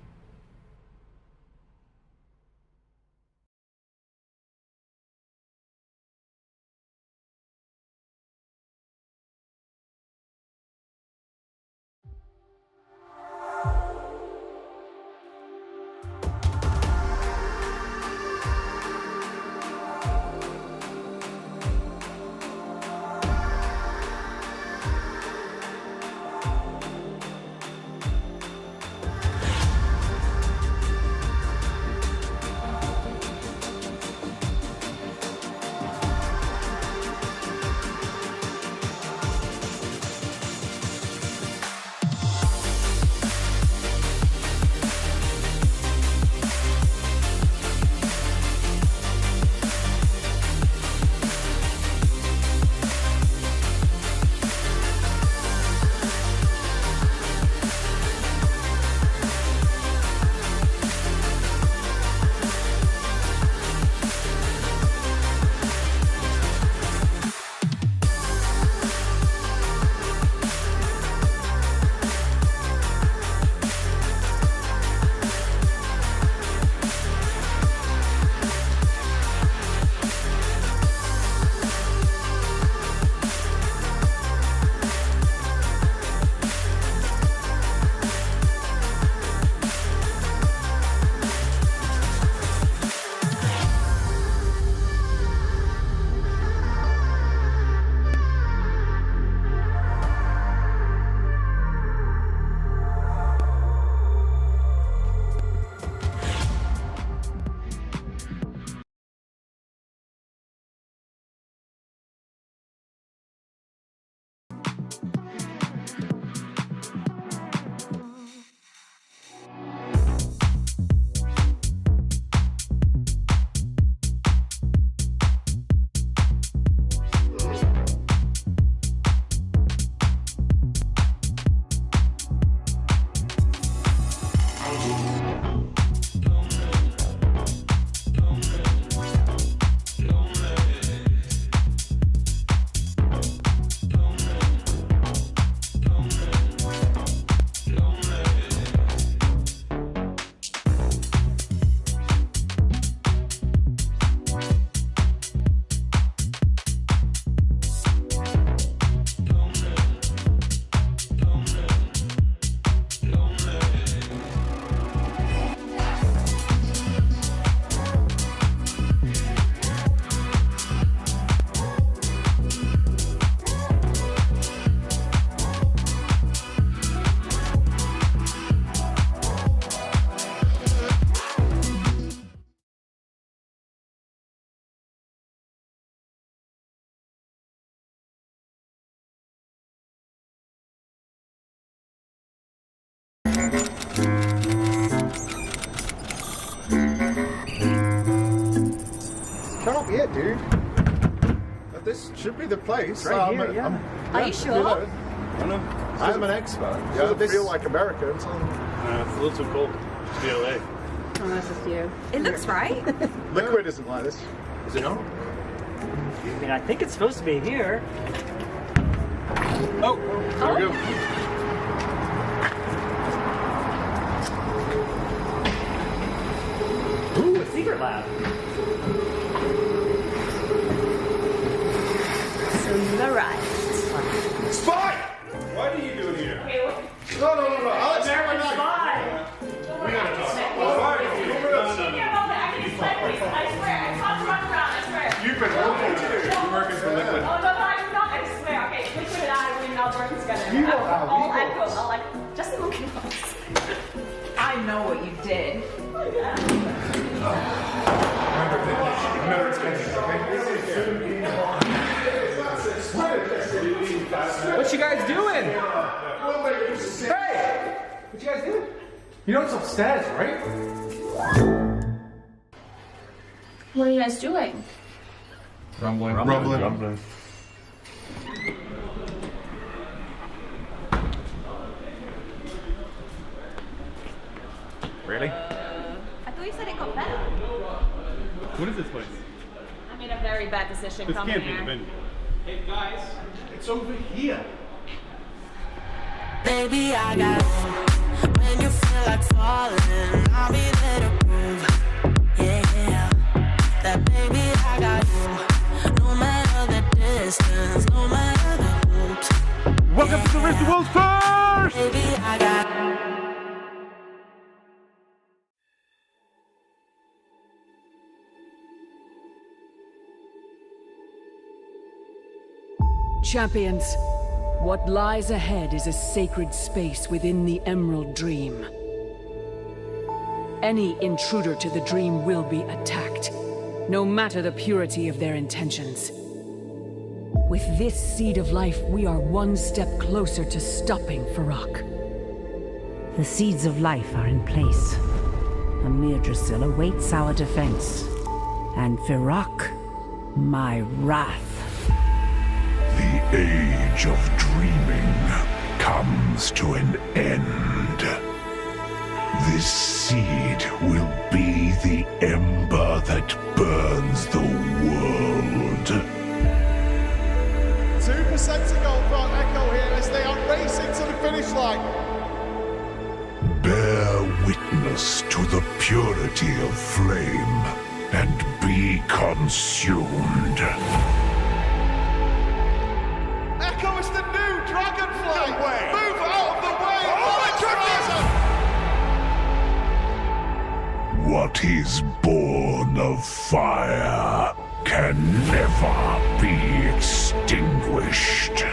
here, dude. This should be the place. Right here, yeah. Are you sure? I'm an expert. It doesn't feel like America. It's it's a little too cold to be LA. Oh, that's just you. It looks right. Liquid isn't like this. Is it not? I mean, I think it's supposed to be here. Oh, there we go. Ooh, a secret lab. Right. Spy! What are you doing here? No. Alex, American spy. We gotta talk. You've been working together. You're working for Liquid. Oh, no, I'm not. I swear. Okay, Liquid and I, we're not working together. You are all Echo. I'll like, just a monkey box. I know what you did. Remember it's getting What you guys doing? Hey! What you guys doing? You know it's upstairs, right? What are you guys doing? Rumbling. Really? I thought you said it got better. What is this place? I made a very bad decision This coming can't be here. the venue. Hey guys, it's over here. Baby, I got you. When you feel like falling, I'll be there to prove. Yeah, that baby, I got you. No matter the distance, no matter the hoops. Welcome to the Race the World's First! Baby, I got you. Champions, what lies ahead is a sacred space within the Emerald Dream. Any intruder to the dream will be attacked, no matter the purity of their intentions. With this seed of life, we are one step closer to stopping Farak. The seeds of life are in place. Amirdrassil awaits our defense. And Farak, my wrath. The age of dreaming comes to an end. This seed will be the ember that burns the world. 2% to go for Echo here as they are racing to the finish line. Bear witness to the purity of flame and be consumed. Echo is the new Dragonfly! Move out of the way! Oh my goodness! What is born of fire can never be extinguished.